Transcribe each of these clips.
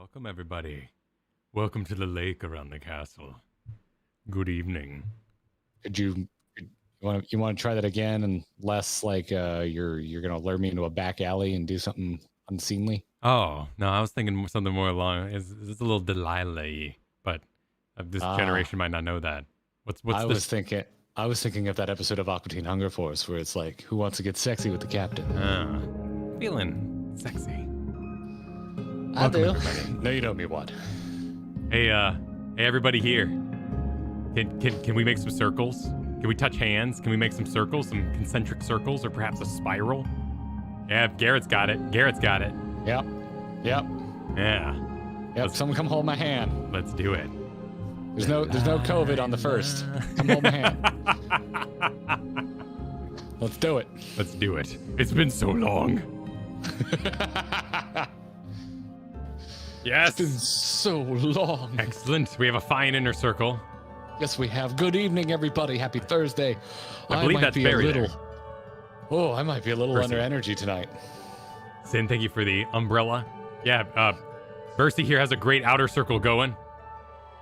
Welcome, everybody. Welcome to the lake around the castle. Good evening. Could you want to try that again and less like you're gonna lure me into a back alley and do something unseemly? Oh no, I was thinking something more along. It's a little Delilah-y, but this generation might not know that. What's I this? I was thinking of that episode of Aqua Teen Hunger Force where it's like, who wants to get sexy with the captain? Feeling sexy. I do. Everybody. No, you know me what? Hey, everybody here. Can we make some circles? Can we touch hands? Can we make some circles, some concentric circles, or perhaps a spiral? Yeah, Garrett's got it. Garrett's got it. Yep. Yep. Yeah. Yep. Someone come hold my hand. Let's do it. There's no COVID on the first. Come hold my hand. Let's do it. Let's do it. It's been so long. Yes. It's been so long. Excellent. We have a fine inner circle. Yes, we have. Good evening, everybody. Happy Thursday. I believe that's buried there. Oh, I might be a little under energy tonight. Sin, thank you for the umbrella. Yeah, Bercy here has a great outer circle going.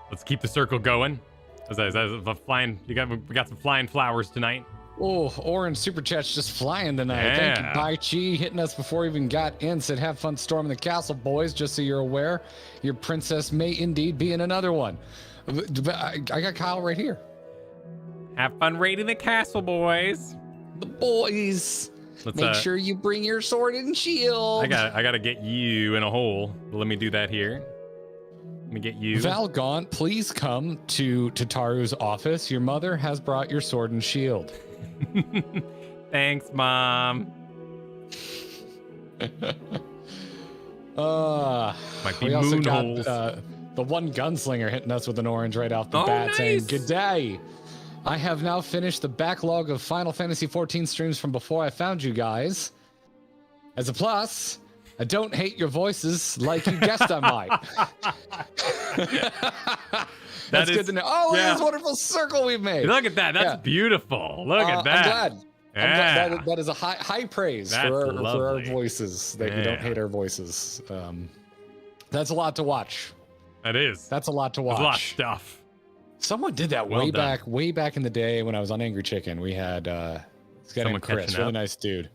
Let's keep the circle going. We got some flying flowers tonight. Oh, orange super chat's just flying tonight. Yeah. Thank you, Bai Chi, hitting us before we even got in. Said, have fun storming the castle, boys. Just so you're aware, your princess may indeed be in another one. I got Kyle right here. Have fun raiding the castle, boys. The boys. Make sure you bring your sword and shield. I gotta get you in a hole. Let me do that here. Let me get you. Valgaunt, please come to Taru's office. Your mother has brought your sword and shield. Thanks, Mom. Might be we also moon got holes. The one gunslinger hitting us with an orange right off the bat, nice. saying, "Good day. I have now finished the backlog of Final Fantasy XIV streams from before I found you guys. As a plus, I don't hate your voices like you guessed I might." That's good to know. Oh, look at this wonderful circle we've made. Look at that. That's beautiful. Look at that. I'm glad. Yeah. I'm glad. That is a high praise for our voices, that you don't hate our voices. That's a lot to watch. That is. That's a lot to watch. There's a lot of stuff. Someone did that way back in the day when I was on Angry Chicken. We had this guy named Chris, really nice dude.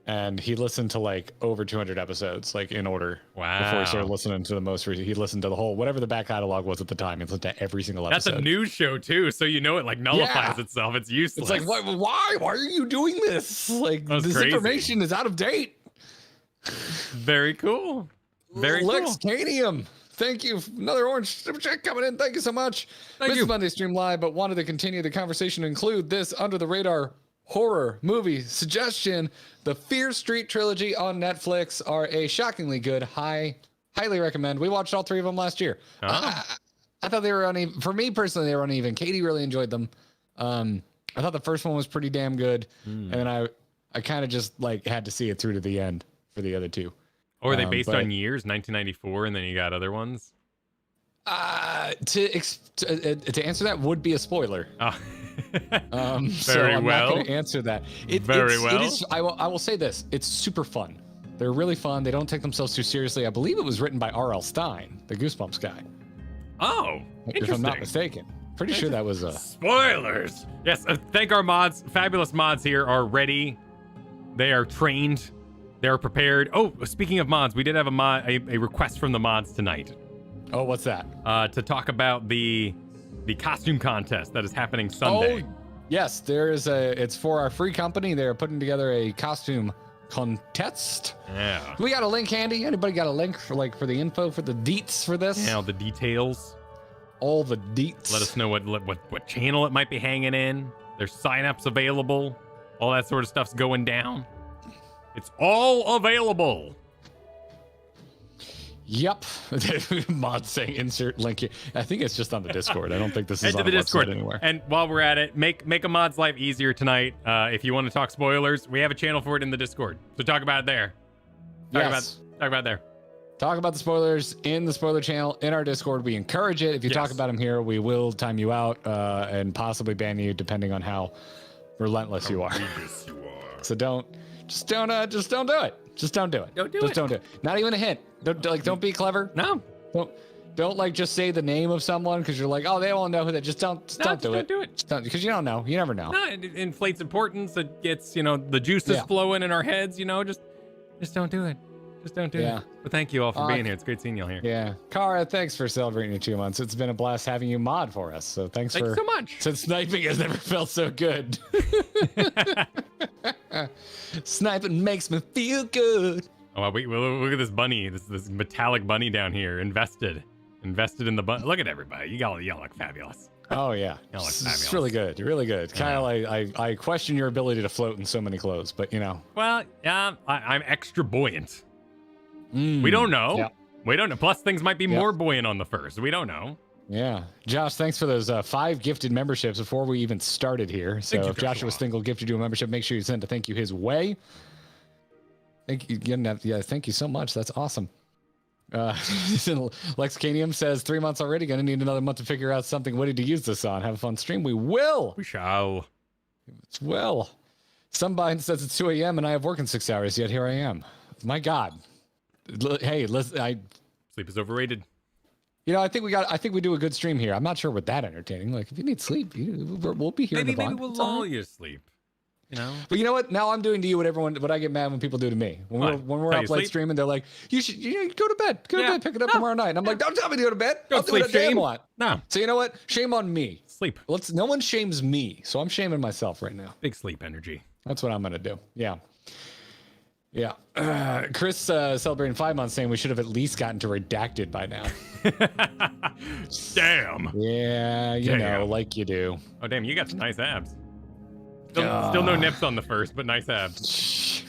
And he listened to like over 200 episodes, like in order. Wow. Before he started listening to the most recent. He listened to the whole, whatever the back catalog was at the time. He listened to every single episode. That's a news show too, so you know it like nullifies itself. It's useless. It's like, why are you doing this? Like, this information is out of date. Very cool. Very cool. Lexcanium. Thank you. Another orange super chat coming in. Thank you so much. This is Monday Stream Live, but wanted to continue the conversation to include this under the radar horror movie suggestion. The Fear Street trilogy on Netflix are a shockingly good, highly recommend. We watched all three of them last year. I thought they were uneven. For me personally, they were uneven. Katie really enjoyed them. I thought the first one was pretty damn good, and then I kind of just like had to see it through to the end for the other two. Or are they based on years, 1994, and then you got other ones? To answer that would be a spoiler. Oh. So I'm not going to answer that. Very well. It is, I will say this. It's super fun. They're really fun. They don't take themselves too seriously. I believe it was written by R.L. Stein, the Goosebumps guy. Oh, interesting. If I'm not mistaken. Pretty sure that was spoilers. Yes, thank our mods. Fabulous mods here are ready. They are trained. They're prepared. Oh, speaking of mods, we did have a request from the mods tonight. Oh, what's that? To talk about the costume contest that is happening Sunday. Oh, yes, it's for our free company. They're putting together a costume contest. Yeah. We got a link handy. Anybody got a link for the info, for the deets for this? Yeah, all the details. All the deets. Let us know what channel it might be hanging in. There's signups available. All that sort of stuff's going down. It's all available. Yep. Mod saying insert link here. I think it's just on the Discord. I don't think this is on the Discord anywhere. And while we're at it, make a mod's life easier tonight. If you want to talk spoilers, we have a channel for it in the Discord. So talk about it there. Talk about it there. Talk about the spoilers in the spoiler channel in our Discord. We encourage it. If you talk about them here, we will time you out and possibly ban you depending on how relentless you are. So don't do it. Just don't do it. Don't do just it. don't do it. Not even a hint. Don't be clever. No. Don't like just say the name of someone because you're like, oh, they won't know who that. Just don't do it. Don't do it. Because you don't know. You never know. No, it inflates importance. It gets, the juices flowing in our heads, just don't do it. Just don't do it. But thank you all for being here. It's great seeing you all here. Yeah. Kara, thanks for celebrating your 2 months. It's been a blast having you mod for us. So thank you so much. Since sniping has never felt so good. Sniping makes me feel good. Oh, wait, well, look at this bunny, this metallic bunny down here, invested in the bunny. Look at everybody. Y'all look fabulous. Oh yeah, it's really good, really good. Kyle, I question your ability to float in so many clothes, but Well, yeah, I'm extra buoyant. We don't know. Yeah. We don't know. Plus, things might be more buoyant on the first. We don't know. Yeah, Josh, thanks for those 5 gifted memberships before we even started here. So if Joshua Stingle gifted you a membership, make sure you send a thank you his way. Thank you. Yeah, thank you so much. That's awesome. Lexcanium says 3 months already. Gonna need another month to figure out something witty to use this on. Have a fun stream. We will. We shall. Well, Sunbind says it's 2 a.m. and I have work in 6 hours. Yet here I am. My God. Hey, listen. Sleep is overrated. I think we do a good stream here. I'm not sure we're that entertaining. Like, if you need sleep, we'll be here. Maybe we'll lull you to sleep. But you know what? Now I'm doing to you what I get mad when people do to me. When we're up late streaming, they're like, you should go to bed. Go to bed, pick it up tomorrow night. And I'm like, don't tell me to go to bed. I'll do what I damn want. No. So you know what? Shame on me. Sleep. No one shames me. So I'm shaming myself right now. Big sleep energy. That's what I'm gonna do. Yeah. Yeah. Chris celebrating 5 months saying we should have at least gotten to redacted by now. Damn. Yeah, you know, like you do. Oh damn, you got some nice abs. Still no nips on the first, but nice abs.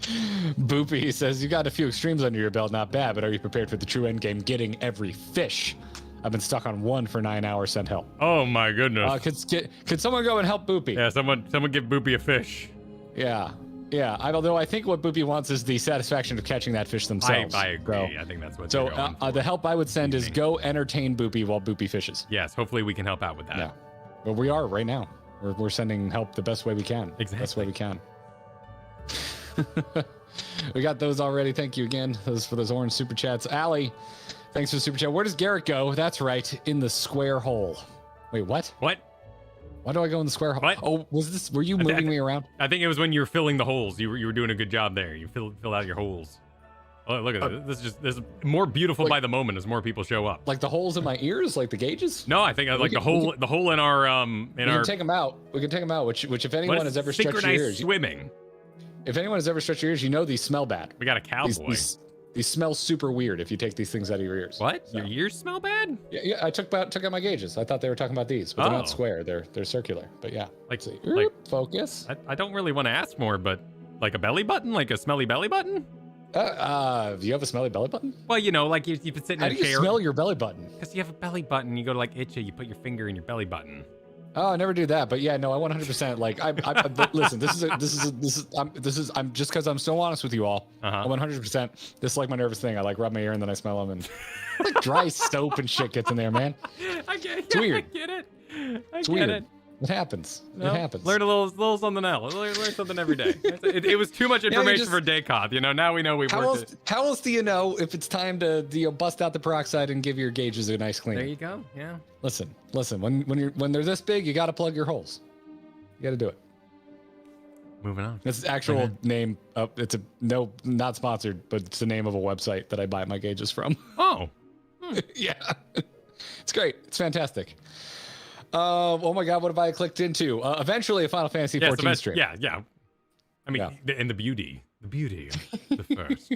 Boopy says, you got a few extremes under your belt, not bad, but are you prepared for the true end game, getting every fish? I've been stuck on one for 9 hours, send help. Oh my goodness. Could someone go and help Boopy? Yeah, someone give Boopy a fish. Yeah. Although I think what Boopy wants is the satisfaction of catching that fish themselves. I agree. I think that's what so the help I would send is go entertain Boopy while Boopy fishes. Yes, hopefully we can help out with that. Yeah. Well, we are right now. We're sending help the best way we can. Exactly. Best way we can. We got those already. Thank you again. Those for those orange super chats. Allie, thanks for the super chat. Where does Garrett go? That's right, in the square hole. Wait, what? What? Why do I go in the square hole? What? Oh, were you moving me around? I think it was when you were filling the holes. You were doing a good job there. You fill out your holes. Oh, look at this. This is more beautiful by the moment as more people show up. Like the holes in my ears, like the gauges? No, I think like the hole in our We can take them out. We can take them out. Which if anyone has ever stretched your ears, swimming. If anyone has ever stretched your ears, you know these smell bad. We got a cowboy. These smell super weird if you take these things out of your ears. What? Your ears smell bad? Yeah. I took out my gauges. I thought they were talking about these, but they're not square. They're circular. But yeah. Like focus. I don't really want to ask more, but like a belly button, like a smelly belly button. Do you have a smelly belly button? Well, like you've been sitting in a chair. How do you smell your belly button? Because you have a belly button. You go to like itch it. You put your finger in your belly button. Oh, I never do that. But yeah, no, I 100% like. Listen, I'm just because I'm so honest with you all. I'm 100%. This is like my nervous thing. I like rub my ear and then I smell them and like dry soap and shit gets in there, man. I get it. It's weird. I get it. It's weird. It happens. It happens. Learn a little something now. Learn something every day. It was too much information for Daycoth. Now we know we worked it. How else do you know if it's time to bust out the peroxide and give your gauges a nice clean? There you go. Yeah. Listen. When they're this big, you got to plug your holes. You got to do it. Moving on. It's actual name. It's not sponsored, but it's the name of a website that I buy my gauges from. Oh. Yeah. It's great. It's fantastic. Oh my God, what have I clicked into? Eventually a Final Fantasy 14 stream. Yeah. I mean, and the beauty of the first.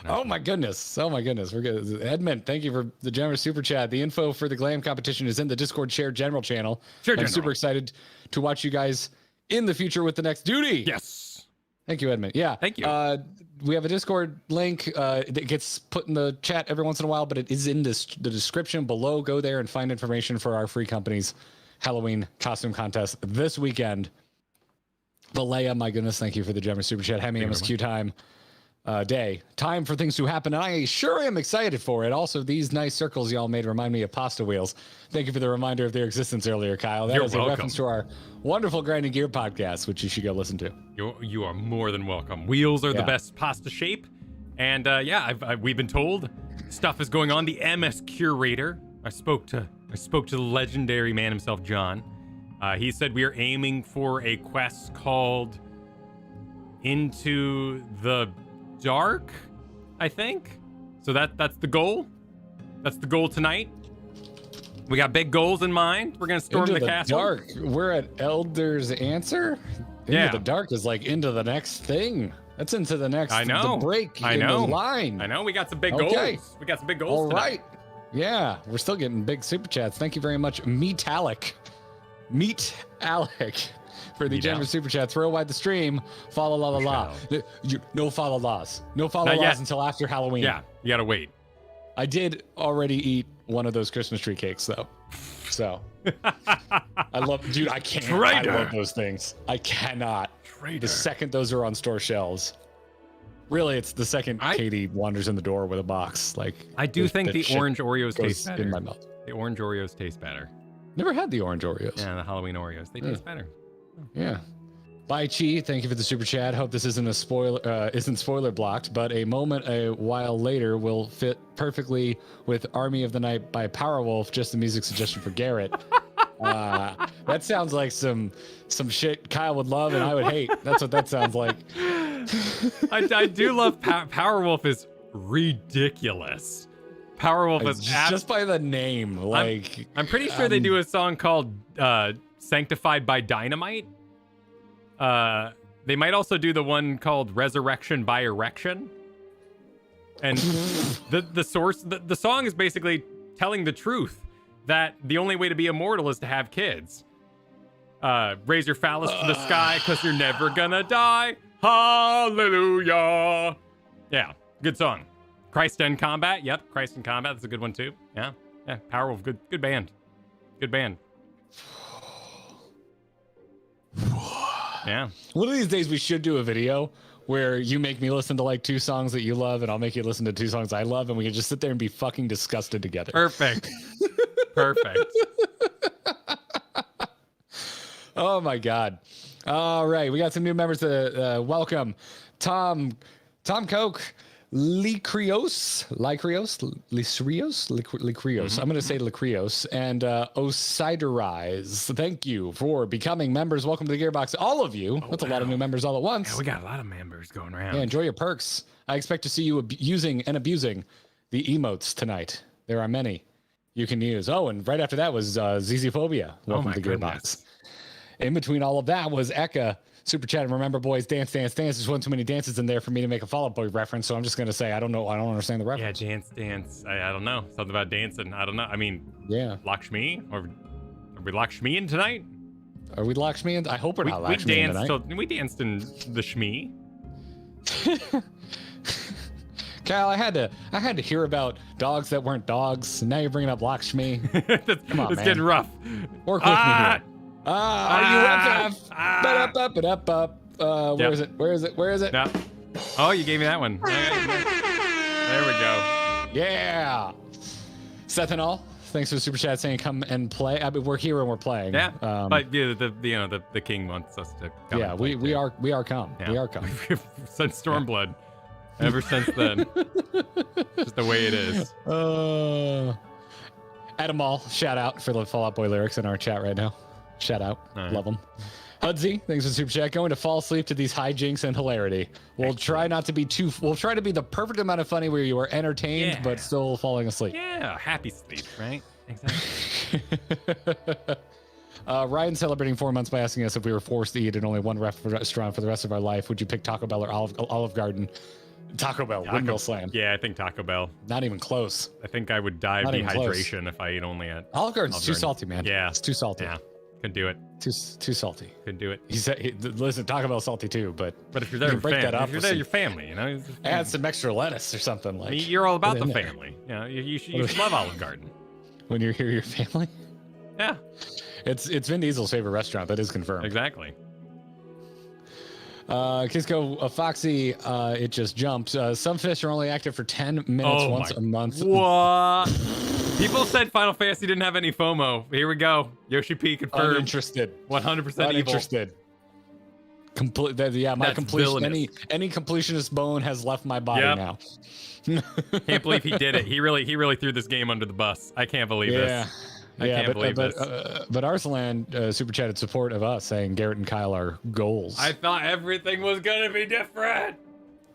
Oh my goodness. We're good. Edmund, thank you for the generous super chat. The info for the Glam competition is in the Discord shared general channel. I'm super excited to watch you guys in the future with the next duty. Yes. Thank you, Edmund. Yeah. Thank you. We have a Discord link. It gets put in the chat every once in a while, but it is in the description below. Go there and find information for our free company's Halloween costume contest this weekend. Valleya, my goodness, thank you for the generous super chat. Hemi MSQ time. day. Time for things to happen, and I sure am excited for it. Also, these nice circles y'all made remind me of pasta wheels. Thank you for the reminder of their existence earlier, Kyle. That is a reference to our wonderful Grinding Gear podcast, which you should go listen to. You are more than welcome. Wheels are the best pasta shape, and we've been told stuff is going on. The MS Curator. I spoke to the legendary man himself, John. He said we are aiming for a quest called Into the Dark, I think. So that's the goal. That's the goal tonight. We got big goals in mind. We're gonna storm the castle. Dark. We're at Elder's Answer. Into the Dark is like into the next thing. That's into the next. I know. The break. I know. The line. I know. We got some big goals. We got some big goals. All right. Yeah, we're still getting big super chats. Thank you very much, Meat Alec, for the generous super chats. Throw wide the stream. Follow la. No follow laws. No follow laws until after Halloween. Yeah, you gotta wait. I did already eat one of those Christmas tree cakes though, so I love. Dude, I can't. Traitor. I love those things. I cannot. Traitor. The second those are on store shelves. Really, it's the second Katie wanders in the door with a box. Like I do think the orange Oreos taste better. In my mouth. The orange Oreos taste better. Never had the orange Oreos. Yeah, the Halloween Oreos. They taste better. Yeah. Bye Chi, thank you for the super chat. Hope this isn't spoiler blocked, but a moment a while later will fit perfectly with Army of the Night by Powerwolf. Just the music suggestion for Garrett. That sounds like some shit Kyle would love and I would hate. That's what that sounds like. I do love Powerwolf is ridiculous. Powerwolf is just by the name. Like I'm pretty sure they do a song called Sanctified by Dynamite. They might also do the one called Resurrection by Erection. And the song is basically telling the truth that the only way to be immortal is to have kids. Raise your phallus to the sky because you're never gonna die. Hallelujah. Yeah, good song. Christ in Combat. Yep, Christ in Combat. That's a good one too. Yeah. Powerwolf. Good band. Good band. Yeah. One of these days we should do a video where you make me listen to like 2 songs that you love and I'll make you listen to 2 songs I love and we can just sit there and be fucking disgusted together. Perfect. Perfect. Oh my God. All right. We got some new members to welcome. Tom Coke, Licrios. I'm going to say Licrios and Osiderize. Thank you for becoming members. Welcome to the Gearbox. All of you. That's a lot of new members all at once. Yeah, we got a lot of members going around. Yeah, enjoy your perks. I expect to see you using and abusing the emotes tonight. There are many you can use. Oh, and right after that was Zizzyphobia. Welcome to the Gearbox. In between all of that was Eka super chat. And remember, boys, dance. There's one too many dances in there for me to make a Fall Out Boy reference. So I'm just gonna say I don't know. I don't understand the reference. Yeah, dance. I don't know. Something about dancing. I don't know. I mean, yeah, Lakshmi. Are we Lakshmi in tonight? Are we Lakshmi in? I hope we're not Lakshmi in tonight. We danced in the Shmi. Kyle, I had to hear about dogs that weren't dogs. Now you're bringing up Lakshmi. Come on, it's man. Getting rough. Work with me here. Are you Where is it? No. Oh, you gave me that one. There we go. Yeah. Seth and all, thanks for the super chat saying come and play. I mean, we're here and we're playing. Yeah. But the king wants us to come. Yeah, we are come. Yeah. We are come. Since Stormblood. Ever since then. Just the way it is. Adam All, shout out for the Fall Out Boy lyrics in our chat right now. Shout out. Right. Love them. Hudsy, thanks for the super chat. Going to fall asleep to these hijinks and hilarity. We'll try not to be we'll try to be the perfect amount of funny where you are entertained, but still falling asleep. Yeah, happy sleep, right? Exactly. Ryan celebrating 4 months by asking us if we were forced to eat at only one restaurant for the rest of our life. Would you pick Taco Bell or Olive Garden? Taco Bell, Windmill Slam. Yeah, I think Taco Bell. Not even close. I think I would die of dehydration if I ate only at Olive Garden's too salty, man. Yeah. It's too salty. Yeah. Couldn't do it. Too salty. Couldn't do it. He said, "Listen, Taco Bell's salty too, but if you're there, your family, you know, add some extra lettuce or something like." I mean, you're all about the family. You know, you should love Olive Garden. When you're here, your family. Yeah. It's Vin Diesel's favorite restaurant. That is confirmed. Exactly. Kisco Foxy, it just jumped. Some fish are only active for 10 minutes once a month. What? People said Final Fantasy didn't have any FOMO. Here we go. Yoshi P confirmed. Uninterested. 100% evil. Uninterested. Yeah, my That's completion. villainous. Any completionist bone has left my body now. Can't believe he did it. He really threw this game under the bus. I can't believe this. I can't believe this. But Arsalan super chatted support of us, saying Garrett and Kyle are goals. I thought everything was gonna be different.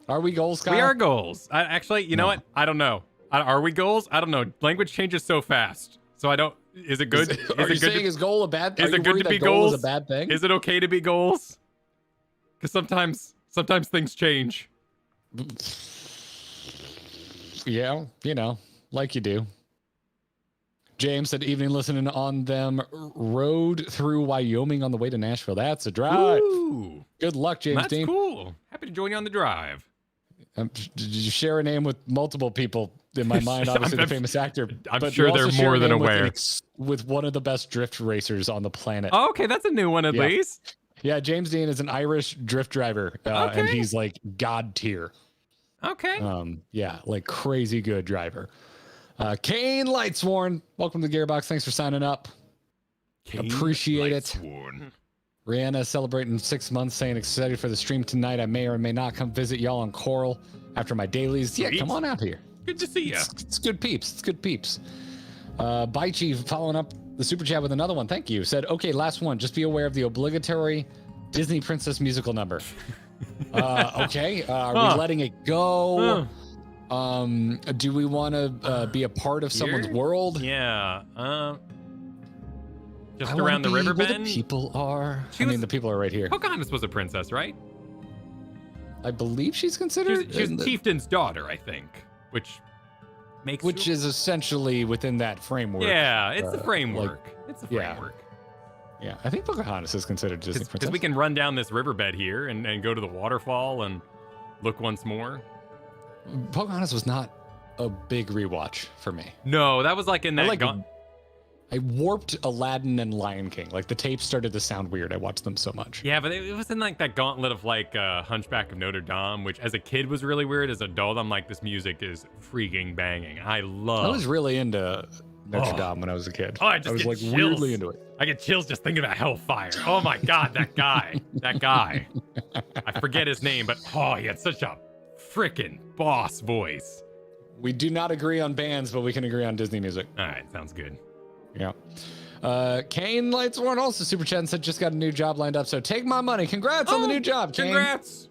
Are we goals, Kyle? We are goals. Actually, you know what? I don't know. Are we goals? I don't know. Language changes so fast, so I don't. Is it good? Is goal a bad? Is it good to be goals? Is a bad thing? Is it okay to be goals? Because sometimes things change. Yeah, like you do. James said, evening listening on them. Rode through Wyoming on the way to Nashville. That's a drive. Ooh, good luck, James Dean. That's cool. Happy to join you on the drive. Did you share a name with multiple people in my mind? Obviously, the famous actor. I'm sure they're more than aware. With one of the best drift racers on the planet. Oh, okay, that's a new one at least. Yeah, James Dean is an Irish drift driver, and he's like god tier. Okay. Yeah, like crazy good driver. Kane Lightsworn, welcome to the Gearbox. Thanks for signing up. Appreciate it. Rihanna celebrating 6 months, saying excited for the stream tonight. I may or may not come visit y'all on Coeurl after my dailies. Yeah, come on out here. Good to see you. It's good peeps. It's good peeps. Baichi following up the super chat with another one. Thank you. Said, okay, last one. Just be aware of the obligatory Disney princess musical number. Okay. Are we letting it go? Do we want to be a part of someone's world? Yeah. Just around the river bend. The people are. The people are right here. Pocahontas was a princess, right? I believe she's considered. She's chieftain's daughter, I think, which is essentially within that framework. Yeah, it's the framework. It's the framework. Yeah, I think Pocahontas is considered Disney princess. Because we can run down this riverbed here and go to the waterfall and look once more. Pocahontas was not a big rewatch for me. No, that was like in that. I warped Aladdin and Lion King. Like the tapes started to sound weird. I watched them so much. Yeah, but it was in like that gauntlet of like Hunchback of Notre Dame, which as a kid was really weird. As an adult, I'm like, this music is freaking banging. I was really into Notre Dame when I was a kid. Oh, I was like chills. Weirdly into it. I get chills just thinking about Hellfire. Oh my God, that guy. I forget his name, but he had such a freaking boss voice. We do not agree on bands, but we can agree on Disney music. All right, sounds good. Yeah. Kane Lightsworn also super chat and said just got a new job lined up, so take my money. Congrats on the new job, Kane. Congrats.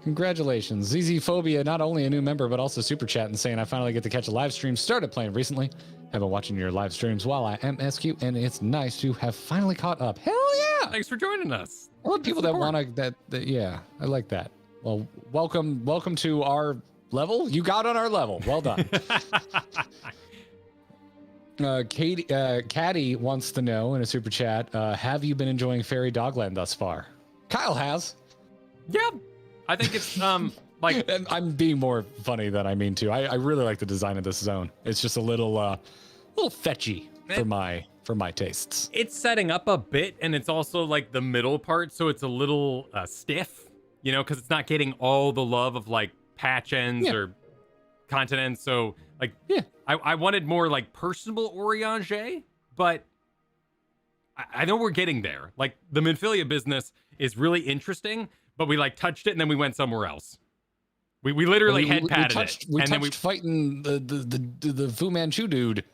Congratulations. ZZ Phobia, not only a new member, but also super chat and saying I finally get to catch a live stream. Started playing recently. Have been watching your live streams while I MSQ, and it's nice to have finally caught up. Hell yeah! Thanks for joining us. I love people that want to, yeah, I like that. Well, welcome to our level. You got on our level. Well done. Caddy wants to know in a super chat, have you been enjoying Fairy Dogland thus far? Kyle has. Yeah, I think it's like and I'm being more funny than I mean to. I really like the design of this zone. It's just a little fetchy for my tastes. It's setting up a bit, and it's also like the middle part, so it's a little stiff, because it's not getting all the love of like patch ends or continents. So like, I wanted more like personable Oriange, but I know we're getting there. Like the Minfilia business is really interesting, but we like touched it and then we went somewhere else. We literally head patted it. We touched fighting the Fu Manchu dude.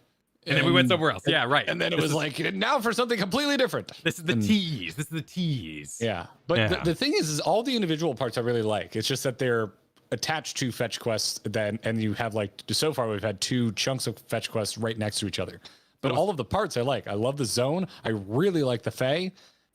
And then we went somewhere else. Yeah, right. And then it was like, now for something completely different. This is the tease. This is the tease. Yeah. But the thing is all the individual parts I really like. It's just that they're attached to fetch quests, and you have like, so far we've had 2 chunks of fetch quests right next to each other. But all of the parts I like. I love the zone. I really like the Fae.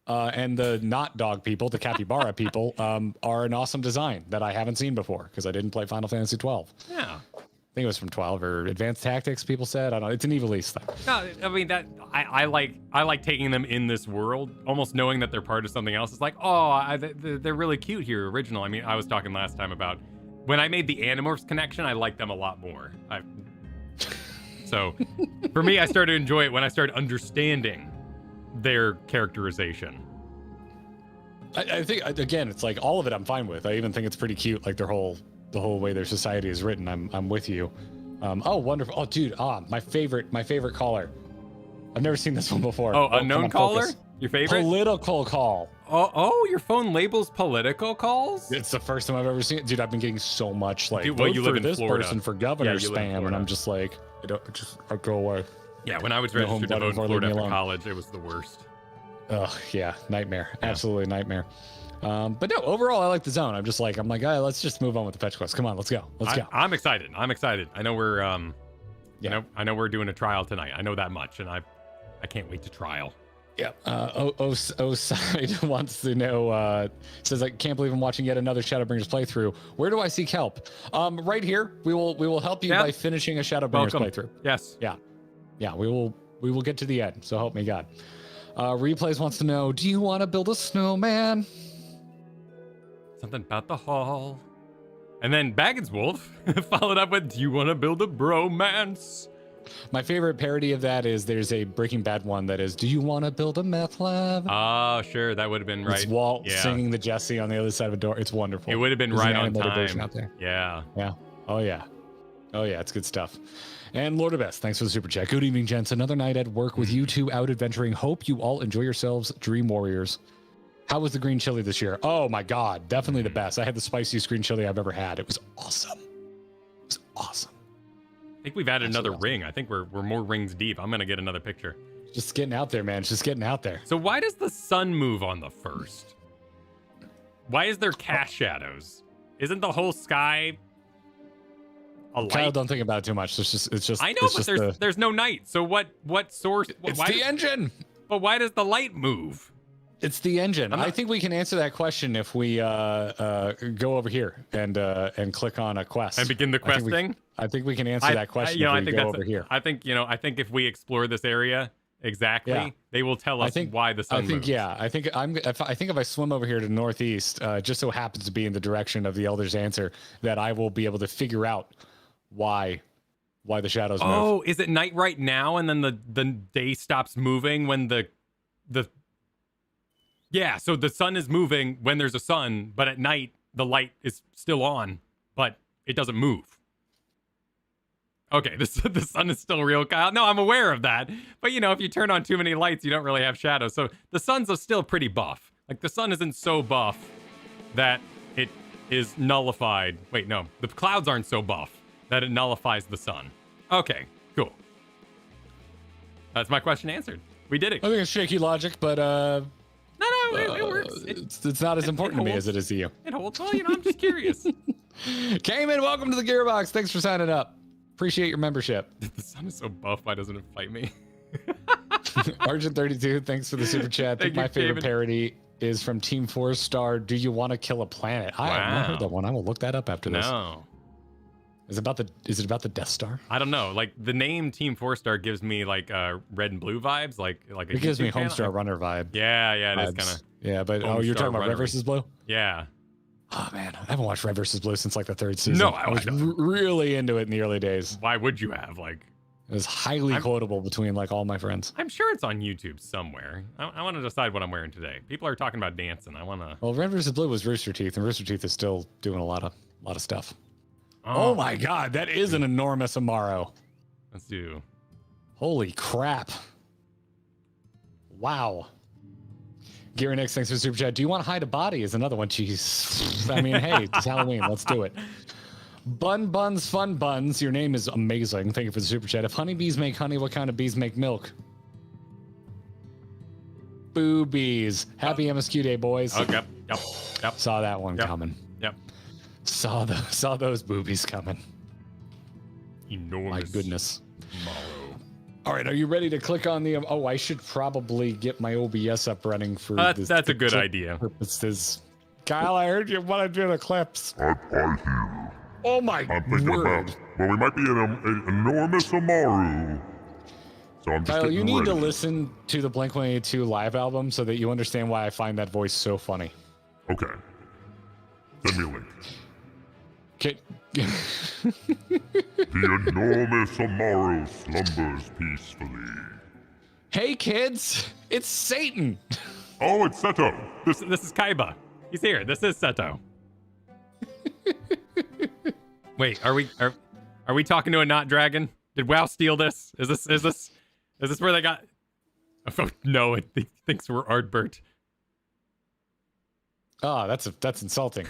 And the not dog people, the capybara people, are an awesome design that I haven't seen before because I didn't play Final Fantasy 12. Yeah. I think it was from 12 or Advanced Tactics, people said. I don't know. It's an Evilise thing. No, I mean, that I like taking them in this world, almost knowing that they're part of something else. It's like, they're really cute here, original. I mean, I was talking last time about when I made the Animorphs connection, I liked them a lot more. So for me, I started to enjoy it when I started understanding their characterization. I think again, it's like all of it I'm fine with. I even think it's pretty cute, like the whole way their society is written. I'm with you. Oh, wonderful. Oh, dude. My favorite caller. I've never seen this one before. Oh, unknown caller? Focus. Your favorite? Political call. Oh, your phone labels political calls? It's the first time I've ever seen it. Dude, I've been getting so much like, dude, well, you live in this Florida. Person for governor spam, and I'm just like, I'll go away. Yeah, when I was registered to vote in Florida after college, it was the worst. Oh, yeah, nightmare. Yeah. Absolutely nightmare. But no, overall, I like the zone. I'm like, all right, let's just move on with the fetch quest. Come on, let's go. I'm excited. I know we're, I know we're doing a trial tonight. I know that much, and I can't wait to trial. Yeah. Oside wants to know, says, I can't believe I'm watching yet another Shadowbringers playthrough. Where do I seek help? Right here. We will help you by finishing a Shadowbringers playthrough. Yes. Yeah. We will get to the end. So help me God. Replays wants to know, do you want to build a snowman? Something about the hall. And then Baggins Wolf followed up with, do you want to build a bromance? My favorite parody of that is there's a Breaking Bad one that is, do you want to build a meth lab? Oh, sure. That would have been right. It's Walt singing the Jesse on the other side of a door. It's wonderful. It would have been right on time. Out there. Yeah. Oh, yeah. It's good stuff. And Lord of Best, thanks for the super chat. Good evening, gents. Another night at work with you two out adventuring. Hope you all enjoy yourselves, Dream Warriors. How was the green chili this year? Oh, my God. Definitely the best. I had the spiciest green chili I've ever had. It was awesome. I think we've added another ring. I think we're more rings deep. I'm going to get another picture. Just getting out there, man. It's just getting out there. So why does the sun move on the first? Why is there cast shadows? Isn't the whole sky a light? Kyle, don't think about it too much. It's just. I know, but there's no night. So what source? It's the engine. But why does the light move? It's the engine. I think we can answer that question if we go over here and click on a quest and begin the quest thing. I think we can answer that question if we go over here. I think if we explore this area exactly, they will tell us why the sun moves. I think if I swim over here to northeast, just so happens to be in the direction of the Elder's answer, that I will be able to figure out why the shadows move. Oh, is it night right now, and then the day stops moving when the Yeah, so the sun is moving when there's a sun, but at night the light is still on, but it doesn't move. Okay, the sun is still real, Kyle. No, I'm aware of that. But, if you turn on too many lights, you don't really have shadows. So the sun's still pretty buff. Like, the sun isn't so buff that it is nullified. Wait, no. The clouds aren't so buff that it nullifies the sun. Okay, cool. That's my question answered. We did it. I think it's shaky logic, but... No, it works. It's not as important to me as it is to you. It holds. Well, I'm just curious. Cayman, welcome to the Gearbox. Thanks for signing up. Appreciate your membership. The sun is so buff. Why doesn't it fight me? Argent32, thanks for the super chat. I think my favorite parody is from Team 4-Star. Do you want to kill a planet? I have not heard that one. I will look that up after this. No. Is it about the Death Star? I don't know. Like, the name Team 4-Star gives me like red and blue vibes, like it gives me Homestar Runner vibe. Yeah, it is kind of. Yeah, but you're talking about Red vs. Blue? Yeah. Oh man, I haven't watched Red vs. Blue since like the third season. No, I was really into it in the early days. Why would you have? Like, it was highly quotable between like all my friends. I'm sure it's on YouTube somewhere. I want to decide what I'm wearing today. People are talking about dancing. I want to. Well, Red vs. Blue was Rooster Teeth, and Rooster Teeth is still doing a lot of stuff. Oh my God, that is an enormous Amaro. Let's do. Holy crap! Wow. Garrett Nix, thanks for the super chat. Do you want to hide a body? Is another one. Jeez. I mean, hey, it's Halloween. Let's do it. Bun Buns Fun Buns. Your name is amazing. Thank you for the super chat. If honeybees make honey, what kind of bees make milk? Boobies. Happy MSQ Day, boys. Okay. Yep. Saw that one coming. Yep. Saw those boobies coming. Enormous. My goodness. Tomorrow. All right, are you ready to click on the... Oh, I should probably get my OBS up running for this. That's a good idea. Purposes. Kyle, I heard you want to do the clips. I hear. Oh my word. Well, we might be an enormous Amaru. So I'm just Kyle, you need ready. to listen to the Blink-182 live album so that you understand why I find that voice so funny. Okay. Send me a link. Okay. The enormous Amaru slumbers peacefully. Hey kids, it's Satan. Oh, it's Seto. This is Kaiba. He's here. This is Seto. Wait, are we talking to a not dragon? Did WoW steal this? Is this where they got? Oh, no, it thinks we're Ardbert. Oh, that's insulting.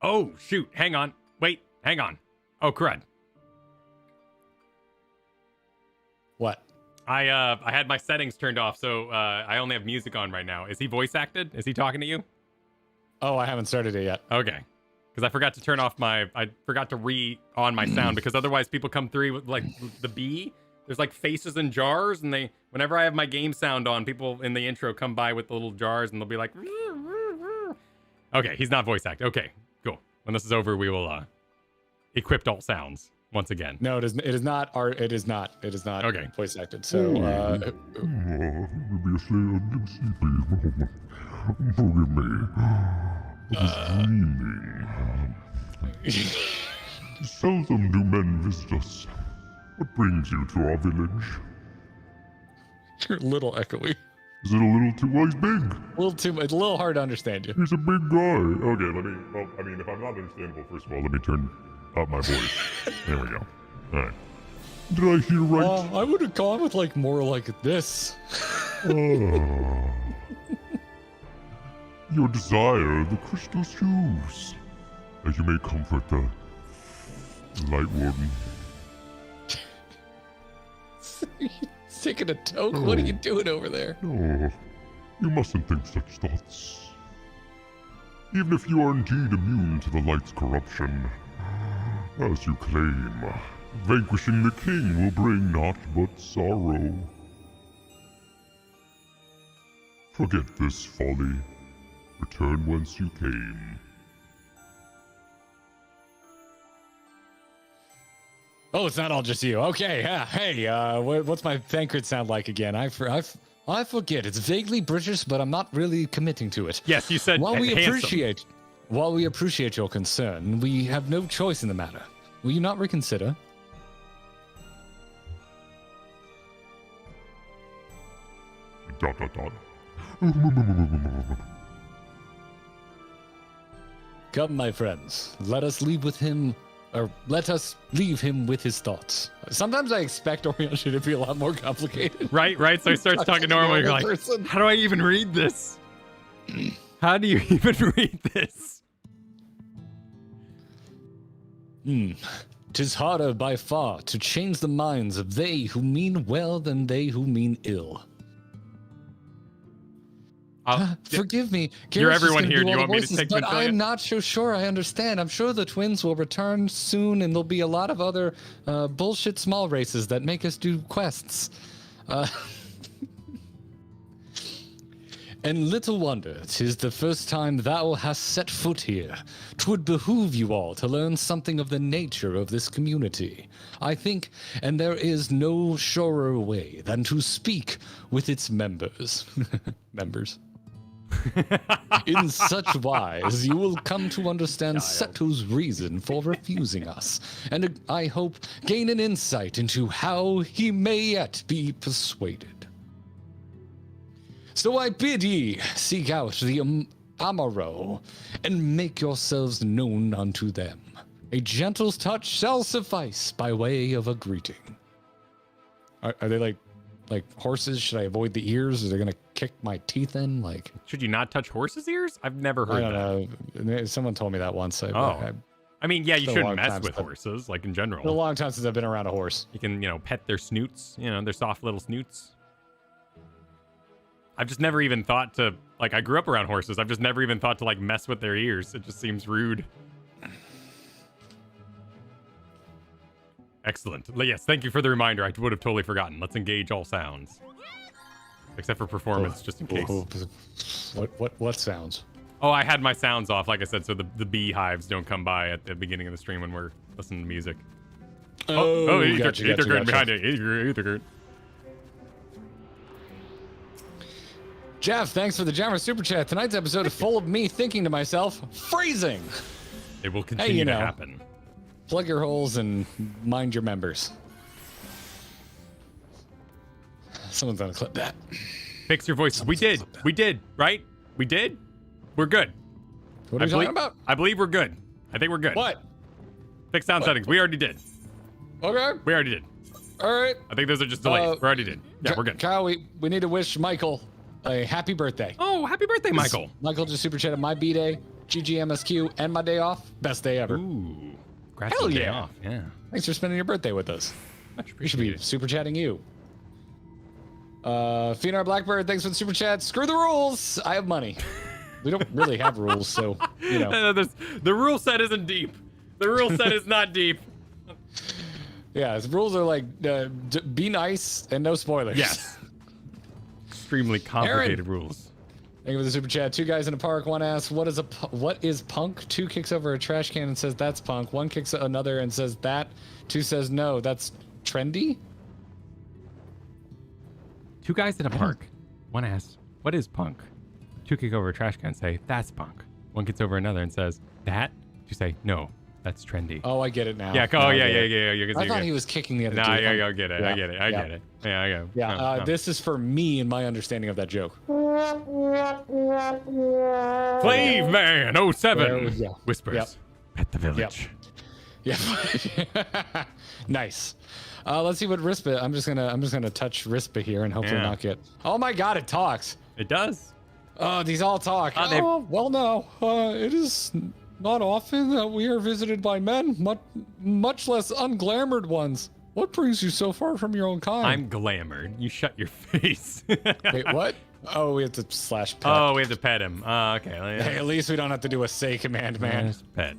Oh shoot! Hang on. Wait. Hang on. Oh crud. What? I had my settings turned off, so I only have music on right now. Is he voice acted? Is he talking to you? Oh, I haven't started it yet. Okay. Because I forgot to turn off I forgot to on my sound, because otherwise people come through with like the B. There's like faces and jars, and whenever I have my game sound on, people in the intro come by with the little jars, and they'll be like, okay, he's not voice acted. Okay, cool. When this is over, we will equip all sounds once again. No, it is not. It is not. Okay. Voice acted. So, Maybe I'm sleepy. Forgive me. I was dreaming. Seldom do men visit us. What brings you to our village? you're a little echoey. Is it a little too... Well, he's big. It's a little hard to understand you. He's a big guy. Okay, if I'm not understandable, first of all, let me turn up my voice. There we go. All right. Did I hear right? I would have gone with like more like this. Your desire, the crystal shoes, that you may comfort the Light Warden. Taking a toke? What are you doing over there? No, you mustn't think such thoughts. Even if you are indeed immune to the light's corruption, as you claim, vanquishing the king will bring naught but sorrow. Forget this folly. Return whence you came. Oh, it's not all just you. Okay, yeah. Hey, what's my Thancred sound like again? I forget. It's vaguely British, but I'm not really committing to it. Yes, you said While we handsome. appreciate your concern, we have no choice in the matter. Will you not reconsider? Dot dot dot. Come, my friends. Let us leave him with his thoughts. Sometimes I expect Orion to be a lot more complicated. Right. So he starts talking normal. You're like, person. how do I even read this? How do you even read this? 'Tis harder by far to change the minds of they who mean well than they who mean ill. Forgive me. You're Garrett's everyone just gonna here. do Do you all want the me to voices, take but Quintillion? I'm not so sure I understand. I'm sure the twins will return soon, and there'll be a lot of other bullshit small races that make us do quests. And little wonder, 'tis the first time thou hast set foot here. 'Twould behoove you all to learn something of the nature of this community. I think, and there is no surer way than to speak with its members. Members. In such wise, you will come to understand Seto's reason for refusing us, and I hope gain an insight into how he may yet be persuaded. So I bid ye seek out the Amaro, and make yourselves known unto them. A gentle touch shall suffice by way of a greeting. Are they like horses? Should I avoid the ears? Are they gonna kick my teeth in? Like, Should you not touch horses' ears? I've never heard I that. don't know. Someone told me that once. I mean, yeah, you been a shouldn't long mess time with since- horses, like in It's been a general. long time since I've been around a horse. You can, pet their snoots, their soft little snoots. I've just never even thought to, I grew up around horses. I've just never even thought to, mess with their ears. It just seems rude. Excellent. Yes, thank you for the reminder. I would have totally forgotten. Let's engage all sounds. Except for performance, just in case. What sounds? Oh, I had my sounds off, like I said, so the beehives don't come by at the beginning of the stream when we're listening to music. Gotcha. Behind you. Ethergurt. Jeff, thanks for the Jammer Super Chat. Tonight's episode is full of me thinking to myself, freezing! It will continue to know. happen. Plug your holes and mind your members. Someone's gonna clip that. Fix your voices. We did, right? We did? We're good. What are you talking about? I believe we're good. I think we're good. What? Fix sound settings. We already did. Okay. We already did. All right. I think those are just delays. We already did. Yeah, we're good. Kyle, we need to wish Michael a happy birthday. Oh, happy birthday, Michael. Michael just super chatted my B-Day, GG MSQ, and my day off. Best day ever. Ooh. Congrats Hell on the day yeah. off. Yeah. Thanks for spending your birthday with us. Much We should be appreciated. super chatting you. Phenar Blackbird, thanks for the super chat. Screw the rules. I have money. We don't really have rules, so, you know. The rule set isn't deep. The rule set is not deep. Yeah, the rules are like, be nice and no spoilers. Yes. Extremely complicated rules. Thank you for the super chat. Two guys in a park. One asks, "What is punk?" Two kicks over a trash can and says, "That's punk." One kicks another and says, "That." Two says, "No, that's trendy." Two guys in a park. One asks, "What is punk?" Two kick over a trash can and say, "That's punk." One gets over another and says, "That?" Two say, "No, that's trendy." Oh, I get it now. Yeah. Now I yeah. get it. You're I thought he was kicking the other Nah, dude. I get it. Yeah, I get it. I get it. Yeah, I go. Yeah, No. this is for me and my understanding of that joke. Slave Man There we 07 go. whispers, Yep. "Pet the village." Yeah. Nice. Let's see what Rispa. I'm just gonna touch Rispa here and hopefully Yeah. not get. Oh my God, it talks. It does. Oh, these all talk. Oh, Well, no. It is not often that we are visited by men, much less unglamored ones. What brings you so far from your own kind? I'm glamored. You shut your face. Wait, what? Oh, we have to slash pet. Oh, we have to pet him. Okay. Hey, at least we don't have to do a say command, man. Just pet.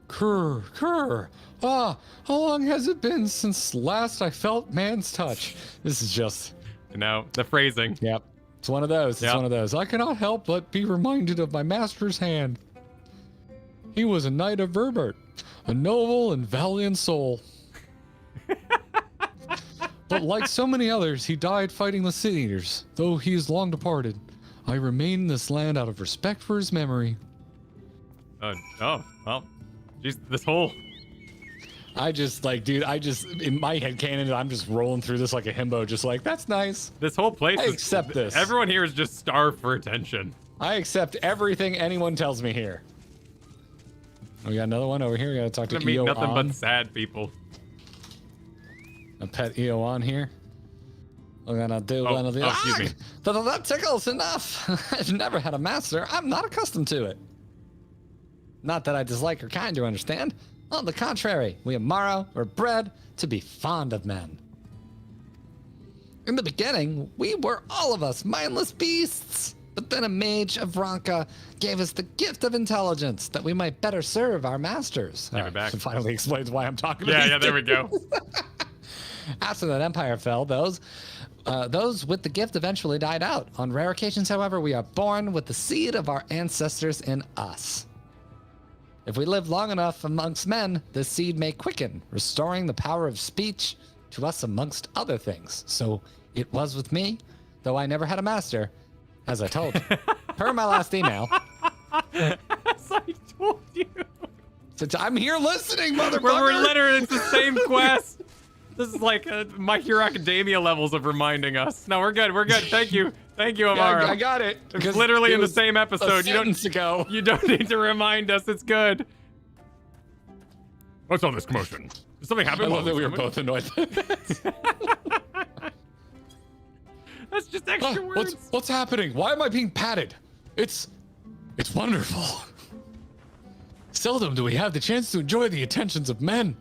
Krr. How long has it been since last I felt man's touch? This is just. No, the phrasing. Yep. It's one of those. It's Yep. one of those. I cannot help but be reminded of my master's hand. He was a knight of Verbert, a noble and valiant soul. But like so many others, he died fighting the Sin Eaters. Though he is long departed, I remain in this land out of respect for his memory. Well, geez, this whole. In my head canon, I'm just rolling through this like a himbo, just like, that's nice. This whole place. I accept this. Everyone here is just starved for attention. I accept everything anyone tells me here. We got another one over here. We gotta talk to I mean, EO nothing on. but sad people. A pet EO on here. We're gonna do one of the. excuse me. That tickles enough. I've never had a master. I'm not accustomed to it. Not that I dislike or kind, you understand. On the contrary, we Amaro were bred to be fond of men. In the beginning, we were all of us mindless beasts. But then a mage of Vranka gave us the gift of intelligence that we might better serve our masters. Never back. It finally explains why I'm talking Yeah, about yeah, there we go. After that empire fell, those with the gift eventually died out. On rare occasions, however, we are born with the seed of our ancestors in us. If we live long enough amongst men, this seed may quicken, restoring the power of speech to us amongst other things. So it was with me, though I never had a master, as I told you. Per my last email. As I told you. I'm here listening, motherfucker. We're literally, it's the same quest. This is like My Hero Academia levels of reminding us. No, we're good. We're good. Thank you. Thank you, Amaro. Yeah, I got it. It's literally in the same episode. You Ago. don't need to remind us. It's good. What's all this commotion? Did something happen? I while love that we were filming? both annoyed. That's just extra words. What's happening? Why am I being patted? It's wonderful. Seldom do we have the chance to enjoy the attentions of men.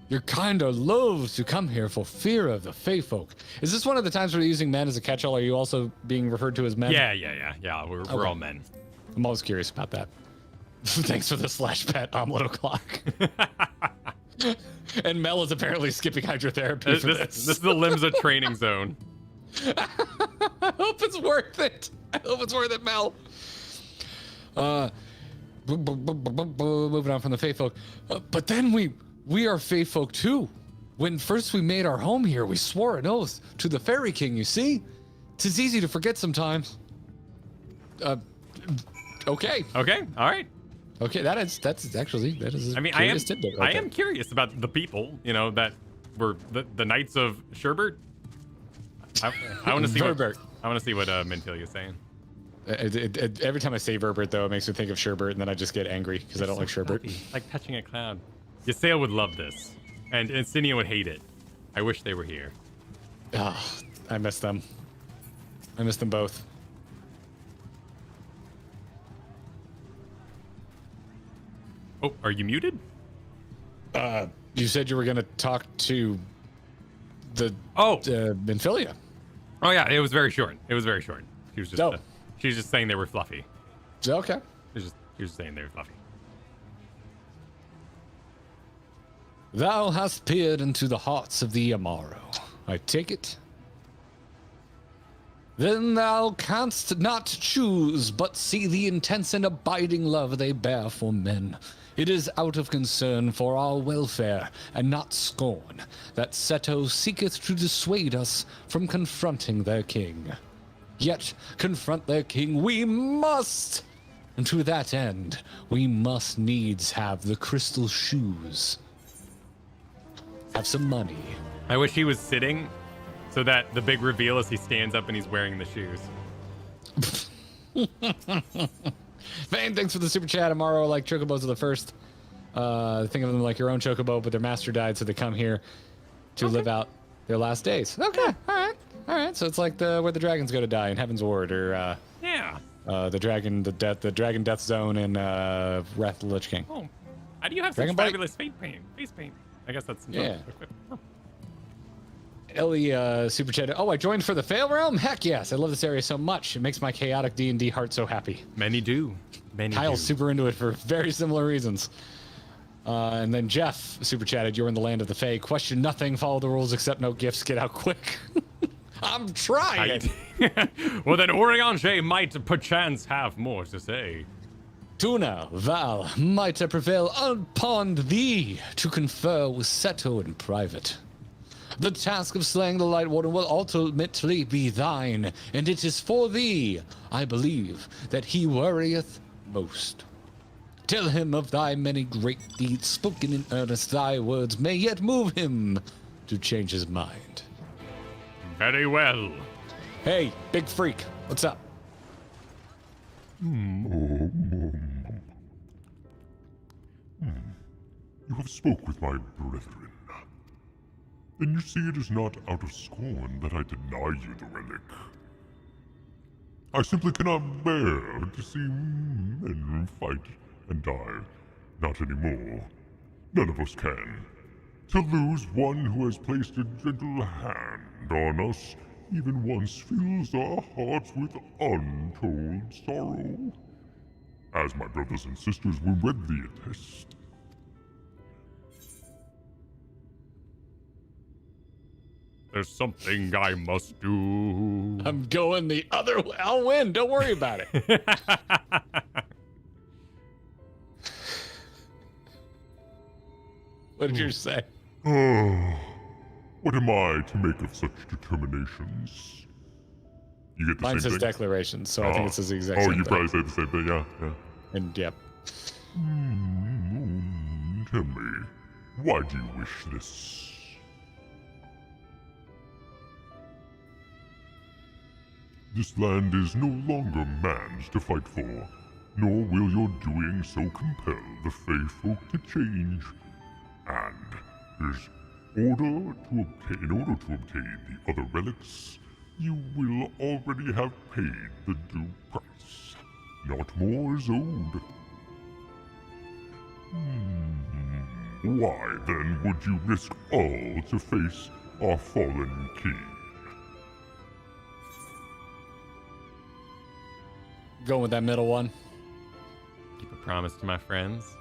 Your kind are loath to come here for fear of the Fey folk. Is this one of the times where you're using men as a catch-all? Are you also being referred to as men? Yeah. We're all men. I'm always curious about that. Thanks for the slash pet omelet o'clock. And Mel is apparently skipping hydrotherapy for this. This is the Limsa training zone. I hope it's worth it. I hope it's worth it, Mel. Moving on from the Fey folk. But then we are Fey folk too. When first we made our home here, we swore an oath to the Fairy King, you see? 'Tis easy to forget sometimes. Okay. Okay. All right. Okay, that is I mean, tidbit. I Okay. am curious about the people, that were the Knights of Sherbert. I want to see Verbert. I want to see what Minfilia's saying. Every time I say Verbert, though, it makes me think of Sherbert, and then I just get angry because I don't like Sherbert. Like touching a cloud. Ysayle would love this, and Cinia would hate it. I wish they were here. Ah, I miss them. I miss them both. Oh, are you muted? You said you were going to talk to the Minfilia. Oh yeah, it was very short. It was very short. She was just she was just saying they were fluffy. Okay. She was just saying they were fluffy. Thou hast peered into the hearts of the Amaro. I take it. Then thou canst not choose but see the intense and abiding love they bear for men. It is out of concern for our welfare, and not scorn, that Seto seeketh to dissuade us from confronting their king. Yet confront their king we must! And to that end, we must needs have the crystal shoes. Have some money. I wish he was sitting, so that the big reveal is he stands up and he's wearing the shoes. Vane, thanks for the super chat. Amaro, like chocobos are the first. Think of them like your own chocobo, but their master died, so they come here to live out their last days. Okay, all right. So it's like where the dragons go to die in Heaven's Ward, or the dragon death zone in Wrath of the Lich King. Oh, how do you have Dragon such Bite? fabulous face paint? I guess that's Yeah. Oh. Ellie super chat. Oh, I joined for the Fail Realm? Heck yes, I love this area so much. It makes my chaotic D&D heart so happy. Many do. Kyle's super into it for very similar reasons. And then Jeff super chatted, you're in the land of the Fae. Question nothing, follow the rules, accept no gifts, get out quick. I'm trying. Well, then Oriange might perchance have more to say. Tuna, Val, might I prevail upon thee to confer with Seto in private. The task of slaying the Light Warden will ultimately be thine, and it is for thee, I believe, that he worrieth most. Tell him of thy many great deeds, spoken in earnest, thy words may yet move him to change his mind. Very well. Hey, big freak, what's up? You have spoke with my brethren. Then you see it is not out of scorn that I deny you the relic. I simply cannot bear to see men fight and die. Not anymore. None of us can. To lose one who has placed a gentle hand on us even once fills our hearts with untold sorrow. As my brothers and sisters will readily attest. There's something I must do. I'm going the other way. I'll win. Don't worry about it. What did yours say? Oh, what am I to make of such determinations? You get the Mine same says thing? declarations, so I think it says the exact same you thing. probably say the same thing, yeah. And yep. Tell me, why do you wish this? This land is no longer man's to fight for, nor will your doing so compel the Fae folk to change. And in order to obtain the other relics, you will already have paid the due price. Not more is owed. Why then would you risk all to face our fallen king? Going with that middle one. Keep a promise to my friends.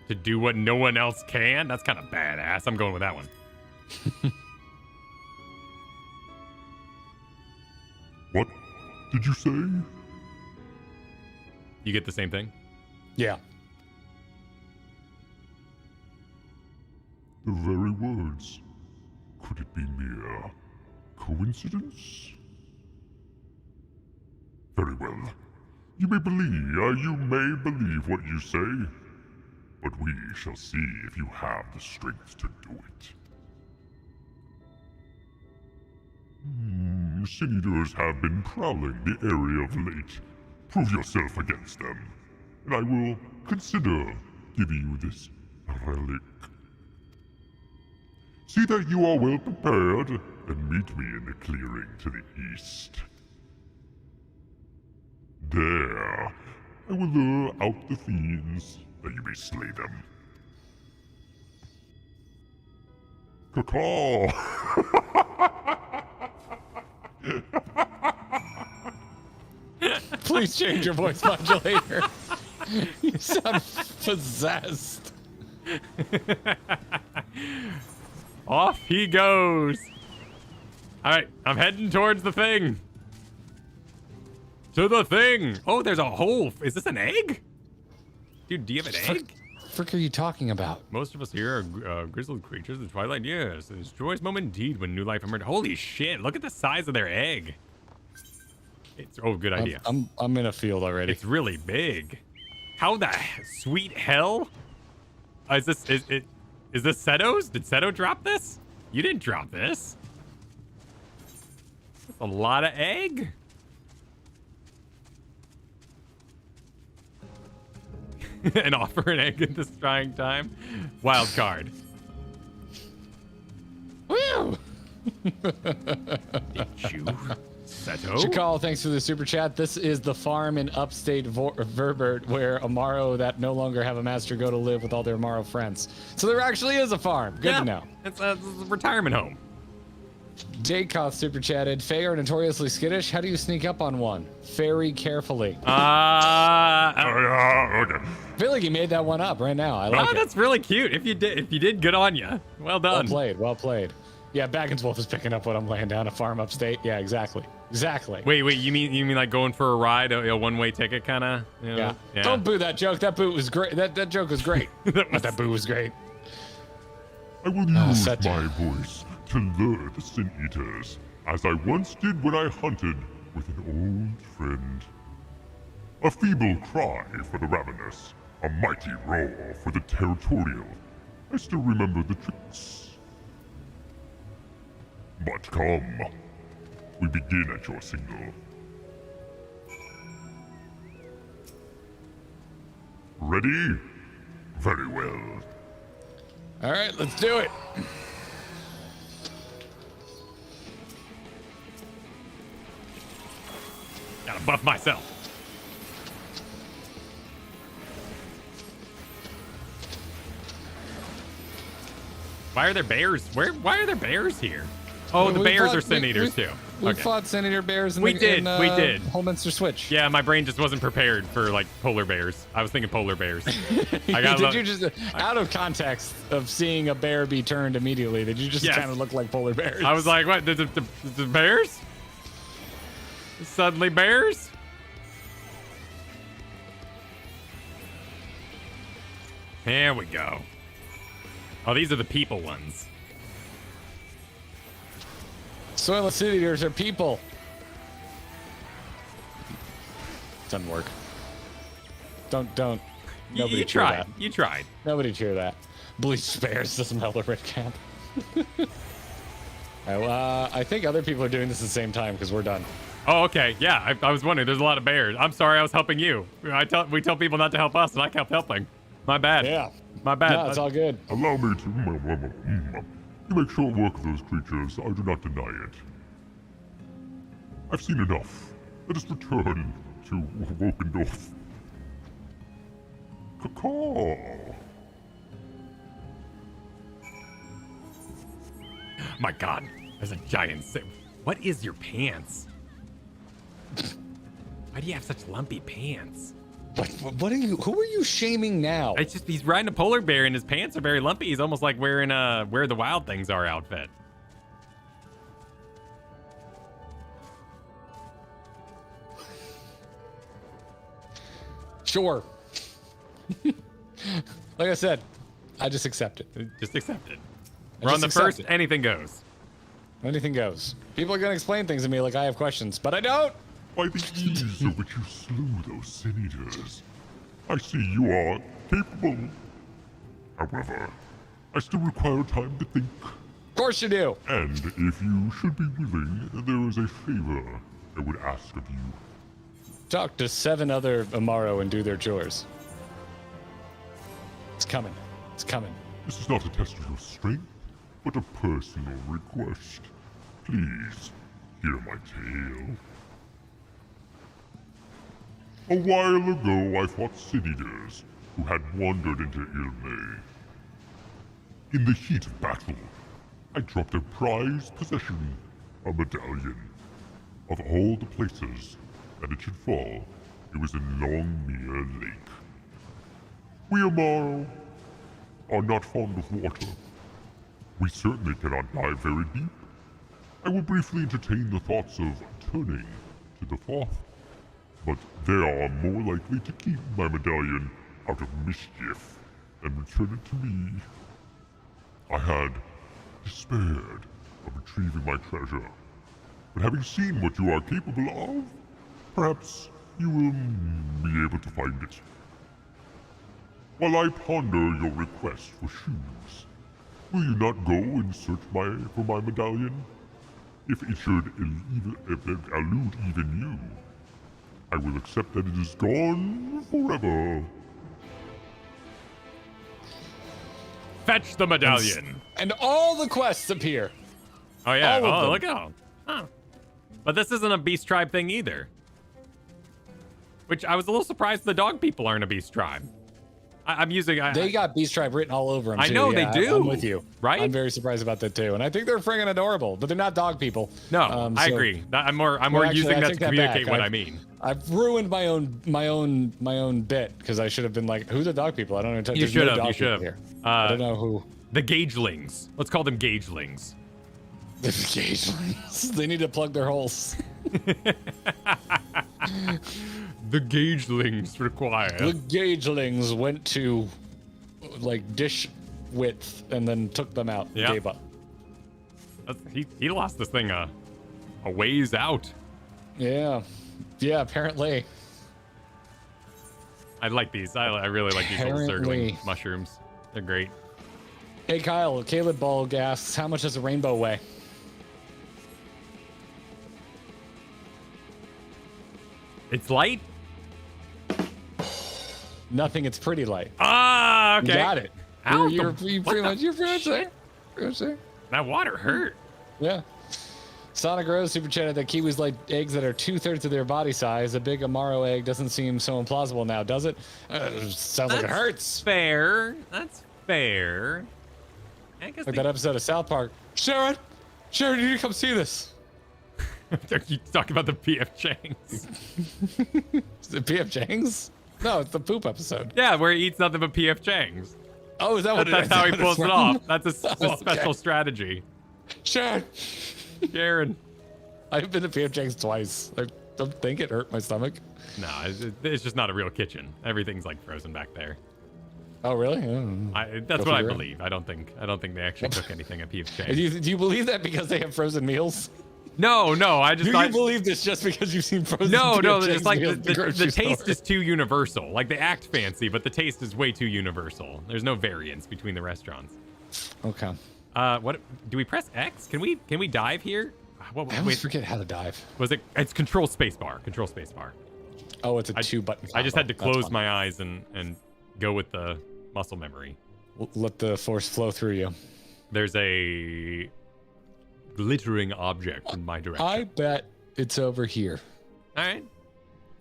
To do what no one else can? That's kind of badass. I'm going with that one. What did you say? You get the same thing? Yeah. The very words. Could it be mere coincidence? Very well. You may believe what you say, but we shall see if you have the strength to do it. Sin Eaters have been prowling the area of late. Prove yourself against them, and I will consider giving you this relic. See that you are well prepared, and meet me in the clearing to the east. There, I will lure out the fiends, that you may slay them. Caw-caw! Please change your voice modulator. You sound possessed. Off he goes. All right, I'm heading towards the thing. To the thing. Oh, there's a hole. Is this an egg? Dude, do you have an egg? Frick are you talking about? Most of us here are grizzled creatures of the twilight years. It's a joyous moment indeed when new life emerged. Holy shit, look at the size of their egg. It's, oh, good idea. I'm in a field already. It's really big. How the sweet hell? Is this Seto's? Did Seto drop this? You didn't drop this. That's a lot of egg. And offer an egg at this trying time. Wild card. Woo! Did you? Seto? Coeurl, thanks for the super chat. This is the farm in upstate Verbert where Amaro that no longer have a master go to live with all their Amaro friends. So there actually is a farm. Good to know. It's a retirement home. Dakoth super chatted. Fae are notoriously skittish. How do you sneak up on one? Very carefully. Okay. I feel like you made that one up right now. I like it. That's really cute. If you did, good on you. Well done. Well played. Well played. Yeah, Baggins is picking up what I'm laying down. A farm upstate. Yeah, exactly. Exactly. Wait. You mean like going for a ride, a one-way ticket, kind of? Yeah. Don't boo that joke. That boot was great. That joke was great. That boo was great. I will use my voice to lure the Sin Eaters, as I once did when I hunted with an old friend. A feeble cry for the ravenous, a mighty roar for the territorial. I still remember the tricks. But come, we begin at your signal. Ready? Very well. All right, let's do it. Gotta buff myself. Why are there bears? Why are there bears here? Oh, the bears are Sin Eaters too. We fought Sin Eater bears in we did. Holminster Switch. Yeah, my brain just wasn't prepared for like polar bears. I was thinking polar bears. Did you just, out of context of seeing a bear be turned immediately, did you just kind of look like polar bears? I was like, what? The bears? Suddenly bears? There we go. Oh, these are the people ones. Soilless Sin Eaters are people. Doesn't work. Don't. Nobody You cheer tried. that. You tried. Nobody cheer that. Bleach bears doesn't melt the red cap. I think other people are doing this at the same time because we're done. Oh, okay. Yeah, I was wondering. There's a lot of bears. I'm sorry. I was helping you. We tell people not to help us, and I kept helping. My bad. Yeah. My bad. No, it's all good. Allow me to you make short work of those creatures. I do not deny it. I've seen enough. Let us return to Wokendorf. Caw-caw. My God, there's a giant. What is your pants? Why do you have such lumpy pants? What are you? Who are you shaming now? It's just he's riding a polar bear and his pants are very lumpy. He's almost like wearing a Where the Wild Things Are outfit. Sure. Like I said, I just accept it. Just accept it. We're on the first. Anything goes. Anything goes. People are gonna explain things to me like I have questions, but I don't. By the ease of which you slew those Sin Eaters, I see you are capable. However, I still require time to think Of course you do. And if you should be willing, there is a favor I would ask of you. Talk to 7 other Amaro and do their chores. It's coming. It's coming. This is not a test of your strength, but a personal request. Please, hear my tale. A while ago, I fought sin-eaters who had wandered into Ilme. In the heat of battle, I dropped a prized possession, a medallion. Of all the places that it should fall, it was in Longmere Lake. We Amaro are not fond of water. We certainly cannot dive very deep. I will briefly entertain the thoughts of turning to the Thoth, but they are more likely to keep my medallion out of mischief and return it to me. I had despaired of retrieving my treasure, but having seen what you are capable of, perhaps you will be able to find it. While I ponder your request for shoes, will you not go and search for my medallion? If it should elude even you, I will accept that it is gone forever. Fetch the medallion. And all the quests appear. Oh yeah. all of Oh, them. look at all. Huh. But this isn't a beast tribe thing either. Which I was a little surprised the dog people aren't a beast tribe. I'm using. They got Beast Tribe written all over them. I too. know Yeah, they do. I'm with you. Right? I'm very surprised about that too, and I think they're friggin' adorable. But they're not dog people. No, I so- agree. I'm more actually, using I that take to that communicate back. what I've- I mean. I've ruined my own bit because I should have been like, "Who's the dog people?" I don't know. You There's should no have. dog You should people have. here. I don't know who. The Gagelings. Let's call them Gagelings. The Gagelings. They need to plug their holes. The Gagelings require. The Gagelings went to like dish width and then took them out. Yeah. Gave up. He lost this thing a ways out. Yeah. Yeah. Apparently. I like these. I really like these little circling Apparently. mushrooms. They're great. Hey Kyle, Caleb Ball asks, how much does a rainbow weigh? It's light? Nothing. It's pretty light. Ah, okay. You got it. Ow, You're the- pretty what much. the You're pretty much shit? there. Pretty much there. That water hurt. Yeah. Sonic Rose super chatted that kiwis like eggs that are 2/3 of their body size. A big Amaro egg doesn't seem so implausible now, does it? Sounds like it hurts. Fair. That's fair. I guess Like that episode of South Park. Sharon, you need to come see this. you talk about the PF Chang's. Is it P.F. Chang's? No, it's the poop episode. Yeah, where he eats nothing but PF Chang's. Oh, is that what That's how he pulls it off. That's a Oh, okay. special strategy. Sharon, Sharon. I've been to P.F. Chang's twice. I don't think it hurt my stomach. No, it's just not a real kitchen. Everything's like frozen back there. Oh, really? That's Go what I figure it. believe. I don't think they actually cook anything at PF Do Chang's. you believe that because they have frozen meals? No, I just Do thought. you believe this just because you've seen frozen No, P.F. it's Chang's like meals at the grocery taste store? is too universal. Like they act fancy, but the taste is way too universal. There's no variance between the restaurants. Okay. What do we press X? Can we dive here? I always forget how to dive. Was it? It's control space bar. Control space bar. Oh, it's a 2-button. I just had to combo. That's close fun. my eyes and go with the muscle memory. Let the force flow through you. There's a glittering object in my direction. I bet it's over here. All right.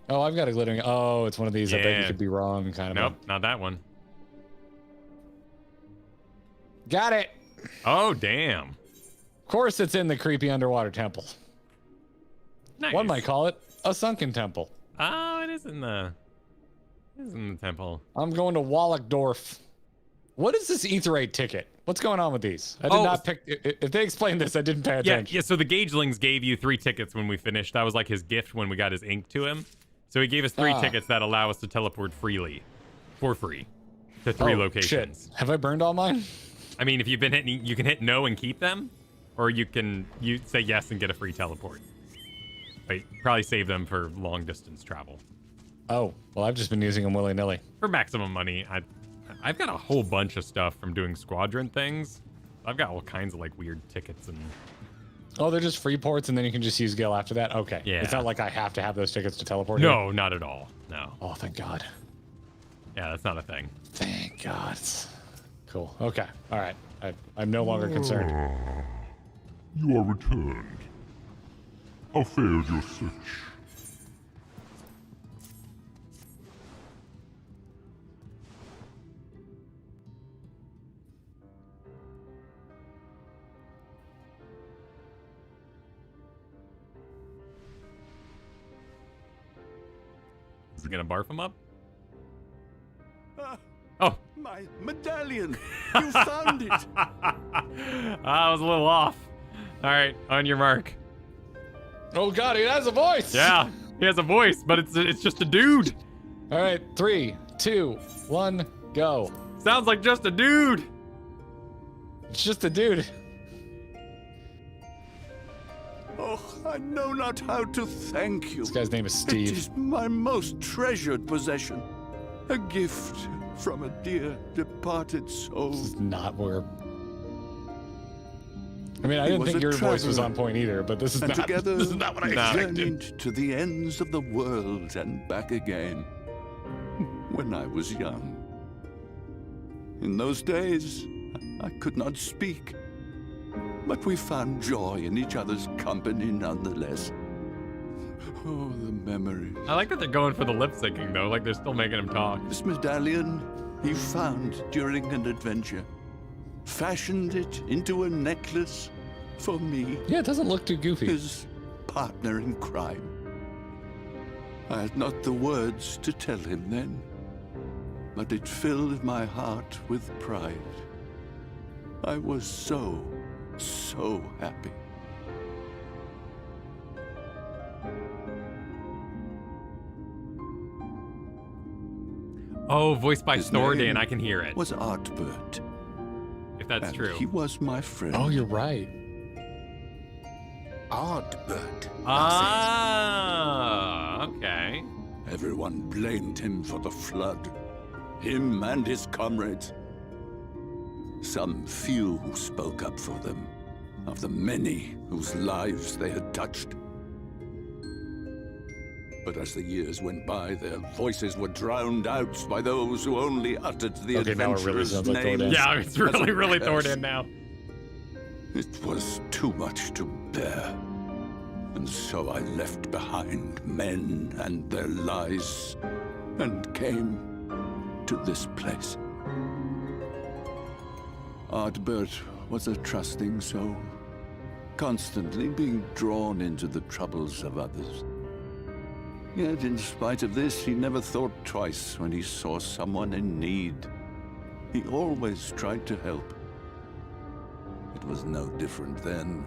Oh, I've got a glittering. Oh, it's one of these. I bet Yeah. you could be wrong. Kind of. Nope, not that one. Got it. Oh, damn. Of course, it's in the creepy underwater temple. Nice. One might call it a sunken temple. Oh, it is in the temple. I'm going to Wallachdorf. What is this Etherate ticket? What's going on with these? I did Oh. not pick. If they explained this, I didn't pay Yeah, attention. yeah. So the Gagelings gave you 3 tickets when we finished. That was like his gift when we got his ink to him. So he gave us 3 Ah. tickets that allow us to teleport freely, for free, to 3 Oh, locations. Shit. Have I burned all mine? I mean, if you've been hitting, you can hit no and keep them, or you say yes and get a free teleport. But probably save them for long distance travel. Oh, well, I've just been using them willy-nilly. For maximum money, I've got a whole bunch of stuff from doing squadron things I've got all kinds of like weird tickets and. Oh, they're just free ports, and then you can just use Gil after that? Okay. Yeah. It's not like I have to have those tickets to teleport No, here? not at all. No. Oh, thank God. Yeah, that's not a thing. Thank God. Cool. Okay. All right. I'm no longer concerned. You are returned. How fared your search? Is it gonna barf him up? Ah, Oh. my medallion! You found it! I was a little off. All right, on your mark. Oh, God, he has a voice! Yeah, he has a voice, but it's just a dude. All right. 3, 2, 1, go. Sounds like just a dude. It's just a dude. Oh, I know not how to thank you. This guy's name is It Steve. is my most treasured possession. A gift from a dear departed soul. This is not where... I mean, I He didn't was think a your voice was traveler. on point either, but this is And not... together This is not what I we expected. journeyed to the ends of the world and back again. When I was young. In those days, I could not speak. But we found joy in each other's company nonetheless. Oh, the memories. I like that they're going for the lip syncing though, like they're still making him talk. This medallion he found during an adventure. Fashioned it into a necklace for me, Yeah, it doesn't look too goofy. his partner in crime. I had not the words to tell him then, but it filled my heart with pride. I was so happy. Oh, voiced by His Thordan, name I can hear it. Was Artbert. If that's And true. he was my friend. Oh, you're right. Artbert. Ah, okay. Everyone blamed him for the flood. Him and his comrades. Some few who spoke up for them. Of the many whose lives they had touched. But as the years went by, their voices were drowned out by those who only uttered the Okay, now it really adventurer's sounds like name. Thordan. Yeah, it's as a really curse. Thordan now. It was too much to bear. And so I left behind men and their lies, and came to this place. Artbert was a trusting soul, constantly being drawn into the troubles of others. Yet in spite of this, he never thought twice when he saw someone in need. He always tried to help. It was no different then.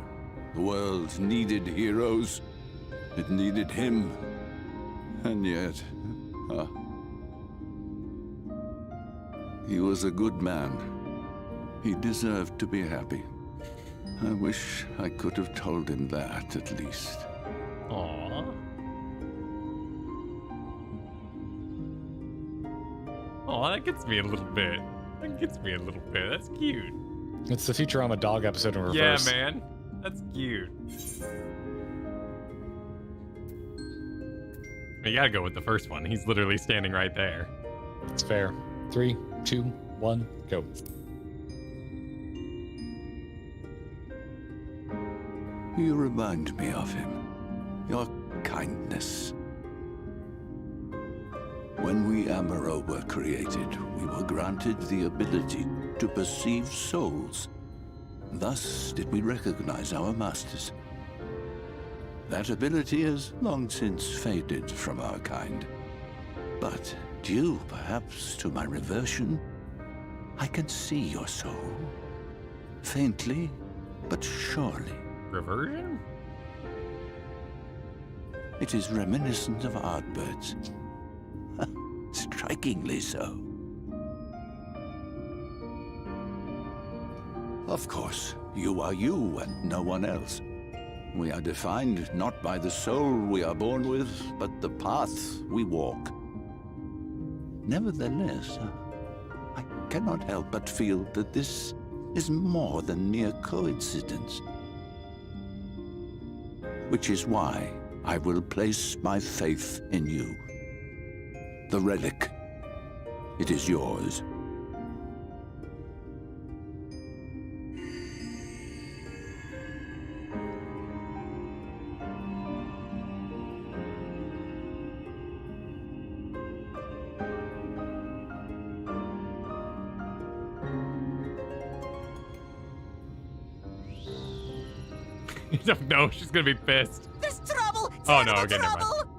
The world needed heroes. It needed him. And yet, he was a good man. He deserved to be happy. I wish I could have told him that, at least. Aww. Oh, that gets me a little bit. That gets me a little bit. That's cute. It's the Futurama dog episode in reverse. Yeah, man. That's cute. You gotta go with the first one. He's literally standing right there. It's fair. 3, 2, 1, go. You remind me of him. Your kindness. When we Amaro were created, we were granted the ability to perceive souls. Thus did we recognize our masters. That ability has long since faded from our kind. But due, perhaps, to my reversion, I can see your soul. Faintly, but surely. Reversion? It is reminiscent of Artbert's. Strikingly so. Of course, you are you and no one else. We are defined not by the soul we are born with, but the path we walk. Nevertheless, I cannot help but feel that this is more than mere coincidence. Which is why I will place my faith in you. The relic. It is yours. No, she's gonna be pissed. There's trouble! Oh no, Terrible okay, never mind. trouble!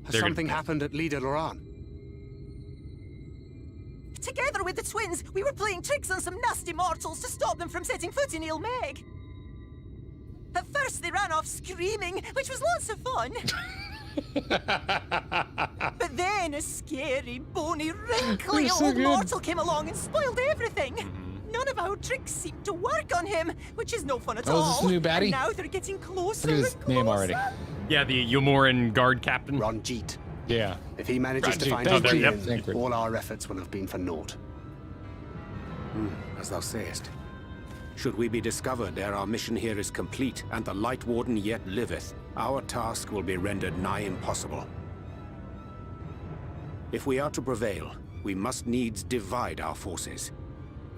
Has They're something gonna- happened at Leader Loran? Together with the twins, we were playing tricks on some nasty mortals to stop them from setting foot in Il Meg. At first, they ran off screaming, which was lots of fun. But then a scary, bony, wrinkly They're so old good. mortal came along and spoiled everything. None of our tricks seemed to work on him, which is no fun at all. Oh, is this the new baddie? And now they're getting closer Look at his and name closer. already. Yeah, the Yulmoran guard captain. Ranjit. Yeah. If he manages to Ranjit, find thank Adrian, you. Thank you. all our efforts will have been for naught. As thou sayest. Should we be discovered ere our mission here is complete, and the Light Warden yet liveth, our task will be rendered nigh impossible. If we are to prevail, we must needs divide our forces.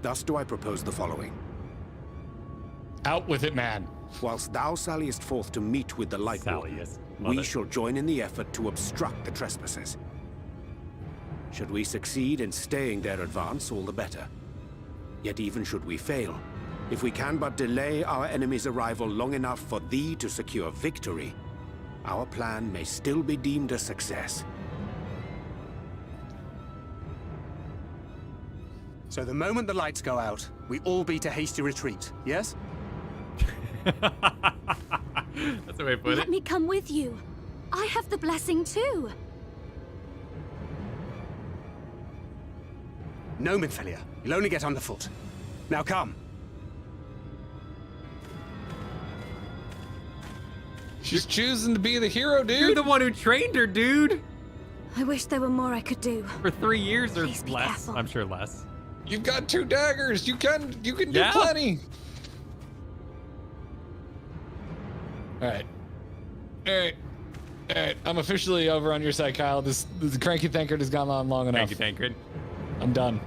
Thus do I propose the following. Out with it, man. Whilst thou salliest forth to meet with the Light Warden, Salliest. Love we it. shall join in the effort to obstruct the trespassers. Should we succeed in staying their advance, all the better. Yet even should we fail, if we can but delay our enemy's arrival long enough for thee to secure victory, our plan may still be deemed a success. So the moment the lights go out, we all beat a hasty retreat, yes? That's the way to put Let it. me come with you. I have the blessing too. No, Midfelia. You'll only get underfoot. Now come. She's choosing to be the hero, You're dude. the one who trained her, dude. I wish there were more I could do. For 3 years or Please be less. careful. I'm sure less. You've got 2 daggers. You can do Yeah. plenty. All right. All right. All right. I'm officially over on your side, Kyle. This cranky tankard has gone on long enough. Thank you, Tancred. I'm done.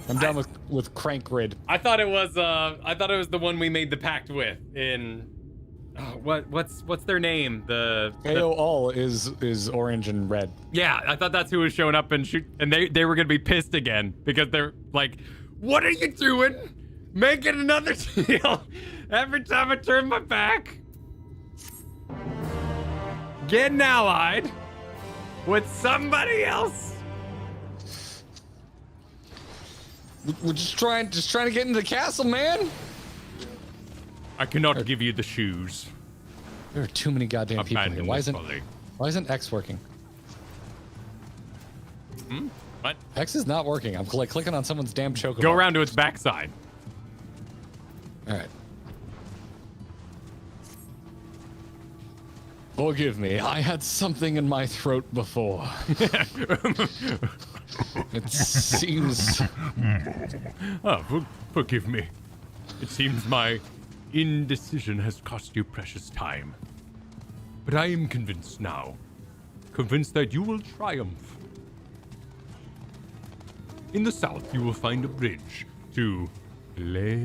I'm done with crank grid. I thought it was the one we made the pact with in what's their name? The Coeurl is orange and red. Yeah, I thought that's who was showing up and shoot, and they were gonna be pissed again because they're like, "What are you doing? Making another deal every time I turn my back, getting allied with somebody else." We're just trying to get into the castle, man. I cannot give you the shoes. There are too many goddamn people here. Abandon Why this isn't folly. X working? What? X is not working. I'm like clicking on someone's damn chocobo. Go around to its backside. All right. Forgive me. I had something in my throat before. It seems. Forgive me. It seems my indecision has cost you precious time. But I am convinced now. Convinced that you will triumph. In the south, you will find a bridge to Ligata.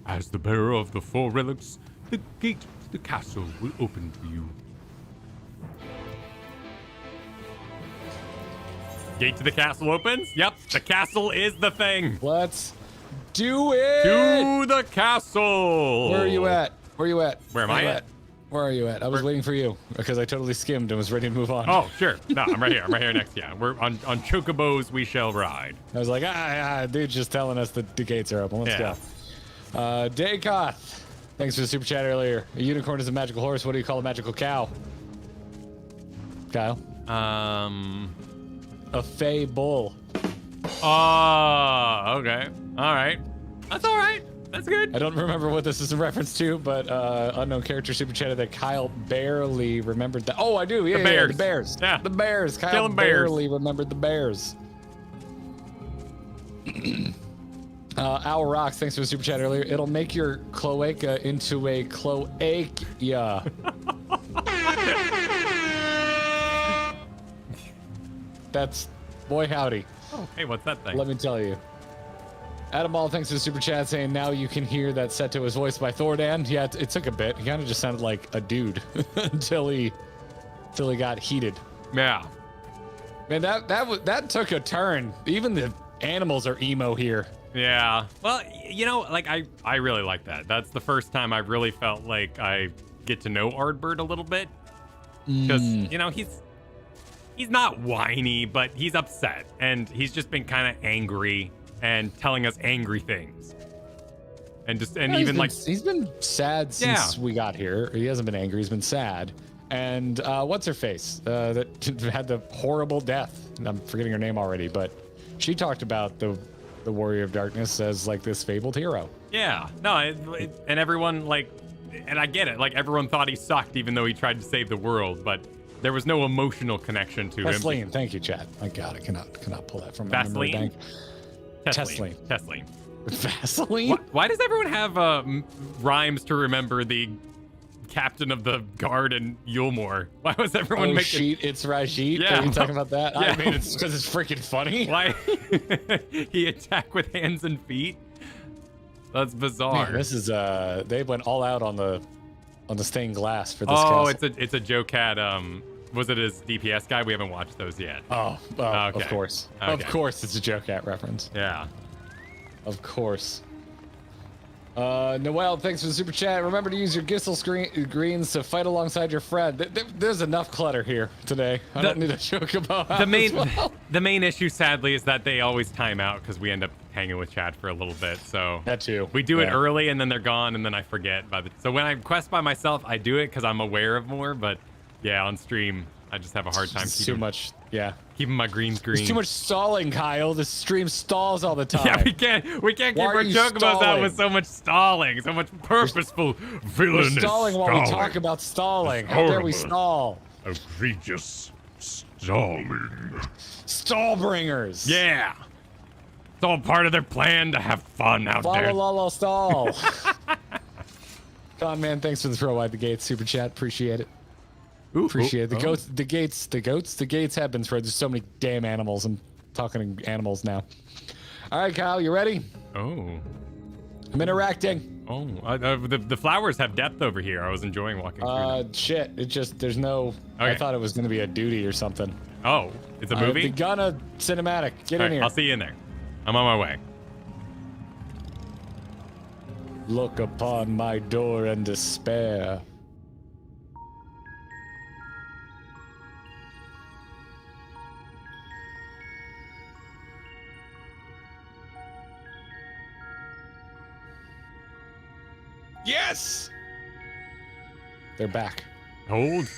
As the bearer of the 4 relics, the gate to the castle will open to you. Gate to the castle opens? Yep, the castle is the thing. Let's do it. To the castle. Where are you at? Where are you at? Where am I at? Where are you at? I was waiting for you because I totally skimmed and was ready to move on. Oh, sure. No, I'm right here. I'm right here next. Yeah, we're on Chocobos we shall ride. I was like, dude's just telling us that the gates are open. Let's Yeah. go. Daykoth, thanks for the super chat earlier. A unicorn is a magical horse. What do you call a magical cow? Kyle? A fey bull. Oh, okay. All right. That's all right. That's good. I don't remember what this is in reference to, but unknown character super chatted that Kyle barely remembered that. Oh, I do. Yeah, The Bears. the Bears. Yeah. The Bears. Kyle Killing bears. barely remembered the Bears. Owl Rocks, thanks for the super chat earlier. It'll make your cloaca into a cloacia. That's boy howdy. Oh, hey, what's that thing? Let me tell you. Adam Ball, thanks for the super chat, saying now you can hear that Seto was voiced by Thordan. Yeah, it took a bit. He kind of just sounded like a dude until he got heated. Yeah. Man, that took a turn. Even the animals are emo here. Yeah. Well, you know, like I really like that. That's the first time I really felt like I get to know Ardbird a little bit. Because, you know, he's not whiny, but he's upset. And he's just been kind of angry and telling us angry things. And just, and Yeah, even he's been sad since we got here. He hasn't been angry, he's been sad. And what's her face? That had the horrible death. I'm forgetting her name already, but she talked about the Warrior of Darkness as like this fabled hero. Yeah. No, and everyone like, and I get it. Like everyone thought he sucked even though he tried to save the world, but there was no emotional connection to him. Vaseline, thank you, chat. My God, I cannot pull that from my memory Vaseline? bank. Tesline. Vaseline? Why does everyone have rhymes to remember the captain of the guard in Yulmore? Why was everyone making... It's Rajit? Yeah. Are you talking about that? Yeah. I mean, it's because it's freaking funny. Why he attack with hands and feet? That's bizarre. Man, this is they went all out on the stained glass for this. Oh, castle. it's a Joe Cat. Was it his DPS guy? We haven't watched those yet. Oh, Okay. of course. Okay. Of course, it's a Joe Cat reference. Yeah. Of course. Noel, thanks for the super chat. Remember to use your Gissel greens to fight alongside your friend. There's enough clutter here today. I don't need to joke about the main issue, sadly, is that they always time out because we end up hanging with chat for a little bit. So that too. We do it early and then they're gone and then I forget. So when I quest by myself, I do it because I'm aware of more. But yeah, on stream, I just have a hard time keeping keeping my greens green. There's too much stalling, Kyle. The stream stalls all the time. Yeah, we can't keep our chocobos out with so much stalling, so much purposeful villainous We're stalling while we talk about stalling. How dare we stall? Egregious stalling. Stallbringers. Yeah. It's all part of their plan to have fun out there. Follow, stall. Con Man, thanks for the throw wide the gates super chat. Appreciate it. Appreciate it. The gates have been thrown. There's so many damn animals. I'm talking animals now. All right, Kyle, you ready? Oh. I'm interacting. Oh, the flowers have depth over here. I was enjoying walking through them. Shit. It just, there's no, Okay. I thought it was going to be a duty or something. Oh, it's a movie? I've begun a cinematic. Get in here. I'll see you in there. I'm on my way. Look upon my door and despair. Yes! They're back. Hold.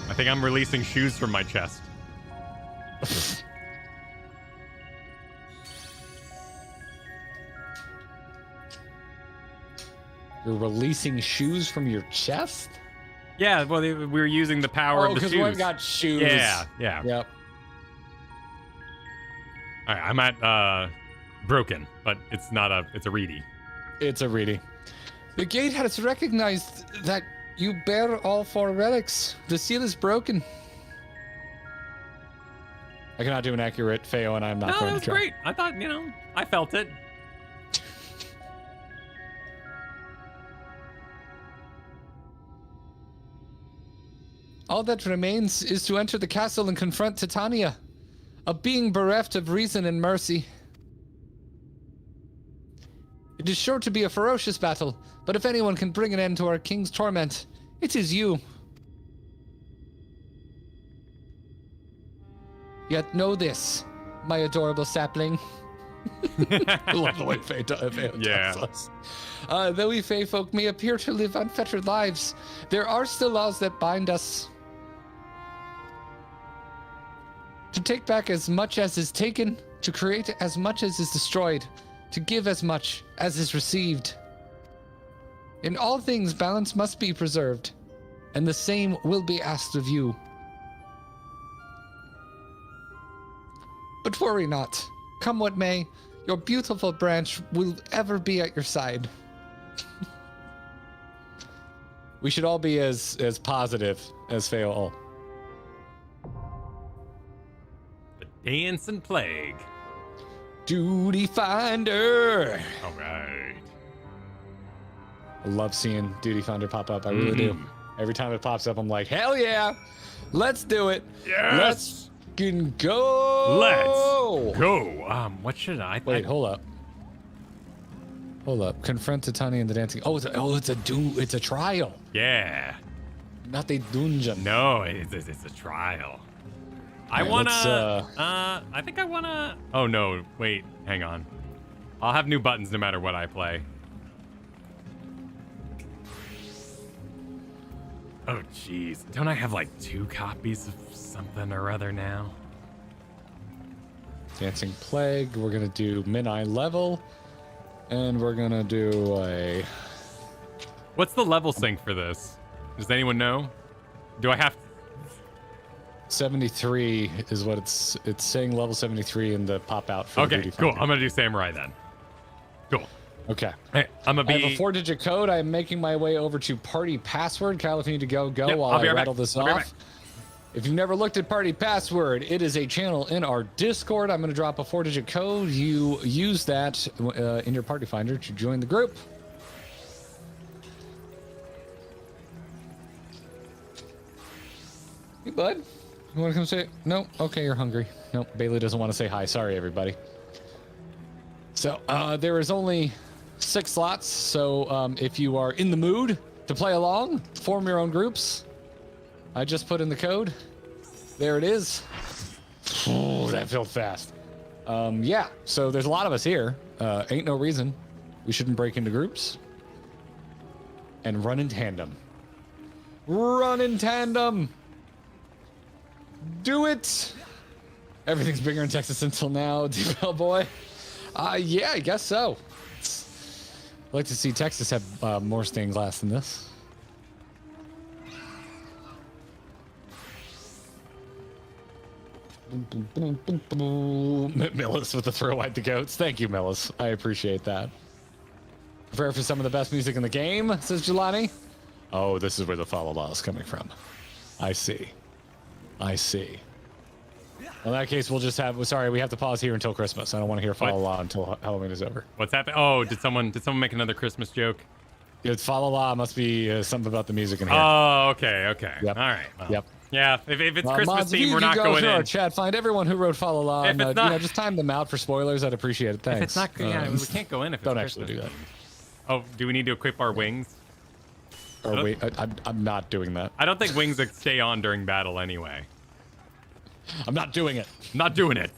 I think I'm releasing shoes from my chest. You're releasing shoes from your chest? Yeah, well, we were using the power of the shoes. Oh, because one got shoes. Yeah. Yep. All right, I'm at broken, but it's a reedy. It's a reedy. The gate has recognized that you bear all 4 relics. The seal is broken. I cannot do an accurate Feo, and I'm not going to try. No, that was great. I thought, I felt it. All that remains is to enter the castle and confront Titania, a being bereft of reason and mercy. It is sure to be a ferocious battle, but if anyone can bring an end to our king's torment, it is you. Yet know this, my adorable sapling. I love the way Fae tells us. Though we Fae folk may appear to live unfettered lives, there are still laws that bind us. To take back as much as is taken, to create as much as is destroyed. to give as much as is received. In all things, balance must be preserved, and the same will be asked of you. But worry not. Come what may, your beautiful branch will ever be at your side. We should all be as positive as Coeurl. The Dancing Plague. Duty Finder. All right. I love seeing Duty Finder pop up. I really do. Every time it pops up, I'm like, hell yeah, let's do it. Yes. Let's fucking go. Let's go. What should I? Wait, hold up. Hold up. Confront Titania and the dancing. Oh, it's a trial. Yeah. Not a dungeon. No, it's a trial. I Right, wanna. I think I wanna. Oh no! Wait, hang on. I'll have new buttons no matter what I play. Oh jeez, don't I have like 2 copies of something or other now? Dancing Plague. We're gonna do mid-eye level, and we're gonna do a. What's the level sync for this? Does anyone know? Do I have? 73 is what it's saying. Level 73 in the pop out. For Okay, Duty cool. Finder. I'm gonna do Samurai then. Cool. Okay. Hey, I'm gonna be. I have a 4-digit code. I'm making my way over to party password. Kyle, if you need to go Yep, while I'll be I right rattle back. this I'll be right off. If you've never looked at party password, it is a channel in our Discord. I'm going to drop a 4-digit code. You use that in your party finder to join the group. Hey, bud. You want to come say? No? Okay, you're hungry. Nope, Bailey doesn't want to say hi. Sorry, everybody. So, there is only 6 slots. So, if you are in the mood to play along, form your own groups. I just put in the code. There it is. Oh, that felt fast. Yeah, so there's a lot of us here. Ain't no reason we shouldn't break into groups and run in tandem. Run in tandem. Do it. Everything's bigger in Texas until now, D-Bell boy. Yeah, I guess so. I'd like to see Texas have more stained glass than this. Millis with the throw wide the goats. Thank you, Millis. I appreciate that. Prepare for some of the best music in the game, says Jelani. Oh, this is where the follow law is coming from. I see. I see. In that case, we'll just have. Sorry, we have to pause here until Christmas. I don't want to hear follow law until Halloween is over. What's happening? Oh, did someone make another Christmas joke? It's follow law. Must be something about the music in here. Oh, okay. Yep. All right. Well, Yep. Yeah, if it's Christmas Mods, if theme, you we're can not go going through in. our chat, find everyone who wrote follow law, If and it's not- just time them out for spoilers. I'd appreciate it. Thanks. If it's not, yeah, we can't go in if it's Don't Christmas. actually do that. Oh, do we need to equip our wings? Or wait, I'm not doing that. I don't think wings stay on during battle anyway. I'm not doing it. I'm not doing it.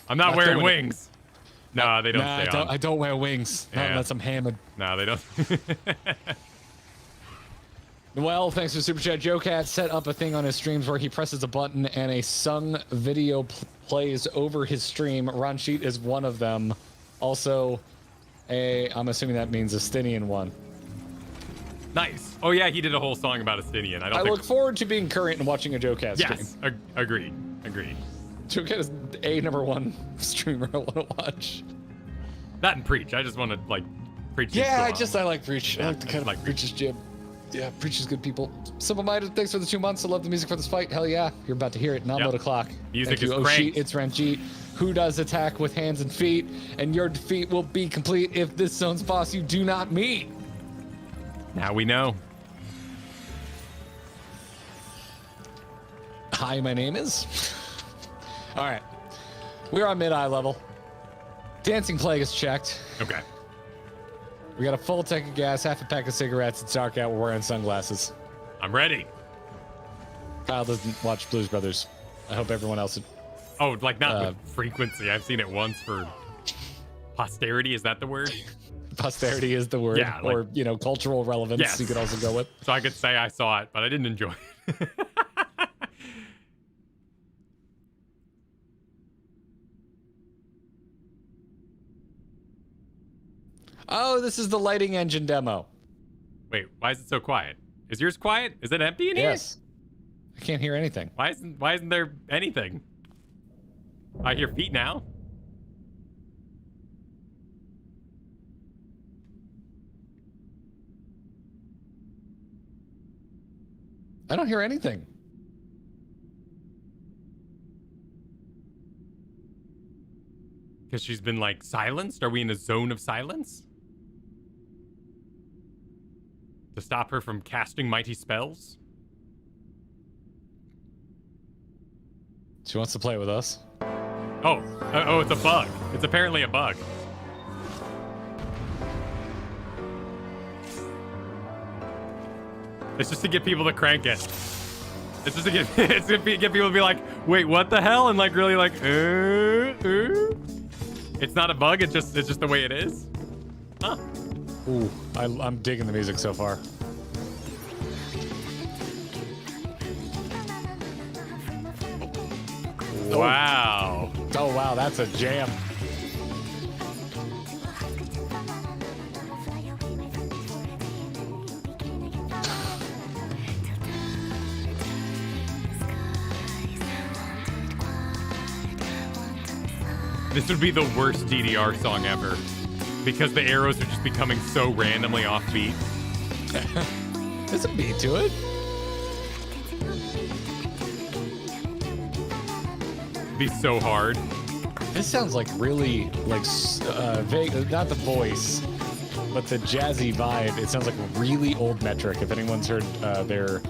I'm not Not wearing doing it. wings. No, they don't stay on. I don't wear wings. Not Yeah. unless I'm hammered. No, they don't. Well, thanks for Super Chat. Joe Cat set up a thing on his streams where he presses a button and a sung video plays over his stream. Ron Sheet is one of them. Also, I'm assuming that means a Stinian one. Nice. Oh yeah, he did a whole song about Estinian. I I don't think. look forward to being current and watching a Joe Cat stream. Yes. Agreed. Joe Cat is a #1 streamer I want to watch. That and Preach. I just want to like Preach. keeps Yeah, going. I like Preach. I like the kind of like Preach's jib. Yeah, Preach is good people. Simple Minded, thanks for the 2 months. I love the music for this fight. Hell yeah. You're about to hear it. Nominal Yep. o'clock. Music Thank is you, cranked. Oshit, it's Ranjit. Who does attack with hands and feet, and your defeat will be complete if this zone's boss you do not meet. Now we know. Hi, my name is. All right. We're on mid-eye level. Dancing Plague is checked. Okay. We got a full tank of gas, half a pack of cigarettes. It's dark out. We're wearing sunglasses. I'm ready. Kyle doesn't watch Blues Brothers. I hope everyone else. Oh, like not with frequency. I've seen it once for posterity. Is that the word? Posterity is the word. Yeah, like- or, cultural relevance Yes. you could also go with. So I could say I saw it, but I didn't enjoy it. Oh, this is the lighting engine demo. Wait, why is it so quiet? Is yours quiet? Is it empty in here? Yes. I can't hear anything. Why isn't there anything? I hear feet now. I don't hear anything. Because she's been like silenced? Are we in a zone of silence? To stop her from casting mighty spells? She wants to play with us. Oh, oh, it's a bug. It's apparently a bug. It's just to get people to crank it. It's just to get it's to get people to be like, wait, what the hell? And like really like, It's not a bug. It's just the way it is. Huh? Ooh, I'm digging the music so far. Wow. Oh wow, that's a jam. This would be the worst DDR song ever. Because the arrows are just becoming so randomly offbeat. There's a beat to it. It'd be so hard. This sounds like really like vague, not the voice, but the jazzy vibe. It sounds like a really old Metric. If anyone's heard their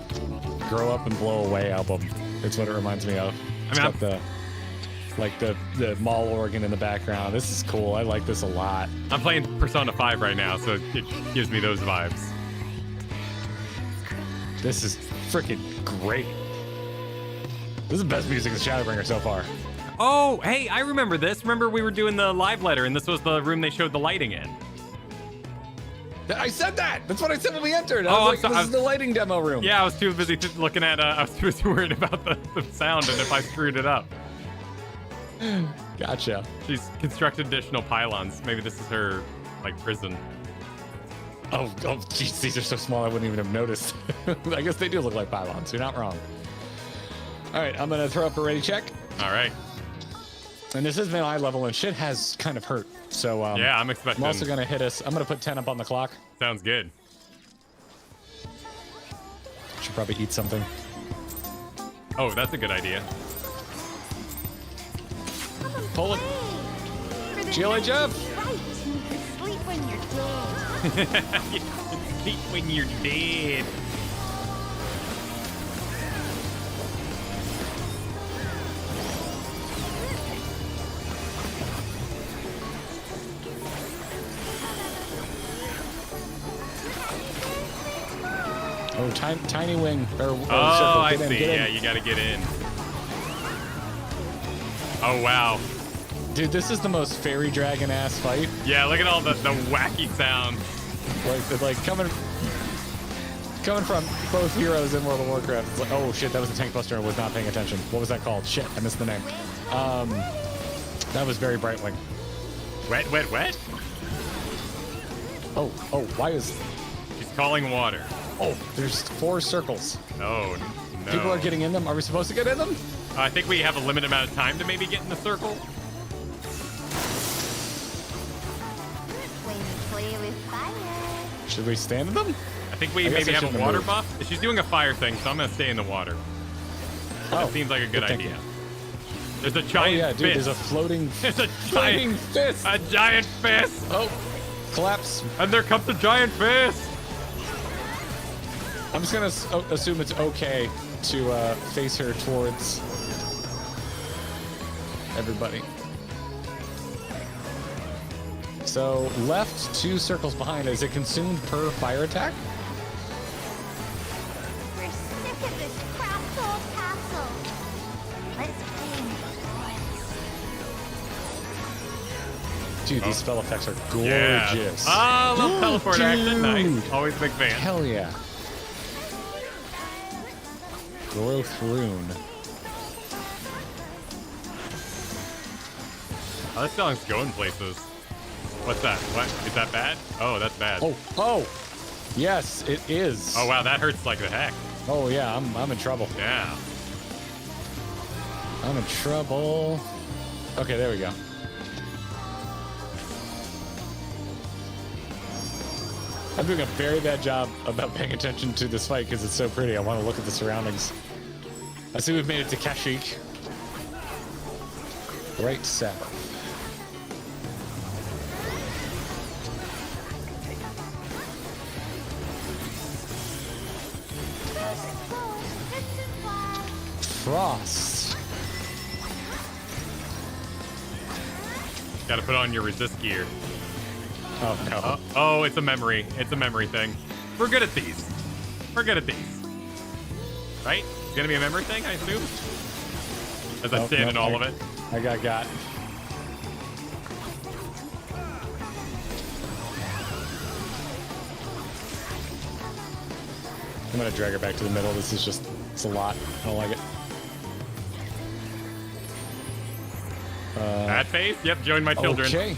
"Grow Up and Blow Away" album, it's what it reminds me of. It's got the mall organ in the background. This is cool. I like this a lot. I'm playing Persona 5 right now, so it gives me those vibes. This is freaking great. This is the best music in Shadowbringer so far. Oh, hey, I remember this. Remember we were doing the live letter, and this was the room they showed the lighting in. I said that. That's what I said when we entered. Oh, this is the lighting demo room. Yeah, I was too busy looking at. I was too busy worried about the sound and if I screwed it up. Gotcha. She's constructed additional pylons. Maybe this is her, like, prison. Oh, jeez, these are so small I wouldn't even have noticed. I guess they do look like pylons. You're not wrong. All right, I'm gonna throw up a ready check. All right. And this is my eye level, and shit has kind of hurt. So yeah, I'm expecting. I'm also gonna hit us. I'm gonna put 10 up on the clock. Sounds good. Should probably eat something. Oh, that's a good idea. Pull it. GLA Jeff. Right, you can sleep when you're dead. You can sleep when you're dead. Oh, tiny wing. Oh, circle. I Get in, see. get in. Yeah, you gotta get in. Oh, wow. Dude, this is the most fairy dragon ass fight. Yeah, look at all the wacky sounds. Like coming from both heroes in World of Warcraft. It's like, oh shit, that was a tank buster. I was not paying attention. What was that called? Shit, I missed the name. That was very Brightwing. Wet, wet, wet? Oh, why is... She's calling water. Oh, there's 4 circles. Oh, no. People are getting in them. Are we supposed to get in them? I think we have a limited amount of time to maybe get in the circle. When you play with fire. Should we stand in them? I think we I guess maybe I have a shouldn't water have buff. She's doing a fire thing, so I'm gonna stay in the water. Oh, That seems like a good thinking. idea. There's a Oh giant yeah, dude, fist. there's a floating... There's a flaming giant fist! A giant fist! Oh, collapse. And there comes a giant fist! I'm just gonna assume it's okay to face her towards everybody. So left 2 circles behind. Is it consumed per fire attack? We're sick of this cramped old castle. Let's play. Dude, these spell effects are Yeah. gorgeous. Ah, little teleport action. Nice. Dude. Always a big fan. Hell yeah. Growth rune. Oh, this song's going places. What's that? What? Is that bad? Oh, that's bad. Oh. Yes, it is. Oh, wow, that hurts like the heck. Oh, yeah, I'm in trouble. Yeah. I'm in trouble. Okay, there we go. I'm doing a very bad job about paying attention to this fight because it's so pretty. I want to look at the surroundings. I see we've made it to Kashyyyk. Right south. Frost. Gotta put on your resist gear. Oh, no. Oh, it's a memory. It's a memory thing. We're good at these. We're good at these. Right? It's gonna be a memory thing, I assume? As I stand in all of it. I got. I'm gonna drag her back to the middle. This is just, it's a lot. I don't like it. Bad face? Yep, join my children. Okay.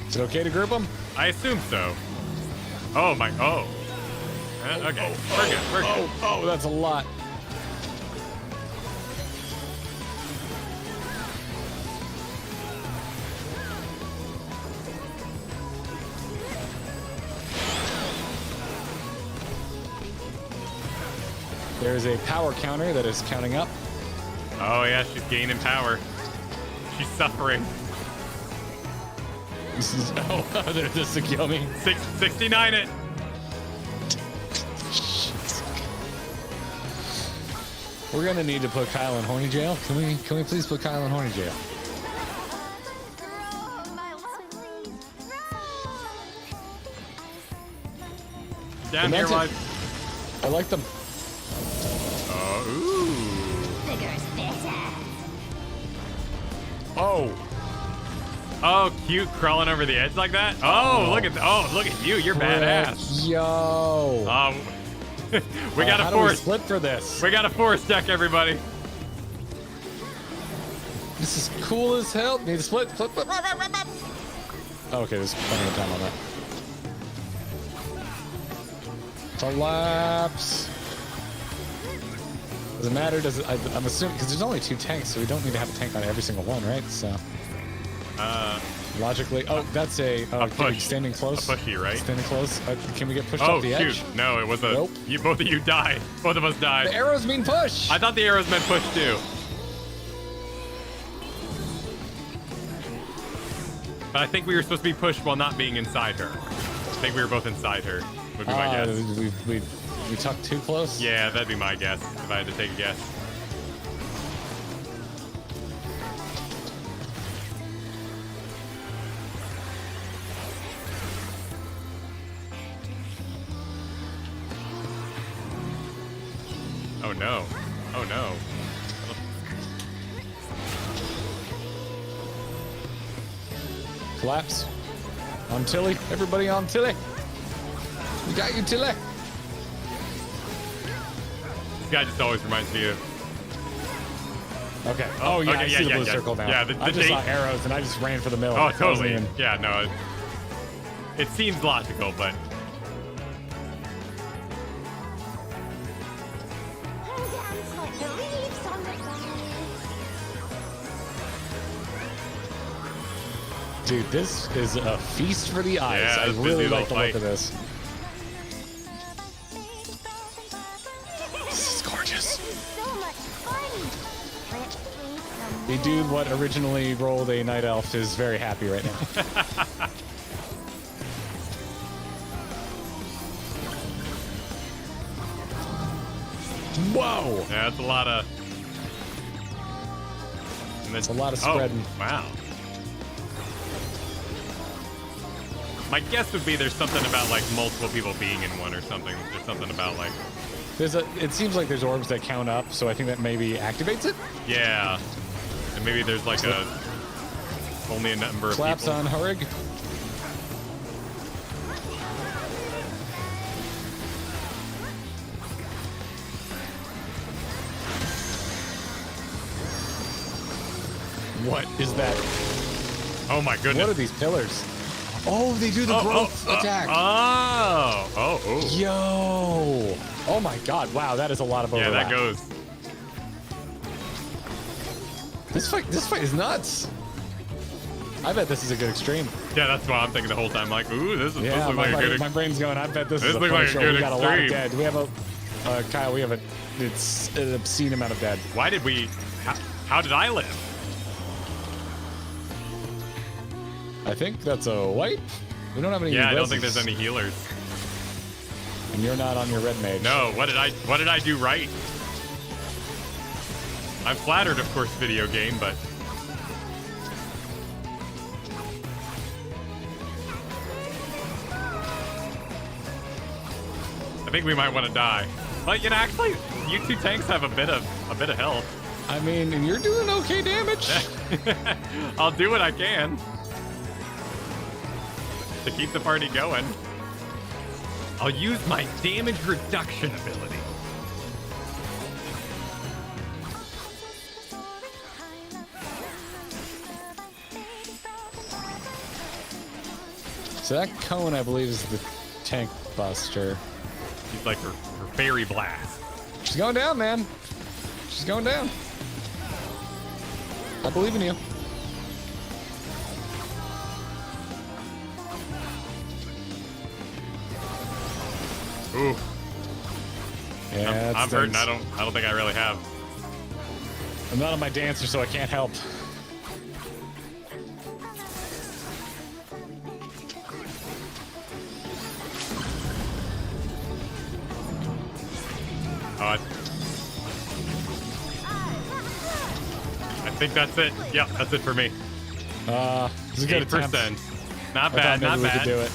Is it okay to group them? I assume so. Oh my, oh. Okay, we're good, we're good. Oh, that's a lot. There's a power counter that is counting up. Oh yeah, she's gaining power. She's suffering. This is, oh, they're just to kill me. 69 it. We're gonna need to put Kyle in horny jail. Can we please put Kyle in horny jail? Down here, Demented. bud. I like them. Oh, ooh. Bigger's better. Oh, Oh, cute, crawling over the edge like that. Oh, look at you. You're badass. yo. We got how a do we force. split for this? We got a force deck, everybody. This is cool as hell. Need to split. Oh, okay, there's plenty of time on that. Collapse. Does it matter? Does it? I'm assuming because there's only 2 tanks, so we don't need to have a tank on every single one, right? So. Logically, that's a push. Standing close. A pushy, right? Standing close. Can we get pushed Oh off the shoot! edge? No, it was a. Nope. Both of you died. Both of us died. The arrows mean push. I thought the arrows meant push too. But I think we were supposed to be pushed while not being inside her. I think we were both inside her. Would be my guess. We tucked too close. Yeah, that'd be my guess if I had to take a guess. Oh no. Oh no. Collapse. On Tilly. Everybody on Tilly. We got you, Tilly. This guy just always reminds me of. Okay. Oh, yeah, okay, I see the blue circle now. Yeah, the I just saw date- arrows and I just ran for the middle. Oh, I wasn't totally. even- Yeah, no. It seems logical, but Dance like the leaves on the ground. Dude, this is a feast for the eyes. Yeah, I this really busy like the little look of fight. this. This is gorgeous. This is so much fun. Let's play some The dude what originally rolled a night elf is very happy right now. Whoa! yeah, that's a lot of. It's a lot of spreading. Oh, wow. My guess would be there's something about like multiple people being in one or something. There's something about like. It seems like there's orbs that count up, so I think that maybe activates it. Yeah. And maybe there's like only a number of Collapse people. on Hurrig. What is that? Oh my goodness. What are these pillars? Oh, they do the growth attack. Oh. Yo. Oh my god. Wow, that is a lot of overlap. Yeah, that goes. This fight is nuts. I bet this is a good extreme. Yeah, that's what I'm thinking the whole time. Like, ooh, this looks like a good. My brain's going. I bet this is a looks like a show. good We got a lot of extreme. dead. We have a Kyle. We have it's an obscene amount of dead. Why did we? How did I live? I think that's a wipe. We don't have any. Yeah, I don't reses. think there's any healers. And you're not on your red mage. No, what did I do right? I'm flattered, of course, video game, but I think we might want to die. But you know, actually, you two tanks have a bit of health. I mean, and you're doing okay damage. I'll do what I can to keep the party going. I'll use my damage reduction ability. So that cone, I believe, is the tank buster. She's like her fairy blast. She's going down, man. She's going down. I believe in you. Ooh, Yeah, I'm hurting. I don't think I really have. I'm not on my dancer, so I can't help. I think that's it. Yeah, that's it for me. This is a good attempt. 8%. Not I bad, thought not maybe we bad. could do it.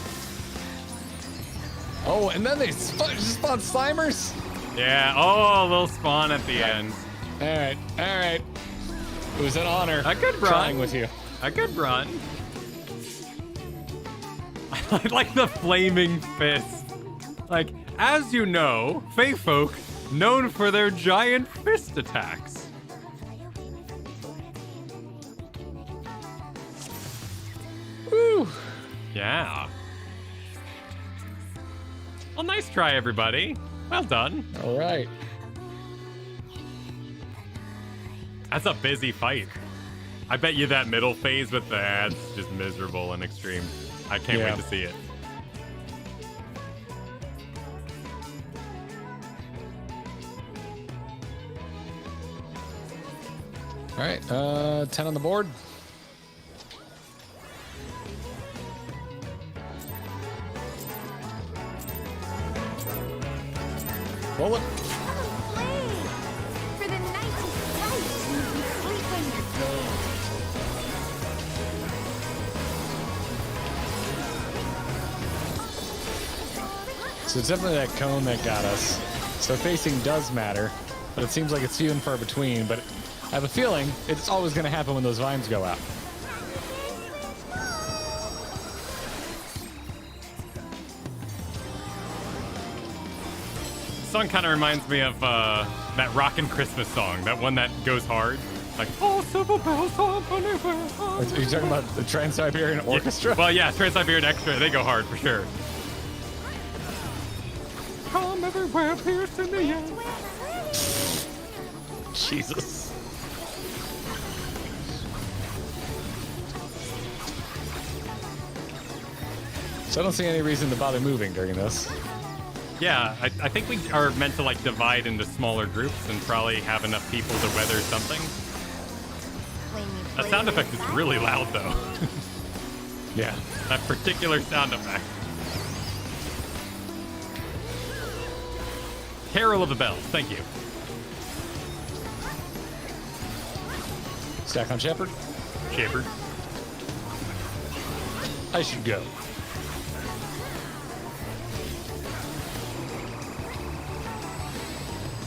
Oh, and then they spawn Slimers. Yeah. Oh, a little spawn at the end. All right. It was an honor. A good run. Trying with you. A good run. I like the flaming fist. Like, as you know, Fey folk known for their giant fist attacks. Woo. Yeah. Well, nice try, everybody. Well done. All right. That's a busy fight. I bet you that middle phase with that's just miserable and extreme. I can't wait to see it. All right. 10 on the board. Roll it. For the night is bright and you can sleep when you're dead. So it's definitely that cone that got us. So facing does matter, but it seems like it's few and far between. But I have a feeling it's always going to happen when those vines go out. This song kind of reminds me of that Rockin' Christmas song, that one that goes hard. Like, oh, silver bells on funny bells. Are you talking about the Trans-Siberian Orchestra? Well, yeah, Trans-Siberian Extra, they go hard for sure. Come everywhere, pierce in the air. Jesus. So I don't see any reason to bother moving during this. Yeah, I think we are meant to like divide into smaller groups and probably have enough people to weather something. That sound effect is really loud though. Yeah. That particular sound effect. Carol of the Bells, thank you. Stack on Shepherd. Shepherd. I should go.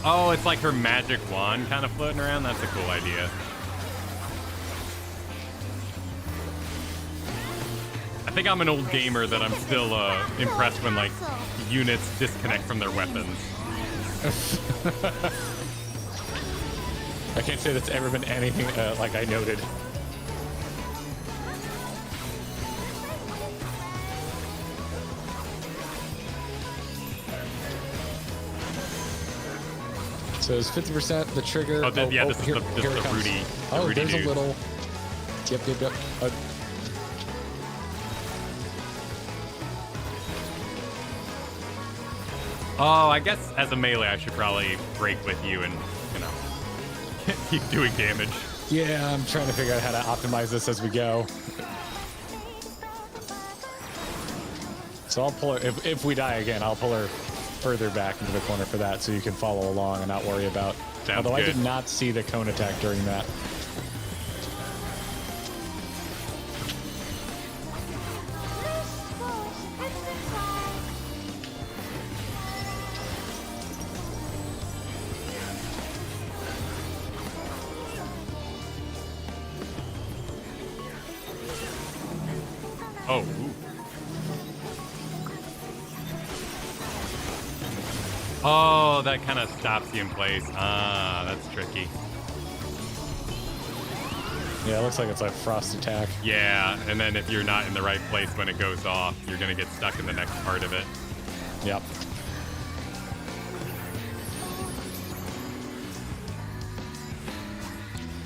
Oh, it's like her magic wand kind of floating around. That's a cool idea. I think I'm an old gamer that I'm still impressed when like units disconnect from their weapons. I can't say that's ever been anything like I noted. So it's 50% the trigger. Oh, yeah, this is here the it comes. Rudy. The Oh, Rudy there's dude. a little. Yep. Oh, I guess as a melee, I should probably break with you and, you know, keep doing damage. Yeah, I'm trying to figure out how to optimize this as we go. So I'll pull her, if we die again, I'll pull her further back into the corner for that so you can follow along and not worry about. Sounds Although I good. did not see the cone attack during that. Oh, ooh. Oh, that kind of stops you in place. Ah, that's tricky. Yeah, it looks like it's a frost attack. Yeah, and then if you're not in the right place when it goes off, you're gonna get stuck in the next part of it. Yep.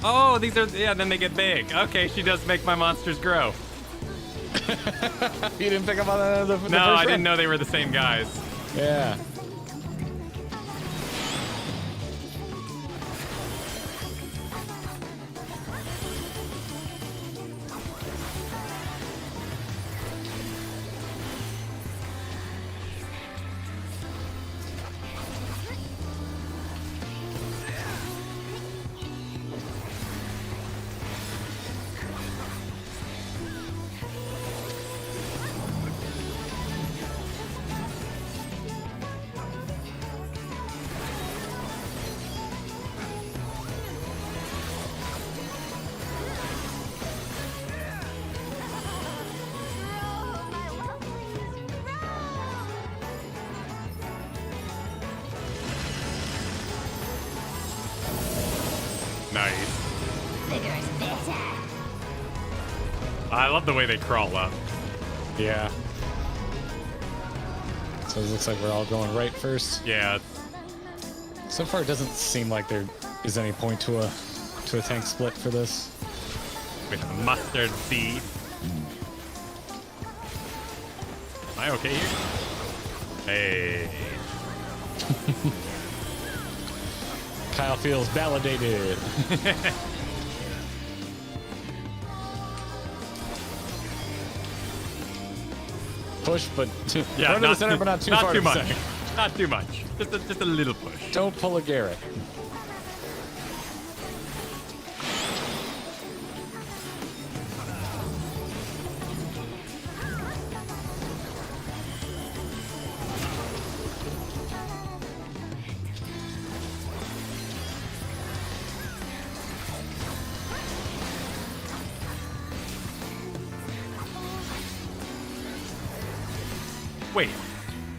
Oh, these are, yeah, then they get big. Okay, she does make my monsters grow. You didn't pick up on the No, I didn't know they were the same guys. Yeah. Nice. Bigger is better. I love the way they crawl up. Yeah. So it looks like we're all going right first. Yeah, So far, it doesn't seem like there is any point to a tank split for this. with mustard seed. Am I okay here? Hey. Kyle feels validated. Push, but Yeah, run to the center, but not too far to the much. center. Not too much. Just a little push. Don't pull a Garrett. Wait,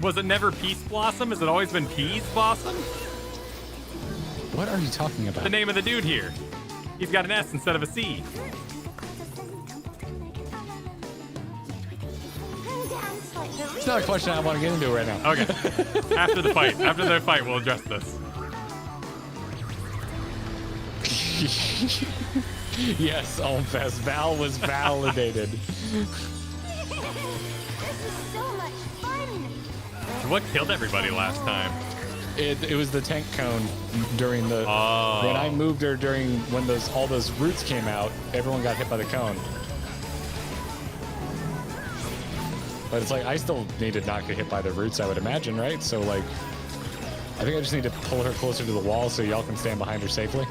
was it never Peace Blossom? Has it always been Peas Blossom? What are you talking about? The name of the dude here. He's got an S instead of a C. It's not a question I want to get into right now. Okay. After the fight, we'll address this. Yes, Almfest. Val was validated. This is so much fun. What killed everybody last time? It was the tank cone during the. Oh. When I moved her during when all those roots came out, everyone got hit by the cone. But it's like I still need to not get hit by the roots, I would imagine, right? So like, I think I just need to pull her closer to the wall so y'all can stand behind her safely.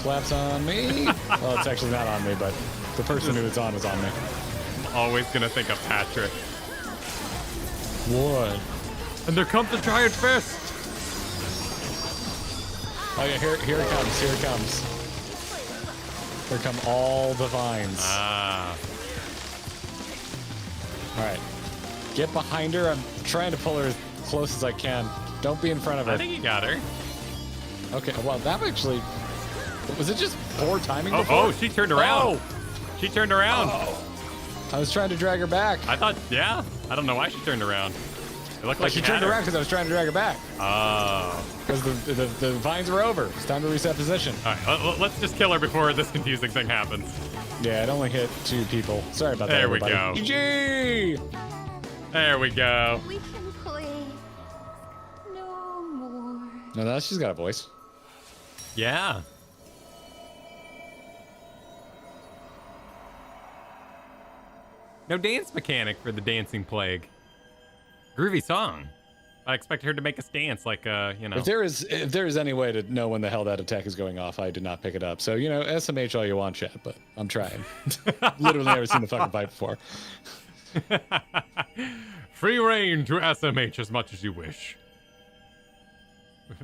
Collapse on me. Well, it's actually not on me, but the person who it's on is on me. I'm always gonna think of Patrick. What? And there comes the giant fist. Oh yeah, here it comes. Here it comes. Here come all the vines. Ah. All right, get behind her. I'm trying to pull her as close as I can. Don't be in front of her. I think you got her. Okay. Well, that actually. Was it just poor timing Oh, before? she turned around. She turned around. I was trying to drag her back. I thought, yeah. I don't know why she turned around. It looked like she you turned had her. around because I was trying to drag her back. Oh. Because the vines were over. It's time to reset position. All right, let's just kill her before this confusing thing happens. Yeah, it only hit 2 people. Sorry about that, There we everybody. go. GG! There we go. We can play no more. No, she's got a voice. Yeah. No dance mechanic for the dancing plague. Groovy song. I expected her to make us dance like, you know. If there is any way to know when the hell that attack is going off, I did not pick it up. So, you know, SMH all you want, chat, but I'm trying. Literally never seen the fucking fight before. Free reign to SMH as much as you wish.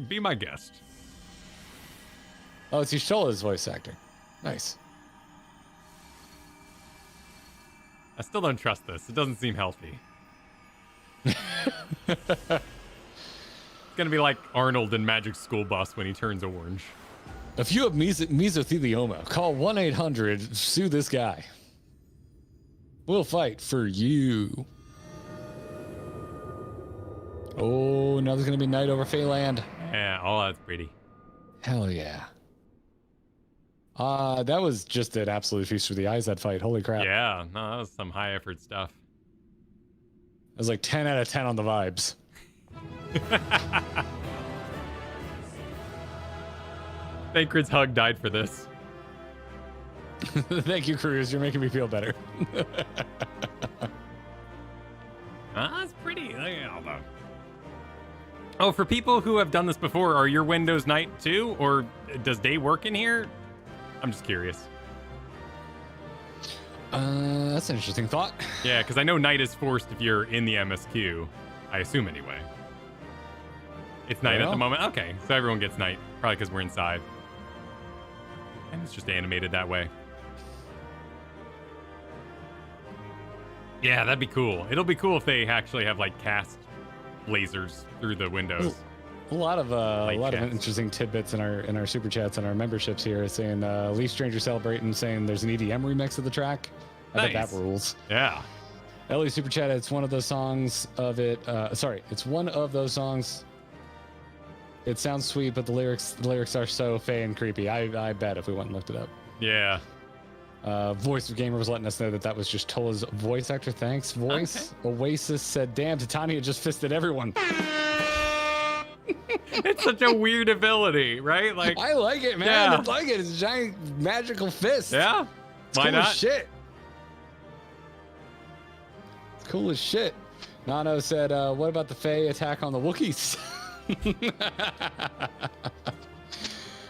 Be my guest. Oh, it's Y'shtola's voice acting. Nice. I still don't trust this. It doesn't seem healthy. It's gonna be like Arnold in Magic School Bus when he turns orange. If you have mesothelioma, call 1-800, sue this guy. We'll fight for you. Oh, now there's gonna be night over Feyland. Yeah, oh, that's pretty. Hell yeah. That was just an absolute feast for the eyes, that fight. Holy crap. Yeah, no, that was some high effort stuff. It was like 10 out of 10 on the vibes. Thancred's hug died for this. Thank you, Cruz. You're making me feel better. That's pretty. Oh, for people who have done this before, are your windows night too? Or does day work in here? I'm just curious. That's an interesting thought. Yeah, because I know night is forced if you're in the MSQ. I assume anyway. It's night at the moment. Okay, so everyone gets night. Probably because we're inside. And it's just animated that way. Yeah, that'd be cool. It'll be cool if they actually have like cast lasers through the windows. A lot of interesting tidbits in our super chats and our memberships here, saying Leaf Stranger celebrating, saying there's an EDM remix of the track. I bet that rules. Yeah. Ellie super chat. It's one of those songs of it. It's one of those songs. It sounds sweet, but the lyrics are so fey and creepy. I bet if we went and looked it up. Yeah. Voice of Gamer was letting us know that was just Tola's voice actor. Thanks, voice. Okay. Oasis said, "Damn, Titania just fisted everyone." It's such a weird ability, right? Like, I like it, man. Yeah. I like it. It's a giant magical fist. Yeah. It's Why cool not? As shit. It's cool as shit. Nano said, "What about the Fae attack on the Wookiees?"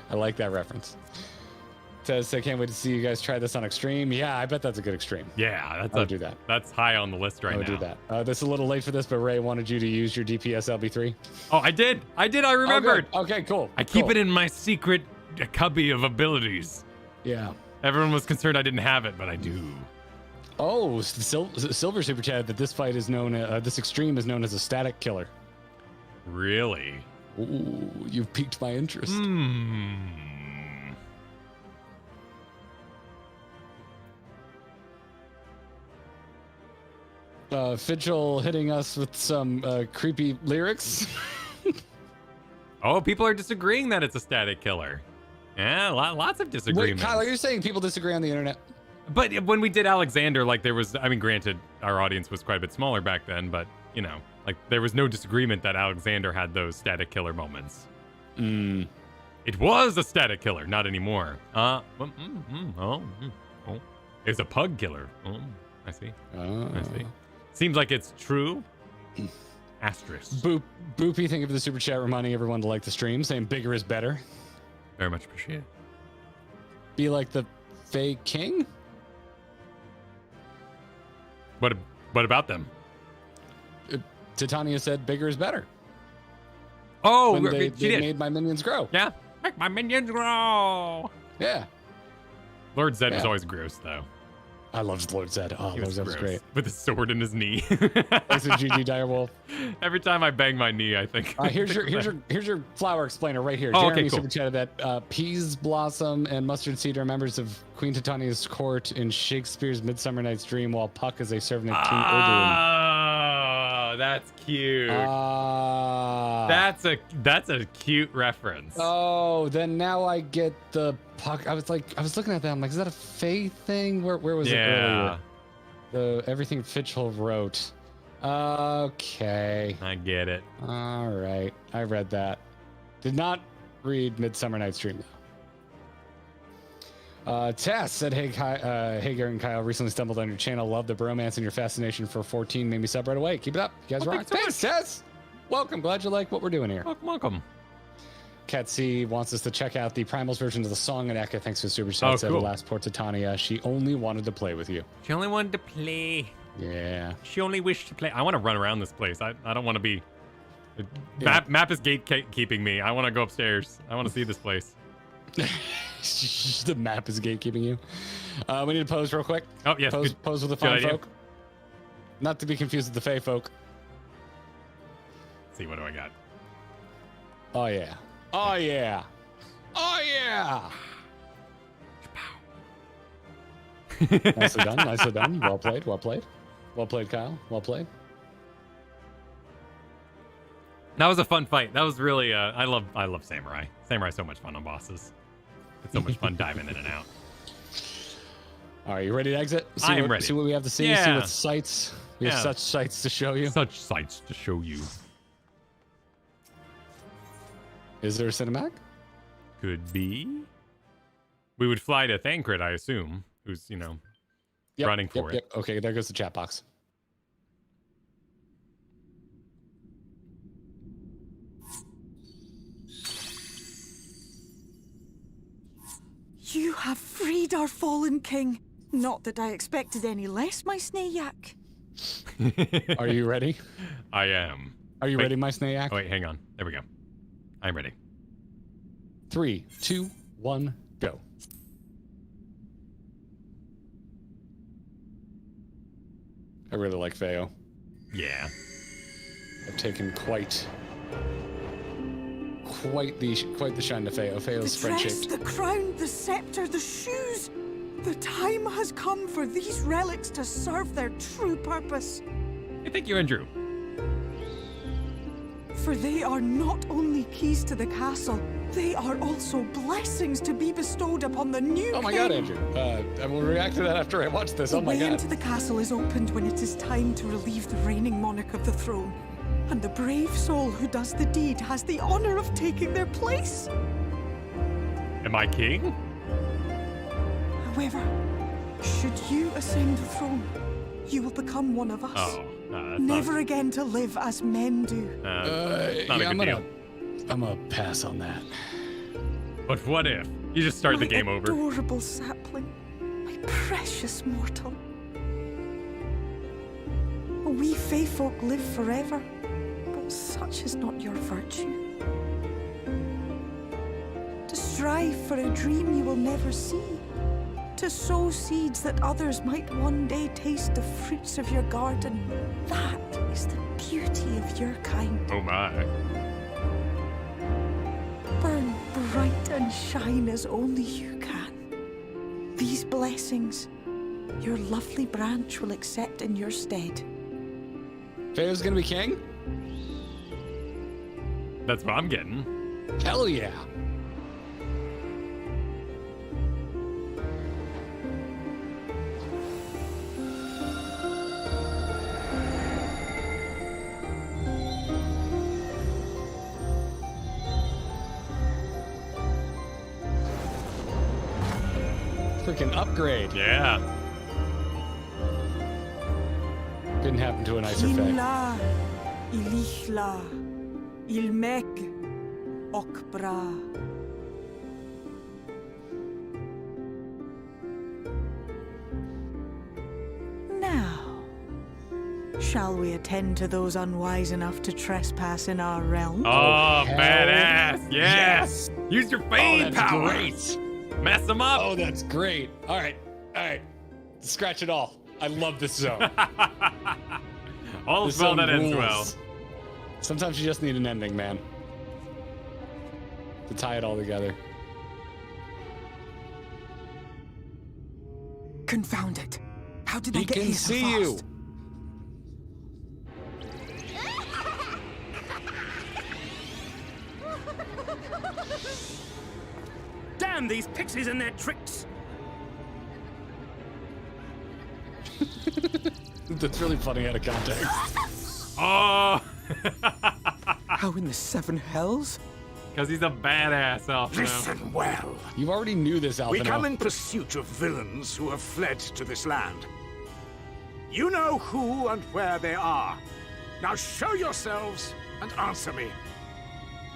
I like that reference. Says, I can't wait to see you guys try this on Extreme. Yeah, I bet that's a good Extreme. Yeah, I would do that. That's high on the list right now. I would do that. This is a little late for this, but Ray wanted you to use your DPS LB3. Oh, I did. I remembered. Oh, okay, cool. I keep it in my secret cubby of abilities. Yeah. Everyone was concerned I didn't have it, but I do. Oh, Silver Super Chat that this fight is known, this Extreme is known as a static killer. Really? Ooh, you've piqued my interest. Fidgel hitting us with some creepy lyrics. Oh, people are disagreeing that it's a static killer. Yeah, lots of disagreements. Wait, Kyle, you're saying people disagree on the internet? But when we did Alexander, like there was, I mean, granted, our audience was quite a bit smaller back then, but you know, like there was no disagreement that Alexander had those static killer moments. It was a static killer, not anymore. It's a pug killer. Oh, I see. I see. Seems like it's true. Asterisk. Boopy, thank you for the super chat, reminding everyone to like the stream, saying bigger is better. Very much appreciate it. Be like the Fae King? What about them? Titania said bigger is better. Oh, when they did. Made my minions grow. Yeah, make my minions grow. Yeah. Lord Zed was always gross, though. I loved Lord Zed. Oh, He Lord was Zed was gross. great. With a sword in his knee. Thanks to GG Direwolf. Every time I bang my knee, I think. Here's your flower explainer right here. Oh, Jeremy okay, cool. super chatted that Peas Blossom and Mustard Seed are members of Queen Titania's court in Shakespeare's Midsummer Night's Dream, while Puck is a servant of King Oberyn. Oh, that's cute. Ah. That's a cute reference. Oh, then now I get the Puck. I was looking at that. I'm like, is that a Fae thing? Where was it earlier? Everything Fitchel wrote. Okay. I get it. All right. I read that. Did not read Midsummer Night's Dream though. Tess said, hey, hey, Garrett and Kyle, recently stumbled on your channel. Love the bromance and your fascination for 14 made me sub right away. Keep it up. You guys rock. Thanks, Tess. Welcome. Glad you like what we're doing here. Welcome. Cat C wants us to check out the Primals version of the song, and Eka, thanks for the super chat, said cool. the last port to Tanya. She only wanted to play with you. She only wanted to play. Yeah. She only wished to play. I want to run around this place. I don't want to be... Map is gatekeeping me. I want to go upstairs. I want to see this place. The map is gatekeeping you. We need to pose real quick. Oh, yes. Pose with the good fine idea. folk. Not to be confused with the Fae folk. Let's see, what do I got? Oh, yeah. Oh, yeah. Oh, yeah. Nicely done. Nicely done. Well played. Well played. Well played, Kyle. Well played. That was a fun fight. That was really I love Samurai. Samurai's so much fun on bosses. It's so much fun diving in and out. All right, you ready to exit? I am ready. See what we have to see. Yeah. See what sights. We have Yeah. such sights to show you. Such sights to show you. Is there a cinematic? Could be. We would fly to Thancred, I assume, who's, running for it. Yep. Okay, there goes the chat box. You have freed our fallen king. Not that I expected any less, my Snayak. Are you ready? I am. Are you Wait. ready, my Snayak? Oh, wait, hang on. There we go. I'm ready. 3, 2, 1, go. I really like Feo. Yeah. I've taken quite the shine to Feo. Feo's The dress, friendship. the crown, the scepter, the shoes. The time has come for these relics to serve their true purpose. I think you and Drew. For they are not only keys to the castle, they are also blessings to be bestowed upon the new Oh my king. god, Andrew. I will react to that after I watch this. The Oh my way god. into the castle is opened when it is time to relieve the reigning monarch of the throne. And the brave soul who does the deed has the honor of taking their place. Am I king? However, should you ascend the throne, you will become one of us. Oh, no, that's Never again to live as men do. not a good deal. I'm gonna pass on that. But what if you just start the My game over? adorable sapling, my precious mortal. We Fae folk live forever, but such is not your virtue. To strive for a dream you will never see, to sow seeds that others might one day taste the fruits of your garden, that is the beauty of your kind. Oh my. Burn bright and shine as only you can. These blessings, your lovely branch will accept in your stead. Feo's gonna be king? That's what I'm getting. Hell yeah. Freaking upgrade. Yeah. Couldn't happen to a nicer Fae. Kinla, Ilichla, Ilmek, Okbra. Now, shall we attend to those unwise enough to trespass in our realm? Oh, hell badass. Yes. Use your Oh, fade that's power. great. Mess them up. Oh, that's great. All right. Scratch it all. I love this zone. All's This well zone that ends rules. well. Sometimes you just need an ending, man. To tie it all together. Confound it. How did they He get can here so see fast? you. Damn these pixies and their tricks! That's really funny out of context. Oh, How in the seven hells? because he's a badass, Alphino. Listen well. You already knew this, Alphino. We come in pursuit of villains who have fled to this land. You know who and where they are. Now show yourselves and answer me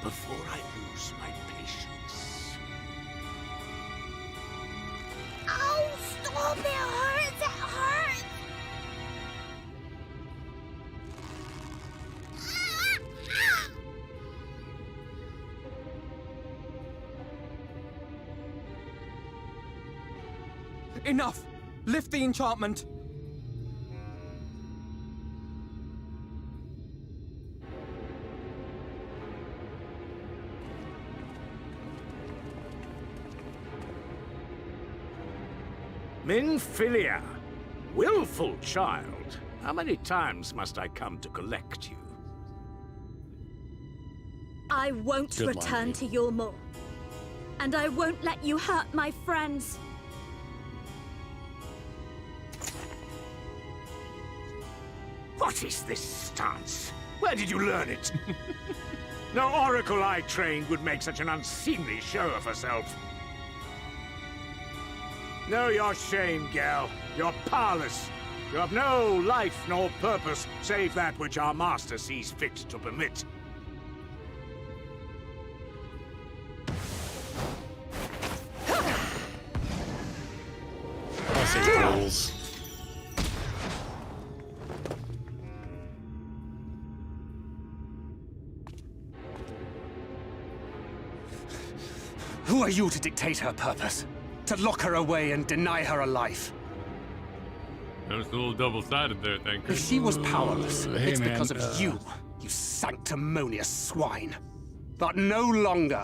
before I lose my patience. Oh, stop! It hurts! It hurts! Enough! Lift the enchantment! Minfilia, willful child. How many times must I come to collect you? I won't Good line, return Pete. to your maw. And I won't let you hurt my friends. What is this stance? Where did you learn it? No oracle I trained would make such an unseemly show of herself. Know your shame, gal. You're powerless. You have no life nor purpose, save that which our master sees fit to permit. I say rules. Who are you to dictate her purpose? To lock her away and deny her a life? That was a little double-sided there, thank you. If she was powerless, Hey, it's man, because of you, you sanctimonious swine. But no longer.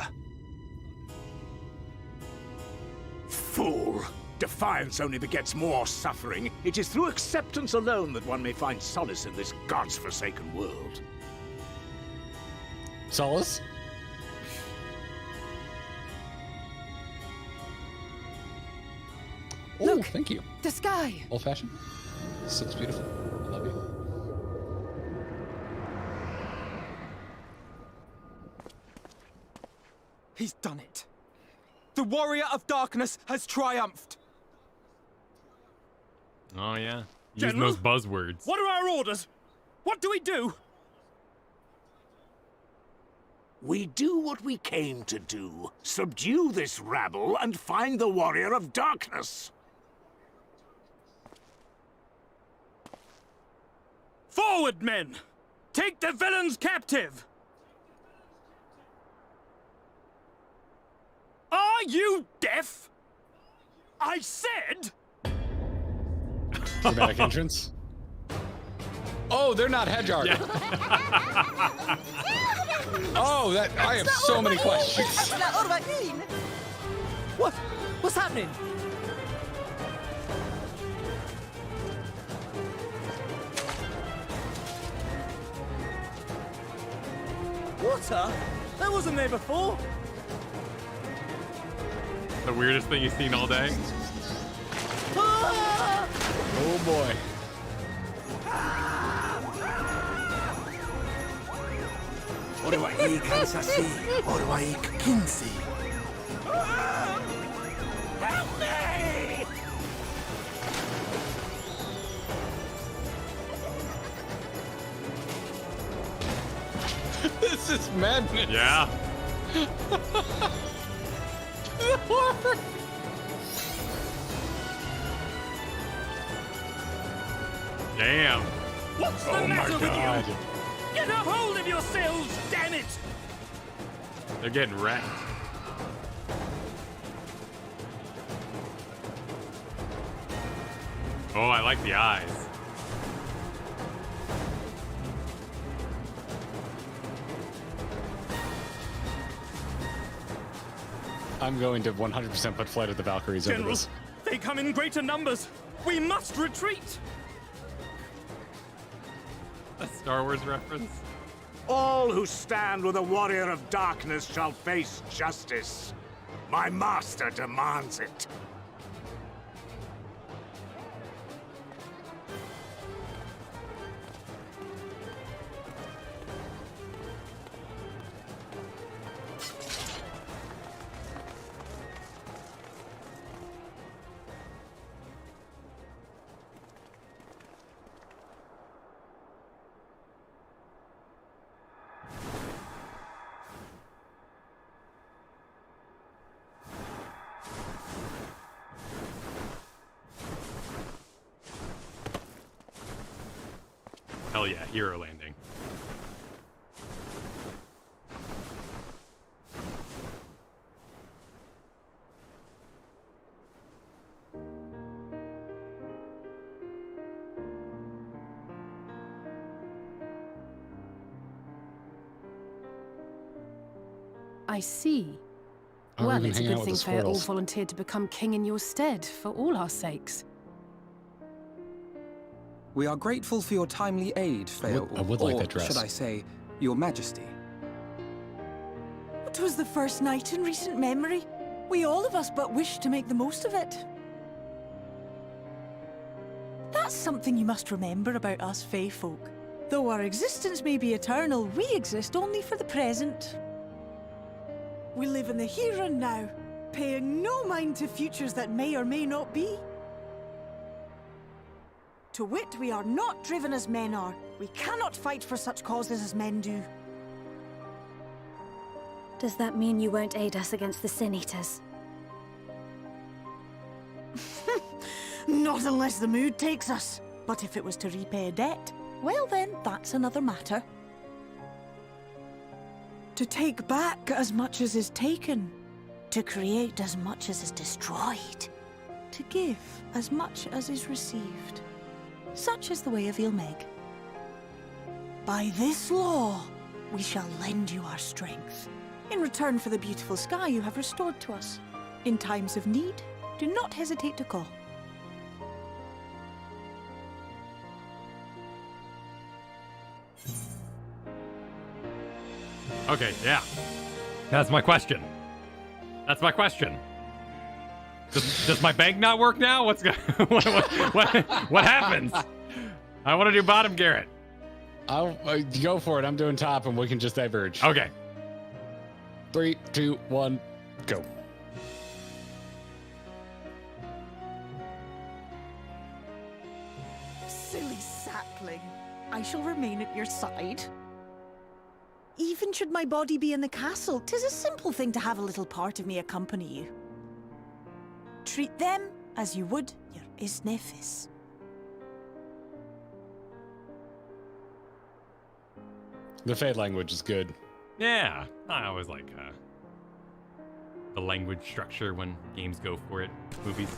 Fool! Defiance only begets more suffering. It is through acceptance alone that one may find solace in this god's-forsaken world. Solace? Oh, Look. thank you. The sky! Old fashioned. This looks beautiful. I love you. He's done it. The warrior of darkness has triumphed. Oh, yeah. Using General? those buzzwords. What are our orders? What do we do? We do what we came to do. Subdue this rabble and find the warrior of darkness. Forward, men! Take the villains captive! Are you deaf? I said... Dramatic entrance. Oh, they're not Hedgehog. Oh, that I have so many questions. What? What's happening? Water? That wasn't there before. The weirdest thing you've seen all day. Oh boy. Help me! This is madness. Yeah. Damn. What's the Oh my matter with god. you? Get a hold of yourselves, damn it! They're getting wrecked. Oh, I like the eyes. I'm going to 100% put Flight of the Valkyries over this. They come in greater numbers. We must retreat. A Star Wars reference. All who stand with a warrior of darkness shall face justice. My master demands it. Hell yeah, hero landing. I see. Oh, Well, we can it's a hang out good with thing the Coeurl squirrels. volunteered to become king in your stead, for all our sakes. We are grateful for your timely aid, Fail. I would like or that dress. should I say, your majesty. It was the first night in recent memory. We all of us but wished to make the most of it. That's something you must remember about us Fae folk. Though our existence may be eternal, we exist only for the present. We live in the here and now, paying no mind to futures that may or may not be. To wit, we are not driven as men are. We cannot fight for such causes as men do. Does that mean you won't aid us against the Sin Eaters? Not unless the mood takes us. But if it was to repay a debt, well then, that's another matter. To take back as much as is taken. To create as much as is destroyed. To give as much as is received. Such is the way of Ilmeg. By this law, we shall lend you our strength. In return for the beautiful sky you have restored to us. In times of need, do not hesitate to call. Okay, yeah. That's my question. That's my question. Does my bank not work now? What's what happens? I want to do bottom, Garrett. I'll go for it. I'm doing top, and we can just diverge. Okay. 3, 2, 1, go. Silly sapling. I shall remain at your side. Even should my body be in the castle, 'tis a simple thing to have a little part of me accompany you. Treat them as you would your Isnefis. The Fade language is good. Yeah, I always like the language structure when games go for it. Movies.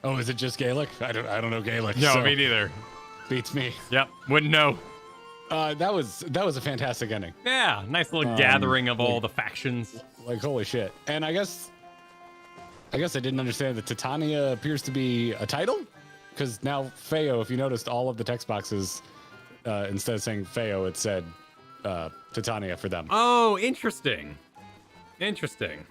Oh, is it just Gaelic? I don't know Gaelic. No, so me neither. Beats me. Yep, wouldn't know. That was a fantastic ending. Yeah, nice little gathering of all the factions. Like holy shit. And I guess I didn't understand that Titania appears to be a title, because now Feo, if you noticed, all of the text boxes instead of saying Feo, it said Titania for them. Oh, interesting. Interesting.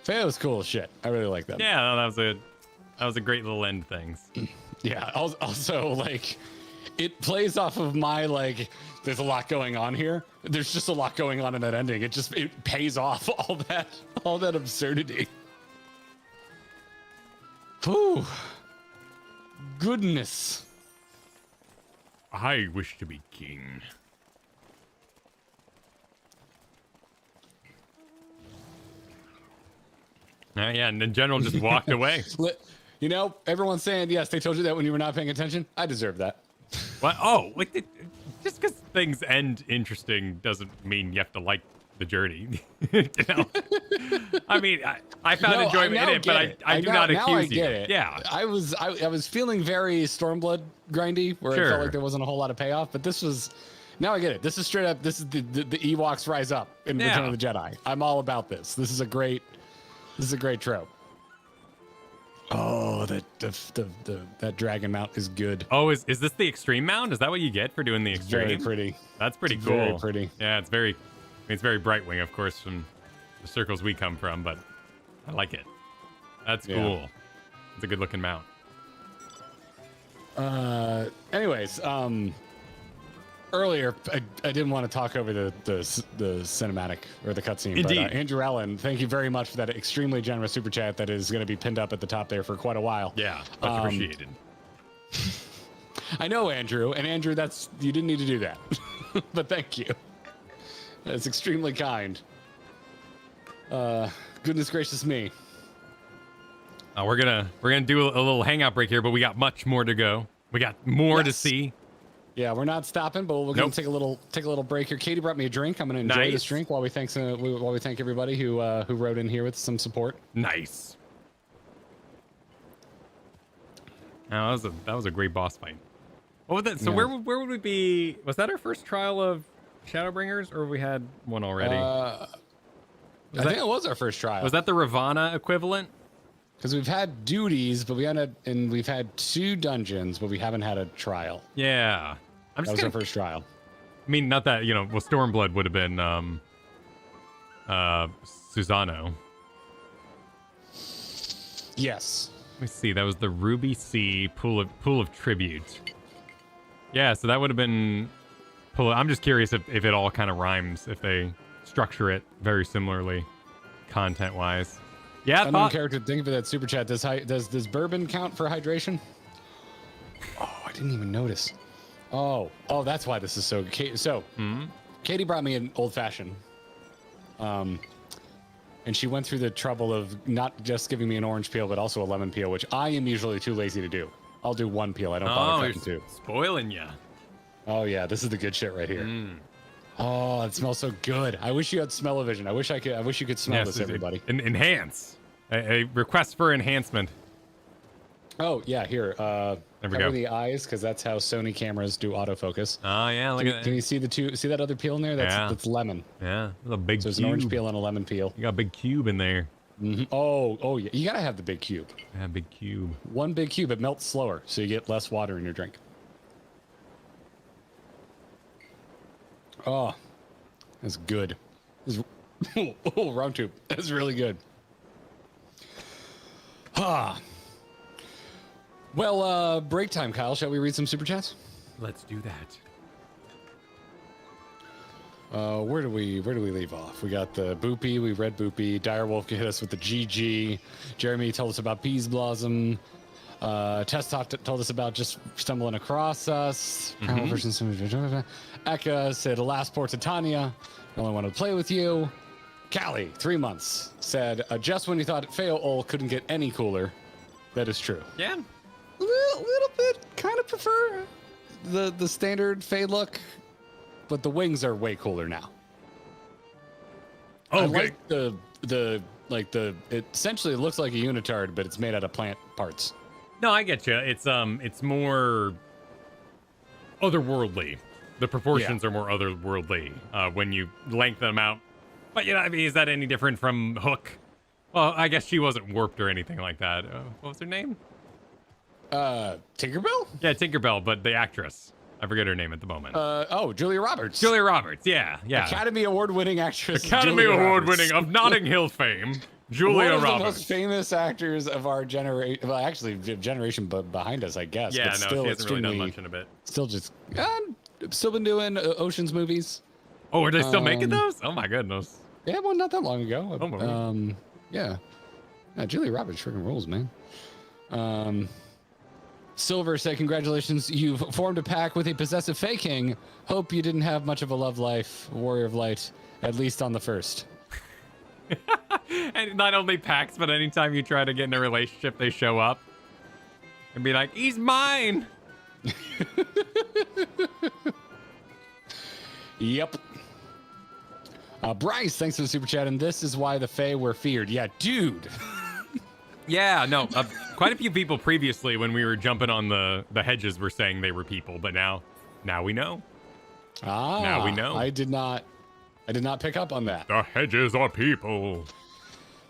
Feo's cool as shit. I really like them. Yeah, no, that was a great little end things. Yeah. Also, like, it plays off of my like. There's a lot going on here. There's just a lot going on in that ending. It pays off all that absurdity. Whew. Goodness. I wish to be king. Yeah, and the general just walked away. You know, everyone's saying, yes, they told you that when you were not paying attention. I deserve that. What? Oh, like just because things end interesting doesn't mean you have to like the journey. You know? I mean, I found enjoyment in it, but I do not accuse you. It. Yeah. I was feeling very Stormblood grindy, where it felt like there wasn't a whole lot of payoff, but this was. Now I get it. This is straight up. This is the Ewoks rise up in Return of the Jedi. I'm all about this. This is a great trope. Oh, that dragon mount is good. Oh, is this the extreme mount? Is that what you get for doing the extreme? Very pretty. That's pretty cool. Very pretty. Yeah, it's very Brightwing, of course, from the circles we come from, but I like it. That's cool. It's a good looking mount. Anyways, earlier I didn't want to talk over the cinematic or the cutscene. Indeed. But Andrew Allen, thank you very much for that extremely generous super chat that is going to be pinned up at the top there for quite a while. Yeah, much appreciated. I know, Andrew, and Andrew, you didn't need to do that, but thank you. That's extremely kind. Goodness gracious me. We're gonna do a little hangout break here, but we got much more to go. We got more to see. Yeah, we're not stopping, but we're gonna take a little break here. Katie brought me a drink. I'm gonna enjoy this drink while we thank everybody who wrote in here with some support. Nice. Oh, that was a great boss fight. What was that? So where would we be? Was that our first trial of Shadowbringers, or we had one already? I think it was our first trial. Was that the Ravana equivalent? Because we've had duties, but we've had 2 dungeons, but we haven't had a trial. Yeah, that was our first trial. I mean, not that Stormblood would have been Susano. Yes. Let me see. That was the Ruby Sea pool of tribute. Yeah, so that would have been. I'm just curious if it all kind of rhymes, if they structure it very similarly, content-wise. Yeah, unknown character. Thank you for that super chat. Does bourbon count for hydration? Oh, I didn't even notice. Oh, that's why this is so. Katie brought me an old fashioned. And she went through the trouble of not just giving me an orange peel, but also a lemon peel, which I am usually too lazy to do. I'll do 1 peel. I don't bother cutting 2. Spoiling ya. Oh yeah, this is the good shit right here. Oh, it smells so good. I wish you had smell-o-vision. I wish you could smell this, everybody. Enhance. A request for enhancement. Oh yeah, here. There we cover go. the eyes, because that's how Sony cameras do autofocus. Oh yeah, look at that. Can you see see that other peel in there? That's lemon. Yeah, a big. So it's an orange peel and a lemon peel. You got a big cube in there. Mm-hmm. Oh yeah, you gotta have the big cube. Yeah, big cube. 1 big cube. It melts slower, so you get less water in your drink. Oh, that's good. Oh, round 2. That's really good. Well, break time, Kyle. Shall we read some super chats? Let's do that. Where do we leave off? We got the Boopy. We read Boopy. Direwolf hit us with the GG. Jeremy told us about Peas Blossom. Tess told us about just stumbling across us. Eka said, last port to Tanya. I only wanted to play with you. Callie, 3 months, said, just when you thought Coeurl couldn't get any cooler. That is true. Yeah. A little bit. Kind of prefer the standard Fae look, but the wings are way cooler now. Oh, I like it essentially looks like a unitard, but it's made out of plant parts. No, I get you. It's more otherworldly. The proportions are more otherworldly when you lengthen them out. But I mean, is that any different from Hook? Well, I guess she wasn't warped or anything like that. What was her name? Tinkerbell? Yeah, Tinkerbell, but the actress. I forget her name at the moment. Julia Roberts. Julia Roberts, yeah. Academy Award-winning actress. Academy Award-winning of Notting Hill fame, Julia Roberts. One of the most famous actors of our generation. Well, actually, generation behind us, I guess. Yeah, but no, still she hasn't really done much in a bit. Still been doing Ocean's movies. Oh, are they still making those? Oh my goodness. Yeah, well, not that long ago. Oh, yeah. Julia Roberts freaking rules, man. Silver said, congratulations, you've formed a pack with a possessive Fey King. Hope you didn't have much of a love life, Warrior of Light, at least on the first. And not only packs, but anytime you try to get in a relationship, they show up and be like, he's mine. Yep. Bryce, thanks for the super chat. And this is why the Fae were feared. Yeah, dude. Yeah, no, quite a few people previously when we were jumping on the hedges were saying they were people, but now we know. Now we know. I did not pick up on that. The hedges are people.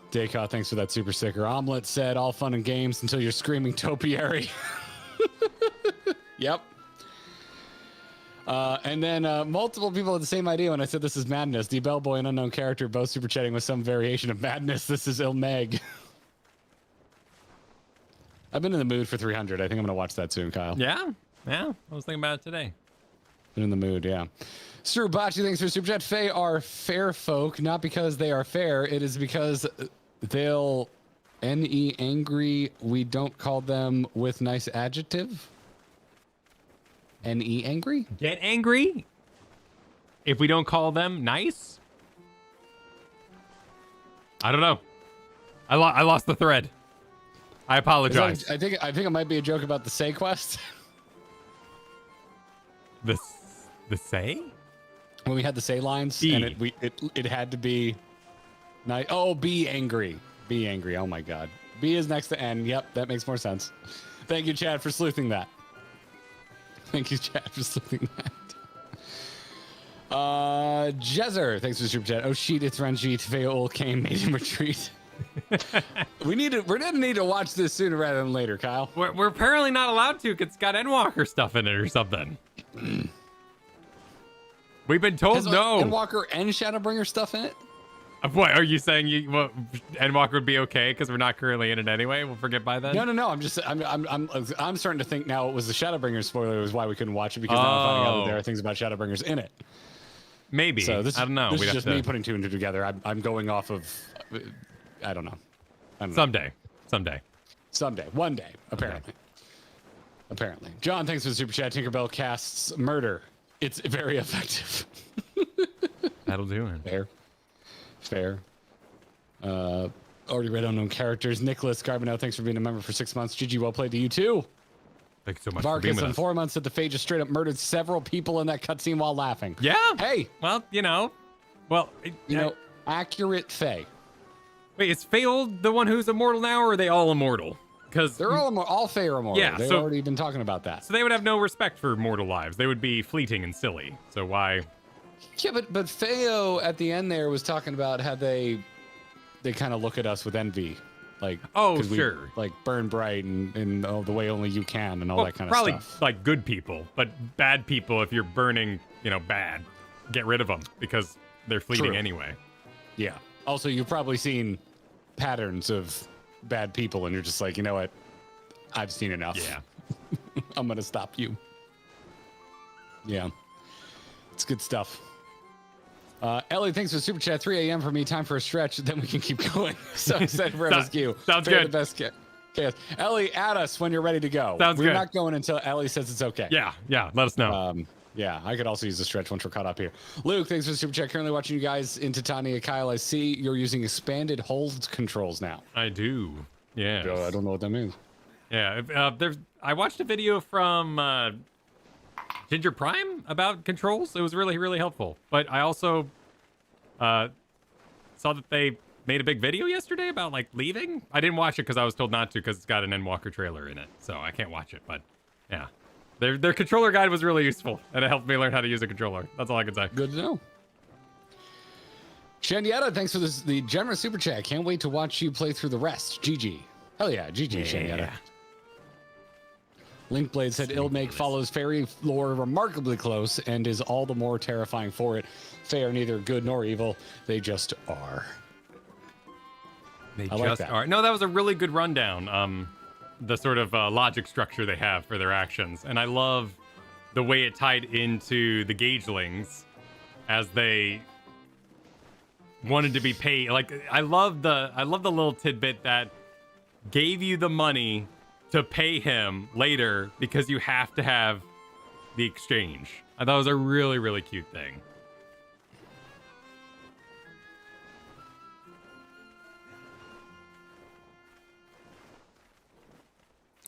Dayka, thanks for that super sticker. Omelet said, all fun and games until you're screaming topiary. Yep. And then multiple people had the same idea when I said this is madness. The Bellboy and unknown character both super chatting with some variation of madness. This is Ilmeg. I've been in the mood for 300. I think I'm going to watch that soon, Kyle. Yeah? I was thinking about it today. Been in the mood, yeah. Surubachi, thanks for super chat. Fae are fair folk, not because they are fair. It is because they'll N-E angry. We don't call them with nice adjective. N-E angry? Get angry? If we don't call them nice? I don't know. I lost the thread. I apologize. I think it might be a joke about the Say quest. The Say? When we had the Say lines, B. and it had to be nice. Oh, be angry. Be angry. Oh my God. B is next to N. Yep, that makes more sense. Thank you, Chad, for sleuthing that. Thank you, Chad, for sleuthing that. Jezer, thanks for the super chat. Oh shit, it's Ranjit. Veol came, made him retreat. We're gonna need to watch this sooner rather than later, Kyle. We're apparently not allowed to because it's got Endwalker stuff in it or something. We've been told no. Endwalker and Shadowbringer stuff in it? What are you saying? Endwalker would be okay because we're not currently in it anyway. We'll forget by then. No. I'm starting to think now it was the Shadowbringers spoiler was why we couldn't watch it because now I'm finding out that there are things about Shadowbringers in it. Maybe. So I don't know. This is just me putting two and two together. I'm going off of. I don't know. Someday. One day. Apparently. John, thanks for the super chat. Tinkerbell casts murder. It's very effective. That'll do it. Fair. Already read unknown characters. Nicholas Carbonell, thanks for being a member for 6 months. GG, well played to you too. Thanks so much for being Vargas, with in us. 4 months, said the Fae just straight up murdered several people in that cutscene while laughing. Yeah. Hey. Well, accurate Fae. Wait, is Fae the one who's immortal now, or are they all immortal? Because they're all Fae are immortal. Yeah, They've already been talking about that. So they would have no respect for mortal lives. They would be fleeting and silly. So why? Yeah, but Feo at the end there was talking about how they kind of look at us with envy, like sure, like burn bright and oh, the way only you can and all that kind of stuff. Probably like good people, but bad people. If you're burning, bad, get rid of them because they're fleeting anyway. Yeah. Also, you've probably seen patterns of bad people, and you're just like, you know what? I've seen enough. Yeah. I'm gonna stop you. Yeah. It's good stuff. Ellie, thanks for the super chat. 3 a.m. for me. Time for a stretch. Then we can keep going. So excited for MSQ. Sounds Fair good. The best chaos. Ellie, add us when you're ready to go. Sounds We're good. not going until Ellie says it's okay. Yeah. Let us know. Yeah, I could also use a stretch once we're caught up here. Luke, thanks for the super chat. Currently watching you guys in Titania. Kyle, I see you're using expanded hold controls now. I do. Yeah. I don't know what that means. Yeah. I watched a video from Ginger Prime about controls. It was really, really helpful. But I also saw that they made a big video yesterday about leaving. I didn't watch it because I was told not to because it's got an Endwalker trailer in it. So I can't watch it. But yeah. Their controller guide was really useful, and it helped me learn how to use a controller. That's all I can say. Good to know. Shandietta, thanks for the generous super chat. Can't wait to watch you play through the rest. GG. Hell yeah, GG, Shandietta. Linkblade said Ilmeg follows fairy lore remarkably close and is all the more terrifying for it. Fae are neither good nor evil. They just are. They just are. No, that was a really good rundown. The sort of logic structure they have for their actions, and I love the way it tied into the Gagelings as they wanted to be paid. I love the little tidbit that gave you the money to pay him later because you have to have the exchange. I thought it was a really, really cute thing.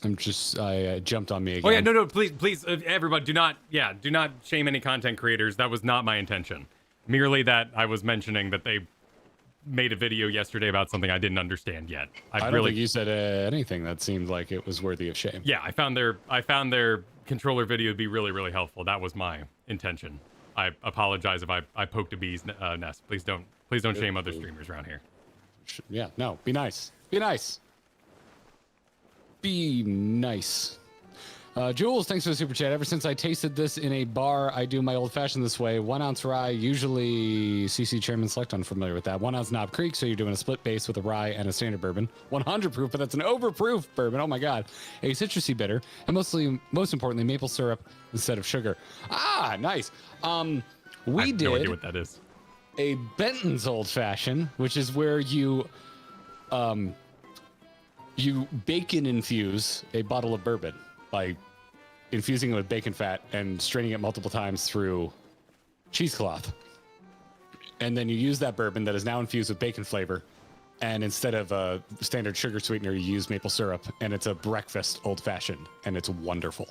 I jumped on me again. Oh yeah, no, please, everybody, do not shame any content creators. That was not my intention. Merely that I was mentioning that they made a video yesterday about something I didn't understand yet. I don't think you said anything that seemed like it was worthy of shame. Yeah, I found their controller video to be really, really helpful. That was my intention. I apologize if I poked a bee's nest. Please don't shame other streamers around here. Yeah, no, be nice. Be nice. Be nice. Jules, thanks for the super chat. Ever since I tasted this in a bar, I do my old fashioned this way. 1 ounce rye, usually CC Chairman Select. I'm familiar with that. 1 ounce Knob Creek, so you're doing a split base with a rye and a standard bourbon. 100 proof, but that's an overproof bourbon. Oh my god. A citrusy bitter, and most importantly, maple syrup instead of sugar. Ah, nice. I have no idea what that is. A Benton's Old Fashioned, which is where you bacon infuse a bottle of bourbon by infusing it with bacon fat and straining it multiple times through cheesecloth. And then you use that bourbon that is now infused with bacon flavor. And instead of a standard sugar sweetener, you use maple syrup. And it's a breakfast old fashioned. And it's wonderful.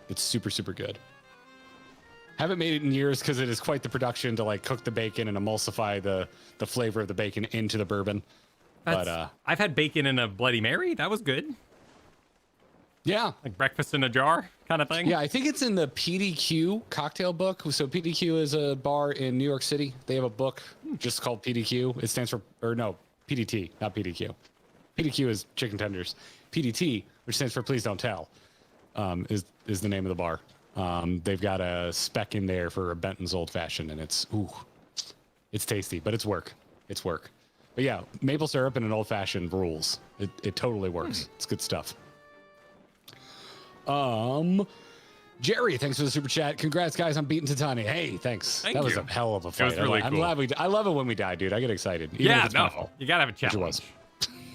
It's super, super good. Haven't made it in years because it is quite the production to like cook the bacon and emulsify the flavor of the bacon into the bourbon. But I've had bacon in a Bloody Mary. That was good. Yeah. Like breakfast in a jar kind of thing. Yeah, I think it's in the PDQ cocktail book. So PDQ is a bar in New York City. They have a book just called PDQ. It stands for, PDT, not PDQ. PDQ is chicken tenders. PDT, which stands for Please Don't Tell, is the name of the bar. They've got a spec in there for a Benton's Old Fashioned, and it's tasty, but it's work. It's work. But yeah, maple syrup and an old fashioned rules. It totally works. It's good stuff. Jerry, thanks for the super chat. Congrats, guys, on beating Titania. Hey, thanks. Thank that was you. a hell of a fight. It was really cool. I'm glad I love it when we die, dude. I get excited. Even if it's my fault, you gotta have a which it challenge.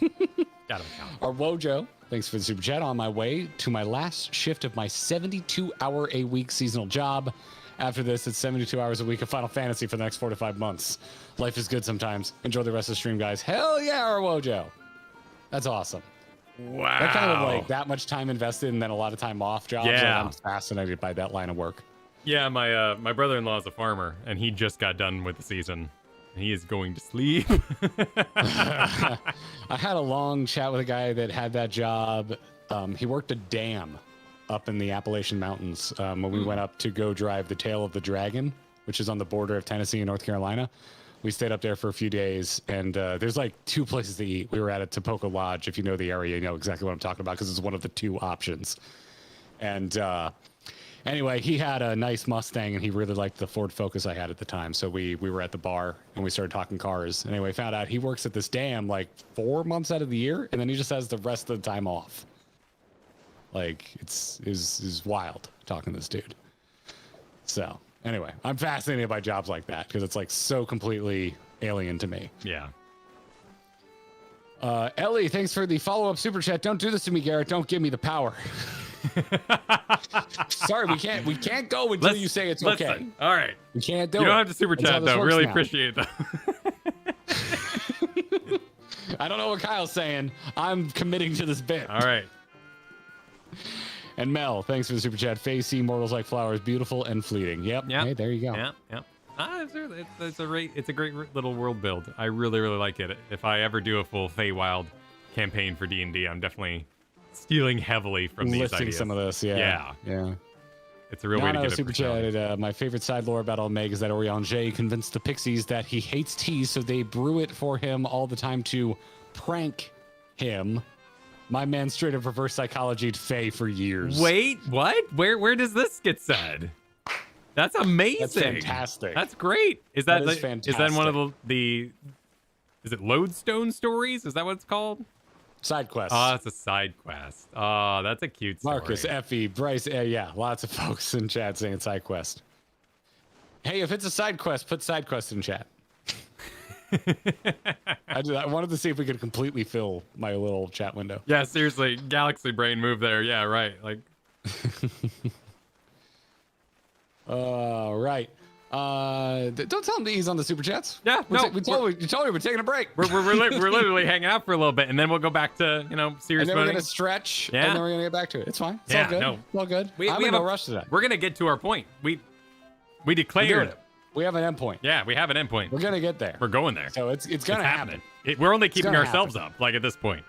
was. Gotta have a challenge. Our Wojo, thanks for the super chat. On my way to my last shift of my 72-hour-a-week seasonal job. After this, it's 72 hours a week of Final Fantasy for the next 4 to 5 months. Life is good sometimes. Enjoy the rest of the stream, guys. Hell yeah, our Wojo. That's awesome. Wow. That kind of like that much time invested and then a lot of time off jobs. Yeah. I'm fascinated by that line of work. Yeah, my brother-in-law is a farmer, and he just got done with the season. He is going to sleep. I had a long chat with a guy that had that job. He worked a dam up in the Appalachian Mountains when we went up to go drive the Tail of the Dragon, which is on the border of Tennessee and North Carolina. We stayed up there for a few days, and there's like 2 places to eat. We were at a Topoka Lodge. If you know the area, you know exactly what I'm talking about because it's one of the 2 options. And anyway, he had a nice Mustang, and he really liked the Ford Focus I had at the time. So we were at the bar, and we started talking cars. Anyway, found out he works at this dam like 4 months out of the year, and then he just has the rest of the time off. Like, it's wild talking to this dude. So... anyway, I'm fascinated by jobs like that because it's like so completely alien to me. Yeah. Ellie, thanks for the follow-up super chat. Don't do this to me, Garrett. Don't give me the power. Sorry, we can't go until you say it's okay. Listen. All right. We can't do it. You don't have to super chat though. Really appreciate that. I don't know what Kyle's saying. I'm committing to this bit. All right. And Mel, thanks for the super chat. Faye, see mortals like flowers, beautiful and fleeting. Yep. Hey, there you go. Yep. It's a great little world build. I really, really like it. If I ever do a full Feywild campaign for D&D, I'm definitely stealing heavily from these Lifting ideas. some of this, yeah. It's a real way to get super chatted. My favorite side lore about Meg is that Oriange convinced the Pixies that he hates tea, so they brew it for him all the time to prank him. My man straight up reverse psychology'd Faye for years. Wait, what? Where does this get said? That's amazing. That's fantastic. That's great. Is that fantastic. Is that one of the is it Lodestone stories? Is that what it's called? Side quest. Oh, it's a side quest. Oh, that's a cute story. Marcus, Effie, Bryce, yeah, lots of folks in chat saying side quest. Hey, if it's a side quest, put side quest in chat. I wanted to see if we could completely fill my little chat window. Yeah, seriously, galaxy brain move there. Yeah, right. Like. Right. Don't tell him to ease on the super chats. Yeah, you told me we're taking a break. We're literally hanging out for a little bit, and then we'll go back to serious. And then voting. we're gonna stretch, Yeah. and then we're gonna get back to it. It's fine. It's Yeah, all good. no. It's all good. We I'm have no a rush today. We're gonna get to our point. We We're declared doing it. We have an endpoint. Yeah, we have an endpoint. We're gonna get there. We're going there. So it's gonna happen. We're only keeping gonna ourselves up, like at this point.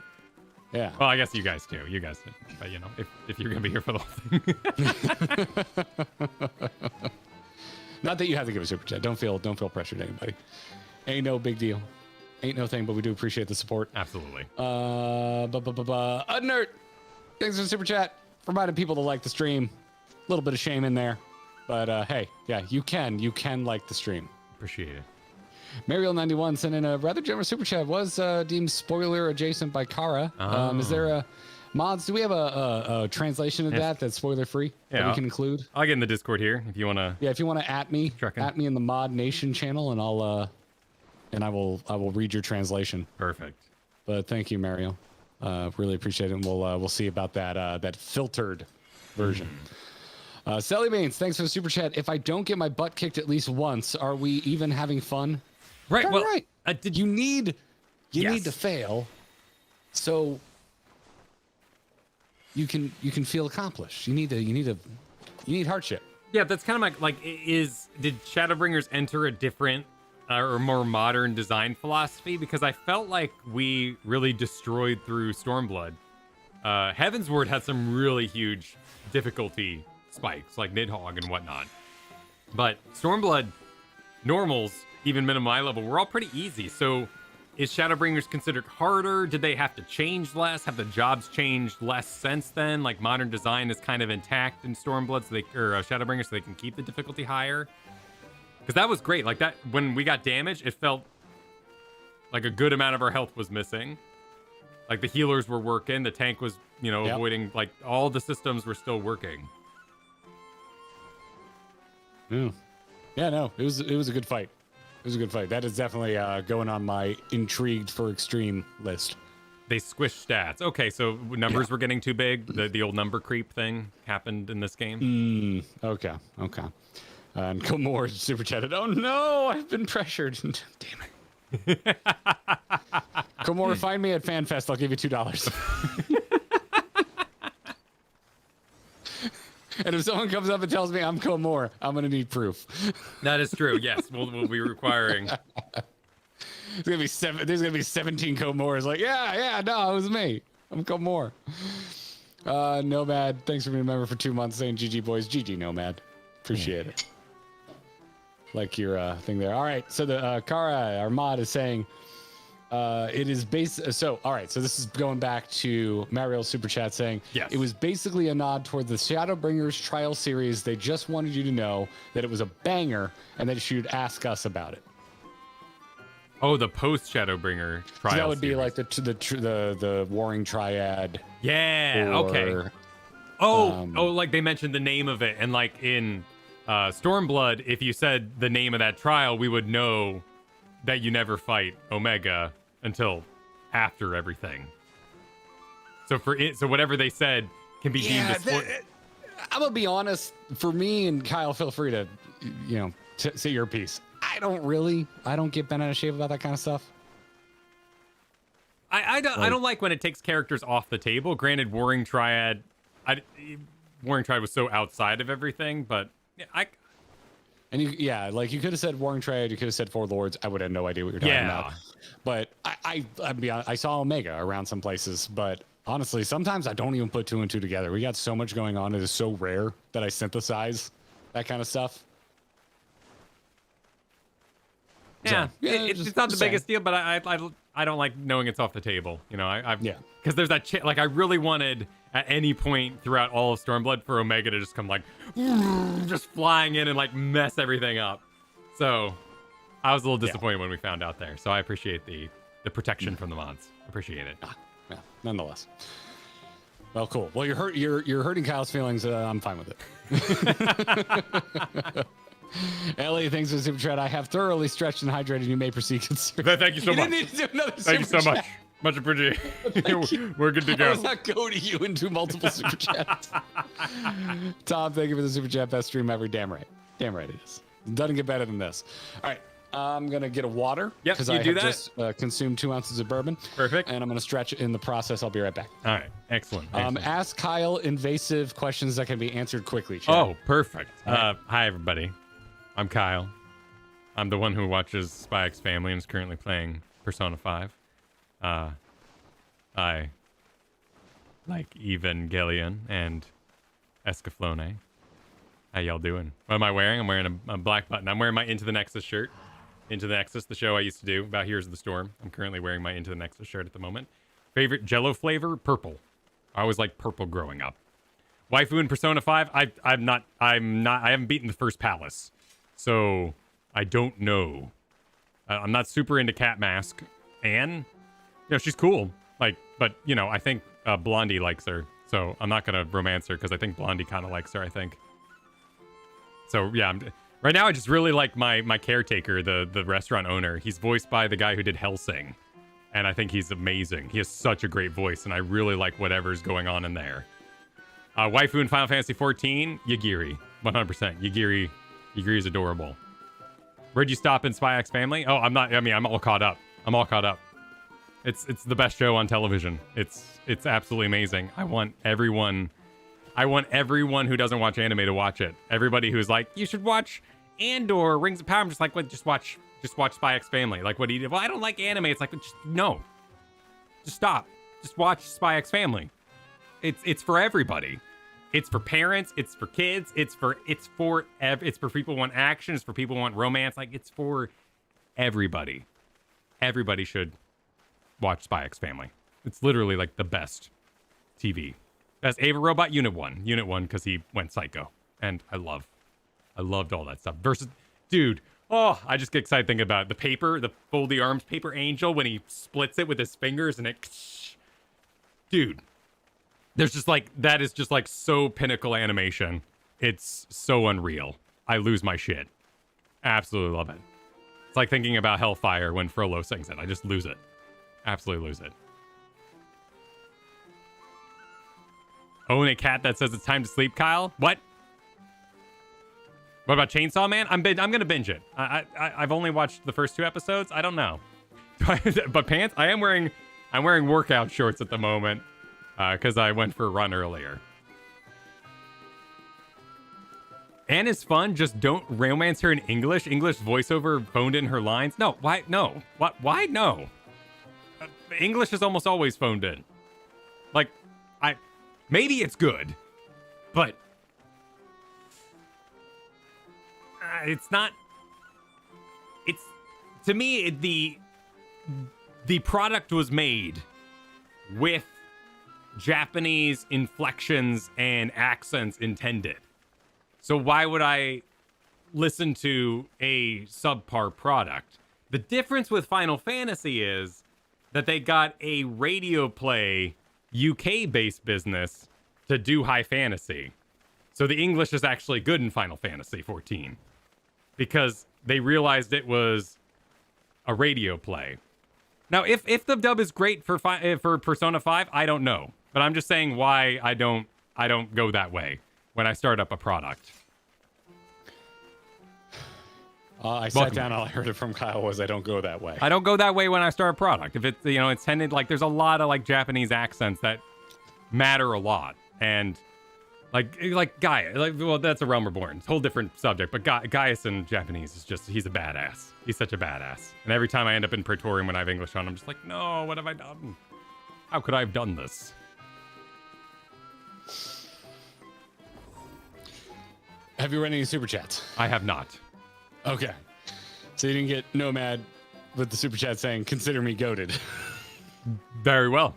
Yeah. Well, I guess you guys too. You guys did. But if you're gonna be here for the whole thing. Not that you have to give a super chat. Don't feel pressured, anybody. Ain't no big deal. Ain't no thing, but we do appreciate the support. Absolutely. Nerd. Thanks for the super chat. Reminding people to like the stream. A little bit of shame in there. But hey, yeah, you can like the stream. Appreciate it. Mariel91 sent in a rather generous super chat. Was deemed spoiler adjacent by Kara. Is there a mods? Do we have a translation of that's spoiler free that we can include? I'll get in the Discord here if you wanna. Yeah, if you wanna at me in the Mod Nation channel, and I will read your translation. Perfect. But thank you, Mariel. Really appreciate it. And we'll see about that filtered version. Sally Baines, thanks for the super chat. If I don't get my butt kicked at least once, are we even having fun? Right. Well, right. You need to fail, so you can feel accomplished. You need hardship. Yeah, that's kind of did Shadowbringers enter a different or more modern design philosophy? Because I felt like we really destroyed through Stormblood. Heavensward had some really huge difficulty spikes, like Nidhogg and whatnot. But Stormblood normals, even minimum eye level, were all pretty easy. So is Shadowbringers considered harder? Did they have to change less? Have the jobs changed less since then? Like modern design is kind of intact in Stormblood, Shadowbringers, so they can keep the difficulty higher. Because that was great. Like that, when we got damaged, it felt like a good amount of our health was missing. Like the healers were working, the tank was, avoiding. Like all the systems were still working. Yeah, no, it was a good fight. It was a good fight. That is definitely going on my intrigued for extreme list. They squished stats. Okay, so numbers were getting too big. The old number creep thing happened in this game. Okay. And Coeurl super chatted. Oh no, I've been pressured. Damn it. Coeurl, find me at FanFest. I'll give you $2. And if someone comes up and tells me I'm Coeurl, I'm gonna need proof. That is true. Yes, we'll be requiring. There's gonna be 17 Coeurls. Like, yeah, no, it was me. I'm Coeurl. Nomad, thanks for being a member for 2 months. Saying GG boys, GG Nomad. Appreciate it. Like your thing there. All right, so the Kara, our mod, is saying it is based. So all right, so this is going back to Mariel's super chat saying it was basically a nod toward the Shadowbringers trial series. They just wanted you to know that it was a banger and that you should ask us about it. Oh, the post Shadowbringer trial. So that would series. be like the Warring Triad. Yeah. Okay. Like they mentioned the name of it, and like in Stormblood, if you said the name of that trial, we would know that you never fight Omega until after everything. So so whatever they said can be deemed as I'm gonna be honest. For me and Kyle, feel free to, say your piece. I don't get bent out of shape about that kind of stuff. I don't like when it takes characters off the table. Granted, Warring Triad was so outside of everything, but you could have said Warring Triad, you could have said Four Lords. I would have no idea what you're talking about. But I saw Omega around some places, but honestly, sometimes I don't even put 2 and 2 together. We got so much going on. It is so rare that I synthesize that kind of stuff. Yeah, it's not the biggest deal, but I don't like knowing it's off the table. Because there's that like I really wanted at any point throughout all of Stormblood for Omega to just come like just flying in and like mess everything up. So I was a little disappointed when we found out there. So I appreciate the protection from the mods. Appreciate it. Yeah, nonetheless. Well, cool. Well, you're hurting Kyle's feelings. I'm fine with it. Ellie, thanks for the super chat. I have thoroughly stretched and hydrated. You may proceed. Thank you so much. Didn't need to do another Thank you so super much. chat. Much appreciated. We're good to I go. was not go to you and do multiple super chats. Tom, thank you for the super chat. Best stream ever. Damn right. Damn right it is. It doesn't get better than this. All right. I'm going to get a water. Yep, because you I do have that. just consumed 2 ounces of bourbon. Perfect. And I'm going to stretch in the process. I'll be right back. All right. Excellent. Ask Kyle invasive questions that can be answered quickly. Chat. Oh, perfect. Right. Hi, everybody. I'm Kyle. I'm the one who watches Spy X Family and is currently playing Persona 5. I like Evangelion and Escaflowne. How y'all doing? What am I wearing? I'm wearing a black button. I'm wearing my Into the Nexus shirt. Into the Nexus, the show I used to do about Heroes of the Storm. I'm currently wearing my Into the Nexus shirt at the moment. Favorite Jello flavor? Purple. I always liked purple growing up. Waifu in Persona 5? I haven't beaten the first palace. So I don't know. I'm not super into Cat Mask. Anne? You know, she's cool. Like, but you know, I think Blondie likes her. So I'm not gonna romance her because I think Blondie kind of likes her, I think. So yeah, right now I just really like my caretaker, the restaurant owner. He's voiced by the guy who did Hellsing, and I think he's amazing. He has such a great voice, and I really like whatever's going on in there. Waifu in Final Fantasy 14, Yagiri, 100%. Yagiri is adorable. Where'd you stop in Spy X Family? Oh, I'm all caught up. I'm all caught up. It's the best show on television. It's absolutely amazing. I want everyone who doesn't watch anime to watch it. Everybody who's like, you should watch Andor, Rings of Power. I'm just like, what? Just watch Spy X Family. Like, what do you do? Well, I don't like anime. It's like, just no. Just stop. Just watch Spy X Family. It's for everybody. It's for parents. It's for kids. It's for people who want action. It's for people who want romance. Like, it's for everybody. Everybody should watch Spy X Family. It's literally like the best TV. That's Ava Robot Unit 1. Unit 1 because he went psycho. And I loved all that stuff. Versus, dude, oh, I just get excited thinking about it. The paper, the foldy arms paper angel when he splits it with his fingers and it, dude, there's just like, that is just like so pinnacle animation. It's so unreal. I lose my shit. Absolutely love it. It's like thinking about Hellfire when Frollo sings it. I just lose it. Absolutely lose it. Own a cat that says it's time to sleep, Kyle? What? What about Chainsaw Man? I'm gonna binge it. I've only watched the first 2 episodes. I don't know. But pants? I'm wearing workout shorts at the moment because I went for a run earlier. Anne is fun. Just don't romance her in English. English voiceover phoned in her lines. No. Why? No. What? Why? No. English is almost always phoned in. Like, maybe it's good, but it's not. It's, to me, the product was made with Japanese inflections and accents intended. So why would I listen to a subpar product? The difference with Final Fantasy is that they got a radio play UK-based business to do high fantasy. So the English is actually good in Final Fantasy 14 because they realized it was a radio play. Now, if the dub is great for Persona 5, I don't know, but I'm just saying why I don't go that way when I start up a product. I sat down, all I heard it from Kyle was I don't go that way. I don't go that way when I start a product. If it's, it's tended, like, there's a lot of, like, Japanese accents that matter a lot. And, like Gaia, like, well, that's a Realm Reborn. It's a whole different subject. But Gaius in Japanese is just, he's a badass. He's such a badass. And every time I end up in Praetorium when I have English on, I'm just like, no, what have I done? How could I have done this? Have you read any super chats? I have not. Okay. So you didn't get Nomad with the super chat saying, consider me goated. Very well.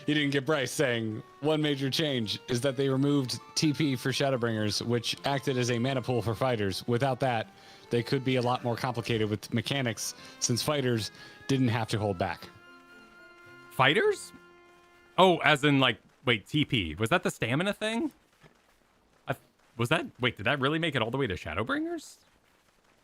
You didn't get Bryce saying, one major change is that they removed TP for Shadowbringers, which acted as a mana pool for fighters. Without that, they could be a lot more complicated with mechanics since fighters didn't have to hold back. Fighters? Oh, as in, like, wait, TP. Was that the stamina thing? Was that? Wait, did that really make it all the way to Shadowbringers?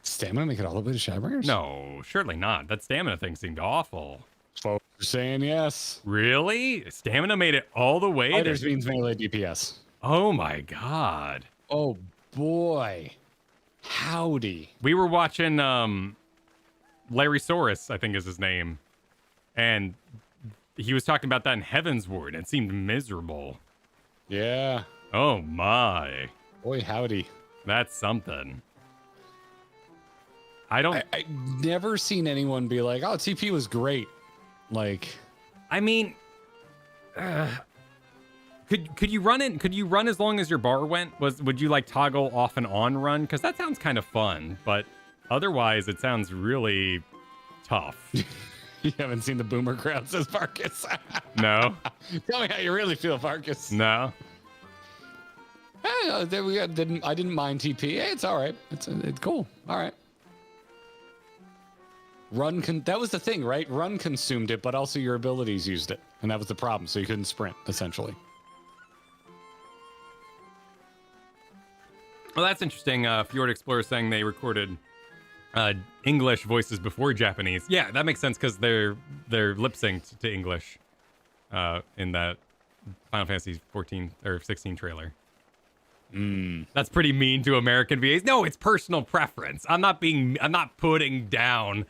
Stamina make it all the way to Shadowbringers? No, surely not. That stamina thing seemed awful. Folks are saying yes. Really? Stamina made it all the way Fighters to... means melee DPS. Oh my god. Oh boy. Howdy. We were watching Larry Saurus, I think is his name. And he was talking about that in Heavensward. It seemed miserable. Yeah. Oh my. Boy, howdy. That's something. I never seen anyone be like, oh, TP was great. Like, I mean, could you run it? Could you run as long as your bar went? Would you like toggle off and on run? Because that sounds kind of fun, but otherwise it sounds really tough. You haven't seen the boomer crowd, says Farkas. No. Tell me how you really feel, Farkas. No. Hey, I didn't mind TP. Hey, it's all right. It's cool. All right. That was the thing, right? Run consumed it, but also your abilities used it, and that was the problem. So you couldn't sprint, essentially. Well, that's interesting. Fjord Explorer saying they recorded English voices before Japanese. Yeah, that makes sense because they're lip synced to English in that Final Fantasy 14 or 16 trailer. That's pretty mean to American VAs. No, it's personal preference. I'm not putting down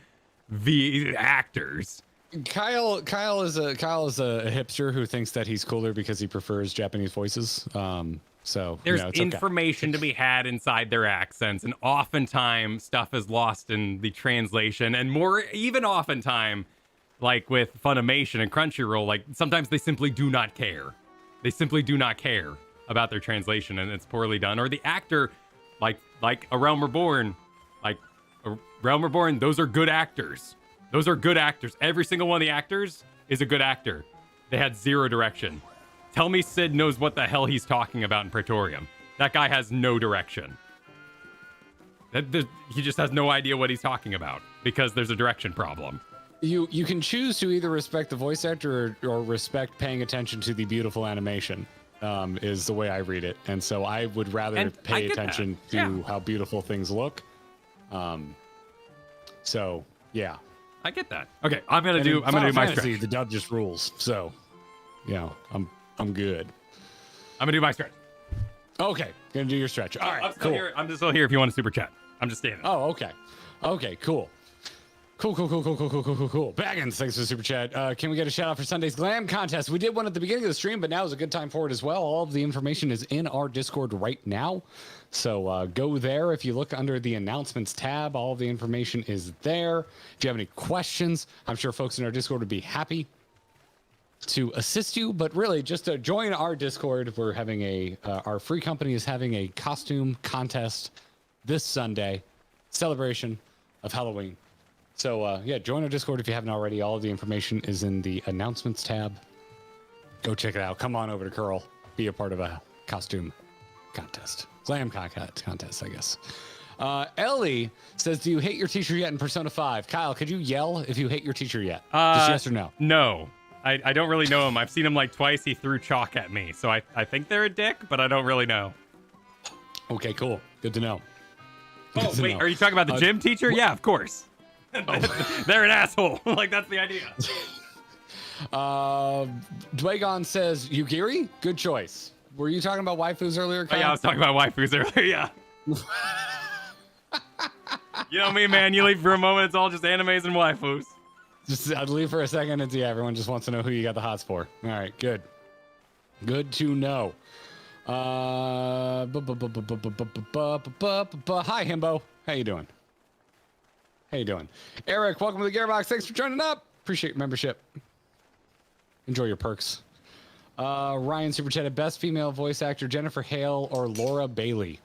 actors. Kyle is a hipster who thinks that he's cooler because he prefers Japanese voices. So there's it's information okay. to be had inside their accents, and oftentimes stuff is lost in the translation, and even oftentimes, like with Funimation and Crunchyroll, like sometimes they simply do not care. They simply do not care about their translation, and it's poorly done. Or the actor, like A Realm Reborn, those are good actors. Those are good actors. Every single one of the actors is a good actor. They had zero direction. Tell me Sid knows what the hell he's talking about in Praetorium. That guy has no direction. He just has no idea what he's talking about because there's a direction problem. You can choose to either respect the voice actor or respect paying attention to the beautiful animation. Is the way I read it, and so I would rather pay attention to how beautiful things look. So yeah, I get that. Okay, I'm gonna do my stretch. The dub just rules. So, I'm good. I'm gonna do my stretch. Okay, gonna do your stretch. All right, cool. I'm just still here if you want to super chat. I'm just standing. Oh, okay. Okay, cool. Cool. Baggins, thanks for the super chat. Can we get a shout out for Sunday's Glam contest? We did one at the beginning of the stream, but now is a good time for it as well. All of the information is in our Discord right now. So go there. If you look under the announcements tab, all of the information is there. If you have any questions, I'm sure folks in our Discord would be happy to assist you. But really, just to join our Discord, we're having our free company is having a costume contest this Sunday, celebration of Halloween. So, join our Discord if you haven't already. All of the information is in the announcements tab. Go check it out. Come on over to Coeurl. Be a part of a costume contest. Glam contest, I guess. Ellie says, do you hate your teacher yet in Persona 5? Kyle, could you yell if you hate your teacher yet? Just yes or no? No. I don't really know him. I've seen him like twice. He threw chalk at me. So I think they're a dick, but I don't really know. Okay, cool. Good to know. Oh, wait. Are you talking about the gym teacher? Yeah, of course. They're an asshole. Like, that's the idea. Dwagon says, Yugiri? Good choice. Were you talking about waifus earlier, Kyle? Oh, yeah, I was talking about waifus earlier, yeah. You know me, man. You leave for a moment, it's all just animes and waifus. I'd leave for a second and see everyone just wants to know who you got the hots for. All right, good. Good to know. Hi, Himbo. How you doing? Eric, welcome to the Gearbox. Thanks for joining up. Appreciate your membership. Enjoy your perks. Ryan super chatted, best female voice actor, Jennifer Hale or Laura Bailey?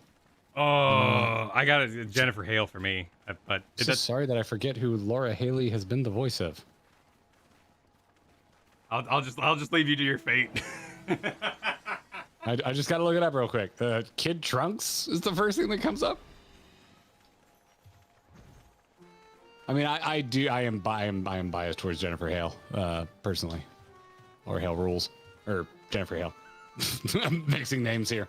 Oh, I got Jennifer Hale for me. But sorry that I forget who Laura Haley has been the voice of. I'll just leave you to your fate. I just got to look it up real quick. Kid Trunks is the first thing that comes up. I mean, I am biased towards Jennifer Hale, personally, or Hale rules, or Jennifer Hale. I'm mixing names here.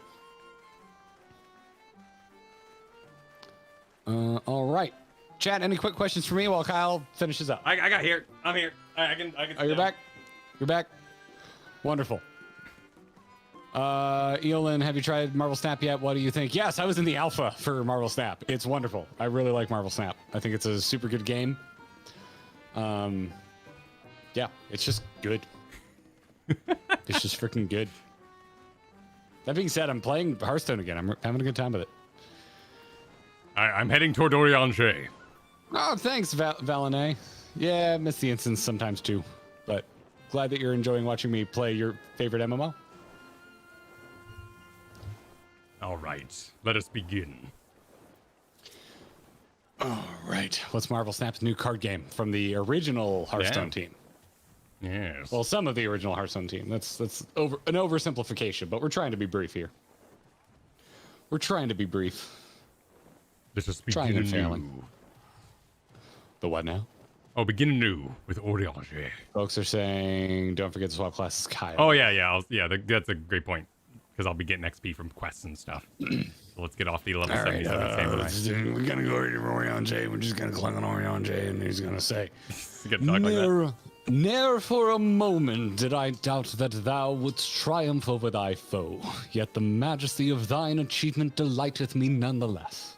All right. Chat, any quick questions for me while Kyle finishes up? I got here. I'm here. I can. Oh, you're back? You're back? Wonderful. Eolin, have you tried Marvel Snap yet? What do you think? Yes, I was in the alpha for Marvel Snap. It's wonderful. I really like Marvel Snap. I think it's a super good game. Yeah, it's just good. It's just freaking good. That being said, I'm playing Hearthstone again. I'm having a good time with it. I'm heading toward Oriange. Oh, thanks, Valenay. Yeah, I miss the instance sometimes too, but glad that you're enjoying watching me play your favorite MMO. All right, let us begin. All right, what's Marvel Snap's new card game from the original Hearthstone team? Yes. Well, some of the original Hearthstone team. That's an oversimplification, but we're trying to be brief here. We're trying to be brief. Let us begin Trying and anew. failing. The what now? Oh, begin anew with Oriange. Folks are saying, don't forget to swap classes, Kyle. Oh yeah. That's a great point because I'll be getting XP from quests and stuff. So let's get off the level 77 samurai. We're gonna go to Oriange. We're just gonna clang on Oriange, and he's gonna say, Gonna talk like that. Ne'er for a moment did I doubt that thou wouldst triumph over thy foe, yet the majesty of thine achievement delighteth me nonetheless.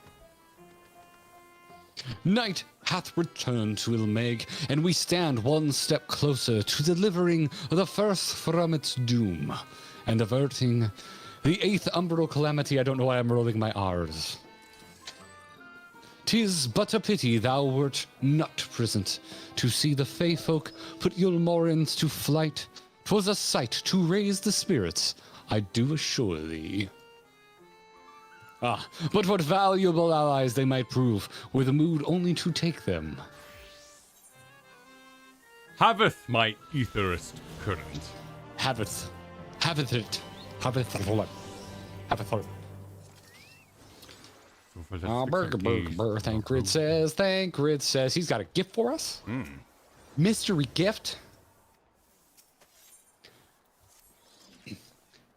Night hath returned to Ilmeg, and we stand one step closer to delivering the first from its doom, and averting the 8th umbral calamity. I don't know why I'm rolling my R's. 'Tis but a pity thou wert not present to see the Fey folk put Yulmorins to flight. 'Twas a sight to raise the spirits, I do assure thee. Ah, but what valuable allies they might prove, were the mood only to take them. Haveth my etherist current. Haveth it. Thancred says he's got a gift for us. Mystery gift.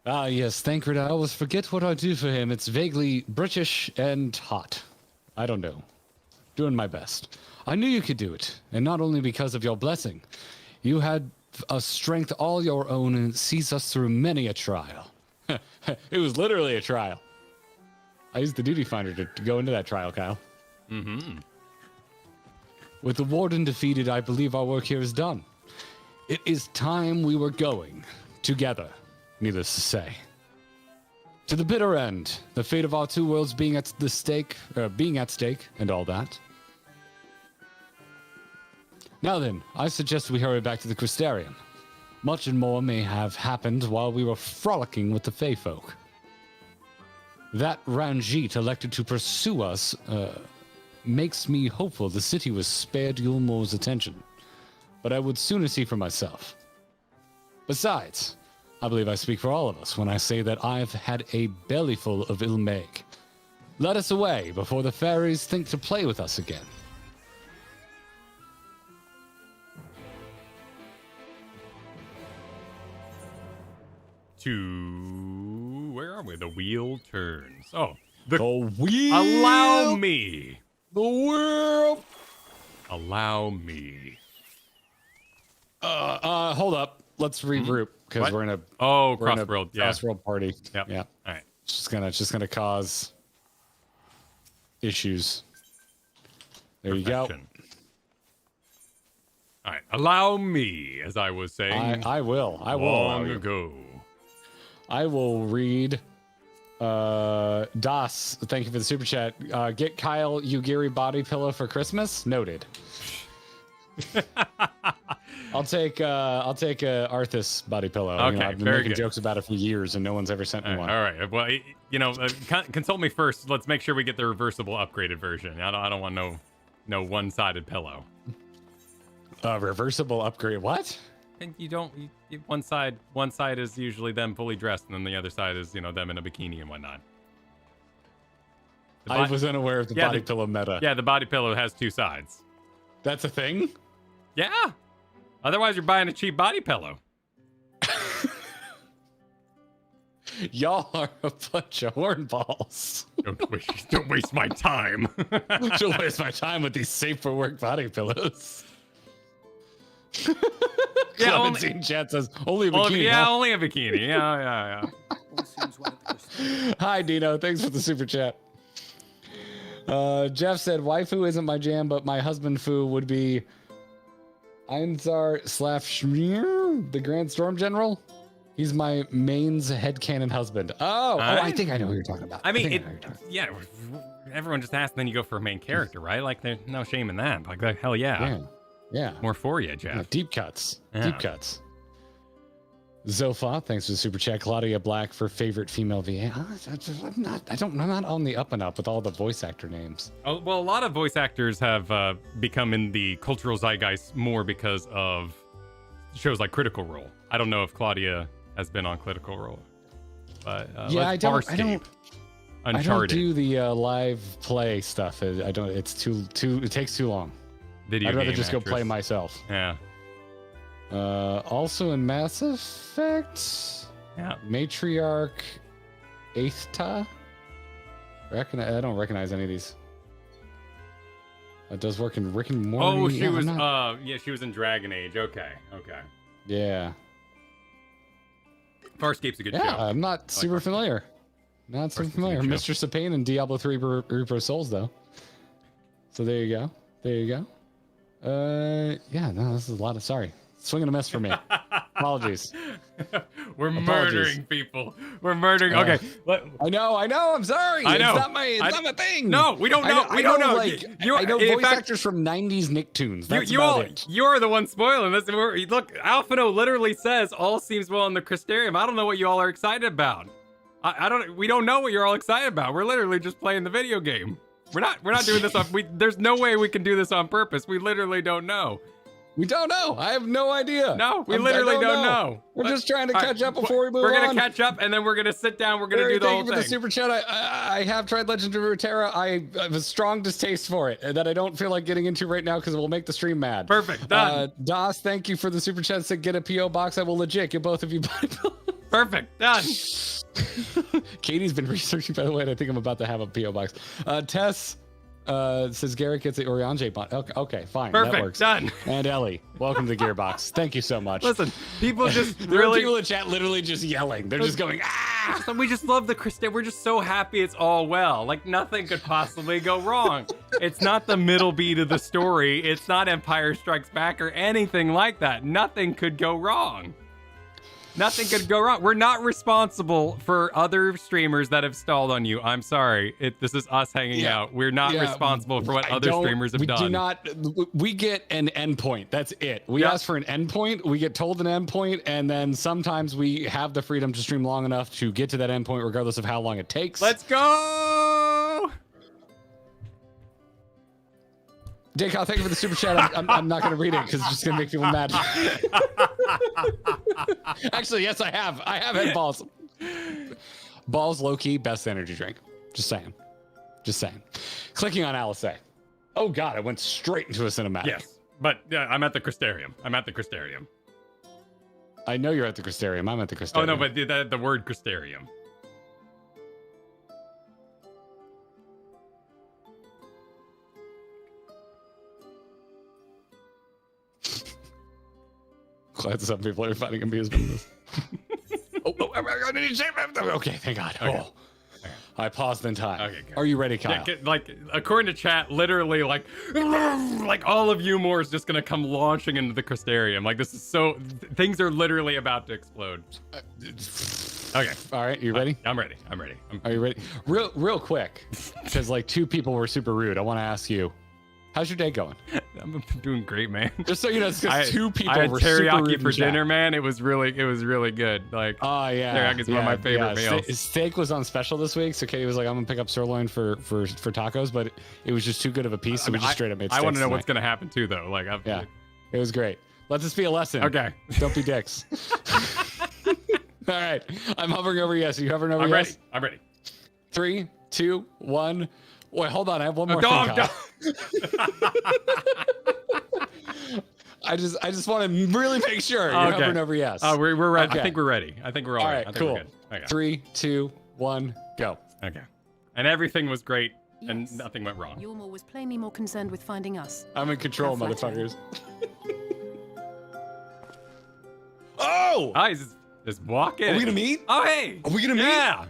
Ah, yes, Thancred. I always forget what I do for him. It's vaguely British and hot. I don't know. Doing my best. I knew you could do it, and not only because of your blessing. You had a strength all your own, and it sees us through many a trial. It was literally a trial. I used the duty finder to go into that trial, Kyle. Mm-hmm. With the warden defeated, I believe our work here is done. It is time we were going together, needless to say. To the bitter end, the fate of our two worlds being at stake, and all that. Now then, I suggest we hurry back to the Crystarium. Much and more may have happened while we were frolicking with the Fey folk. That Ranjit elected to pursue us makes me hopeful the city was spared Yulmor's attention, but I would sooner see for myself. Besides, I believe I speak for all of us when I say that I've had a bellyful of Ilmeg. Let us away before the fairies think to play with us again. Where are we? The wheel turns. Oh, the wheel. Allow me. The wheel. Allow me. Hold up. Let's regroup because we're in a crossworld. Crossworld party. Yep. Yeah. All right. It's just gonna cause issues. There Perfection. you go. All right. Allow me, as I was saying. I will. Long ago. I will read. Das, thank you for the super chat. Get Kyle Yugiri body pillow for Christmas. Noted. I'll take Arthas body pillow. Okay, I've been very making good. jokes about it for years, and no one's ever sent me one. All right. Well, consult me first. Let's make sure we get the reversible upgraded version. I don't want no one-sided pillow. Reversible upgrade. What? And one side is usually them fully dressed, and then the other side is them in a bikini and whatnot. I was unaware of the body pillow meta. Yeah, the body pillow has two sides. That's a thing? Yeah. Otherwise, you're buying a cheap body pillow. Y'all are a bunch of hornballs. Don't waste my time. Don't waste my time with these safe for work body pillows. Yeah, Clementine chat says only a bikini. Yeah, huh? only a bikini. Yeah. Hi, Dino. Thanks for the super chat. Jeff said, waifu isn't my jam, but my husband fu would be Einzar / the Grand Storm General. He's my main's headcanon husband. Oh, I think I know who you're talking about. I mean, yeah, everyone just asks, and then you go for a main character, right? Like, there's no shame in that. Like, hell yeah. Yeah. More for you, Jeff. Yeah, deep cuts. Yeah. Deep cuts. Zofa, thanks for the super chat. Claudia Black for favorite female VA. I'm not on the up and up with all the voice actor names. Oh, well, a lot of voice actors have become in the cultural zeitgeist more because of shows like Critical Role. I don't know if Claudia has been on Critical Role, but yeah, I don't Uncharted. do the live play stuff. I don't. It's too. It takes too long. Video I'd rather game just go actress. play myself. Yeah. Also in Mass Effect. Yeah. Matriarch Aethta. I don't recognize any of these. It does work in Rick and Morty. Oh, she Yeah, was. I'm not- She was in Dragon Age. Okay. Yeah. Farscape's a good Yeah, show. I'm not super familiar. Not super familiar. good show. Mr. Sapane and Diablo 3 Reaper of Souls, though. So there you go. Yeah, no, this is a lot of. Sorry. Swing and a miss for me. Apologies. We're murdering people. We're murdering. Okay. I know. I'm sorry. I know. It's not my thing. No, we don't know. I don't know. Like, I know voice actors from 90s Nicktoons. That's about it. You're the one spoiling this. Look, Alphino literally says all seems well in the Crystarium. I don't know what you all are excited about. We don't know what you're all excited about. We're literally just playing the video game. We're not doing this there's no way we can do this on purpose. We literally don't know. We don't know. I have no idea. No, we literally don't know. We're just trying to catch up before we move on. We're going to catch up, and then we're going to sit down. We're going to do the whole thing. Thank you for the super chat. I have tried Legend of Runeterra. I have a strong distaste for it that I don't feel like getting into right now because it will make the stream mad. Perfect. Done. Das, thank you for the super chat. Said get a P.O. box. I will legit get both of you. Perfect. Done. Katie's been researching, by the way, and I think I'm about to have a P.O. box. Tess says Garrett gets the Oriange bond. Okay, fine. Perfect. That works. Done. And Ellie, welcome to the Gearbox. Thank you so much. Listen, people just there are people in chat literally just yelling. They're just going, ah! We just love the Crystal. We're just so happy it's all well. Like nothing could possibly go wrong. It's not the middle beat of the story. It's not Empire Strikes Back or anything like that. Nothing could go wrong. Nothing could go wrong. We're not responsible for other streamers that have stalled on you. I'm sorry. This is us hanging out. We're not responsible for what other streamers have done. We get an endpoint. That's it. We ask for an endpoint. We get told an endpoint, and then sometimes we have the freedom to stream long enough to get to that endpoint, regardless of how long it takes. Let's go! Daycow, thank you for the super chat. I'm not going to read it because it's just going to make people mad. Actually, yes, I have. I have had balls. Balls, low key, best energy drink. Just saying. Clicking on Alice. Oh God, I went straight into a cinematic. Yes, but I'm at the Crystarium. I know you're at the Crystarium. I'm at the Crystarium. Oh no, but the word Crystarium. Glad some people are finding amusement in this. Okay, thank God. Okay. Oh, I paused in time. Okay, good. Are you ready, Kyle? Yeah, like according to chat, literally like all of you is just gonna come launching into the Crystarium. Like this is so things are literally about to explode. Okay. All right, you ready? I'm ready. Are you ready? Real quick, because like two people were super rude. I want to ask you, how's your day going? I'm doing great, man. Just so you know, it's because two people I had were super rude teriyaki in for chat. dinner, man. It was really good. Like, oh yeah, teriyaki's one of my favorite meals. Steak was on special this week, so Katie was like, "I'm gonna pick up sirloin for tacos," but it was just too good of a piece, so we just straight up made steaks. I want to know tonight. what's gonna happen too, though. Like, yeah, it was great. Let this be a lesson. Okay, don't be dicks. All right, I'm hovering over yes. Are you hovering over yes? I'm ready. 3, 2, 1. Wait, hold on. I have one more thing. I just want to really make sure. You're hovering over yes. Oh, we're ready. Okay. I think we're ready. I think we're all right. I think cool. we're good. Okay. 3, 2, 1, go. Okay. And everything was great, and Yes. nothing went wrong. Yormor was plainly more concerned with finding us. I'm in control, How flattering. motherfuckers. Oh! Ah, he's just walking. Are we gonna meet? Oh, hey! Are we gonna meet? Yeah!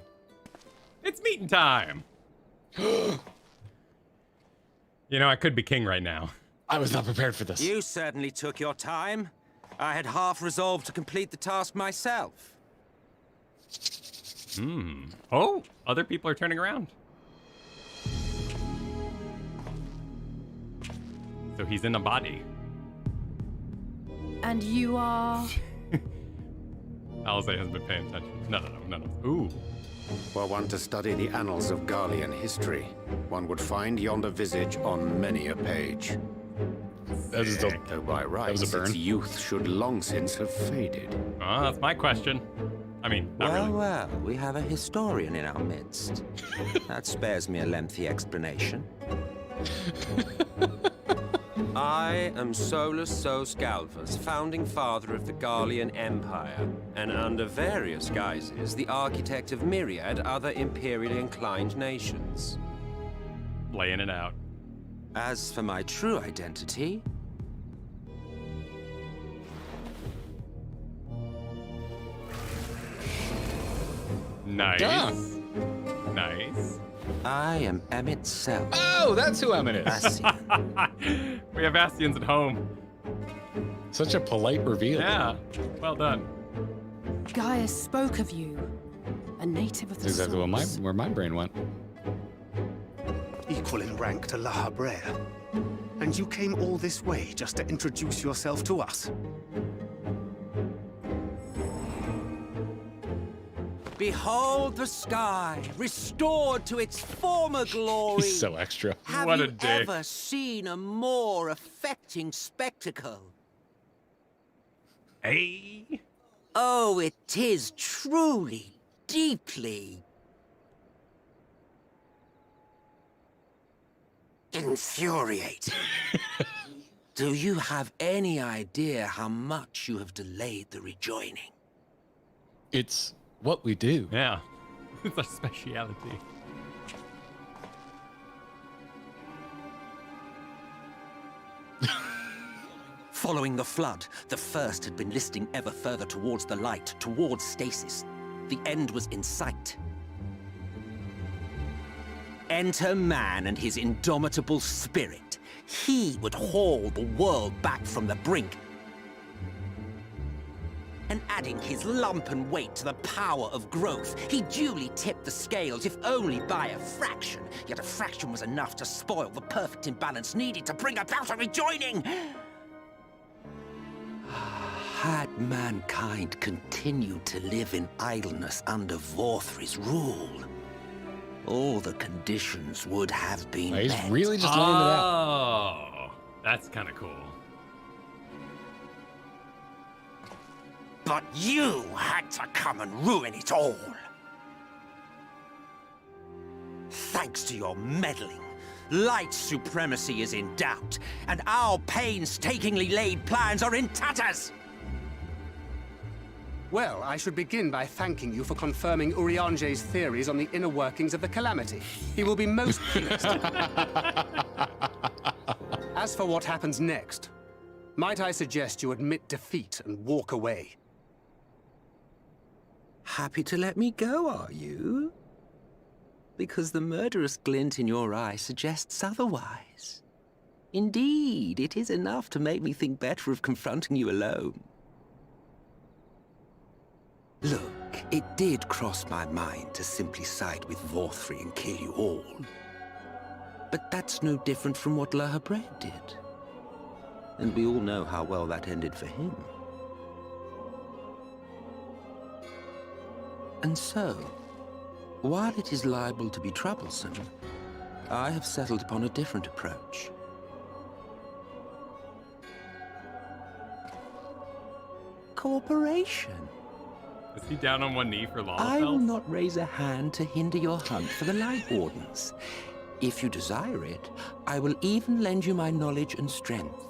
It's meeting time. You know, I could be king right now. I was not prepared for this. You certainly took your time. I had half resolved to complete the task myself. Oh, other people are turning around. So he's in a body. And you are... Alisaie hasn't been paying attention. No. Ooh. Were one to study the annals of Garlean history, one would find yonder visage on many a page. That was a, Though by rights, was a burn. its youth should long since have faded. Oh, that's my question. I mean, not really. Well, we have a historian in our midst. That spares me a lengthy explanation. I am Solus Sos Galvus, founding father of the Garlean Empire, and under various guises, the architect of myriad other imperially inclined nations. Laying it out. As for my true identity, Nice. Done. Nice. I am Emmett Self. Oh, that's who Emmett is. Bastian. We have Bastions at home. Such a polite reveal. Yeah. Well done. Gaius spoke of you. A native of the That's exactly source. where my brain went. Equal in rank to La Habrea. And you came all this way just to introduce yourself to us. Behold the sky, restored to its former glory. He's so extra. Have What a you dick. ever seen a more affecting spectacle? Hey. Oh, it is truly, deeply infuriating. Do you have any idea how much you have delayed the rejoining? It's what we do. Yeah. It's a speciality. Following the flood, the first had been listing ever further towards the light, towards stasis. The end was in sight. Enter man and his indomitable spirit. He would haul the world back from the brink. And adding his lumpen weight to the power of growth, he duly tipped the scales, if only by a fraction. Yet a fraction was enough to spoil the perfect imbalance needed to bring about a rejoining. Had mankind continued to live in idleness under Vorthri's rule, all the conditions would have been He's met. really just laying it out. Oh, that's kind of cool. But you had to come and ruin it all. Thanks to your meddling, light supremacy is in doubt, and our painstakingly laid plans are in tatters. Well, I should begin by thanking you for confirming Urianger's theories on the inner workings of the Calamity. He will be most pleased. As for what happens next, might I suggest you admit defeat and walk away? Happy to let me go, are you? Because the murderous glint in your eye suggests otherwise. Indeed, it is enough to make me think better of confronting you alone. Look, it did cross my mind to simply side with Vorthri and kill you all. But that's no different from what La Habrea did. And we all know how well that ended for him. And so, while it is liable to be troublesome, I have settled upon a different approach. Cooperation. Is he down on one knee for I will Lalafels? not raise a hand to hinder your hunt for the Light Wardens. If you desire it, I will even lend you my knowledge and strength.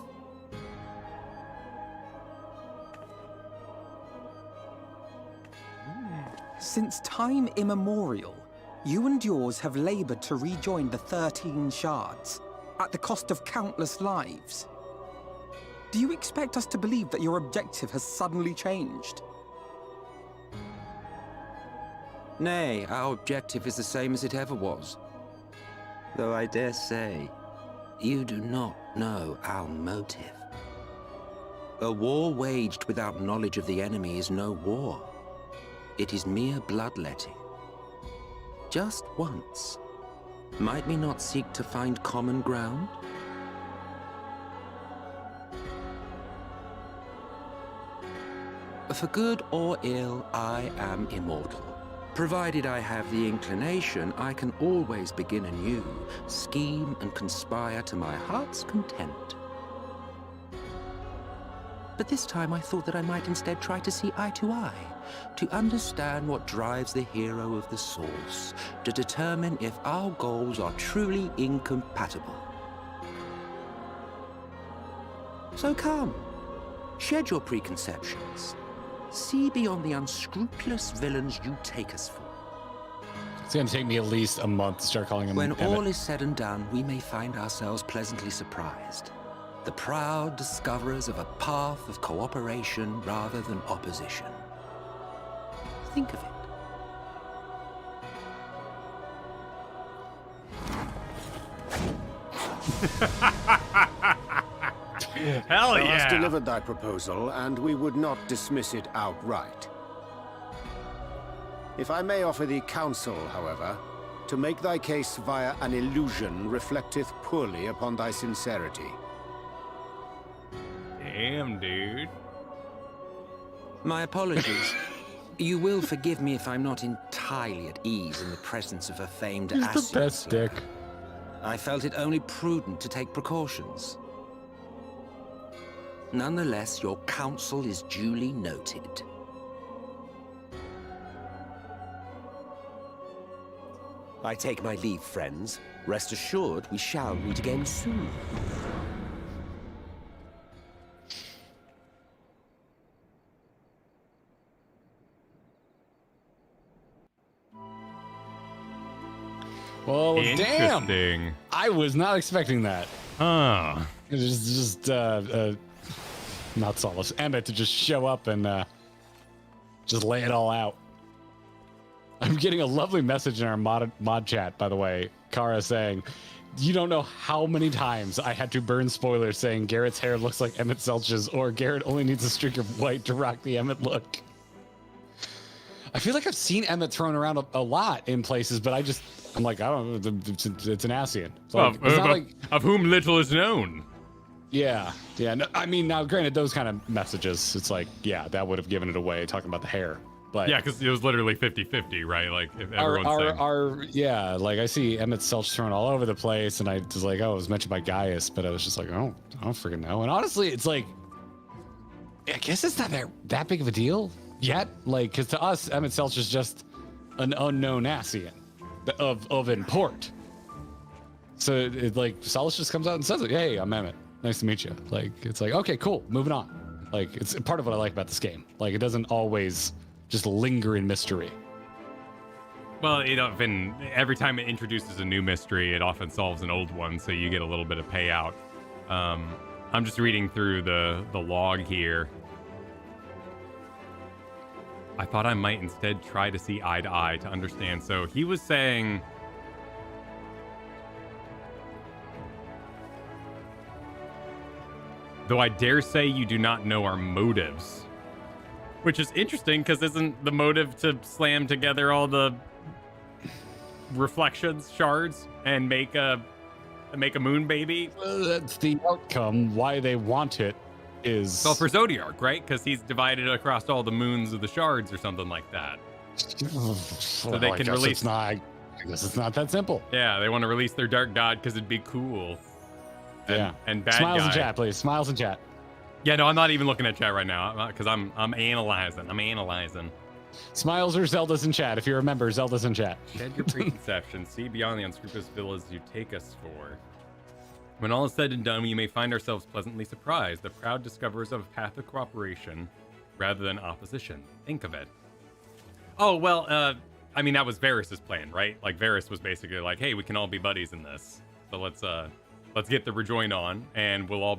Since time immemorial, you and yours have labored to rejoin the 13 shards, at the cost of countless lives. Do you expect us to believe that your objective has suddenly changed? Nay, our objective is the same as it ever was. Though I dare say, you do not know our motive. A war waged without knowledge of the enemy is no war. It is mere bloodletting. Just once, might we not seek to find common ground? For good or ill, I am immortal. Provided I have the inclination, I can always begin anew, scheme and conspire to my heart's content. But this time I thought that I might instead try to see eye to eye, to understand what drives the hero of the source, to determine if our goals are truly incompatible. So come, shed your preconceptions. See beyond the unscrupulous villains you take us for. It's gonna take me at least a month to start calling him When Emmett. all is said and done, we may find ourselves pleasantly surprised. The proud discoverers of a path of cooperation rather than opposition. Think of it. Hell Thou yeah! hast delivered thy proposal, and we would not dismiss it outright. If I may offer thee counsel, however, to make thy case via an illusion reflecteth poorly upon thy sincerity. Damn, dude. My apologies. You will forgive me if I'm not entirely at ease in the presence of a famed He's asset. the best dick. I felt it only prudent to take precautions. Nonetheless, your counsel is duly noted. I take my leave, friends. Rest assured, we shall meet again soon. Well, damn. Interesting. I was not expecting that. Huh. It's just not Solace. Emmett to just show up and just lay it all out. I'm getting a lovely message in our mod chat, by the way. Kara saying, you don't know how many times I had to burn spoilers saying Garrett's hair looks like Emmett Selch's, or Garrett only needs a streak of white to rock the Emmett look. I feel like I've seen Emmett thrown around a lot in places, but I'm like, I don't know, it's an Asian. Like, it's not like, of whom little is known. Yeah. No, I mean, now granted, those kind of messages, it's like, yeah, that would have given it away talking about the hair. But yeah, because it was literally 50-50, right? Like, if everyone's saying... like, I see Emmett Selch thrown all over the place, and I was like, oh, it was mentioned by Gaius, but I was just like, oh, I don't freaking know. And honestly, it's like, I guess it's not that big of a deal yet. Like, because to us, Emmett Selch is just an unknown Asian of import. So, it like, Solace just comes out and says it, hey, I'm Emmett. Nice to meet you. Like, it's like, okay, cool, moving on. Like, it's part of what I like about this game. Like, it doesn't always just linger in mystery. Well, every time it introduces a new mystery, it often solves an old one, so you get a little bit of payout. I'm just reading through the log here. I thought I might instead try to see eye to eye to understand. So he was saying... Though I dare say you do not know our motives. Which is interesting, because isn't the motive to slam together all the reflections, shards, and make a moon baby? That's the outcome. Why they want it is... Well, for Zodiark, right? Because he's divided across all the moons of the shards or something like that. So they can release... I guess it's not that simple. Yeah, they want to release their dark god because it'd be cool. And bad Smiles guy. in chat, please. Smiles in chat. Yeah, no, I'm not even looking at chat right now because I'm analyzing. Smiles or Zelda's in chat. If you remember, Zelda's in chat. Shed your preconceptions. See beyond the unscrupulous villas you take us for. When all is said and done, we may find ourselves pleasantly surprised, the proud discoverers of a path of cooperation rather than opposition. Think of it. Oh, well, I mean, that was Varys' plan, right? Like, Varys was basically like, hey, we can all be buddies in this. So let's get the rejoin on, and it'll all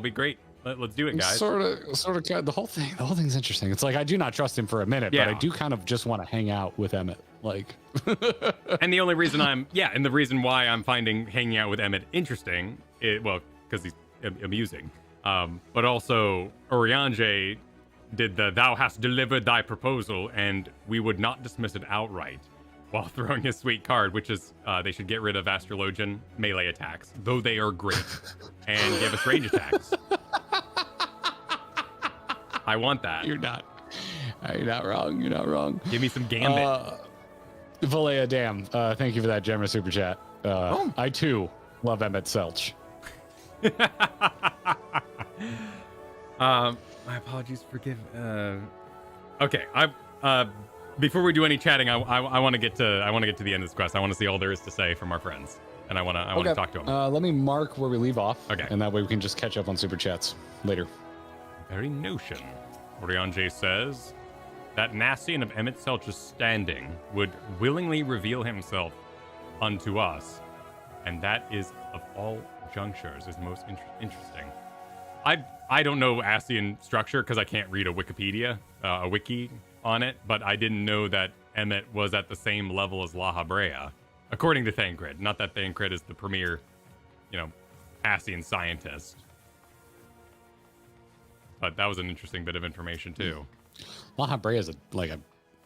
be great. Let's do it, guys. Sort of. The whole thing's interesting. It's like I do not trust him for a minute, but I do kind of just want to hang out with Emmett. Like, and the only reason and the reason why I'm finding hanging out with Emmett interesting, because he's amusing, but also Urianger did the "Thou hast delivered thy proposal," and we would not dismiss it outright, while throwing his sweet card, which is they should get rid of Astrologian melee attacks, though they are great, and give us range attacks. I want that. You're not wrong. You're not wrong. Give me some Gambit. Valea Dam, thank you for that generous super chat. I too love Emmett Selch. My apologies. Forgive. Okay. Before we do any chatting, I want to get to the end of this quest. I want to see all there is to say from our friends, and I want to talk to them. Let me mark where we leave off. Okay. And that way we can just catch up on super chats later. Very notion. Urianger says that Nassian of Emmett Selch's standing would willingly reveal himself unto us, and that is of all junctures is most interesting. I don't know Ascian structure because I can't read a Wikipedia, a wiki on it, but I didn't know that Emmett was at the same level as La Habrea, according to Thancred. Not that Thancred is the premier, Ascian scientist. But that was an interesting bit of information too. La Habrea is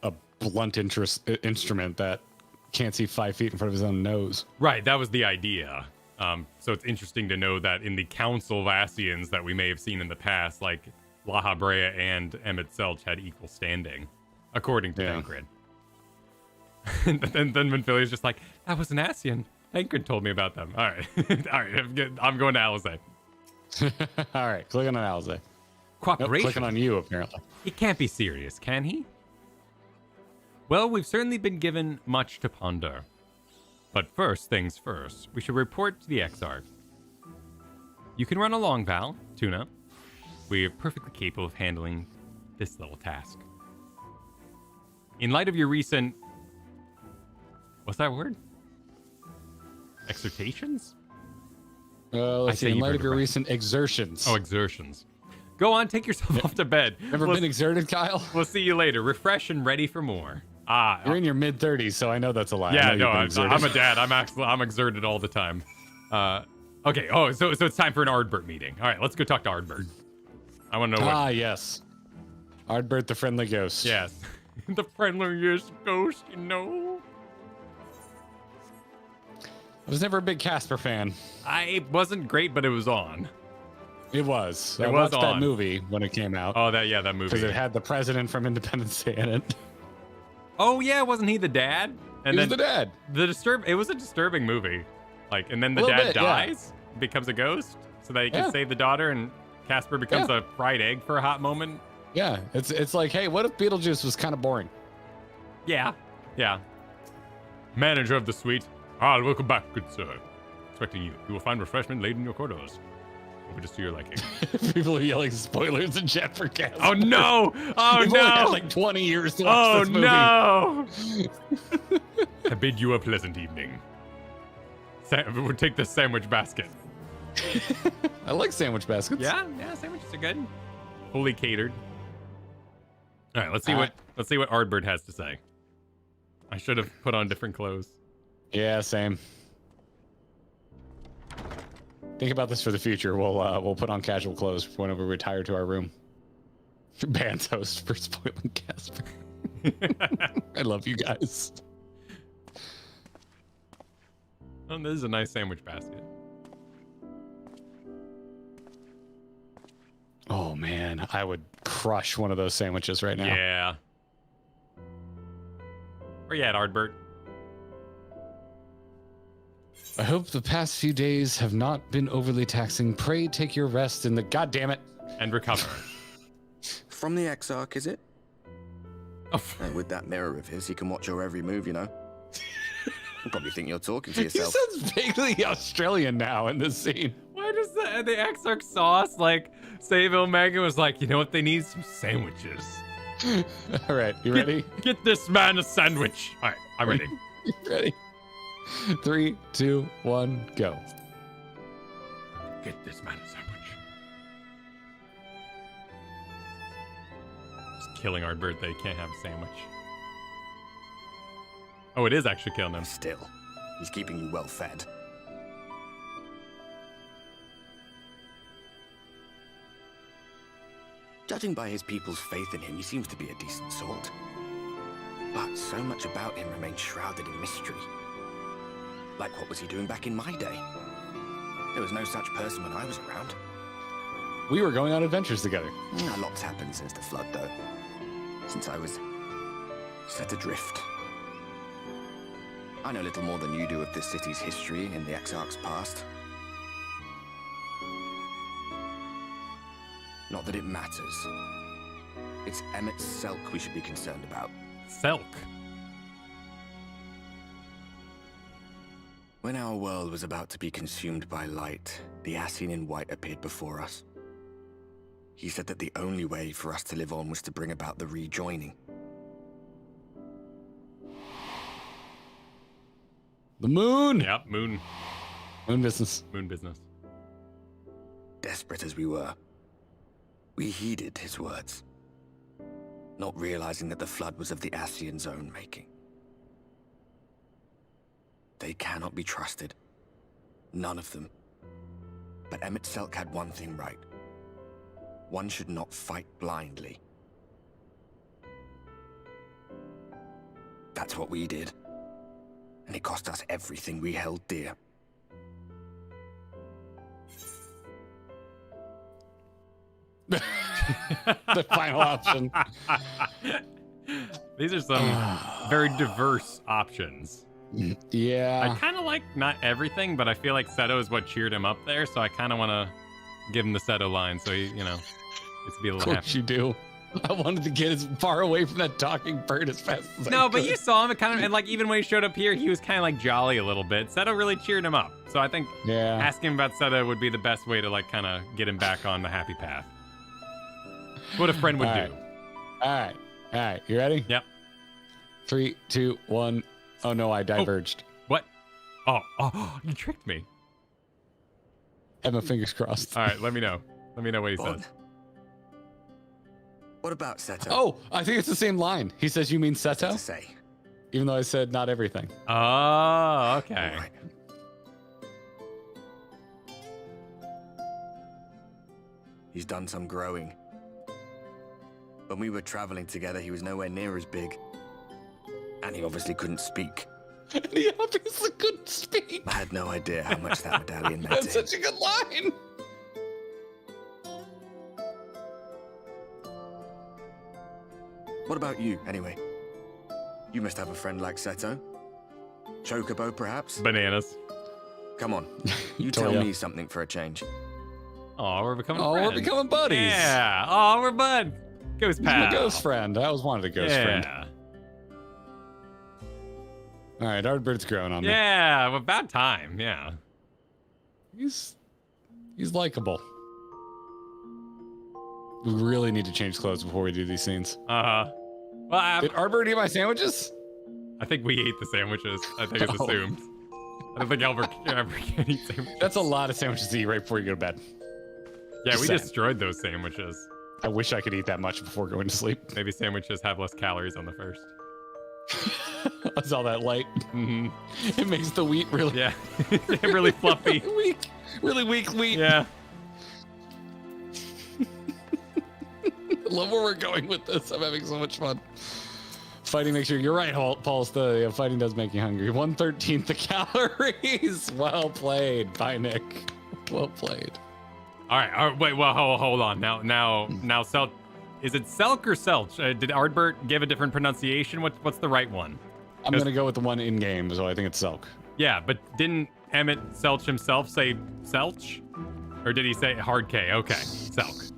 a blunt instrument that can't see 5 feet in front of his own nose. Right, that was the idea. So it's interesting to know that in the Council of Ascians that we may have seen in the past, like La Habrea and Emmett Selch had equal standing, according to Thancred. And then Vinfilia's just like, that was an Ascian. Thancred told me about them. All right, all right, I'm going to Alizé. All right, click on Alizé. Cooperation. Nope, clicking on you, apparently. He can't be serious, can he? Well, we've certainly been given much to ponder. But first things first, we should report to the Exarch. You can run along, Val, Tuna. We are perfectly capable of handling this little task. In light of your recent... What's that word? Exhortations? Let's see, in light of your recent exertions. Oh, exertions. Go on, take yourself off to bed. Never been exerted, Kyle? We'll see you later. Refresh and ready for more. You're in your mid-30s, so I know that's a lie. Yeah, no, I'm a dad. I'm exerted all the time. Okay. Oh, so it's time for an Ardbert meeting. All right, let's go talk to Ardbert. I want to know what... yes. Ardbert, the friendly ghost. Yes. The friendliest ghost, I was never a big Casper fan. It wasn't great, but it was on. It was. I watched that movie when it came out. Oh, that movie. Because it had the president from Independence Day in it. Oh yeah, wasn't he the dad? And he was the dad. It was a disturbing movie. And then the dad dies, becomes a ghost, so that he can save the daughter, and Casper becomes a fried egg for a hot moment. Yeah, it's like, hey, what if Beetlejuice was kind of boring? Yeah. Manager of the suite. Welcome back, good sir. Expecting you. You will find refreshment laid in your corridors. Hope it is to your liking. People are yelling spoilers in chat for Casper. Oh no! Oh You've no! only had like 20 years to watch this movie. Oh no! I bid you a pleasant evening. We'll take the sandwich basket. I like sandwich baskets. Yeah, sandwiches are good. Fully catered. All right, let's see what Ardbert has to say. I should have put on different clothes. Yeah, same. Think about this for the future. We'll put on casual clothes whenever we retire to our room. Band's host for spoiling Casper. I love you guys. Oh, this is a nice sandwich basket. Oh man, I would crush one of those sandwiches right now. Yeah. Where you at, Ardbert? I hope the past few days have not been overly taxing. Pray take your rest in the... God damn it. And recover. From the Exarch, is it? Oh. With that mirror of his, he can watch your every move, you You probably think you're talking to yourself. He sounds vaguely Australian now in this scene. Why does the Exarch sauce, Save Omega was like, you know what they need? Some sandwiches. All right, you ready? Get this man a sandwich. All right, I'm ready. Ready? 3, 2, 1, go. Get this man a sandwich. Just killing our bird. They can't have a sandwich. Oh, it is actually killing them. Still, he's keeping you well fed. Judging by his people's faith in him, he seems to be a decent sort. But so much about him remains shrouded in mystery. Like, what was he doing back in my day? There was no such person when I was around. We were going on adventures together. A lot's happened since the flood, though. Since I was set adrift. I know little more than you do of this city's history and the Exarch's past. Not that it matters. It's Emmett Selk we should be concerned about. Selk? When our world was about to be consumed by light, the Ascian in white appeared before us. He said that the only way for us to live on was to bring about the rejoining. The moon! Yep, moon. Moon business. Moon business. Desperate as we were, we heeded his words, not realizing that the flood was of the Ascian's own making. They cannot be trusted. None of them. But Emmett Selk had one thing right. One should not fight blindly. That's what we did. And it cost us everything we held dear. The final option. These are some very diverse options. Yeah. I kind of like not everything, but I feel like Seto is what cheered him up there, so I kind of want to give him the Seto line, so he, you know, gets to be a Of little course happy. you do. I wanted to get as far away from that talking bird as fast as I No, but could. you saw him, it kind of, and like even when he showed up here, he was kind of like jolly a little bit. Seto really cheered him up, so I think asking him about Seto would be the best way to like kind of get him back on the happy path. What a friend would All do. right. All right. You ready? Yep. 3, 2, 1. Oh no, I diverged. What? Oh, you tricked me. Have my fingers crossed. All right, let me know. Let me know what he says. What about Seto? Oh, I think it's the same line. He says, "You mean Seto?" To say. Even though I said not everything. Oh, okay. Right. He's done some growing. When we were traveling together, he was nowhere near as big. And he obviously couldn't speak. He obviously couldn't speak. I had no idea how much that medallion meant That's to him. such a good line. What about you, anyway? You must have a friend like Seto. Chocobo, perhaps? Bananas. Come on, you tell Toya. me something for a change. Oh, we're becoming Oh, friends. we're becoming buddies. Yeah. Oh, we're bud. Ghost He's my pal. ghost friend. I always wanted a ghost friend. Yeah. All right, Ardbird's growing on me. Yeah. Well, about time. Yeah. He's likable. We really need to change clothes before we do these scenes. Well, Did Ardbird eat my sandwiches? I think we ate the sandwiches. I think it's Oh. assumed. I don't think Albert ever can eat sandwiches. That's a lot of sandwiches to eat right before you go to bed. Yeah, Just we saying. destroyed those sandwiches. I wish I could eat that much before going to sleep. Maybe sandwiches have less calories on the first. It's all that light. Mm-hmm. It makes the wheat really, Yeah. Really fluffy. really weak wheat. Yeah. I love where we're going with this. I'm having so much fun. Fighting makes you. You're right, Paul. Still, fighting does make you hungry. 1/13 the calories. Well played, bye Nick. Well played. All right. Wait. Well, hold on. Now, Selk. Is it Selk or Selch? Did Ardbert give a different pronunciation? What's the right one? I'm gonna go with the one in game, so I think it's Selk. Yeah, but didn't Emmett Selch himself say Selch, or did he say hard K? Okay, Selk.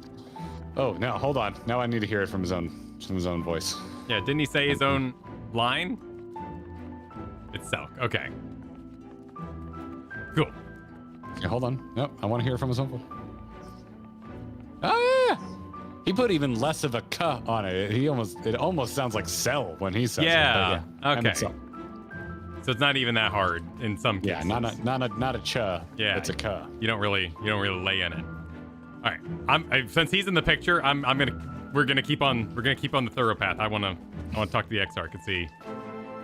Oh no, hold on. Now I need to hear it from his own voice. Yeah, didn't he say his own line? It's Selk. Okay. Cool. Okay, hold on. Nope, I want to hear it from his own voice. Oh yeah. He put even less of a "k" on it. It almost sounds like "cell" when he says yeah. it. But Okay. MSL. So it's not even that hard in some cases. Yeah, not a "ch." Yeah, it's a "k." You don't really lay in it. All right, since he's in the picture, we're gonna keep on the thorough path. I wanna talk to the Exarch and see.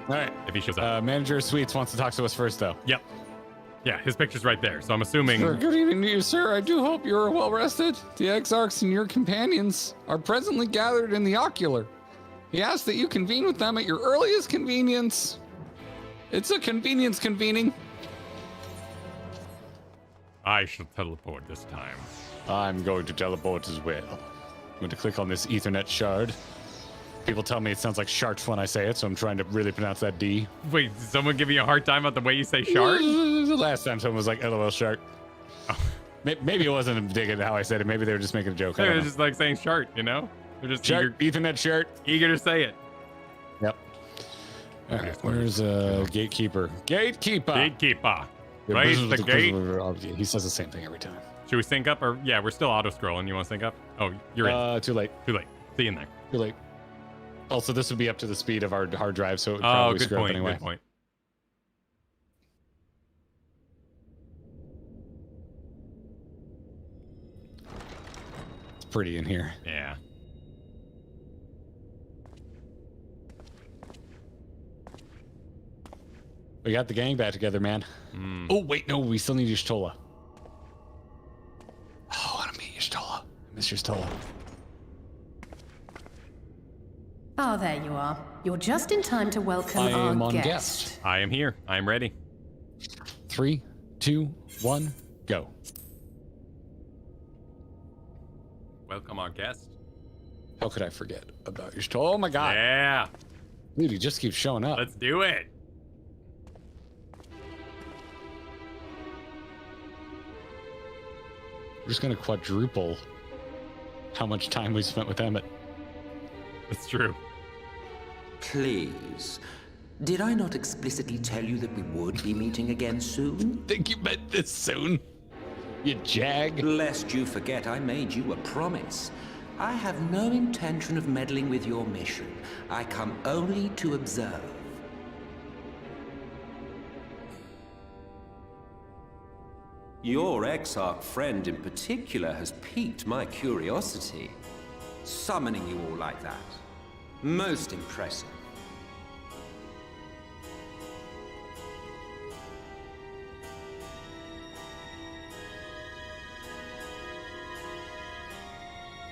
All right, if he shows up. Manager of Suites wants to talk to us first, though. Yep. Yeah, his picture's right there. So I'm assuming. Sir, good evening to you, sir. I do hope you are well rested. The Exarchs and your companions are presently gathered in the Ocular. He asks that you convene with them at your earliest convenience. It's a convenience convening. I shall teleport this time. I'm going to teleport as well. I'm going to click on this Ethernet shard. People tell me it sounds like sharks when I say it, so I'm trying to really pronounce that D. Wait, did someone give you a hard time about the way you say shard? The last time someone was like, LOL shark. Oh. Maybe it wasn't digging how I said it. Maybe they were just making a joke. They're just like saying shart, you know? They're just shark, Ethernet shart. Eager to say it. Yep. All right, where's Gatekeeper? Gatekeeper! Gatekeeper. Raise the gate. He says the same thing every time. Should we sync up? Or yeah, we're still auto-scrolling. You want to sync up? Oh, you're in. Too late. Too late. See you in there. Too late. Also, this would be up to the speed of our hard drive, so it would probably good screw point, up anyway. Good point. It's pretty in here. Yeah. We got the gang back together, man. Oh, wait, no, we still need Y'shtola. Oh, I want to meet Y'shtola. I miss Y'shtola. Ah, there you are. You're just in time to welcome I am our on guest. I am here. I am ready. 3, 2, 1, go. Welcome our guest. How could I forget about Y'shtola? Oh my god. Yeah. Dude, he just keeps showing up. Let's do it. We're just gonna quadruple how much time we spent with Emmett. It's true. Please. Did I not explicitly tell you that we would be meeting again soon? Think you meant this soon? You jag. Lest you forget, I made you a promise. I have no intention of meddling with your mission. I come only to observe. Your Exarch friend in particular has piqued my curiosity. Summoning you all like that. Most impressive.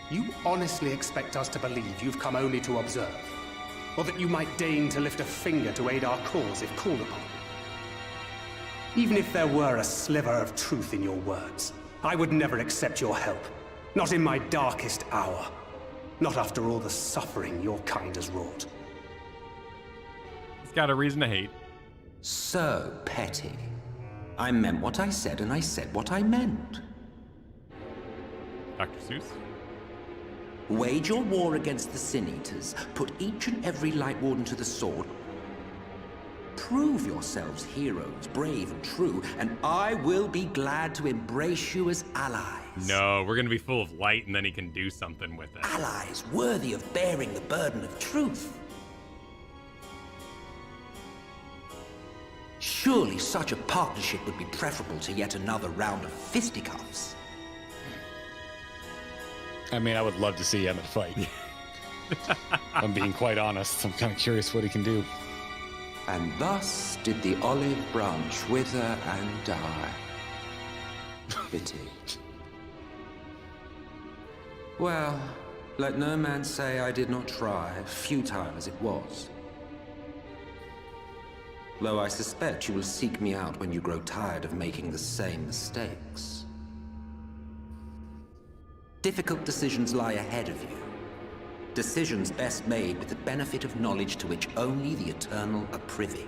You honestly expect us to believe you've come only to observe? Or that you might deign to lift a finger to aid our cause if called upon? Even if there were a sliver of truth in your words, I would never accept your help. Not in my darkest hour. Not after all the suffering your kind has wrought. He's got a reason to hate. So petty. I meant what I said, and I said what I meant. Dr. Seuss? Wage your war against the Sin Eaters. Put each and every Light Warden to the sword. Prove yourselves heroes, brave and true, and I will be glad to embrace you as allies. No, we're gonna be full of light and then he can do something with it. Allies worthy of bearing the burden of truth. Surely such a partnership would be preferable to yet another round of fisticuffs. I mean, I would love to see Emmett fight. I'm being quite honest. I'm kind of curious what he can do. And thus did the olive branch wither and die. Pity. Well, let no man say I did not try, futile as it was. Though I suspect you will seek me out when you grow tired of making the same mistakes. Difficult decisions lie ahead of you. Decisions best made with the benefit of knowledge to which only the Eternal are privy.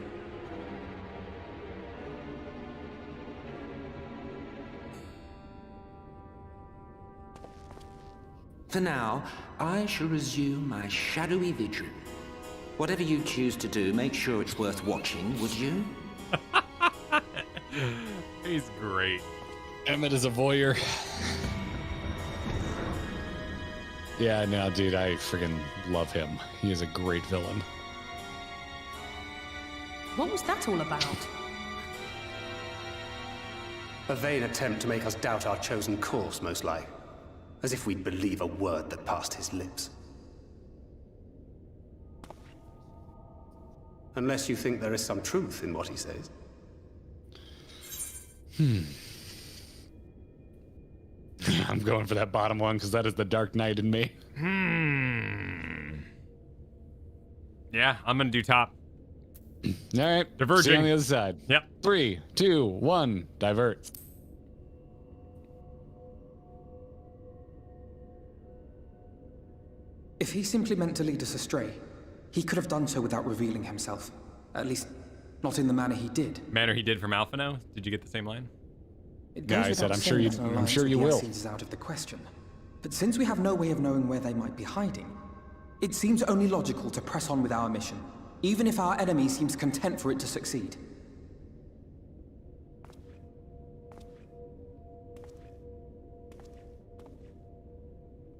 For now, I shall resume my shadowy vigil. Whatever you choose to do, make sure it's worth watching, would you? He's great. Emmett is a voyeur. Yeah, no, dude, I freaking love him. He is a great villain. What was that all about? A vain attempt to make us doubt our chosen course, most like. As if we'd believe a word that passed his lips. Unless you think there is some truth in what he says. I'm going for that bottom one because that is the Dark Knight in me. Yeah, I'm gonna do top. All right, diverging see you on the other side. Yep. 3, 2, 1, divert. If he simply meant to lead us astray, he could have done so without revealing himself. At least, not in the manner he did. Manner he did from Alphino? Did you get the same line? Yeah, I said, I'm sure you will. Is out of the question. But since we have no way of knowing where they might be hiding, it seems only logical to press on with our mission, even if our enemy seems content for it to succeed.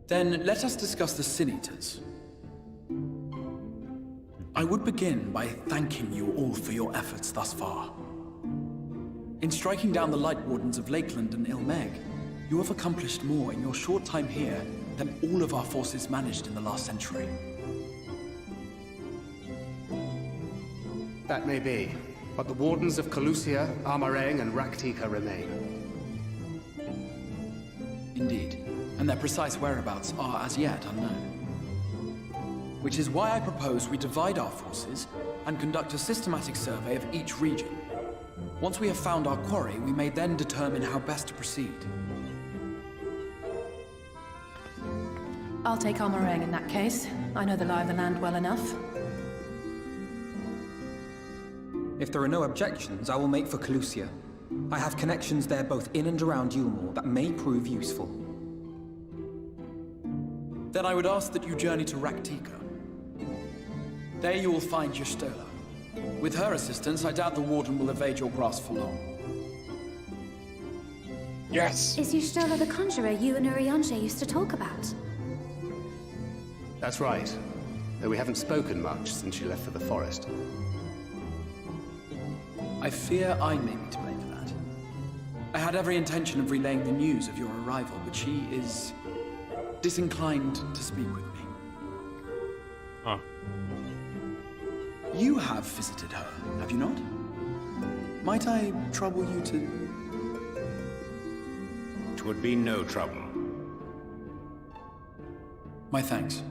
Then let us discuss the Sin Eaters. I would begin by thanking you all for your efforts thus far. In striking down the Light Wardens of Lakeland and Ilmeg, you have accomplished more in your short time here than all of our forces managed in the last century. That may be, but the Wardens of Calusia, Armarang, and Raktika remain. Indeed, and their precise whereabouts are as yet unknown. Which is why I propose we divide our forces and conduct a systematic survey of each region. Once we have found our quarry, we may then determine how best to proceed. I'll take Armarang in that case. I know the lie of the land well enough. If there are no objections, I will make for Calusia. I have connections there both in and around Yulmore that may prove useful. Then I would ask that you journey to Raktika. There you will find Y'shtola. With her assistance, I doubt the Warden will evade your grasp for long. Yes! Is Y'shtola the conjurer you and Urianger used to talk about? That's right. Though we haven't spoken much since she left for the forest. I fear I may be to blame for that. I had every intention of relaying the news of your arrival, but she is disinclined to speak with me. Huh. You have visited her, have you not? Might I trouble you to... 'Twould be no trouble. My thanks.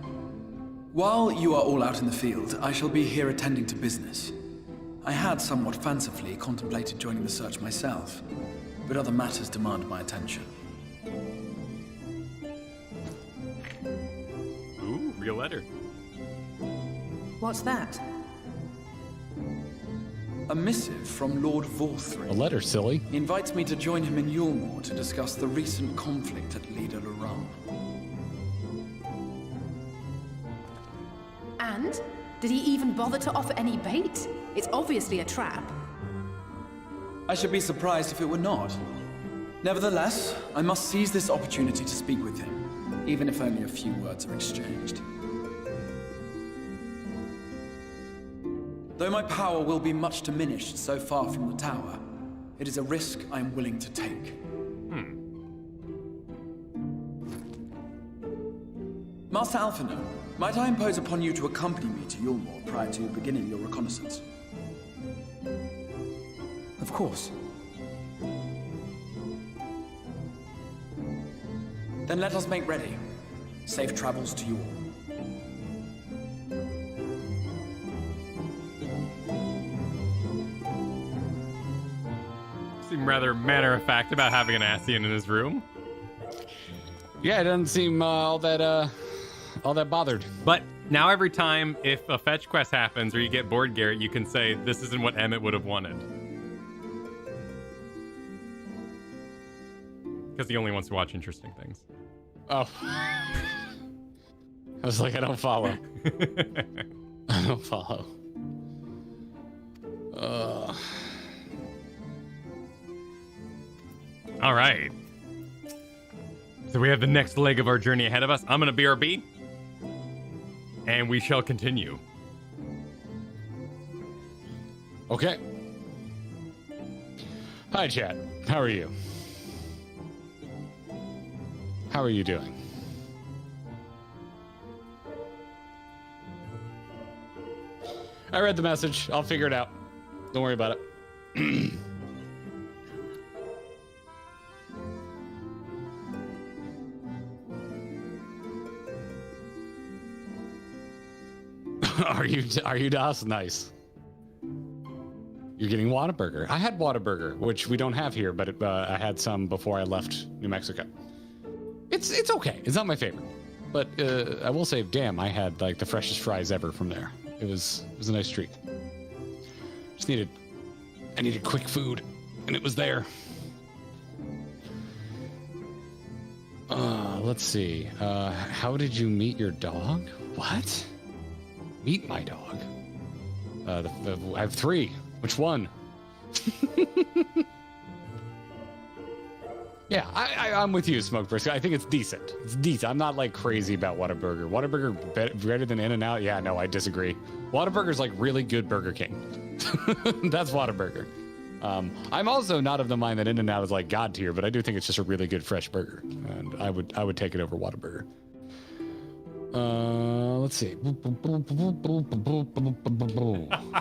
While you are all out in the field, I shall be here attending to business. I had somewhat fancifully contemplated joining the search myself, but other matters demand my attention. Ooh, real letter. What's that? A missive from Lord Vorthry. A letter, silly. He invites me to join him in Yulmore to discuss the recent conflict at Lida Luram. And? Did he even bother to offer any bait? It's obviously a trap. I should be surprised if it were not. Nevertheless, I must seize this opportunity to speak with him, even if only a few words are exchanged. Though my power will be much diminished so far from the tower, it is a risk I am willing to take. Master Alphino, might I impose upon you to accompany me to Yulmore prior to beginning your reconnaissance? Of course. Then let us make ready. Safe travels to you all. Seem rather matter-of-fact about having an Ascian in his room. Yeah, it doesn't seem all that bothered. But now every time if a fetch quest happens or you get bored, Garrett, you can say, this isn't what Emmett would have wanted. Because he only wants to watch interesting things. Oh. I was like, I don't follow. I don't follow. All right. So we have the next leg of our journey ahead of us. I'm gonna BRB, and we shall continue. Okay. Hi, chat. How are you? How are you doing? I read the message. I'll figure it out. Don't worry about it. Are you Das? Nice. You're getting Whataburger. I had Whataburger, which we don't have here, but I had some before I left New Mexico. It's okay. It's not my favorite, but I will say, damn, I had like the freshest fries ever from there. It was a nice treat. I needed quick food, and it was there. Let's see. How did you meet your dog? What? Meet my dog? I have 3. Which one? Yeah, I'm with you, Smoke Brisket. I think it's decent. It's decent. I'm not like crazy about Whataburger. Whataburger better than In-N-Out? Yeah, no, I disagree. Whataburger's like really good Burger King. That's Whataburger. I'm also not of the mind that In-N-Out is like God tier, but I do think it's just a really good fresh burger, and I would take it over Whataburger. Let's see.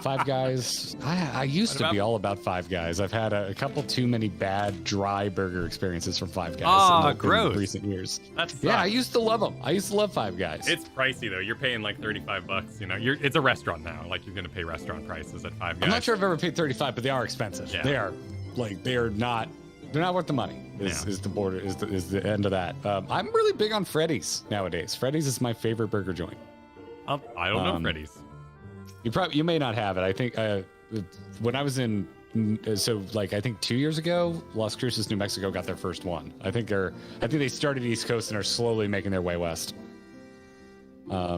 Five Guys. I used to be all about Five Guys. I've had a couple too many bad dry burger experiences from Five Guys. Gross. In recent years. That's I used to love them. I used to love Five Guys. It's pricey though. You're paying like $35. You know, it's a restaurant now. Like you're gonna pay restaurant prices at Five Guys. I'm not sure I've ever paid 35, but they are expensive. Yeah. They are like they're not worth the money. Is the end of that. I'm really big on Freddy's nowadays. Freddy's is my favorite burger joint. I don't know Freddy's. You may not have it. I think when I was in I think 2 years ago, Las Cruces, New Mexico got their first one. I think they started East Coast and are slowly making their way west. Yeah,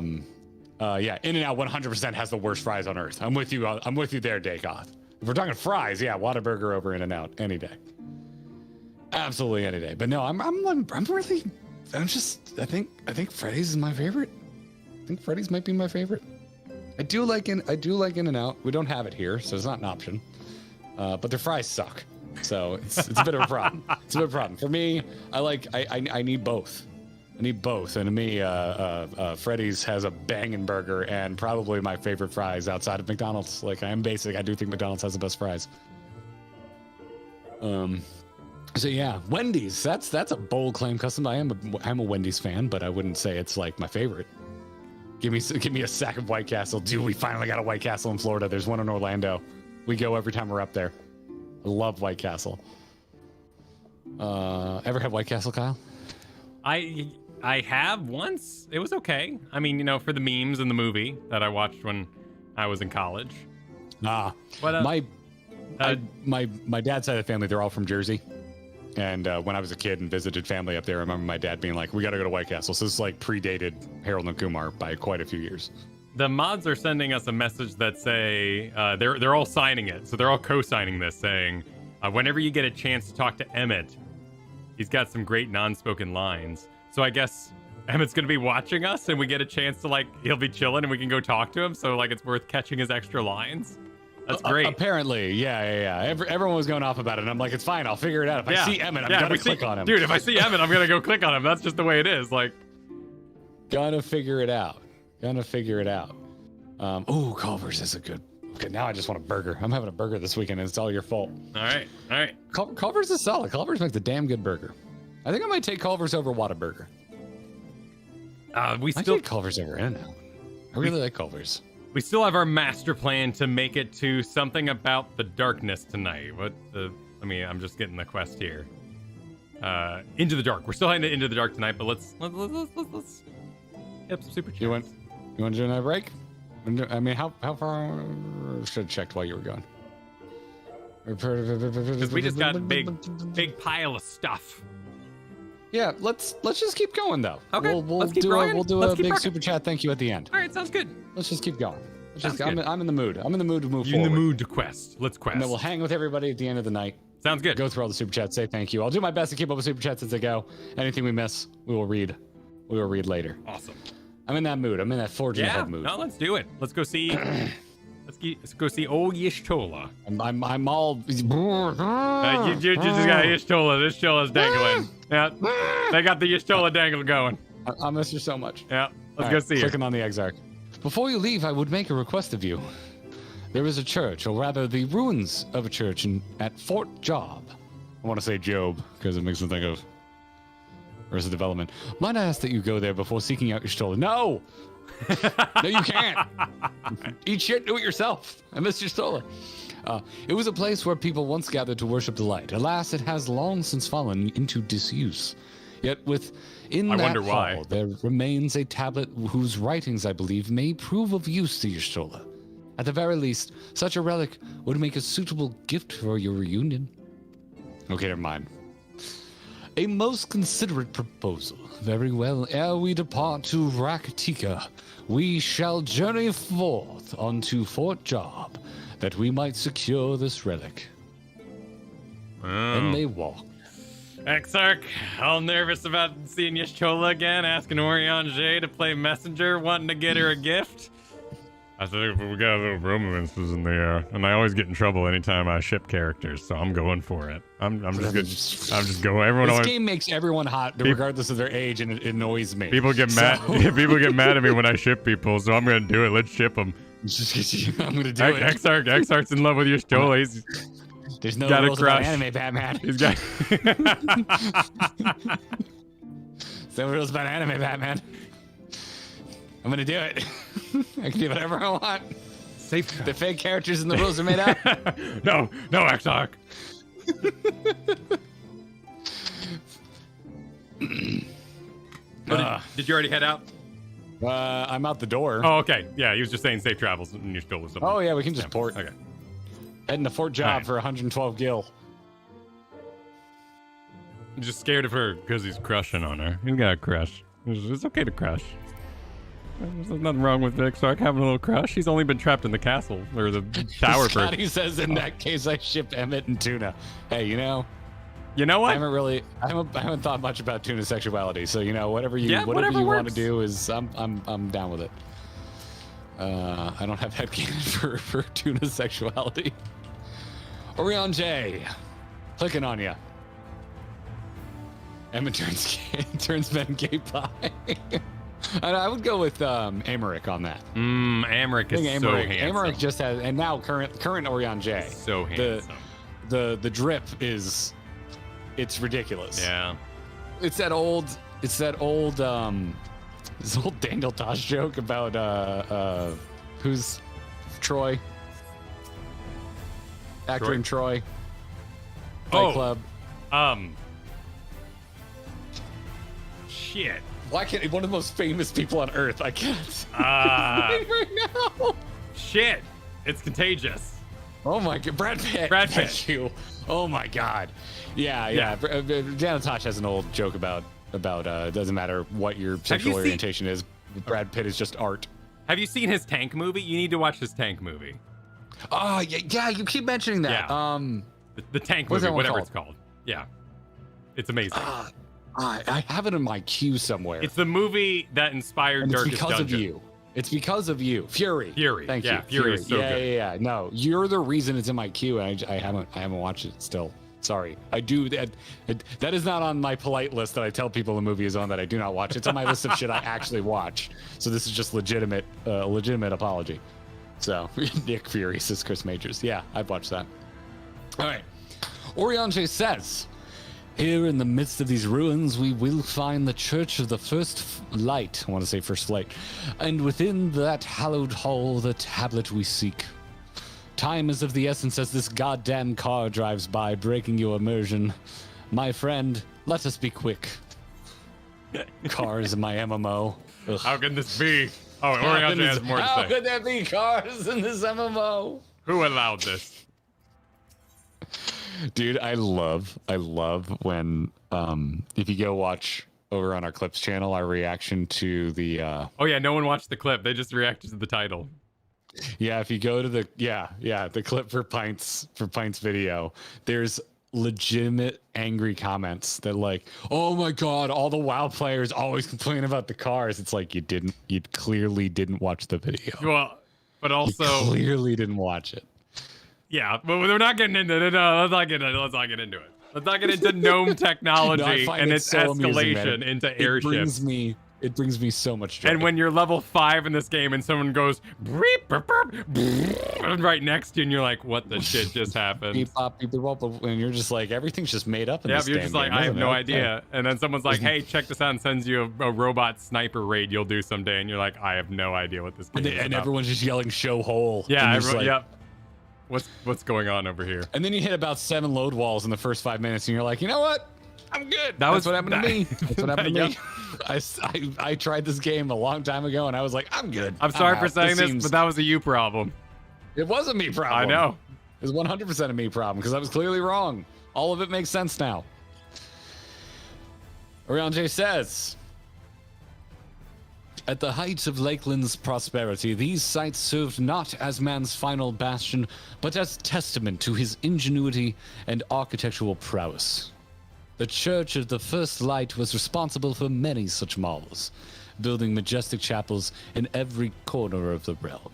In-N-Out 100% has the worst fries on earth. I'm with you there, Dakoth. If we're talking fries, yeah, Whataburger over In-N-Out any day. Absolutely any day. But no, I think Freddy's is my favorite. I think Freddy's might be my favorite. I do like In-N-Out. We don't have it here, so it's not an option. But their fries suck. So it's a bit of a problem. It's a bit of a problem. For me, I need both. I need both. And to me, Freddy's has a banging burger and probably my favorite fries outside of McDonald's. Like, I am basic. I do think McDonald's has the best fries. So yeah, Wendy's. That's a bold claim, Custom. I'm a Wendy's fan, but I wouldn't say it's like my favorite. Give me a sack of White Castle. Dude, we finally got a White Castle in Florida. There's one in Orlando. We go every time we're up there. I love White Castle. Ever had White Castle, Kyle? I have once. It was okay. I mean, you know, for the memes in the movie that I watched when I was in college. My dad's side of the family, they're all from Jersey. And when I was a kid and visited family up there, I remember my dad being like, we got to go to White Castle. So this like predated Harold and Kumar by quite a few years. The mods are sending us a message that say, they're all signing it. So they're all co-signing this saying, whenever you get a chance to talk to Emmett, he's got some great non-spoken lines. So I guess Emmett's going to be watching us and we get a chance to like, he'll be chilling and we can go talk to him. So like, it's worth catching his extra lines. That's great. Apparently, yeah. Everyone was going off about it, and I'm like, it's fine. I'll figure it out. If I see Emmett, I'm gonna click on him. Dude, if I see Emmett, I'm gonna go click on him. That's just the way it is. Like, gonna figure it out. Culver's is a good. Okay, now I just want a burger. I'm having a burger this weekend, and it's all your fault. All right. Culver's is solid. Culver's makes a damn good burger. I think I might take Culver's over Whataburger. I take Culver's over In-N-Out. I really like Culver's. We still have our master plan to make it to something about the darkness tonight. I'm just getting the quest here. Into the dark. We're still heading into the dark tonight, but let's hit some super chats. You want to do another break? I mean, how far? Should have checked while you were gone. Because we just got a big pile of stuff. Yeah, let's just keep going though. Okay, we'll do a big super chat thank you at the end. All right, sounds good. Let's just keep going. I'm in the mood. I'm in the mood to move forward. In the mood to quest. Let's quest. And then we'll hang with everybody at the end of the night. Sounds good. Go through all the super chats. Say thank you. I'll do my best to keep up with super chats as I go. Anything we miss, we will read. We will read later. Awesome. I'm in that mood. I'm in that forging ahead mood. No, let's do it. Let's go see. let's go see old Y'shtola. I'm all. You just got Y'shtola. This Y'shtola's dangling. Yeah, they got the Y'shtola dangle going. I miss you so much. Yeah, let's go see it. Clicking on the Exarch. Before you leave, I would make a request of you. There is a church, or rather the ruins of a church at Fort Job. I want to say Job, because it makes me think of Arrested Development. Might I ask that you go there before seeking out Y'shtola? No! No, you can't. Eat shit, do it yourself. I miss Y'shtola. It was a place where people once gathered to worship the light. Alas, it has long since fallen into disuse. Yet within that hall, there remains a tablet whose writings, I believe, may prove of use to Y'shtola. At the very least, such a relic would make a suitable gift for your reunion. Okay, never mind. A most considerate proposal. Very well. Ere we depart to Rakatika, we shall journey forth unto Fort Job, that we might secure this relic. And they walk. Exarch, all nervous about seeing Y'shtola again, asking Oriange to play messenger, wanting to get her a gift. I think we got little romances in the air, and I always get in trouble anytime I ship characters, so I'm going for it. I'm just good. I'm just going. Everyone This always, game makes everyone hot, regardless of their age, and it annoys me. people get mad. People get mad at me when I ship people, so I'm gonna do it. Let's ship them. I'm gonna do it. Exarch's in love with Y'shtola. He's There's no got a rules about crush. anime, Batman. He's got. There's no rules about anime, Batman. I'm gonna do it. I can do whatever I want. Safe. The fake characters and the rules are made up. No, Exarch. Did you already head out? I'm out the door. Oh, okay. Yeah, he was just saying safe travels and you stole something. Oh yeah, we can just port. Okay. Heading to Fort Job for 112 gil. I'm just scared of her because he's crushing on her. He's got a crush. It's okay to crush. There's nothing wrong with Exarch having a little crush. He's only been trapped in the castle or the tower for. Scotty says in that case I ship Emmett and Tuna. Hey, you know what? I haven't thought much about Tuna's sexuality. So whatever you want to do is I'm down with it. I don't have headcanon for Tuna's sexuality. Orion J, clicking on you. Emmett turns Ben gay pie. I would go with Amaric on that. Amaric is so handsome. Amaric just has, and now current Orion J. So handsome. The drip is, it's ridiculous. Yeah. It's that old Daniel Tosh joke about who's Troy? Actor in Troy. Fight Club. Shit. Why can't one of the most famous people on Earth? I can't. Right now. Shit. It's contagious. Oh my god, Brad Pitt. Thank you. Oh my god. Yeah. Daniel Tosh has an old joke about it doesn't matter what your sexual orientation is. Brad Pitt is just art. Have you seen his Tank movie? You need to watch his Tank movie. Oh yeah. You keep mentioning that. Yeah. The Tank movie, whatever it's called. Yeah. It's amazing. I have it in my queue somewhere. It's the movie that inspired Darkest Dungeon. It's because of you. Fury. Thank you. Fury is so good. Yeah. No, you're the reason it's in my queue, and I haven't watched it still. Sorry. I do that. That is not on my polite list that I tell people the movie is on that I do not watch. It's on my list of shit I actually watch. So this is just legitimate apology. So Nick Fury says Chris Majors. Yeah, I've watched that. All right. Oriange says, here in the midst of these ruins, we will find the Church of the First Light. I want to say First Light. And within that hallowed hall, the tablet we seek. Time is of the essence as this goddamn car drives by, breaking your immersion. My friend, let us be quick. Cars in my MMO. Ugh. How can this be? Oh, Oriange has more to say. How could there be cars in this MMO? Who allowed this? Dude, I love when if you go watch over on our Clips channel our reaction to the Oh yeah, no one watched the clip. They just reacted to the title. Yeah, if you go to the the clip for Pints video, there's legitimate angry comments that like, oh my god, all the WoW players always complain about the cars. It's like you clearly didn't watch the video. Well, but also you clearly didn't watch it. Yeah, but we're not getting into it. No, let's not get into it. Let's not get into gnome technology and its escalation into airships. It brings me so much joy. And when you're level 5 in this game and someone goes beep, burp, burp, right next to you and you're like, what the shit just happened? Beep, bop, beep, beep, bop, and you're just like, everything's just made up in this you're just like, game, I have no it? idea. And then someone's like, hey, check this out, and sends you a robot sniper raid you'll do someday. And you're like, I have no idea what this game is And about. everyone's just yelling show hole. Yeah, everyone, yep. What's going on over here? And then you hit about 7 load walls in the first 5 minutes and you're like, you know what? I'm good. That's what happened to me. That's what happened to me. I tried this game a long time ago and I was like, I'm good. I'm sorry for saying this, but that was a you problem. It was a me problem. I know. It was 100% a me problem because I was clearly wrong. All of it makes sense now. Orion J says, at the height of Lakeland's prosperity, these sites served not as man's final bastion, but as testament to his ingenuity and architectural prowess. The Church of the First Light was responsible for many such marvels, building majestic chapels in every corner of the realm.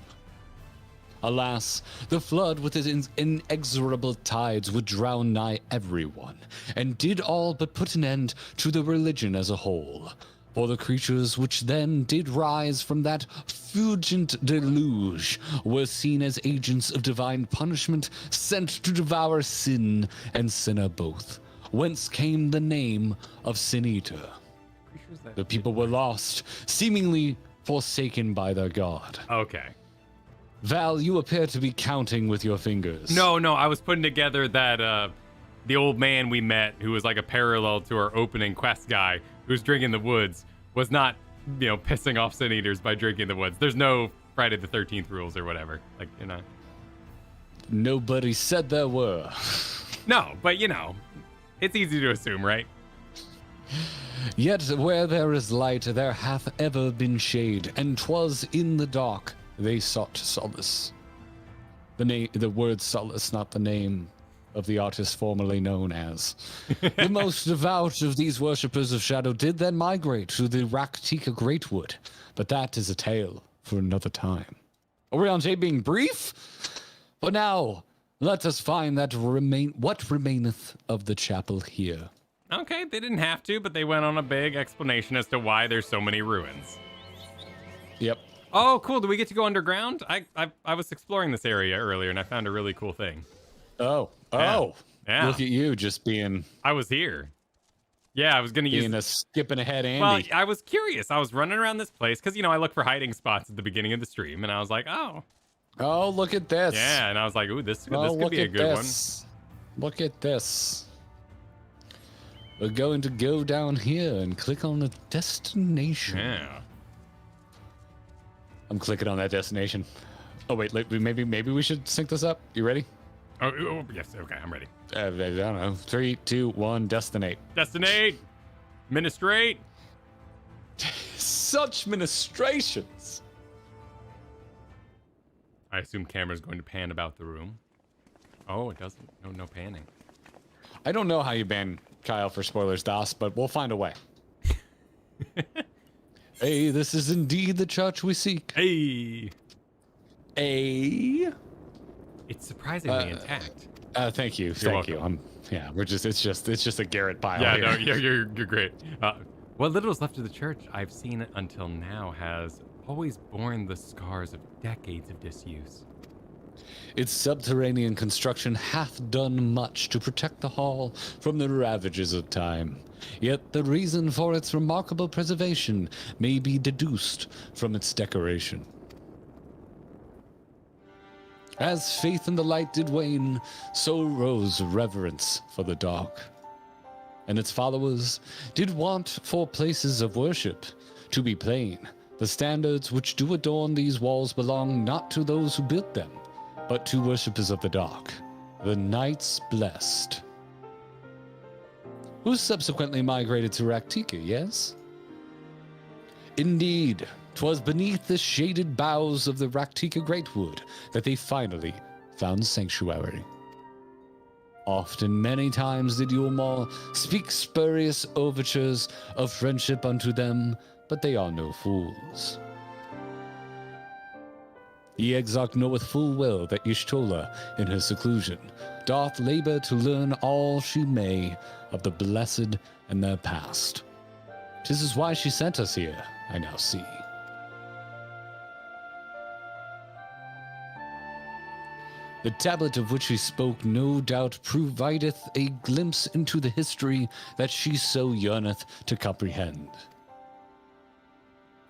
Alas, the flood with its inexorable tides would drown nigh everyone, and did all but put an end to the religion as a whole. For the creatures which then did rise from that fulgent deluge were seen as agents of divine punishment sent to devour sin and sinner both, whence came the name of Sin Eater. The people were lost, seemingly forsaken by their god. Okay. Val, you appear to be counting with your fingers. No, I was putting together that the old man we met, who was like a parallel to our opening quest guy, who's drinking the woods, was not, pissing off Sin Eaters by drinking the woods. There's no Friday the 13th rules or whatever. Nobody said there were. No, but it's easy to assume, right? Yet where there is light, there hath ever been shade, and 'twas in the dark they sought solace. The word solace, not the name of the artist formerly known as. The most devout of these worshippers of shadow did then migrate to the Raktika Greatwood, but that is a tale for another time. Orion J being brief? But now, let us find what remaineth of the chapel here. Okay, they didn't have to, but they went on a big explanation as to why there's so many ruins. Yep. Oh, cool. Do we get to go underground? I was exploring this area earlier, and I found a really cool thing. Oh. Yeah. Look at you just being... I was here. Yeah, I was going to use... Being a skipping ahead Andy. Well, I was curious. I was running around this place, because, I look for hiding spots at the beginning of the stream, and I was like, oh. Oh, look at this. Yeah, and I was like, ooh, this could be a good one. Look at this. We're going to go down here and click on the destination. Yeah. I'm clicking on that destination. Oh, wait, maybe we should sync this up. You ready? Oh, yes. Okay, I'm ready. I don't know. 3, 2, 1, destinate. Destinate. Ministrate. Such ministrations. I assume camera's going to pan about the room. Oh, it doesn't. No panning. I don't know how you ban Kyle for spoilers, DOS, but we'll find a way. Hey, this is indeed the church we seek. Hey. Hey. It's surprisingly intact. Thank you. You're Thank welcome. you. It's just a Garrett pile. Yeah, here. no, you're great. What little is left of the church I've seen until now has always borne the scars of decades of disuse. Its subterranean construction hath done much to protect the hall from the ravages of time. Yet the reason for its remarkable preservation may be deduced from its decoration. As faith in the light did wane, so rose reverence for the dark. And its followers did want for places of worship. To be plain, the standards which do adorn these walls belong not to those who built them, but to worshippers of the dark, the Knights Blessed, who subsequently migrated to Raktika, yes? Indeed, 'twas beneath the shaded boughs of the Raktika Greatwood that they finally found sanctuary. Often many times did Yulmar speak spurious overtures of friendship unto them, but they are no fools. The Exarch knoweth full well that Y'shtola, in her seclusion, doth labor to learn all she may of the blessed and their past. 'Tis is why she sent us here, I now see. The tablet of which she spoke no doubt provideth a glimpse into the history that she so yearneth to comprehend.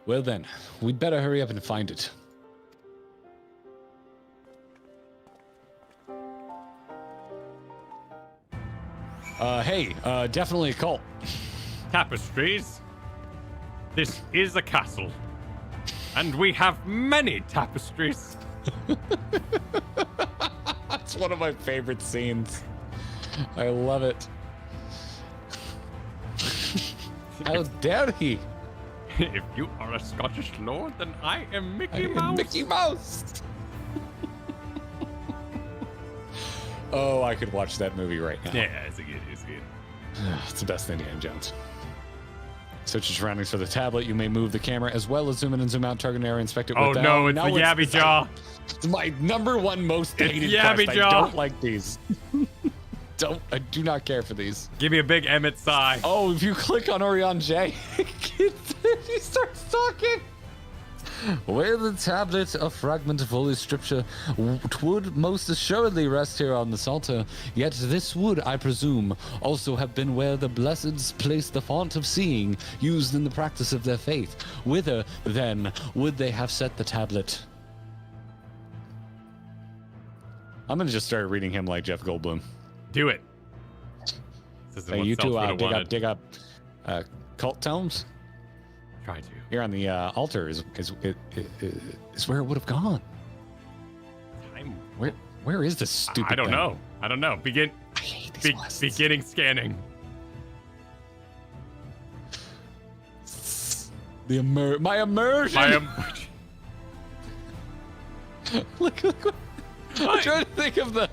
Well then, we'd better hurry up and find it. Definitely a cult. Tapestries. This is a castle. And we have many tapestries. That's one of my favorite scenes. I love it. How dare he? If you are a Scottish lord, then I am Mickey Mouse. Mickey Mouse! Oh, I could watch that movie right now. Yeah, it's good. It's the best Indiana Jones. Search your surroundings for the tablet. You may move the camera as well as zoom in and zoom out, target area, inspect it. Oh no, it's the Yabby Jaw. It's my number one most hated Yabby quest. Jaw. I don't like these. I do not care for these. Give me a big Emmett sigh. Oh, if you click on Orion J, he starts talking. Where the tablet, a fragment of holy scripture, would most assuredly rest here on this altar. Yet this would, I presume, also have been where the blesseds placed the font of seeing used in the practice of their faith. Whither, then, would they have set the tablet? I'm gonna just start reading him like Jeff Goldblum. Do it. Hey, you two dig up cult tomes? Try to. Here on the altar is where it would have gone. Where is this stupid I don't thing? know. I hate these quests. Beginning scanning. My immersion. Look. I'm trying to think of the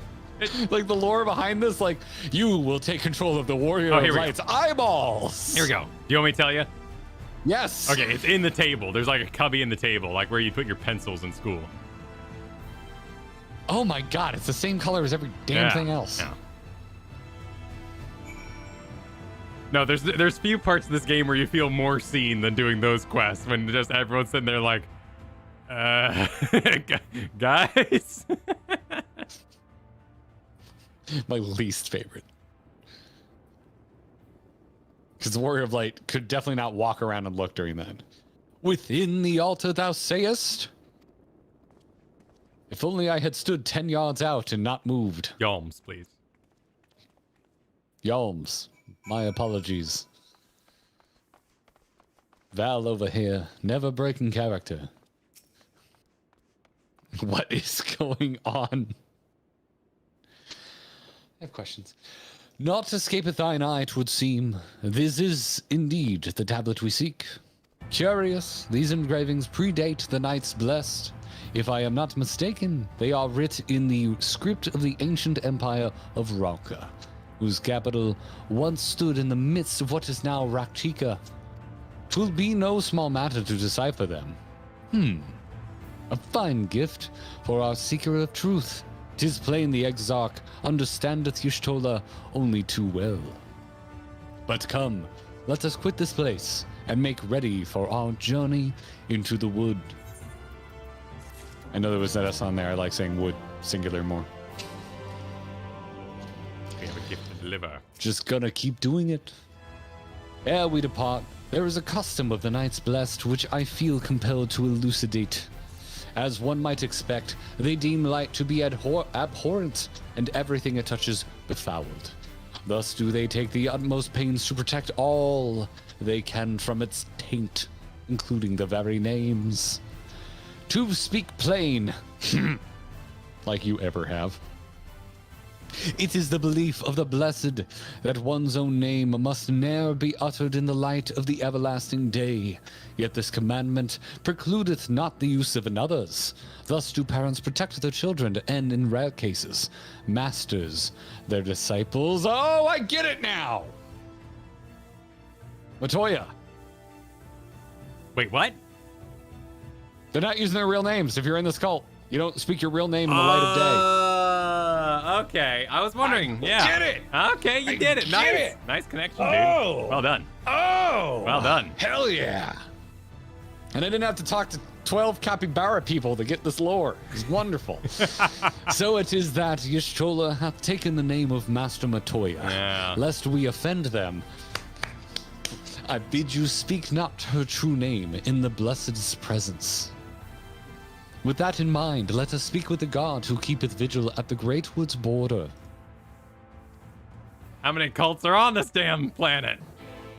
lore behind this. Like, you will take control of the warrior of light's eyeballs. Here we go. Do you want me to tell you? Yes. Okay, it's in the table. There's like a cubby in the table, like where you put your pencils in school. Oh my god, it's the same color as every damn thing else. Yeah. No, there's few parts of this game where you feel more seen than doing those quests when just everyone's sitting there like, guys. My least favorite. Because the Warrior of Light could definitely not walk around and look during that. Within the altar thou sayest? If only I had stood 10 yards out and not moved. Yalms, please. Yalms. My apologies. Val over here, never breaking character. What is going on? I have questions. Not escapeth thine eye, 'twould seem. This is indeed the tablet we seek. Curious, these engravings predate the Knights Blessed. If I am not mistaken, they are writ in the script of the ancient empire of Rauka, whose capital once stood in the midst of what is now Raktika. 'Twill be no small matter to decipher them. A fine gift for our seeker of truth. 'Tis plain the Exarch understandeth Y'shtola only too well. But come, let us quit this place and make ready for our journey into the wood. I know there was that S on there. I like saying wood, singular more. We have a gift to deliver. Just gonna keep doing it. Ere we depart, there is a custom of the Knights Blessed which I feel compelled to elucidate. As one might expect, they deem light to be abhorrent, and everything it touches befouled. Thus do they take the utmost pains to protect all they can from its taint, including the very names. To speak plain, like you ever have, It is the belief of the blessed that one's own name must ne'er be uttered in the light of the everlasting day. Yet this commandment precludeth not the use of another's. Thus do parents protect their children, and in rare cases, masters their disciples. Oh, I get it now! Matoya. Wait, what? They're not using their real names. If you're in this cult, you don't speak your real name in the light of day. Okay. I was wondering. Yeah. Get it. Okay, you did it. Nice. Nice connection, dude. Oh. Well done. Oh. Well done. Hell yeah. And I didn't have to talk to 12 capybara people to get this lore. It's wonderful. So it is that Y'shtola hath taken the name of Master Matoya. Yeah. Lest we offend them, I bid you speak not her true name in the blessed's presence. With that in mind, let us speak with the god who keepeth vigil at the great wood's border. How many cults are on this damn planet?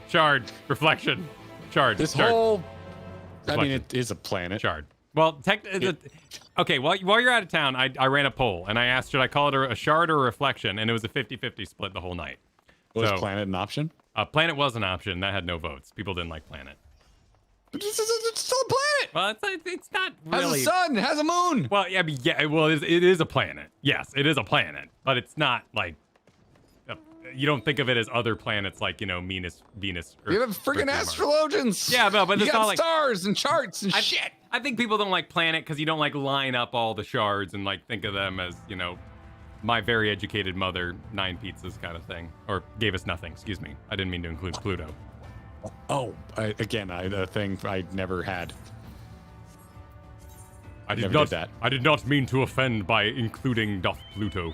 Shard. Reflection. Shard. This Shard. whole... I Reflection. mean, it is a planet. Shard. Well, okay, while you're out of town, I ran a poll, and I asked, should I call it a shard or a reflection? And it was a 50-50 split the whole night. Was planet an option? Planet was an option. That had no votes. People didn't like planet. It's still a planet. Well, it's not really. Has a sun, has a moon. Well, yeah, well, it is a planet. Yes, it is a planet, but it's not like you don't think of it as other planets like Venus. You have freaking astrologians. Yeah, but you it's got not like stars and charts and shit. I think people don't like planet because you don't like line up all the shards and like think of them as my very educated mother 9 pizzas kind of thing, or gave us nothing. Excuse me, I didn't mean to include Pluto. Oh, a thing I never had. I did Never not. did that. I did not mean to offend by including Doth Pluto.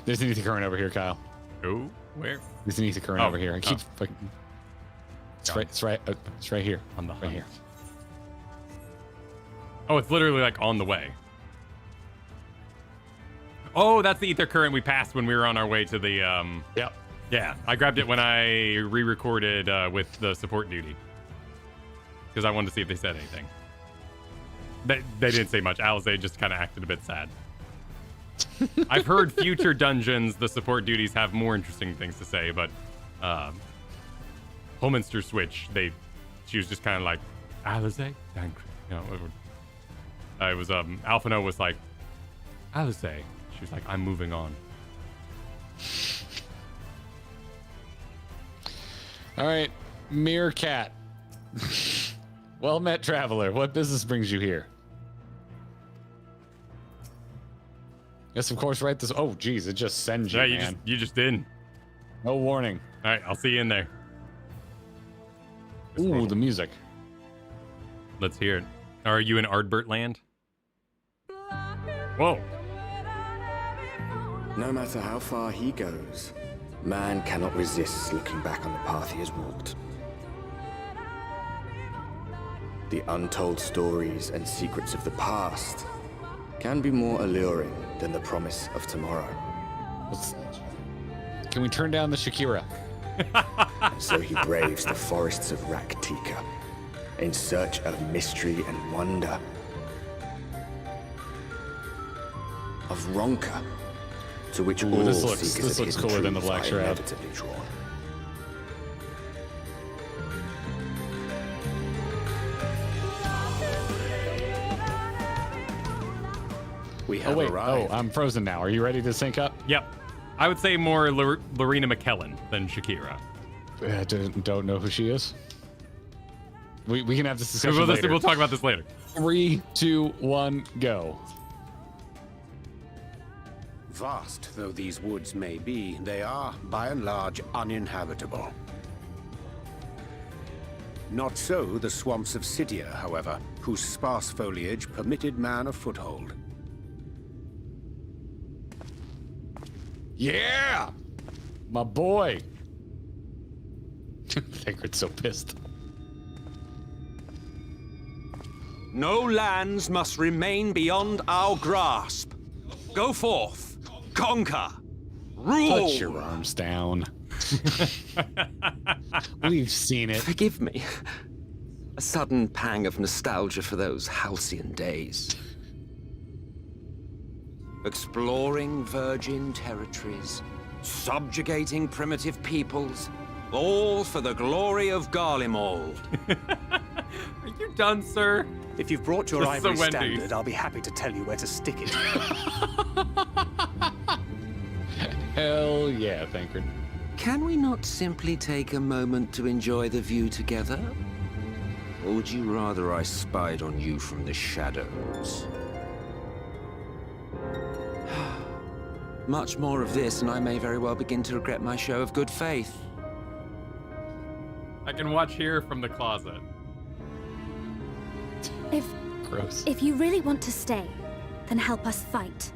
There's an ether current over here, Kyle. Oh, where? There's an ether current over here. I keep fucking. It's right here. On the right here. Oh, it's literally like on the way. Oh, that's the ether current we passed when we were on our way to the Yep. Yeah, I grabbed it when I re-recorded with the support duty. Because I wanted to see if they said anything. They didn't say much. Alize just kind of acted a bit sad. I've heard future dungeons, the support duties have more interesting things to say, but Holminster Switch, she was just kind of like, Alize? Thank you. It was, Alphino was like, Alize. She was like, I'm moving on. All right, Meerkat. Well met, traveler. What business brings you here? Yes, of course, right this... Oh, geez, it just sends you, yeah, man. You just did. No warning. All right, I'll see you in there. Ooh, the music. Let's hear it. Are you in Ardbert land? Whoa. No matter how far he goes, man cannot resist looking back on the path he has walked. The untold stories and secrets of the past can be more alluring than the promise of tomorrow. Can we turn down the Shakira? So he braves the forests of Raktika in search of mystery and wonder. Of Ronka, to which all this seekers of looks hidden cooler than the truths Black are Shroud. inevitably drawn. We have arrived. Oh, I'm frozen now. Are you ready to sync up? Yep. I would say more Lorena McKellen than Shakira. I don't know who she is. We can have this discussion later. We'll talk about this later. 3, 2, 1, go. Vast though these woods may be, they are, by and large, uninhabitable. Not so the swamps of Cydia, however, whose sparse foliage permitted man a foothold. Yeah! My boy! Thagrid's so pissed. No lands must remain beyond our grasp. Go forth, conquer, rule! Put your arms down. We've seen it. Forgive me. A sudden pang of nostalgia for those halcyon days. exploring virgin territories, subjugating primitive peoples, all for the glory of Garlemald. Are you done, sir? If you've brought your This is a ivory Wendy's. standard, I'll be happy to tell you where to stick it. Hell yeah, Thancred. Can we not simply take a moment to enjoy the view together? Or would you rather I spied on you from the shadows? Much more of this, and I may very well begin to regret my show of good faith. I can watch here from the closet. Gross. If you really want to stay, then help us fight.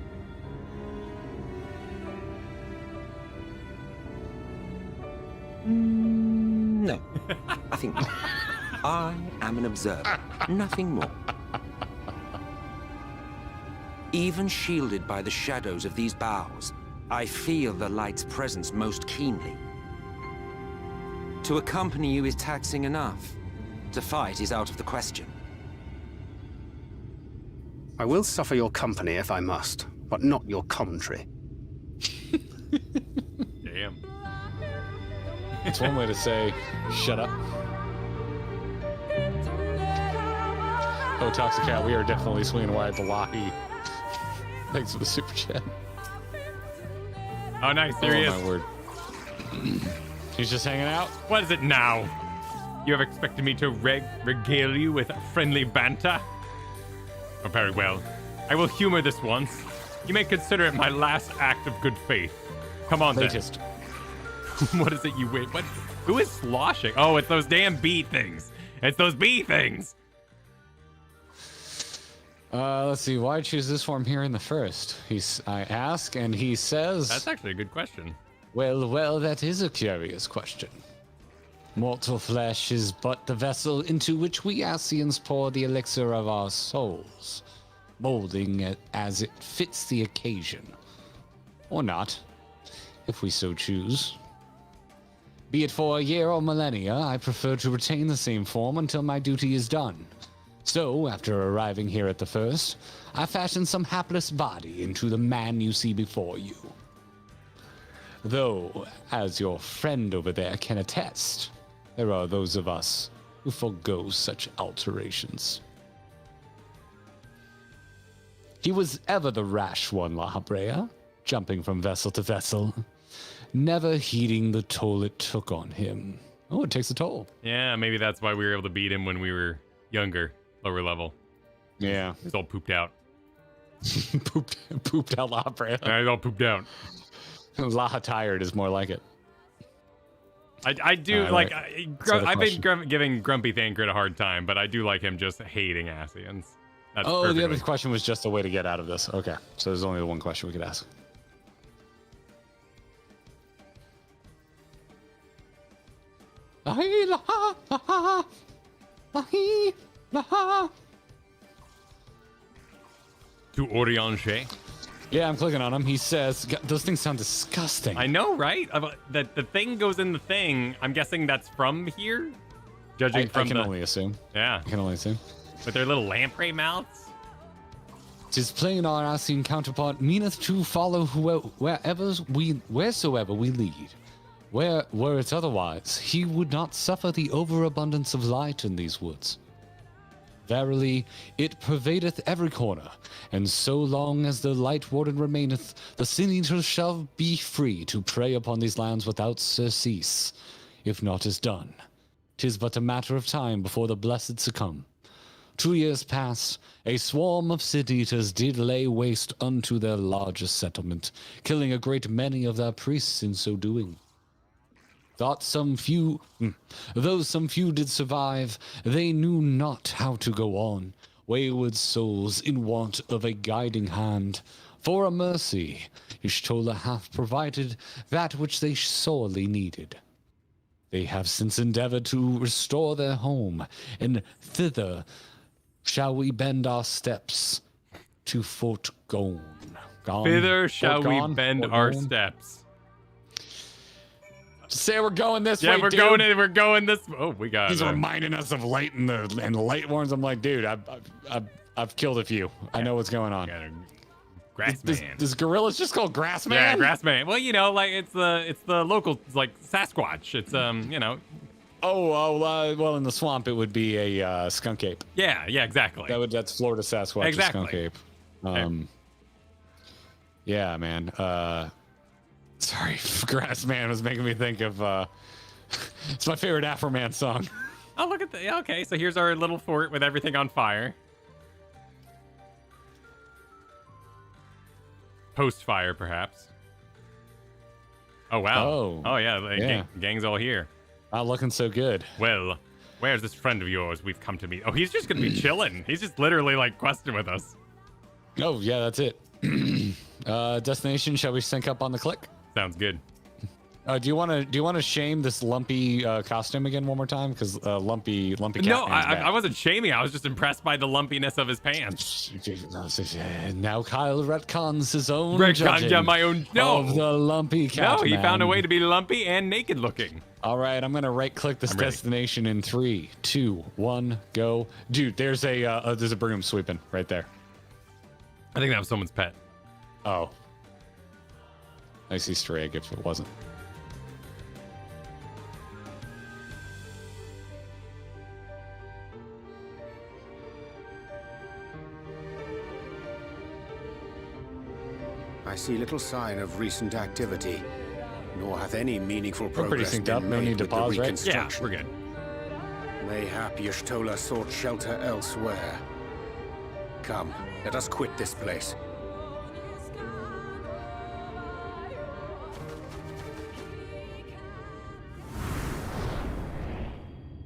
No. I think not. I am an observer, nothing more. Even shielded by the shadows of these boughs, I feel the light's presence most keenly. To accompany you is taxing enough. To fight is out of the question. I will suffer your company if I must, but not your commentary. Damn. It's one way to say, shut up. Oh, Toxicat, we are definitely swinging wide. Balahi. Thanks for the super chat. Oh, nice. There he is. Oh, my word. He's just hanging out? What is it now? You have expected me to regale you with friendly banter? Oh, very well. I will humor this once. You may consider it my last act of good faith. Come on, then. What is it you wait? What? Who is sloshing? Oh, it's those damn bee things. It's those bee things. Let's see. Why choose this form here in the first? I ask, and he says... That's actually a good question. Well, that is a curious question. Mortal flesh is but the vessel into which we Ascians pour the elixir of our souls, molding it as it fits the occasion. Or not, if we so choose. Be it for a year or millennia, I prefer to retain the same form until my duty is done. So, after arriving here at the first, I fashioned some hapless body into the man you see before you. Though, as your friend over there can attest, there are those of us who forego such alterations. He was ever the rash one, La Habrea, jumping from vessel to vessel, never heeding the toll it took on him. Oh, it takes a toll. Yeah, maybe that's why we were able to beat him when we were younger, lower level. Yeah. He's all pooped out. pooped out La Habrea. Yeah, he's all pooped out. Laha tired is more like it. I do like. I've been giving Grumpy Thancred a hard time, but I do like him just hating Ascians. That's Oh, perfectly. the other question was just a way to get out of this. Okay, so there's only the one question we could ask. Lahi, laha, laha, lahi, laha. To Orianche. Yeah, I'm clicking on him. He says, those things sound disgusting. I know, right? The thing goes in the thing. I'm guessing that's from here? Judging from I can only assume. Yeah. I can only assume. With their little lamprey mouths? 'Tis plain our Ascian counterpart meaneth to follow wheresoever we lead. Were it otherwise, he would not suffer the overabundance of light in these woods. Verily, it pervadeth every corner, and so long as the Light Warden remaineth, the Sin Eaters shall be free to prey upon these lands without surcease. If naught is done, 'tis but a matter of time before the blessed succumb. 2 years past, a swarm of Sin Eaters did lay waste unto their largest settlement, killing a great many of their priests in so doing. Though some few did survive, they knew not how to go on, wayward souls in want of a guiding hand. For a mercy, Y'shtola hath provided that which they sorely needed. They have since endeavored to restore their home, and thither shall we bend our steps to Fort Gone. Thither shall we bend our steps. Say we're going this way, Yeah, we're dude. We're going this. Oh, we got. He's reminding us of light and the light warns. I'm like, dude, I've killed a few. I know what's going on. Grassman. This gorilla's just called Grassman? Yeah, Grassman. Well, you know, like it's the local like Sasquatch. It's you know. Well, in the swamp it would be a skunk ape. Yeah, exactly. That's Florida Sasquatch. Exactly. Skunk ape. Yeah, man. Sorry, Grassman was making me think of. It's my favorite Afroman song. Oh, look at that. Yeah, okay, so here's our little fort with everything on fire. Post-fire, perhaps. Oh, wow. Oh yeah. Gang's all here. Not looking so good. Well, where's this friend of yours we've come to meet? Oh, he's just going to be chilling. He's just literally, like, questing with us. Oh, yeah, that's it. Destination, shall we sync up on the click? Sounds good. Do you want to shame this lumpy costume again one more time? Because lumpy cat. No, I wasn't shaming. I was just impressed by the lumpiness of his pants. Now Kyle retcons his own my own. No, of the lumpy cat. No, he found a way to be lumpy and naked looking. All right, I'm gonna right-click this destination in 3, 2, 1, go. Dude, there's a broom sweeping right there. I think that was someone's pet. Oh, nice Easter egg if it wasn't. I see little sign of recent activity, nor hath any meaningful We're pretty progress synced been up. No made need to with the pause, right? Yeah, reconstruction. we're good. Mayhap Y'shtola sought shelter elsewhere. Come, let us quit this place.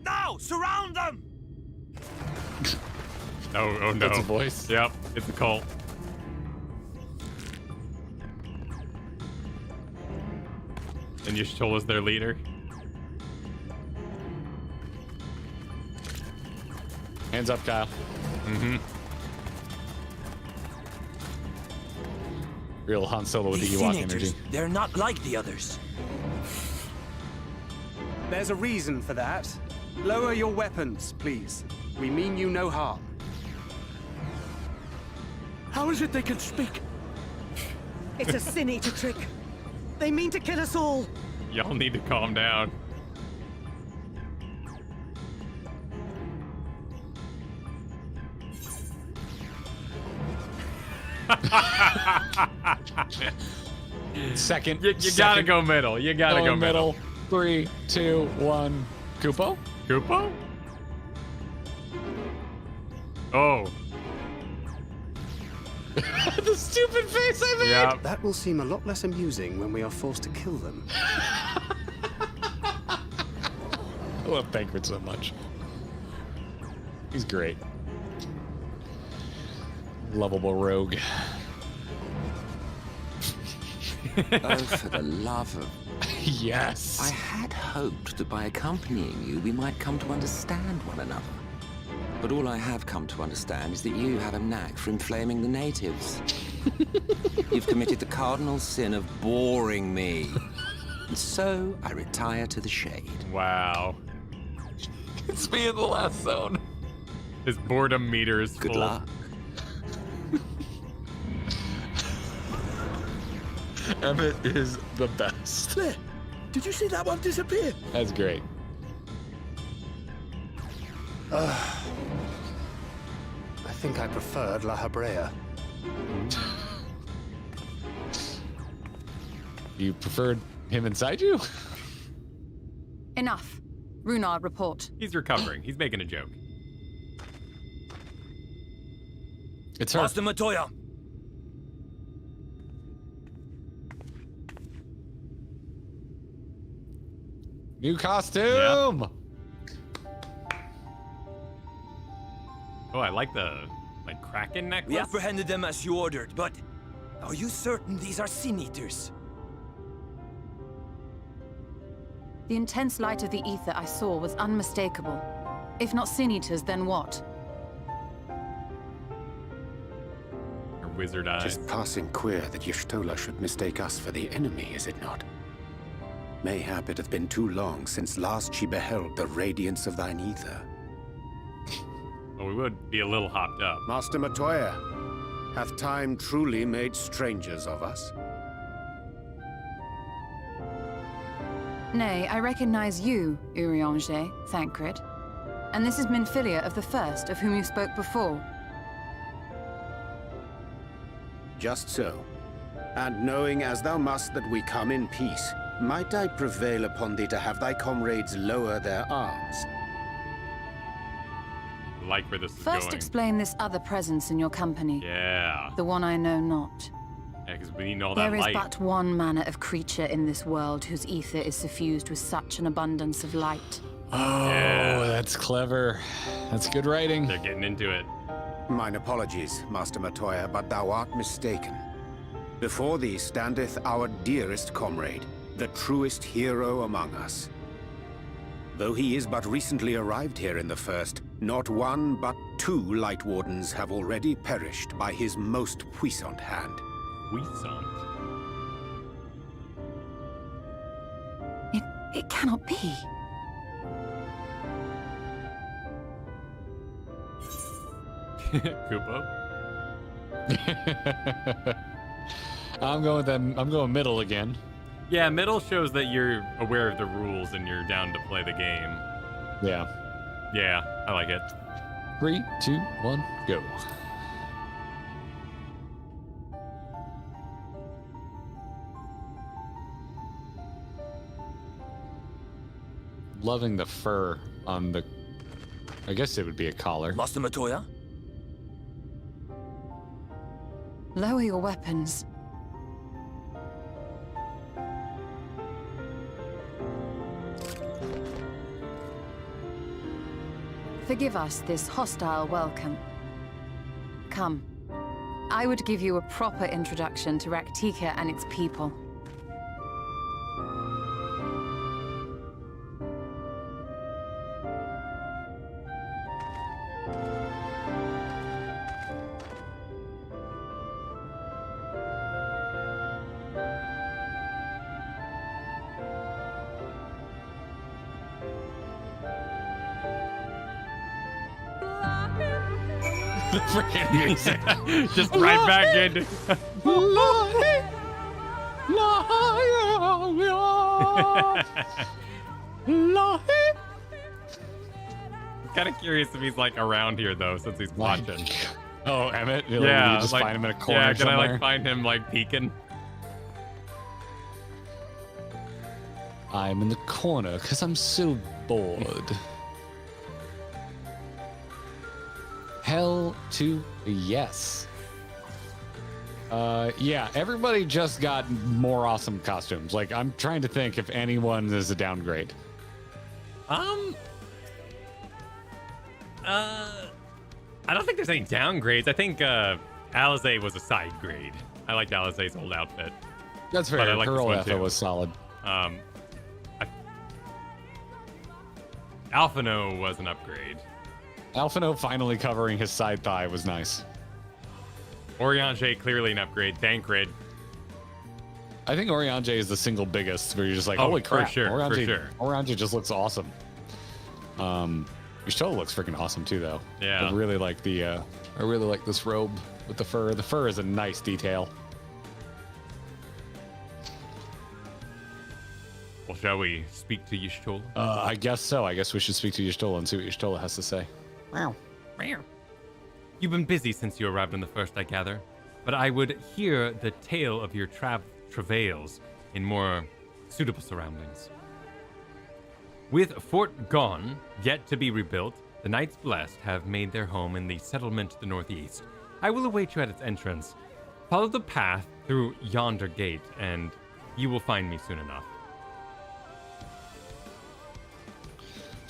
Now, surround them! Oh no. That's a voice. Yep, it's a cult. And Y'shtola's their leader. Hands up, Kyle. Mm-hmm. Real Han Solo with the These Ewok senators, energy. they're not like the others. There's a reason for that. Lower your weapons, please. We mean you no harm. How is it they can speak? It's a sin eater trick. They mean to kill us all. Y'all need to calm down. Second. You gotta go middle. You gotta go middle. 3, 2, 1. Kupo? Kupo? Oh. The stupid face I made! Yeah. That will seem a lot less amusing when we are forced to kill them. I love Bankford so much. He's great. Lovable rogue. Oh, for the love of... Yes. I had hoped that by accompanying you, we might come to understand one another. But all I have come to understand is that you have a knack for inflaming the natives. You've committed the cardinal sin of boring me. And so, I retire to the shade. Wow. It's me in the last zone. His boredom meter is Good full. luck. Emmett is the best. There! Did you see that one disappear? That's great. I think I preferred La Habrea. You preferred him inside you? Enough. Runar, report. He's recovering. He's making a joke. It's her. Master Matoya. New costume! Yeah. Oh, I like the Kraken necklace. We apprehended them as you ordered, but are you certain these are sin eaters? The intense light of the ether I saw was unmistakable. If not sin eaters, then what? Her wizard eyes. Just passing queer that Y'shtola should mistake us for the enemy, is it not? Mayhap it hath been too long since last she beheld the radiance of thine ether. Well, we would be a little hopped up. Master Matoya, Hath time truly made strangers of us? Nay, I recognize you, Urianger, Thancred. And this is Minfilia of the First, of whom you spoke before. Just so. And knowing as thou must that we come in peace, might I prevail upon thee to have thy comrades lower their arms? Like where this is First going. explain this other presence in your company. Yeah. The one I know not. Yeah, because we need all that There is light. but one manner of creature in this world whose ether is suffused with such an abundance of light. Oh, that's clever. That's good writing. They're getting into it. Mine apologies, Master Matoya, but thou art mistaken. Before thee standeth our dearest comrade, the truest hero among us. Though he is but recently arrived here in the First, not one but 2 Light Wardens have already perished by his most puissant hand. Puissant? It cannot be. Kupo? I'm going with them. I'm going middle again. Yeah, middle shows that you're aware of the rules and you're down to play the game. Yeah. Yeah, I like it. 3, 2, 1, go. Loving the fur on the... I guess it would be a collar. Master Matoya? Lower your weapons. Forgive us this hostile welcome. Come. I would give you a proper introduction to Raktika and its people. The freaking music. Just right back into... I'm kind of curious if he's like around here though, since he's watching. Oh, Emmett? Yeah, You just like, find him in a corner yeah, can somewhere? I like find him like peeking? I'm in the corner because I'm so bored. Hell to yes. Yeah, everybody just got more awesome costumes. Like, I'm trying to think if anyone is a downgrade. I don't think there's any downgrades. I think Alizé was a side grade. I liked Alizé's old outfit. That's fair. But I like Coeurl this one too. was solid. Alphino was an upgrade. Alphino finally covering his side thigh was nice. Oriange clearly an upgrade. Thancred. I think Oriange is the single biggest where you're just like, Oh, holy for crap. sure, for Oriange, sure. Oriange just looks awesome. Y'shtola looks freaking awesome too, though. Yeah. I really like I really like this robe with the fur. The fur is a nice detail. Well, shall we speak to Y'shtola? I guess so. I guess we should speak to Y'shtola and see what Y'shtola has to say. Meow. You've been busy since you arrived on the First, I gather. But I would hear the tale of your travails in more suitable surroundings. With Fort gone, yet to be rebuilt, the Knights Blessed have made their home in the settlement to the northeast. I will await you at its entrance. Follow the path through yonder gate, and you will find me soon enough.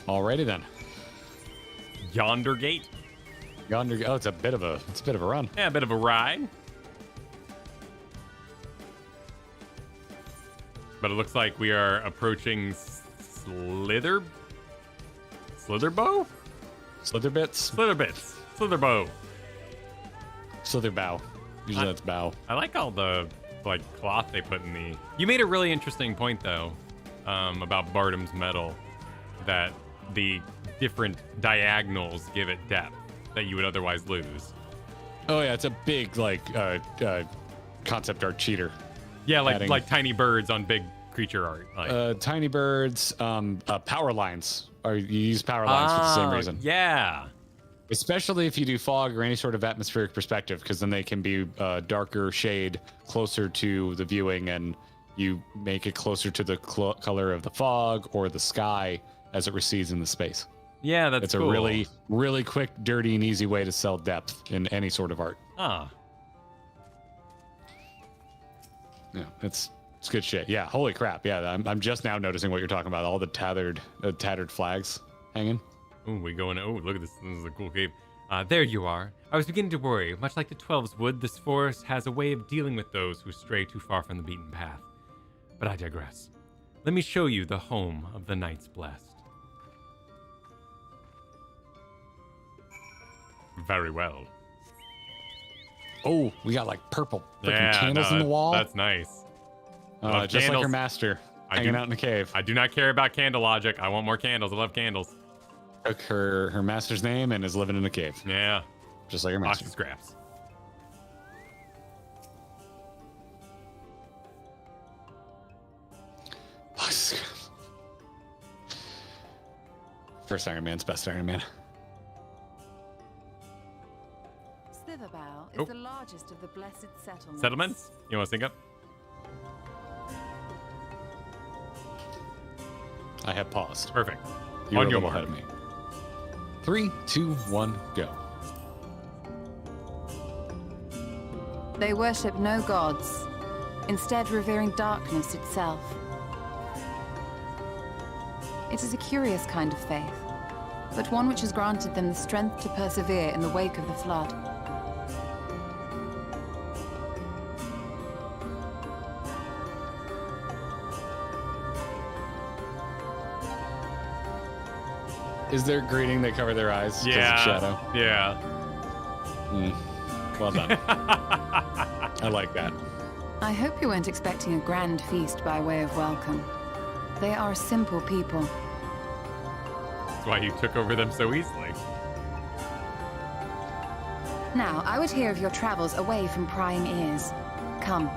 Alrighty then. Yonder gate? Yonder. Oh, it's a bit of a run. Yeah, a bit of a ride. But it looks like we are approaching Slitherbow? Slitherbits? Slitherbow. Slitherbow. Usually that's bow. I like all the like cloth they put in the... You made a really interesting point though, about Bardam's Metal, that the different diagonals give it depth that you would otherwise lose. Oh yeah, it's a big like concept art cheater. Yeah, like tiny birds on big creature art. Like. Tiny birds, power lines. You use power lines for the same reason. Yeah. Especially if you do fog or any sort of atmospheric perspective, because then they can be darker shade closer to the viewing, and you make it closer to the color of the fog or the sky as it recedes in the space. Yeah, that's cool. It's a really, really quick, dirty, and easy way to sell depth in any sort of art. Ah. Yeah, it's good shit. Yeah, holy crap. Yeah, I'm just now noticing what you're talking about. All the tattered flags hanging. Ooh, we going. Oh, look at this. This is a cool cave. There you are. I was beginning to worry. Much like the 12's wood, this forest has a way of dealing with those who stray too far from the beaten path. But I digress. Let me show you the home of the Knights Blessed. Very well. Oh, we got like purple freaking candles in the wall. That's nice. Just candles. like her master hanging out in the cave. I do not care about candle logic. I want more candles. I love candles. Took her master's name and is living in a cave. Yeah. Just like her master. Box of scraps. Box of scraps. First Iron Man's best Iron Man. Slitherbow is the largest of the blessed settlements. Settlements? You want to sync up? I have paused. Perfect. You're On your ahead of me. 3, 2, 1, go. They worship no gods, instead revering darkness itself. It is a curious kind of faith, but one which has granted them the strength to persevere in the wake of the flood. Is there greeting they cover their eyes? 'Cause of shadow? Yeah. Well done. I like that. I hope you weren't expecting a grand feast by way of welcome. They are a simple people. That's why you took over them so easily. Now, I would hear of your travels away from prying ears. Come.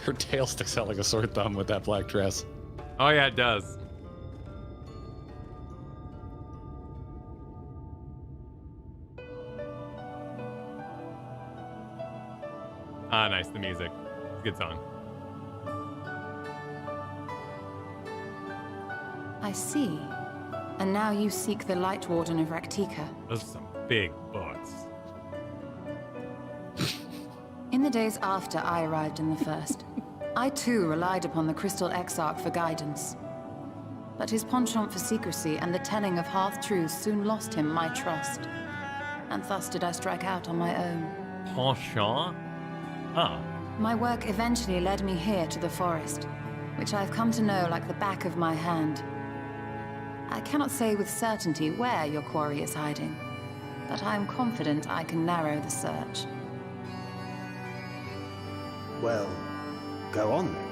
Her tail sticks out like a sore thumb with that black dress. Oh yeah, it does. Ah, nice, the music. It's a good song. I see. And now you seek the Light Warden of Raktika. Those are some big books. In the days after I arrived in the First, I too relied upon the Crystal Exarch for guidance. But his penchant for secrecy and the telling of half-truths soon lost him my trust. And thus did I strike out on my own. Penchant? Ah. My work eventually led me here to the forest, which I've come to know like the back of my hand. I cannot say with certainty where your quarry is hiding, but I am confident I can narrow the search. Well, go on then.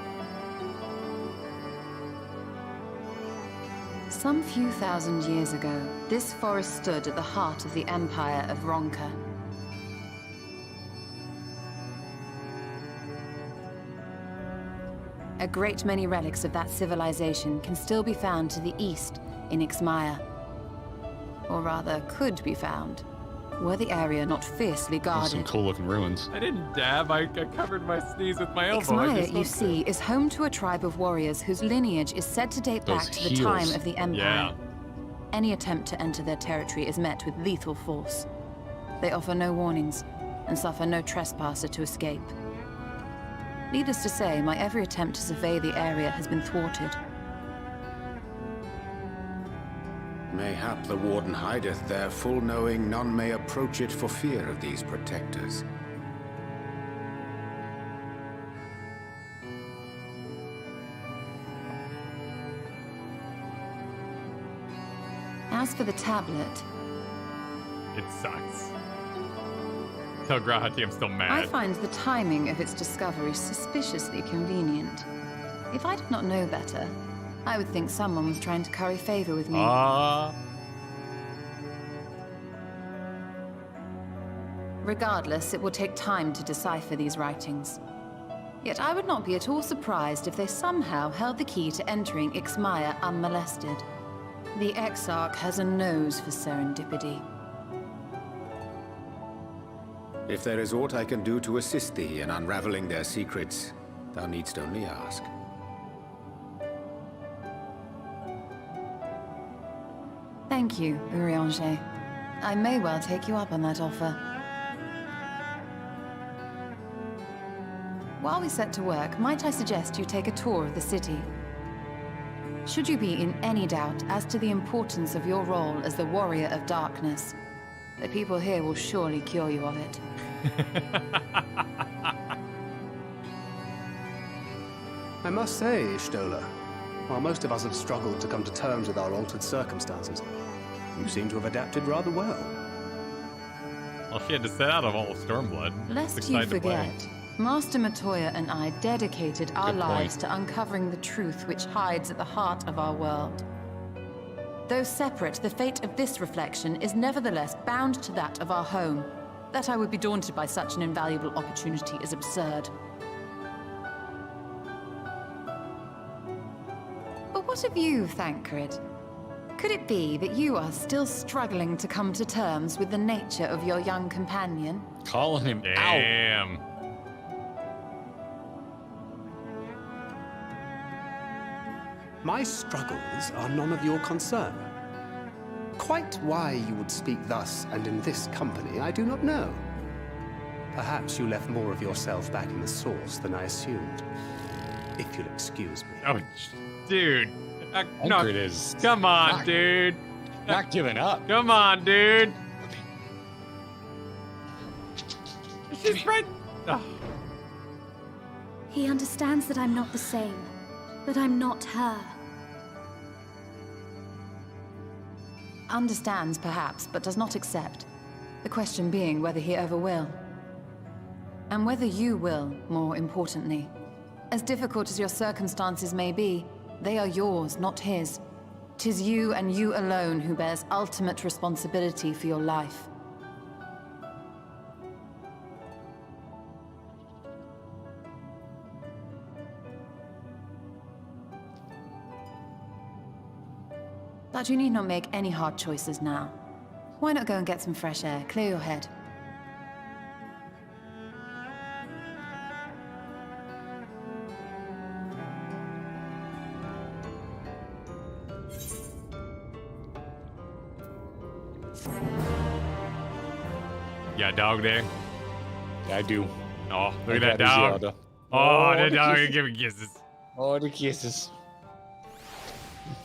Some few thousand years ago, this forest stood at the heart of the Empire of Ronka. A great many relics of that civilization can still be found to the east in Ixmaya. Or rather, could be found, were the area not fiercely guarded. Some cool-looking ruins. I didn't dab. I covered my sneeze with my elbow. Ixmaya, you see, is home to a tribe of warriors whose lineage is said to date back to the time of the Empire. Yeah. Any attempt to enter their territory is met with lethal force. They offer no warnings and suffer no trespasser to escape. Needless to say, my every attempt to survey the area has been thwarted. Mayhap the Warden hideth there, full knowing none may approach it for fear of these protectors. As for the tablet, It sucks. Tell Grahati I'm still mad. I find the timing of its discovery suspiciously convenient. If I did not know better, I would think someone was trying to curry favor with me. Regardless, it will take time to decipher these writings. Yet I would not be at all surprised if they somehow held the key to entering Ixmaya unmolested. The Exarch has a nose for serendipity. If there is aught I can do to assist thee in unraveling their secrets, thou needst only ask. Thank you, Urianger. I may well take you up on that offer. While we set to work, might I suggest you take a tour of the city? Should you be in any doubt as to the importance of your role as the Warrior of Darkness, the people here will surely cure you of it. I must say, Ishtola, while most of us have struggled to come to terms with our altered circumstances, you seem to have adapted rather well. Well, she had to set out of all Stormblood. Lest you forget, Master Matoya and I dedicated our lives to uncovering the truth which hides at the heart of our world. Though separate, the fate of this reflection is nevertheless bound to that of our home. That I would be daunted by such an invaluable opportunity is absurd. But what of you, Thancred? Could it be that you are still struggling to come to terms with the nature of your young companion? Calling him out. Damn. My struggles are none of your concern. Quite why you would speak thus and in this company, I do not know. Perhaps you left more of yourself back in the source than I assumed. If you'll excuse me. Oh, dude. No, is come on, not, dude. Not giving up. Come on, dude. She's right. Oh. He understands that I'm not the same, but I'm not her. Understands, perhaps, but does not accept. The question being whether he ever will. And whether you will, more importantly. As difficult as your circumstances may be, they are yours, not his. 'Tis you and you alone who bears ultimate responsibility for your life. But you need not make any hard choices now. Why not go and get some fresh air, clear your head? Yeah, dog there. Yeah, I do. Oh, look at that dog. Oh, the dog is giving kisses. Oh, the kisses.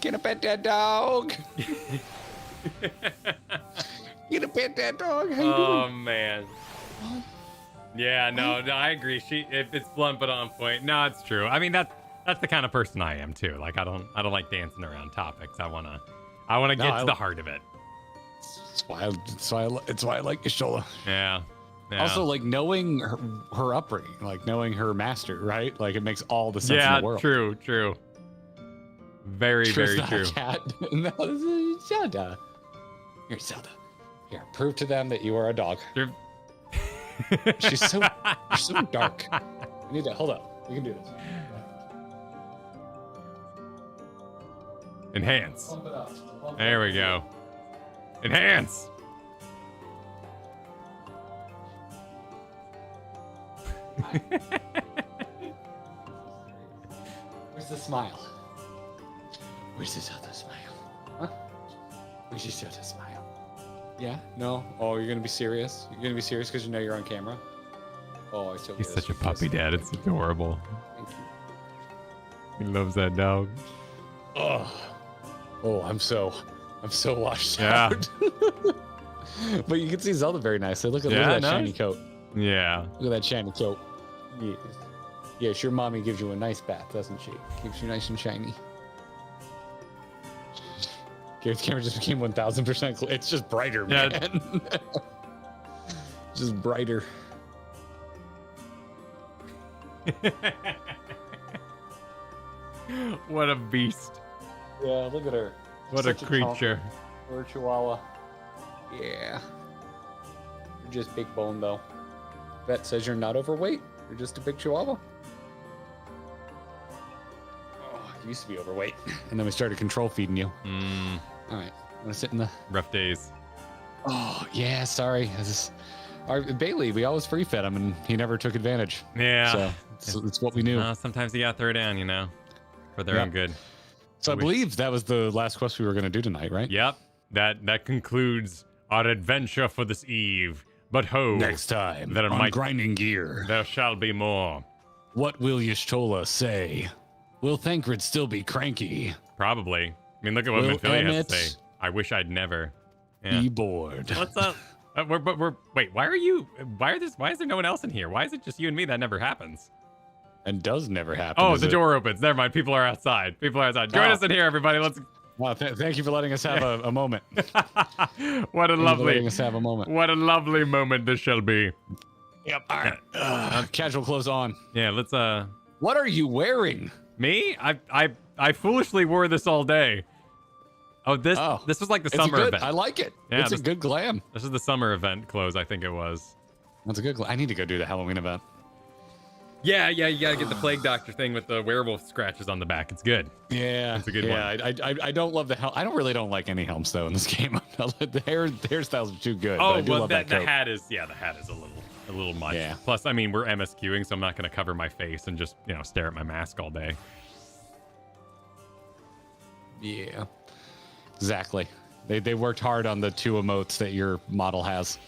Get a pet that dog. Get a pet that dog. How you doing? Man. Yeah, no, I agree. If it's blunt but on point. No, it's true. I mean, that's the kind of person I am too. Like I don't like dancing around topics. I wanna get to the heart of it. It's why I like Ishola. Yeah. Also, like knowing her upbringing, like knowing her master, right? Like it makes all the sense in the world. Yeah, true. Very, very true. Cat. No, this is Zelda. Here, Zelda. Here, prove to them that you are a dog. You're so dark. We need to hold up. We can do this. Enhance. There we go. Enhance. Where's the smile? Where's this other smile? Huh? Where's this other smile? Yeah? No? Oh, you're gonna be serious? You're gonna be serious because you know you're on camera? Oh, I so He's such a puppy dad. It's adorable. Thank you. He loves that dog. Oh, I'm so washed Yeah. out. But you can see Zelda very nicely. Look at that shiny coat. Yeah. Look at that shiny coat. Yes. Yes, your mommy gives you a nice bath, doesn't she? Keeps you nice and shiny. Garrett's camera just became 1000% clear. It's just brighter, man. Just brighter. What a beast. Yeah, look at her. What a creature. Or Chihuahua. Yeah. You're just big bone, though. Vet says you're not overweight. You're just a big chihuahua. Oh, you used to be overweight. And then we started control feeding you. All right. I'm going to sit in the... Rough days. Oh, yeah, sorry. Bailey, we always free fed him, and he never took advantage. Yeah. So it's what we knew. Sometimes you got to throw down, you know, for their own good. So I believe that was the last quest we were going to do tonight, right? Yep. That concludes our adventure for this eve. But ho! Next time there on Grinding Gear, there shall be more. What will Y'shtola say? Will Thancred still be cranky? Probably. I mean, look at what Minfilia has to say. I wish I'd never. Be bored. What's up? Wait, why is there no one else in here? Why is it just you and me? That never happens. And does never happen. Oh, the door opens. Never mind. People are outside. Join us in here, everybody. Let's. Well, thank you for letting us have a moment. What a lovely. Letting us have a moment. What a lovely moment this shall be. Yep. All right. Casual clothes on. Yeah. Let's. What are you wearing? Me? I foolishly wore this all day. This was like the summer event. I like it. Yeah, it's a good glam. This is the summer event clothes, I think it was. That's a good glam. I need to go do the Halloween event. Yeah, you gotta get the plague doctor thing with the werewolf scratches on the back. It's good. Yeah, it's a good one. I don't love the helm. I don't like any helms though in this game. the hairstyles are too good. Oh, but I do love that the coat. hat is a little much. Yeah. Plus, I mean, we're MSQing, so I'm not gonna cover my face and just stare at my mask all day. Yeah, exactly. They worked hard on the 2 emotes that your model has.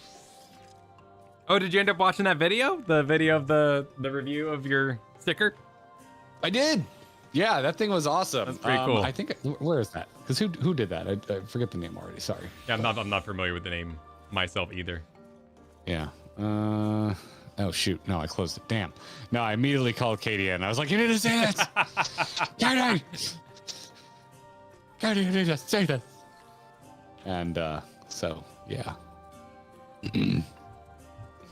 Oh, did you end up watching that video? The video of the review of your sticker? I did. Yeah, that thing was awesome. That's pretty cool. I think where is that? Because who did that? I forget the name already. Sorry. Yeah, I'm not familiar with the name myself either. Yeah. Oh shoot! No, I closed it. Damn. No, I immediately called Katie in. I was like, "You need to say that, Katie. Katie, you need to say that." And so yeah.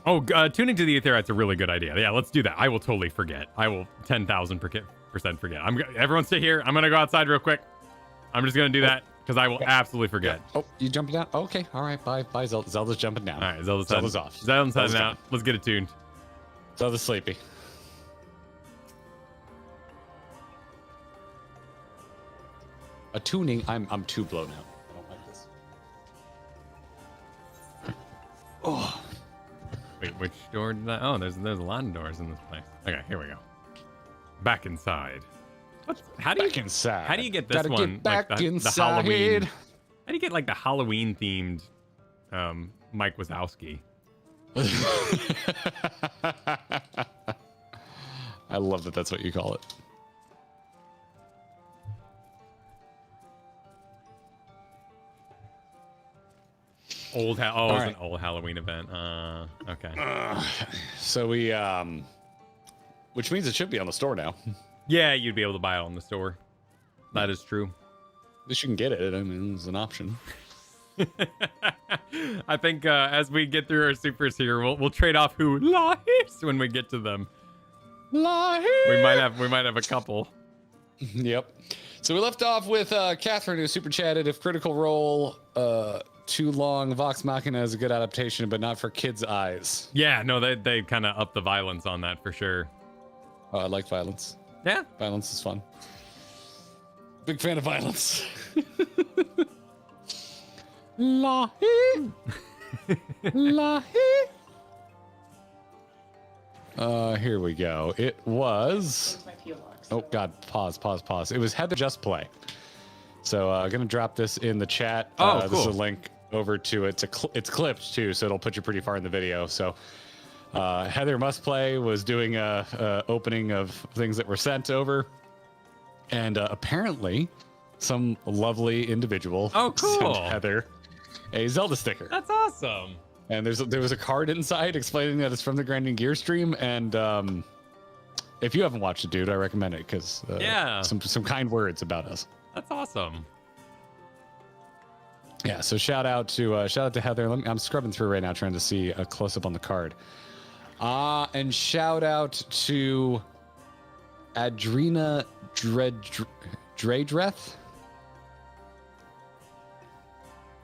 Tuning to the Aetherite's a really good idea. Yeah, let's do that. I will totally forget. I will 10,000% forget. Everyone stay here. I'm gonna go outside real quick. I'm just gonna do that because I will absolutely forget. Oh, you jumping down? Okay, all right. Bye, Zelda. Zelda's jumping down. All right, Zelda's off. Zelda's heading out. Let's get it tuned. Zelda's sleepy. A tuning. I'm too blown out. I don't like this. Oh. Wait, which door did that? Oh, there's a lot of doors in this place. Okay, here we go. Back inside. Back inside. How do you get this Gotta one? Get back the inside. Halloween. How do you get like the Halloween themed Mike Wazowski? I love that that's what you call it. It's an old Halloween event. Okay. So we, which means it should be on the store now. Yeah, you'd be able to buy it on the store. That is true. At least you can get it. I mean, it's an option. I think as we get through our supers here, we'll trade off who lies when we get to them. Lies. We might have a couple. Yep. So we left off with Catherine, who super chatted. If Critical Role too long, Vox Machina is a good adaptation, but not for kids' eyes. Yeah, no, they kind of up the violence on that for sure. Oh, I like violence. Yeah, violence is fun. Big fan of violence. Lahi. Lahi. Here we go. It was. Oh God! Pause. It was Heather Just Play. So I'm gonna drop this in the chat. Cool. This is a link over to it. It's clipped too, so it'll put you pretty far in the video. So Heather Must Play was doing a opening of things that were sent over, and apparently some lovely individual sent Heather a Zelda sticker. That's awesome. And there was a card inside explaining that it's from the Grinding Gear stream. And if you haven't watched it, dude, I recommend it because some kind words about us. That's awesome. Yeah. So shout out to Heather. I'm scrubbing through right now trying to see a close up on the card. And shout out to Adrena Dredreth.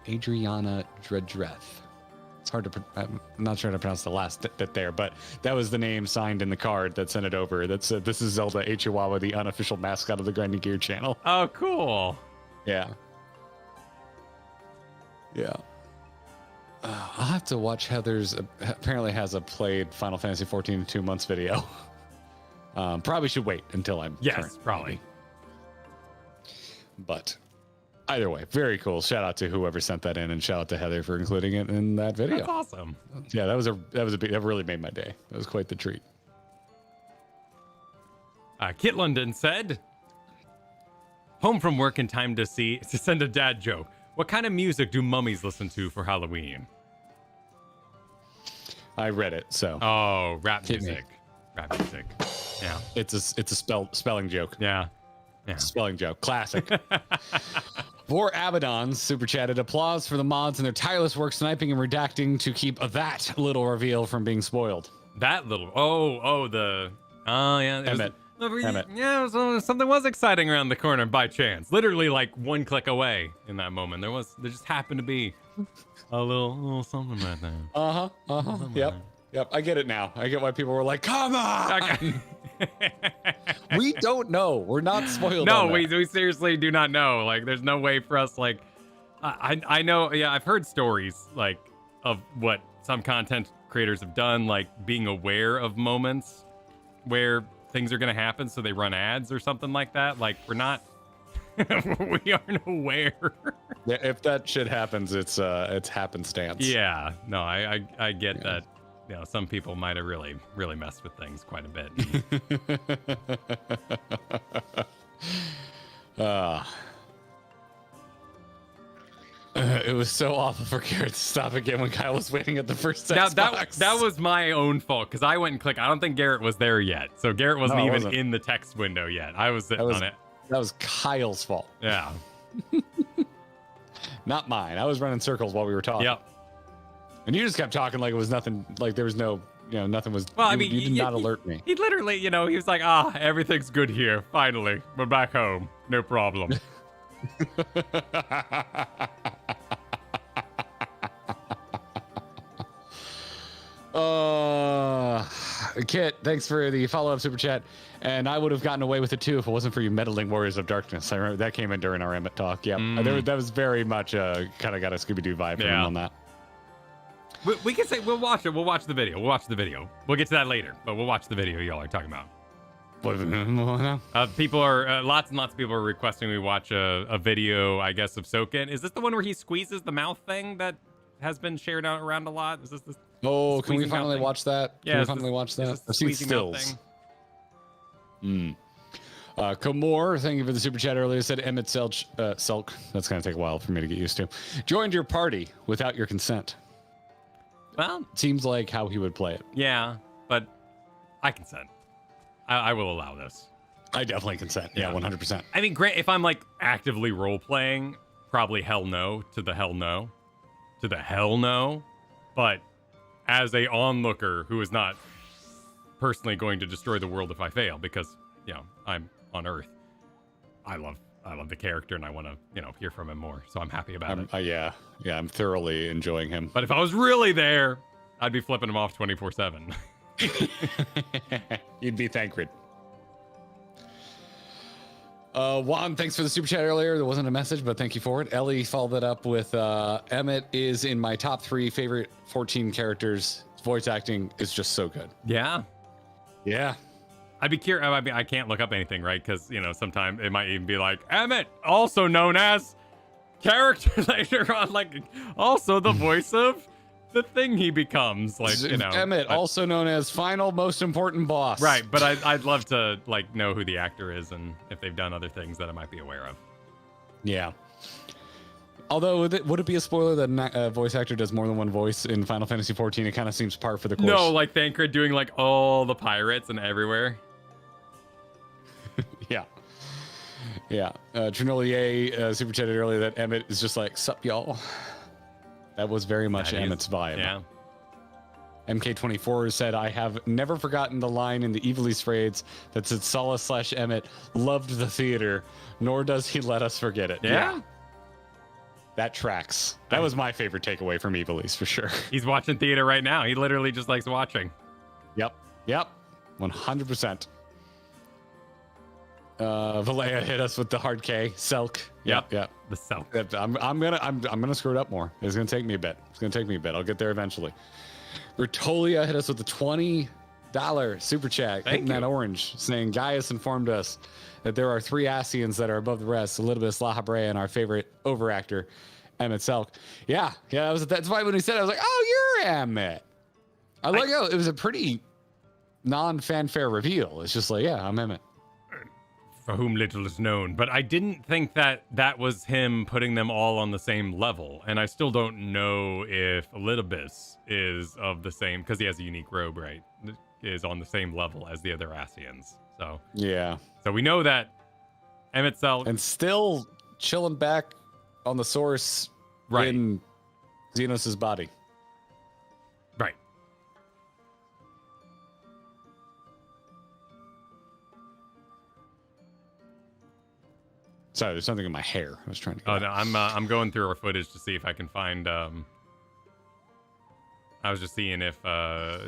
Adriana Dredreth. it's hard to. I'm not sure how to pronounce the last bit there, but that was the name signed in the card that sent it over. That said, "This is Zelda Chihuahua, the unofficial mascot of the Grinding Gear channel." Oh, cool. Yeah. Yeah. I'll have to watch Heather's. Apparently, has a played Final Fantasy 14 in 2 months video. Probably should wait until I'm. Yes, probably. Maybe. But either way, very cool. Shout out to whoever sent that in, and shout out to Heather for including it in that video. That's awesome. Yeah, that really made my day. That was quite the treat. Kit London said, "Home from work in time to send a dad joke. What kind of music do mummies listen to for Halloween?" I read it, so. Oh, rap music. Rap music. Yeah. It's a spelling joke. Yeah. Spelling joke. Classic. For Abaddon, super chatted, applause for the mods and their tireless work sniping and redacting to keep that little reveal from being spoiled. That little. Yeah. Emmett. Yeah, so something was exciting around the corner by chance. Literally like one click away in that moment. There just happened to be a little something right there. Yep. I get it now. I get why people were like, come on. Okay. We don't know. We're not spoiled. No, we seriously do not know. Like, there's no way for us. Like, I know. Yeah, I've heard stories like of what some content creators have done, like being aware of moments where things are going to happen, so they run ads or something like that. Like, we're not. We aren't aware. Yeah, if that shit happens, it's happenstance. Yeah. No, I get that. You know, some people might have really messed with things quite a bit. It was so awful for Garrett to stop again when Kyle was waiting at the first text box. That was my own fault, because I went and clicked. I don't think Garrett was there yet. So Garrett wasn't even in the text window yet. I was sitting on it. That was Kyle's fault. Yeah. Not mine. I was running circles while we were talking. Yep. And you just kept talking like it was nothing, like there was no, nothing was, well, I mean, you did not alert me. He literally, he was like, everything's good here. Finally, we're back home. No problem. Kit, thanks for the follow-up super chat. And I would have gotten away with it too if it wasn't for you meddling Warriors of Darkness. I remember that came in during our Emmett talk. Yeah, that was very much kind of got a Scooby-Doo vibe from him on that. We can say we'll watch it. We'll watch the video. We'll get to that later, but we'll watch the video y'all are talking about. People are lots and lots of people are requesting we watch a video, I guess, of Soken. Is this the one where he squeezes the mouth thing that has been shared out around a lot? Is this the can we finally watch that? Yeah, can we finally watch that? I've seen stills. Coeurl, thank you for the super chat earlier. Said Emmett Sulk. That's gonna take a while for me to get used to. Joined your party without your consent. Well, seems like how he would play it. Yeah, but I consent. I will allow this. I definitely consent. Yeah, 100%. I mean, Grant, if I'm like actively role playing, probably hell no to the hell no. To the hell no. But as a onlooker who is not personally going to destroy the world if I fail, because, I'm on Earth. I love the character and I want to, hear from him more. So I'm happy about it. Yeah, I'm thoroughly enjoying him. But if I was really there, I'd be flipping him off 24/7. You'd be Thancred. Juan, thanks for the super chat earlier. There wasn't a message, but thank you for it. Ellie followed that up with Emmett is in my top 3 favorite 14 characters. His voice acting is just so good. Yeah. Yeah. I'd be curious. I mean, I can't look up anything, right? Because, sometimes it might even be like, Emmett, also known as character later on, like, also the voice of the thing he becomes. Like, Emmett, also known as final most important boss. Right, but I'd love to, like, know who the actor is and if they've done other things that I might be aware of. Yeah. Although, would it be a spoiler that a voice actor does more than one voice in Final Fantasy XIV? It kind of seems par for the course. No, like Thancred doing, like, all the pirates and everywhere. Yeah. Yeah. Trinolier super chatted earlier that Emmett is just like, sup, y'all. That was very much Emmett's vibe. Yeah. MK24 said, I have never forgotten the line in the Evilise raids that said Solace/Emmett loved the theater, nor does he let us forget it. Yeah. That tracks. That was my favorite takeaway from Evilise for sure. He's watching theater right now. He literally just likes watching. Yep. 100%. Valleja hit us with the hard K. Selk. Yep. The Selk. I'm gonna screw it up more. It's gonna take me a bit. I'll get there eventually. Bertolia hit us with the $20 super chat, hitting that orange, saying Gaius informed us that there are 3 Asians that are above the rest: Elidibus, Lahabre, and our favorite overactor, Emmett Selk. Yeah. That's why when he said it, I was like, oh, you're Emmett. I like how it was a pretty non-fanfare reveal. It's just like, yeah, I'm Emmett. For whom little is known. But I didn't think that was him putting them all on the same level. And I still don't know if Elidibus is of the same, because he has a unique robe, right? Is on the same level as the other Asians. So yeah. So we know that Emmett Selk... And still chilling back on the source in Xenos' body. Right. Sorry, there's something in my hair. I was trying to. Oh no, I'm going through our footage to see if I can find. I was just seeing if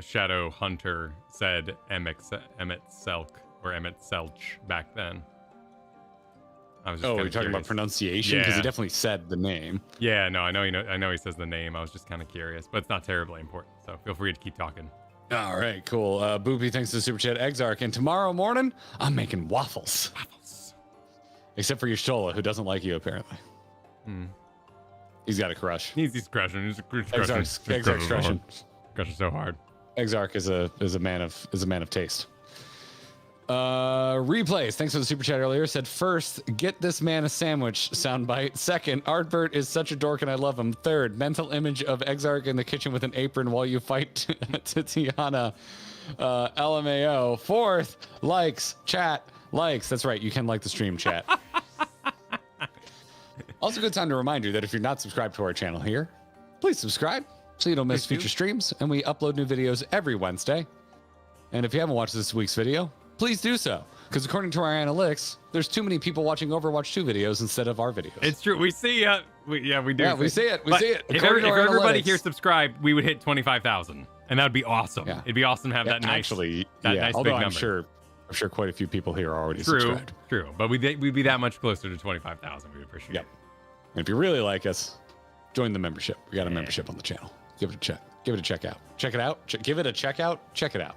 Shadow Hunter said Emmett Selk or Emmett Selch back then. I was just you're talking about pronunciation because he definitely said the name. Yeah, no, I know he says the name. I was just kind of curious, but it's not terribly important. So feel free to keep talking. All right, cool. Boopy, thanks to the super chat, Exarch, and tomorrow morning I'm making waffles. Except for Yashola, who doesn't like you, apparently. He's got a crush. He's crushing. Exarch's crushing. Crushing so hard. Exarch is a man of taste. Replays, thanks for the super chat earlier. Said first, get this man a sandwich. Soundbite. Second, Artbert is such a dork and I love him. Third, mental image of Exarch in the kitchen with an apron while you fight Tatiana. LMAO. Fourth, likes. That's right. You can like the stream, chat. Also, good time to remind you that if you're not subscribed to our channel here, please subscribe so you don't miss future streams. And we upload new videos every Wednesday. And if you haven't watched this week's video, please do so. Because according to our analytics, there's too many people watching Overwatch 2 videos instead of our videos. It's true. We see we do. Yeah, we see it. If everybody here subscribed, we would hit 25,000. And that would be awesome. Yeah. It'd be awesome to have that nice, nice although big I'm number. I'm sure quite a few people here are already subscribed. True. But we'd be that much closer to 25,000. We appreciate it. And if you really like us, join the membership. We got a membership on the channel. Give it a check. Give it a check out. Check it out. Give it a check out. Check it out.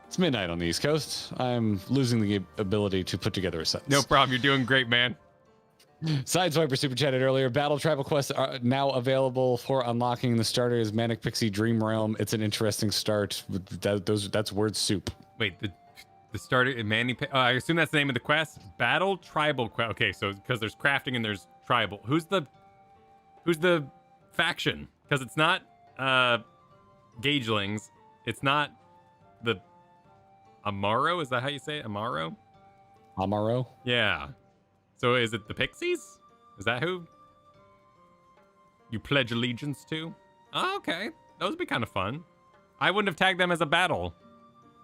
It's midnight on the East Coast. I'm losing the ability to put together a sentence. No problem. You're doing great, man. Sideswiper super chatted earlier. Battle Tribal quests are now available for unlocking. The starter is Manic Pixie Dream Realm. It's an interesting start. That's word soup. Wait, the starter, I assume that's the name of the quest. Battle Tribal quest. Okay, so because there's crafting and there's tribal. Who's the faction? Because it's not Gagelings. It's not the Amaro. Is that how you say it? Amaro? Yeah. So is it the Pixies? Is that who you pledge allegiance to? Oh, okay. Those would be kind of fun. I wouldn't have tagged them as a battle.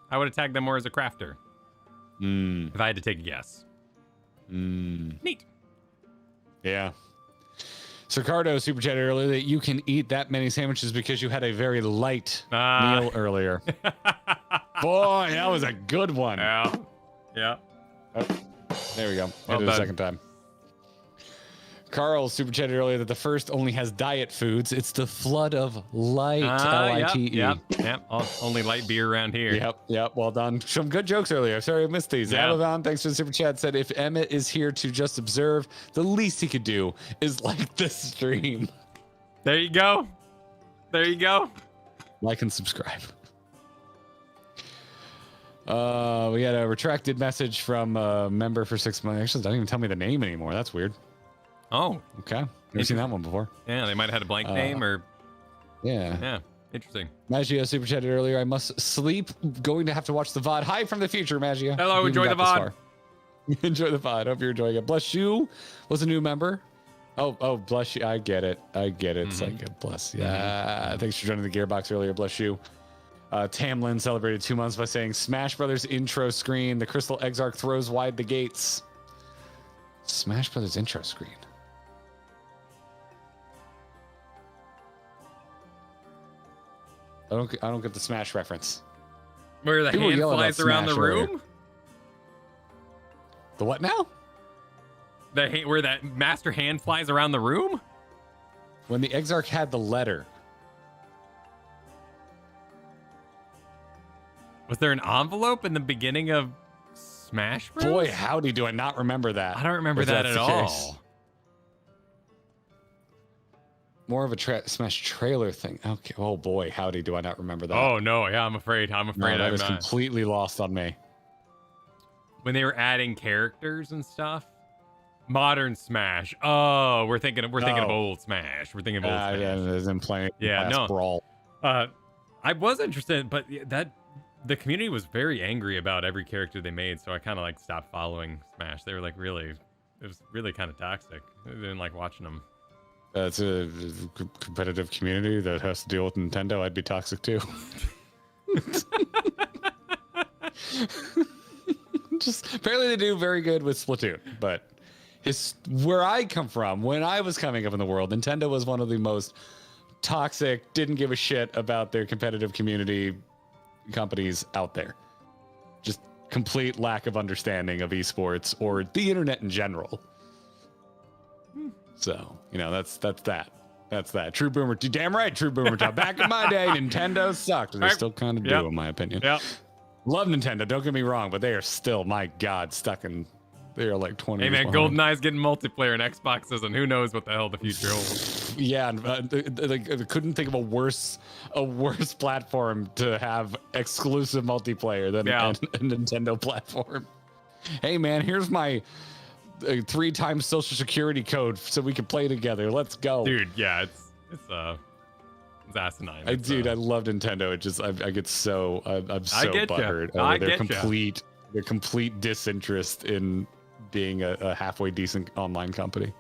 I would have tagged them more as a crafter. If I had to take a guess. Neat. Yeah. Ricardo super chatted earlier that you can eat that many sandwiches because you had a very light meal earlier. Boy, that was a good one. Yeah. Oh, there we go. Well did done. The second time. Carl super chatted earlier that the first only has diet foods. It's the flood of light. L-I-T-E. Yep. Only light beer around here. Yep. Well done. Some good jokes earlier. Sorry I missed these. Yeah. Abaddon, thanks for the super chat, said if Emmett is here to just observe, the least he could do is like the stream. There you go. Like and subscribe. We had a retracted message from a member for 6 months. Actually, doesn't even tell me the name anymore. That's weird. Oh. Okay. Never seen that one before. Yeah, they might have had a blank name or... Yeah. Interesting. Maggio super chatted earlier. I must sleep. Going to have to watch the VOD. Hi from the future, Maggio. Hello, enjoy the VOD. Enjoy the VOD. Hope you're enjoying it. Bless you was a new member. Oh, bless you. I get it. It's like a bless. Yeah. Thanks for joining the Gearbox earlier. Bless you. Tamlin celebrated 2 months by saying Smash Brothers intro screen. The Crystal Exarch throws wide the gates. Smash Brothers intro screen. I don't get the Smash reference. Where the People hand yell about flies around the Smash earlier. room? The what now? Where that master hand flies around the room? When the Exarch had the letter. Was there an envelope in the beginning of Smash Bros? Boy, howdy, do I not remember that. I don't remember if that that's at the all. case. More of a Smash trailer thing. Okay. Oh boy, howdy, do I not remember that. Oh no, yeah, I'm afraid no, that I'm was not. completely lost on me. When they were adding characters and stuff. Modern Smash. Oh, we're thinking of old Smash. We're thinking of old Smash. Yeah, as in playing no. Brawl. I was interested, but the community was very angry about every character they made, so I kind of like stopped following Smash. They were like it was really kind of toxic. I didn't like watching them. It's a competitive community that has to deal with Nintendo. I'd be toxic too. Just apparently they do very good with Splatoon, but where I come from, when I was coming up in the world, Nintendo was one of the most toxic, didn't give a shit about their competitive community companies out there. Just complete lack of understanding of esports or the internet in general. So, that's that. True boomer. Damn right, true boomer talk. Back in my day, Nintendo sucked. They still kind of do, in my opinion. Yeah. Love Nintendo, don't get me wrong, but they are still, my God, they are like 20 Hey years man, behind. GoldenEye's getting multiplayer and Xboxes, and who knows what the hell the future holds. Yeah, and, I couldn't think of a worse platform to have exclusive multiplayer than a Nintendo platform. Hey man, here's my 3 times social security code so we can play together. Let's go, dude. Yeah, it's asinine. I love Nintendo. It just I get so I'm so butthurt over their complete disinterest in being a halfway decent online company.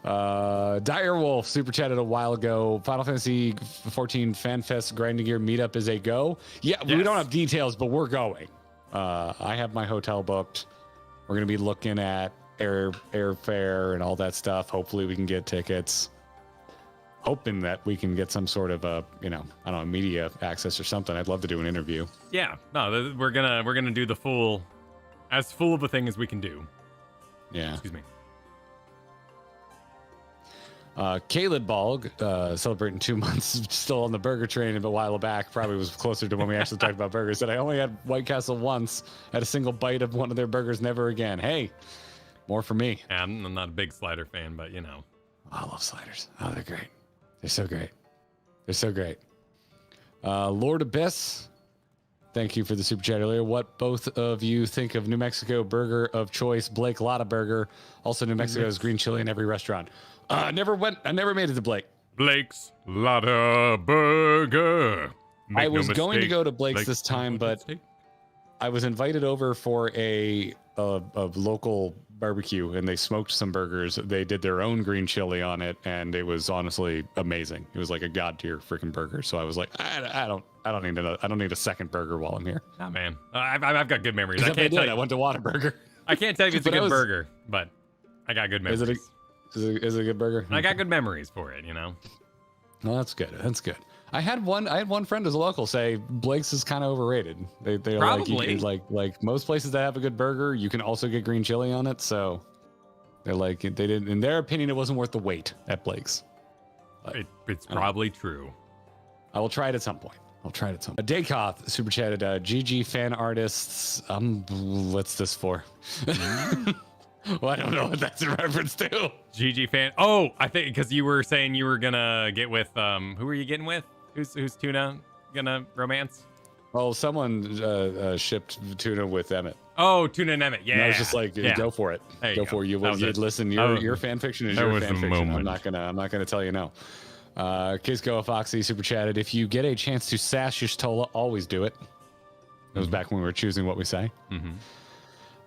Direwolf super chatted a while ago. Final Fantasy 14 FanFest grinding gear meetup is a go. Yeah, yes. We don't have details, but we're going. I have my hotel booked. We're gonna be looking at airfare and all that stuff. Hopefully we can get tickets. Hoping that we can get some sort of media access or something. I'd love to do an interview. Yeah, no, we're gonna do the full of a thing as we can do. Yeah. Excuse me. Caleb Balg, celebrating 2 months, still on the burger train a while back. Probably was closer to when we actually talked about burgers. Said I only had White Castle once. Had a single bite of one of their burgers, never again. Hey, more for me. Yeah, I'm not a big slider fan, but I love sliders. Oh, they're great. They're so great. They're so great. Lord Abyss, thank you for the super chat earlier. What both of you think of New Mexico burger of choice, Blake Lotta Burger? Also, New Mexico's green chili in every restaurant. I never made it to Blake. Blake's Lotta Burger. I was going to go to Blake's this time, but I was invited over for a local barbecue, and they smoked some burgers. They did their own green chili on it, and it was honestly amazing. It was like a god tier freaking burger. So I was like, I don't need a second burger while I'm here. Oh man, I've got good memories. I went to Whataburger. I can't tell you if it's a good burger, but I got good memories. Is it a good burger? I got good memories for it, Well, that's good. That's good. I had one friend as a local say Blake's is kind of overrated. They're probably like most places that have a good burger, you can also get green chili on it. So they're like they didn't. In their opinion, it wasn't worth the wait at Blake's. It's probably true. I will try it at some point. Daykoth super chatted. GG fan artists. What's this for? Well, I don't know what that's in reference to. GG fan. Oh, I think because you were saying you were gonna get with who were you getting with? Who's Tuna gonna romance? Well, someone shipped Tuna with Emmett. Oh, Tuna and Emmett. Yeah. And I was just like, go for it. Go for it. You listen. Your fan fiction is your fan fiction. I'm not gonna tell you no. Kisco Foxy super chatted. If you get a chance to sass your Stola, always do it. It was back when we were choosing what we say. Mm-hmm.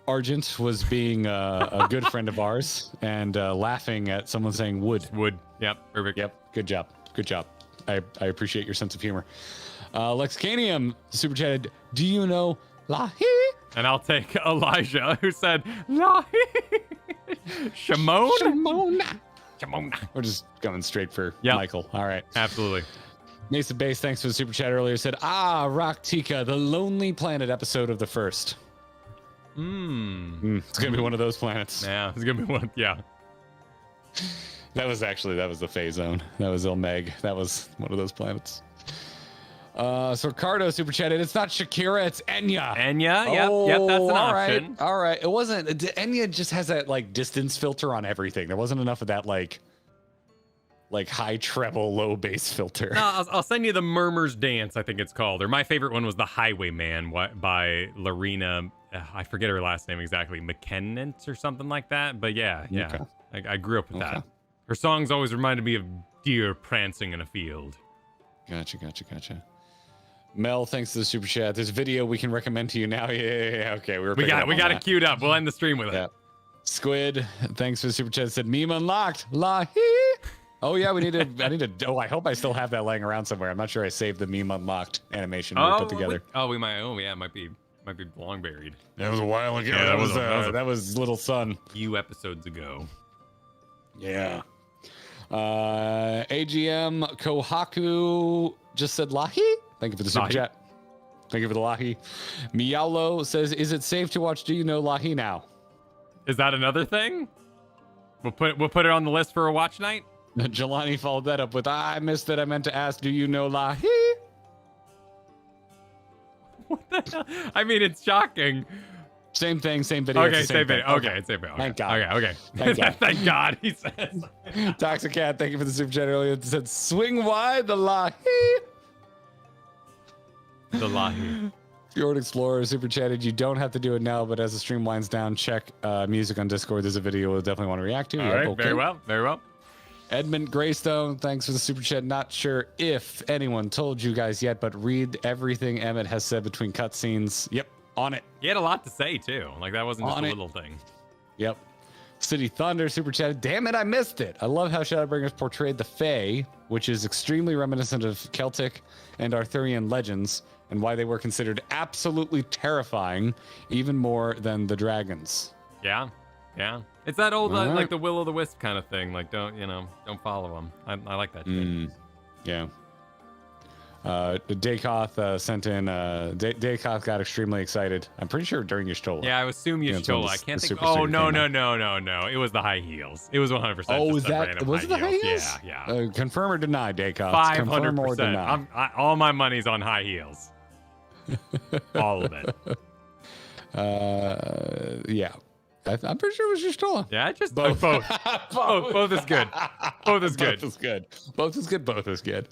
Argent was being a good friend of ours and laughing at someone saying wood. Wood. Yep. Perfect. Yep. Good job. I appreciate your sense of humor. Lexcanium super chatted. Do you know Lahi? And I'll take Elijah, who said Lahi. Shimona. We're just going straight for Michael. All right. Absolutely. Mesa Base, thanks for the super chat earlier. Said, Raktika, the Lonely Planet episode of the first. It's gonna be one of those planets. Yeah, it's gonna be one. Yeah. That was the phase zone. That was Ilmeg. That was one of those planets. So Ricardo super chatted. It's not Shakira, it's Enya. Enya, yep, that's an option. All right. It wasn't. Enya just has that like distance filter on everything. There wasn't enough of that like high treble, low bass filter. No, I'll send you the Murmurs Dance, I think it's called. Or my favorite one was The Highwayman by Larina. I forget her last name exactly. McKennant or something like that. But yeah. Okay. I grew up with that. Her songs always reminded me of deer prancing in a field. Gotcha. Mel, thanks to the super chat. There's a video we can recommend to you now. Yeah. Okay, we got it queued up. We'll end the stream with it. Squid, thanks for the super chat. Said meme unlocked. Lahi. Oh yeah, I need to. Oh, I hope I still have that laying around somewhere. I'm not sure I saved the meme unlocked animation we put together. We might. Oh yeah, it might be long buried. That was a while ago. Yeah, that was Little Sun. A few episodes ago. Yeah. AGM Kohaku just said Lahi. Thank you for the super chat. Thank you for the Lahi. Miaulo says, is it safe to watch Do You Know Lahi now? Is that another thing? We'll put it on the list for a watch night. Jelani followed that up with, I missed it. I meant to ask, do you know Lahi? What the hell? I mean, it's shocking. Same thing, same video. Okay, same video. Okay, same video. Thank God. Okay. Thank God. Thank God, he says. Toxic Cat, thank you for the super chat earlier. It said, swing wide the Lahi. The Lahi. Fjord Explorer super chatted. You don't have to do it now, but as the stream winds down, check music on Discord. There's a video we'll definitely want to react to. All right, okay. Very well. Edmund Greystone, thanks for the super chat. Not sure if anyone told you guys yet, but read everything Emmett has said between cutscenes. Yep, on it. He had a lot to say too. Like that wasn't just a little thing. Yep. City Thunder super chatted. Damn it, I missed it. I love how Shadowbringers portrayed the Fae, which is extremely reminiscent of Celtic and Arthurian legends, and why they were considered absolutely terrifying, even more than the dragons. Yeah. It's that old like the Will o' the Wisp kind of thing. Like don't follow them. I like that shit. Yeah. Daykoth sent in. Daykoth got extremely excited. I'm pretty sure during Y'shtola. Yeah, I assume Y'shtola. I can't think. Oh no! It was the high heels. It was 100%. Oh, was it the high heels? Yeah. Confirm or deny, Daykoth? 500%. All my money's on high heels. All of it. Yeah. I'm pretty sure it was Y'shtola. Yeah, just both. Both is good. Both is good. Both is good.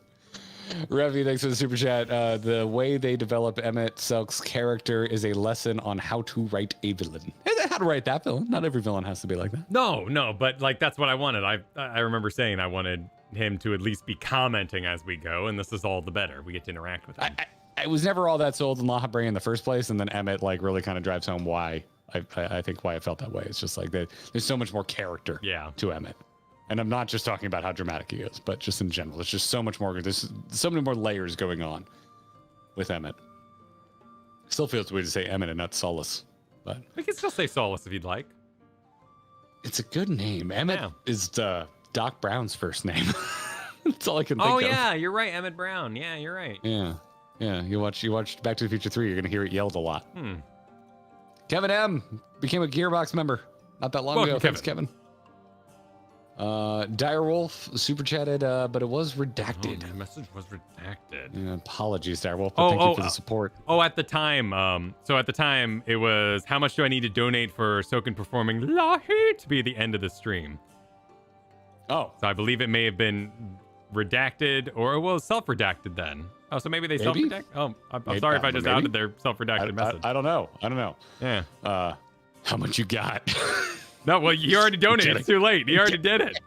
Revi, thanks for the super chat. The way they develop Emmett Selk's character is a lesson on how to write a villain. How to write that villain. Not every villain has to be like that. No, but like that's what I wanted. I remember saying I wanted him to at least be commenting as we go, and this is all the better. We get to interact with him. I was never all that sold in Lahabrea in the first place, and then Emmett like really kind of drives home why I think why it felt that way. It's just like there's so much more character to Emmett. And I'm not just talking about how dramatic he is, but just in general. There's just so much more. There's so many more layers going on with Emmett. Still feels weird to say Emmett and not Solus. But we can still say Solus if you'd like. It's a good name. Emmett is Doc Brown's first name. That's all I can think of. Oh, yeah. You're right. Emmett Brown. Yeah, you're right. Yeah. You watch Back to the Future 3. You're going to hear it yelled a lot. Kevin M. became a Gearbox member not that long ago. Thanks, Kevin. Direwolf super chatted, but it was redacted. The message was redacted. Yeah, apologies, Direwolf. But thank you for the support. At the time, it was how much do I need to donate for Soken performing Lahi to be the end of the stream? So I believe it may have been redacted or it was self-redacted then. Oh, so maybe they self-redacted? Oh, I'm sorry if I just outed their self-redacted message. I don't know. Yeah. How much you got? No, well, you already donated. It's too late. You already did it.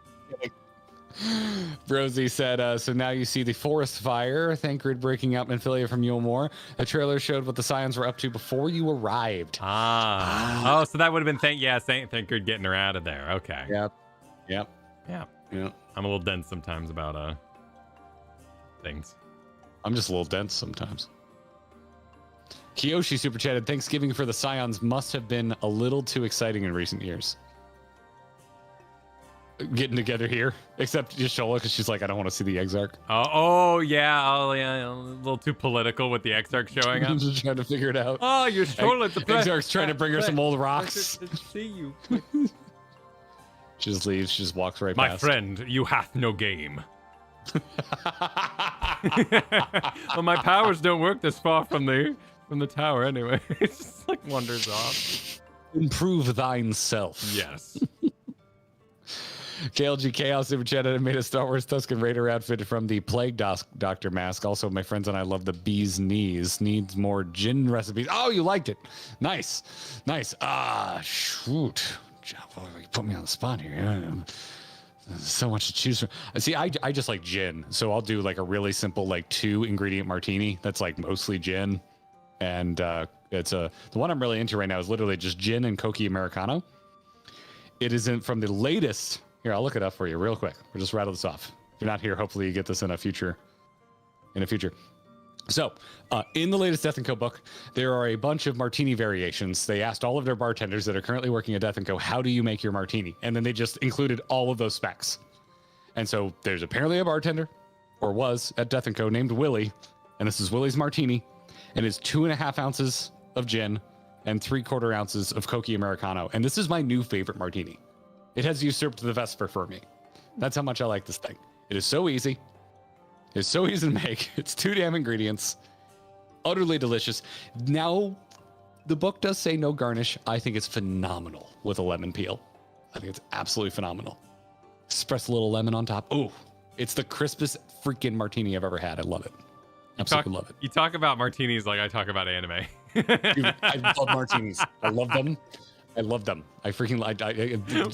Rosie said, so now you see the forest fire. Thancred breaking up Minfilia from Yulmore. The trailer showed what the Scions were up to before you arrived. Oh, so that would have been Thancred getting her out of there. Okay. Yep. I'm a little dense sometimes about things. I'm just a little dense sometimes. Kiyoshi super chatted, Thanksgiving for the Scions must have been a little too exciting in recent years. getting together here, except Yashola, because she's like, I don't want to see the Exarch. Oh yeah, a little too political with the Exarch showing up. Just trying to figure it out. Oh, Yashola, the Exarch's trying to bring her some old rocks. See you. She just leaves. She just walks right My past. friend, you hath no game. Well, my powers don't work this far from the tower anyway. It just like wanders off. Improve thine self. Yes. KLG Chaos Super Chat and made a Star Wars Tusken Raider outfit from the Plague Doctor mask. Also, my friends and I love the bee's knees. Needs more gin recipes. Oh, you liked it. Nice. Shoot. You put me on the spot here. There's so much to choose from. See, I just like gin. So I'll do like a really simple, like 2-ingredient martini. That's like mostly gin. And it's the one I'm really into right now is literally just gin and Coqui Americano. It isn't from the latest. Here, I'll look it up for you real quick. We'll just rattle this off. If you're not here, hopefully you get this in a future. So, in the latest Death & Co book, there are a bunch of martini variations. They asked all of their bartenders that are currently working at Death & Co, how do you make your martini? And then they just included all of those specs. And so there's apparently a bartender, or was, at Death & Co named Willie, and this is Willie's martini, and it's 2.5 ounces of gin and 3/4 ounces of Coqui Americano. And this is my new favorite martini. It has usurped the Vesper for me. That's how much I like this thing. It is so easy. It's so easy to make. It's 2 damn ingredients. Utterly delicious. Now, the book does say no garnish. I think it's phenomenal with a lemon peel. I think it's absolutely phenomenal. Express a little lemon on top. Oh, it's the crispest freaking martini I've ever had. I love it. Absolutely love it. You talk about martinis like I talk about anime. Dude, I love martinis. I love them. I freaking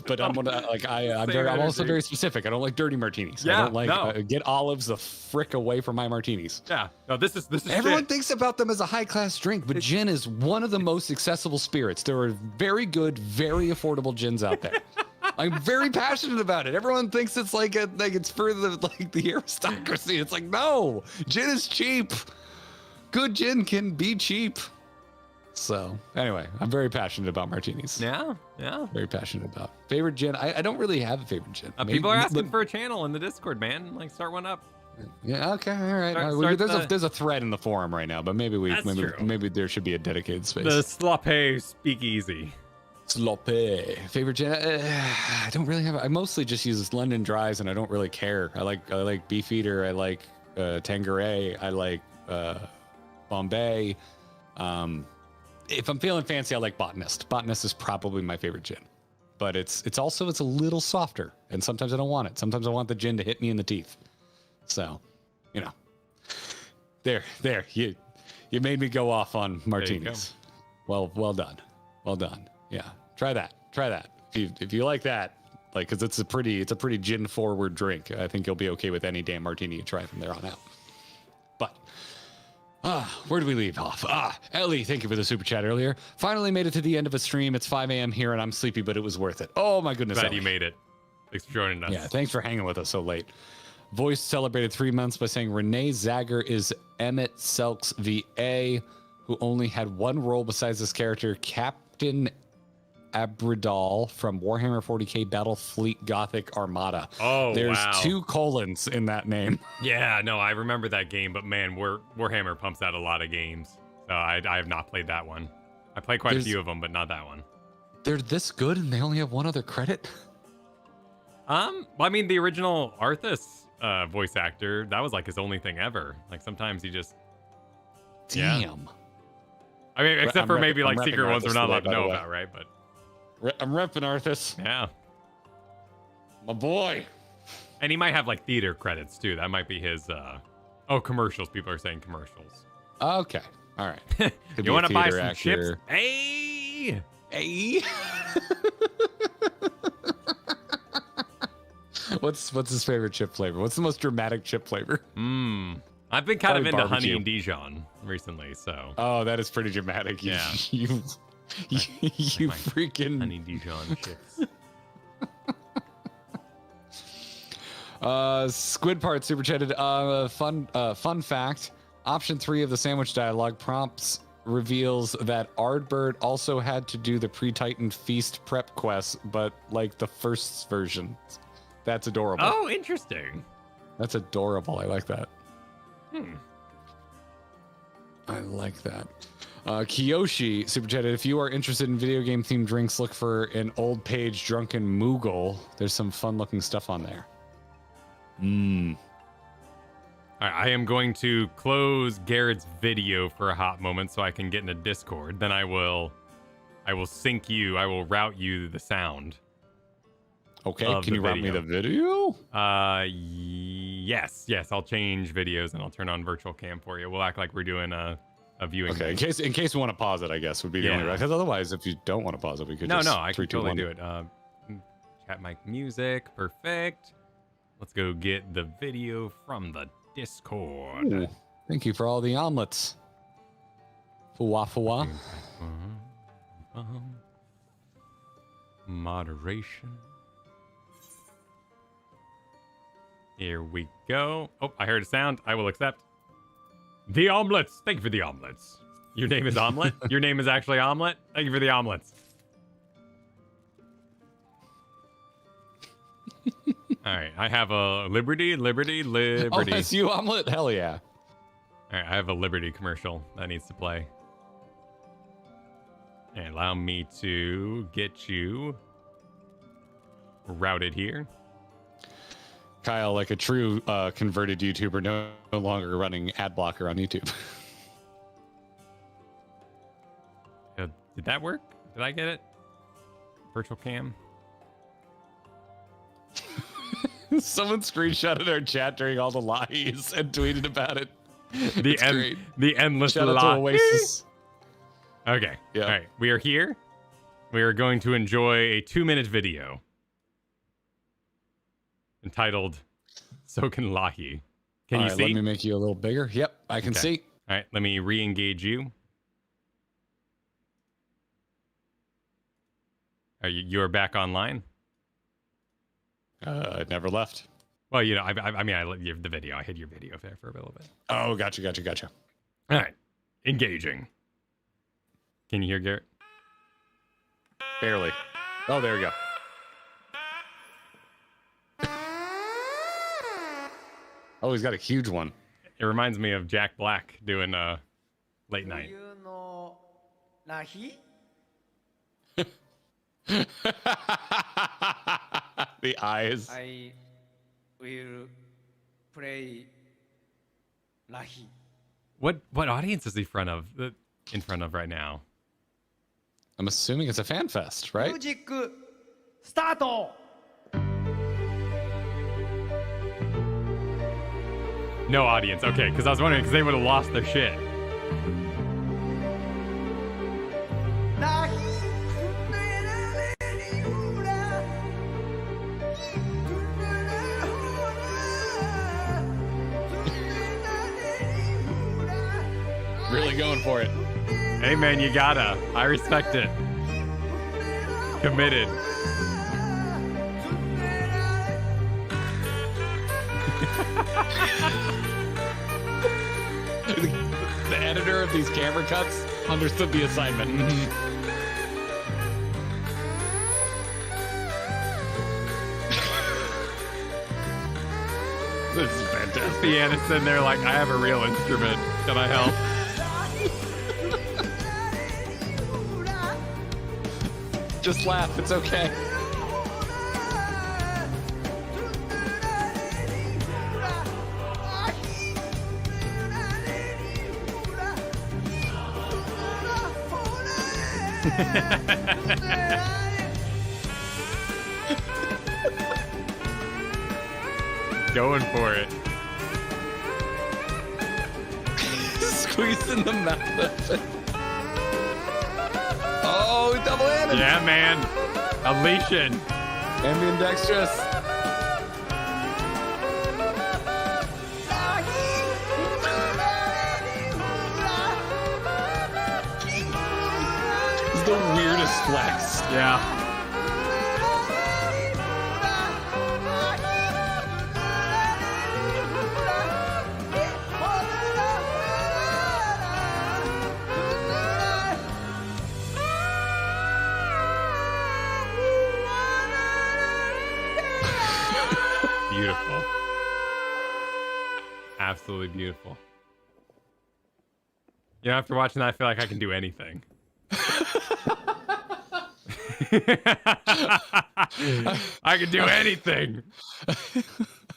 but I'm also very specific. I don't like dirty martinis. Yeah, I don't like get olives the frick away from my martinis. Yeah. No, this is everyone shit. thinks about them as a high class drink, but gin is one of the most accessible spirits. There are very good, very affordable gins out there. I'm very passionate about it. Everyone thinks it's like it's for the aristocracy. It's like, no, gin is cheap. Good gin can be cheap. So anyway, I'm very passionate about martinis. Yeah. Very passionate about favorite gin. I don't really have a favorite gin. People are asking for a channel in the Discord, man. Like, start one up. Yeah. Okay. All right. There's a thread in the forum right now, but maybe there should be a dedicated space. The Sloppy Speakeasy. Sloppy. Favorite gin? I don't really have. I mostly just use London Dries, and I don't really care. I like Beefeater. I like Tanqueray. I like Bombay. If I'm feeling fancy, I like Botanist. Botanist is probably my favorite gin, but it's a little softer, and sometimes I don't want it. Sometimes I want the gin to hit me in the teeth. So, there, you made me go off on martinis. Well done. Yeah, try that. If you like that, because it's a pretty gin forward drink. I think you'll be okay with any damn martini you try from there on out. But. Where do we leave off? Ellie, thank you for the super chat earlier. Finally made it to the end of a stream. It's 5 a.m. here and I'm sleepy, but it was worth it. Oh my goodness. Glad Ellie. you made it. Thanks for joining us. Yeah, thanks for hanging with us so late. Voice celebrated 3 months by saying Renee Zagger is Emmett Selk's VA, who only had one role besides this character, Captain Abradal from Warhammer 40k Battlefleet Gothic Armada. Oh, There's wow. 2 colons in that name. Yeah, no, I remember that game, but man, Warhammer pumps out a lot of games. So I have not played that one. I played quite a few of them, but not that one. They're this good and they only have one other credit? Well, I mean, the original Arthas voice actor, that was like his only thing ever. Like sometimes he just... Damn. Yeah. I mean, except for maybe like secret ones we're not allowed to know about, right? But I'm repping Arthas. Yeah. My boy. And he might have like theater credits too. That might be his commercials. People are saying commercials. Okay. All right. You want to buy some actor. chips? Hey. What's his favorite chip flavor? What's the most dramatic chip flavor? I've been kind of into barbecue. honey and Dijon recently, so. Oh, that is pretty dramatic. Yeah. You freaking honey Dijon chips. Squid Part super chatted. Fun fact. Option 3 of the sandwich dialogue prompts reveals that Ardbird also had to do the pre-Titan feast prep quest, but like the first version. That's adorable. Oh, interesting. That's adorable. I like that. Hmm. I like that. Kiyoshi super chatted, if you are interested in video game themed drinks, look for an Old Page Drunken Moogle. There's some fun looking stuff on there. All right, I am going to close Garrett's video for a hot moment so I can get into Discord. Then I will sync you. I will route you the sound. Okay, can you route me the video? Yes. I'll change videos and I'll turn on virtual cam for you. We'll act like we're doing a viewing. Okay, in case we want to pause it, I guess would be the only right. Because otherwise, if you don't want to pause it, we could just I can totally do it. Chat mic music, perfect. Let's go get the video from the Discord. Ooh, thank you for all the omelets. Fuwa. Moderation. Here we go. Oh, I heard a sound. I will accept. The omelets. Thank you for the omelets. Your name is Omelet? Your name is actually Omelet? Thank you for the omelets. All right. I have a Liberty. Oh, that's you, Omelet? Hell yeah. All right. I have a Liberty commercial that needs to play. And allow me to get you routed here. Kyle, like a true converted YouTuber, no longer running ad blocker on YouTube. Did that work? Did I get it? Virtual cam? Someone screenshotted our chat during all the lies and tweeted about it. The endless Shout out to Oasis. Okay. Yeah. All right. We are here. We are going to enjoy a 2-minute video entitled Soken Lahi. Can you see? Let me make you a little bigger. Yep, I can see. All right. Let me re-engage you. You are back online? I never left. Well, you know, I mean, I let you the video. I hid your video there for a little bit. Oh, gotcha. All right. Engaging. Can you hear Garrett? Barely. Oh, there we go. Oh, he's got a huge one. It reminds me of Jack Black doing Late Night. The eyes. I will play Lahi. What audience is he in front of right now? I'm assuming it's a fan fest, right? Music start. No audience. Okay, because I was wondering because they would have lost their shit. Really going for it. Hey man, you gotta. I respect it. Committed. The editor of these camera cuts understood the assignment. This is fantastic. Pianist in there like, I have a real instrument. Can I help? Just laugh. It's okay. Going for it. Squeezing the mouth of it. Oh, double-handed. Yeah, man. Alicia. Ambidextrous. This is the weirdest flex. Yeah. beautiful. Absolutely beautiful. You know, after watching that, I feel like I can do anything. I can do anything.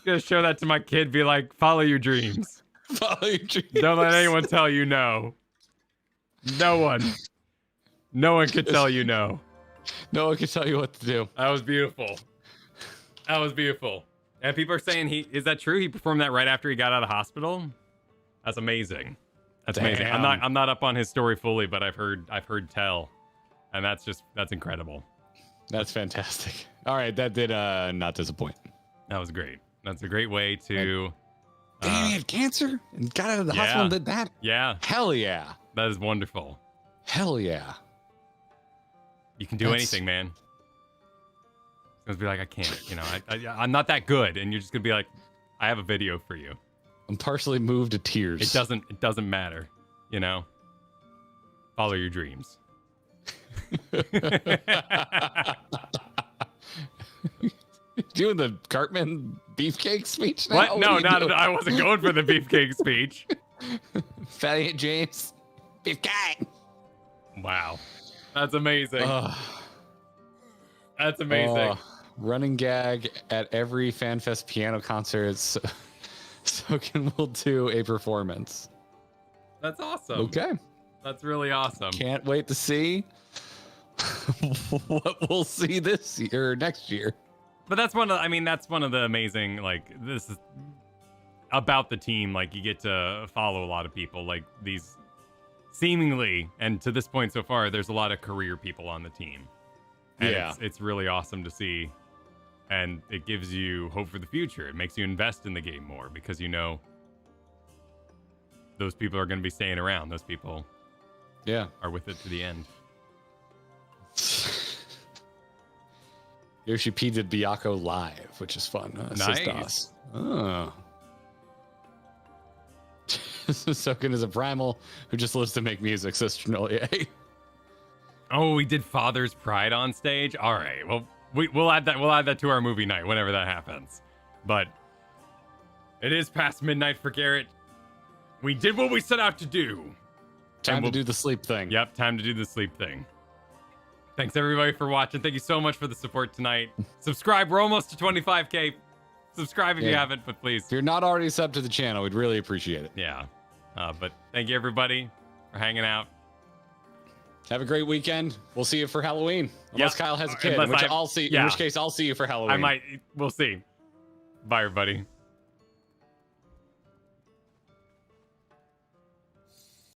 Gonna show that to my kid. Be like, follow your dreams. Follow your dreams. Don't let anyone tell you no. No one. No one can tell you no. No one can tell you what to do. That was beautiful. That was beautiful. And people are saying is that true? He performed that right after he got out of hospital? That's amazing. That's amazing. I'm not up on his story fully, but I've heard tell. And that's incredible. That's fantastic. All right, that did not disappoint. That was great. That's a great way to Damn, he had cancer and got out of the hospital and did that? Yeah. Hell yeah. That is wonderful. Hell yeah. You can do anything, man. It's gonna be like, I can't, you know, I'm not that good, and you're just gonna be like, I have a video for you. I'm partially moved to tears. It doesn't matter, you know. Follow your dreams. Doing the Cartman beefcake speech now? What? No, not. I wasn't going for the beefcake speech. Fatty James, beefcake. Wow, that's amazing. That's amazing. Running gag at every FanFest piano concert. Soken will do a performance. That's awesome. Okay. That's really awesome. Can't wait to see what we'll see this year or next year. But that's one of the amazing, like, this is about the team. Like, you get to follow a lot of people, like these seemingly, and to this point so far, there's a lot of career people on the team. And it's really awesome to see. And it gives you hope for the future. It makes you invest in the game more because you know those people are going to be staying around. Those people are with it to the end. Yoshi P did Byakuya live, which is fun. Nice. Oh. Soken is a primal who just lives to make music, says Trinolier. Oh, we did Father's Pride on stage? All right. Well, we'll add that to our movie night whenever that happens. But it is past midnight for Garrett. We did what we set out to do. Time to do the sleep thing. Yep, time to do the sleep thing. Thanks everybody for watching. Thank you so much for the support tonight. Subscribe. We're almost to 25K. Subscribe if you haven't, but please. If you're not already subbed to the channel, we'd really appreciate it. Yeah. But thank you everybody for hanging out. Have a great weekend. We'll see you for Halloween. Unless Kyle has a kid, in which case I'll see you for Halloween. We'll see. Bye, everybody.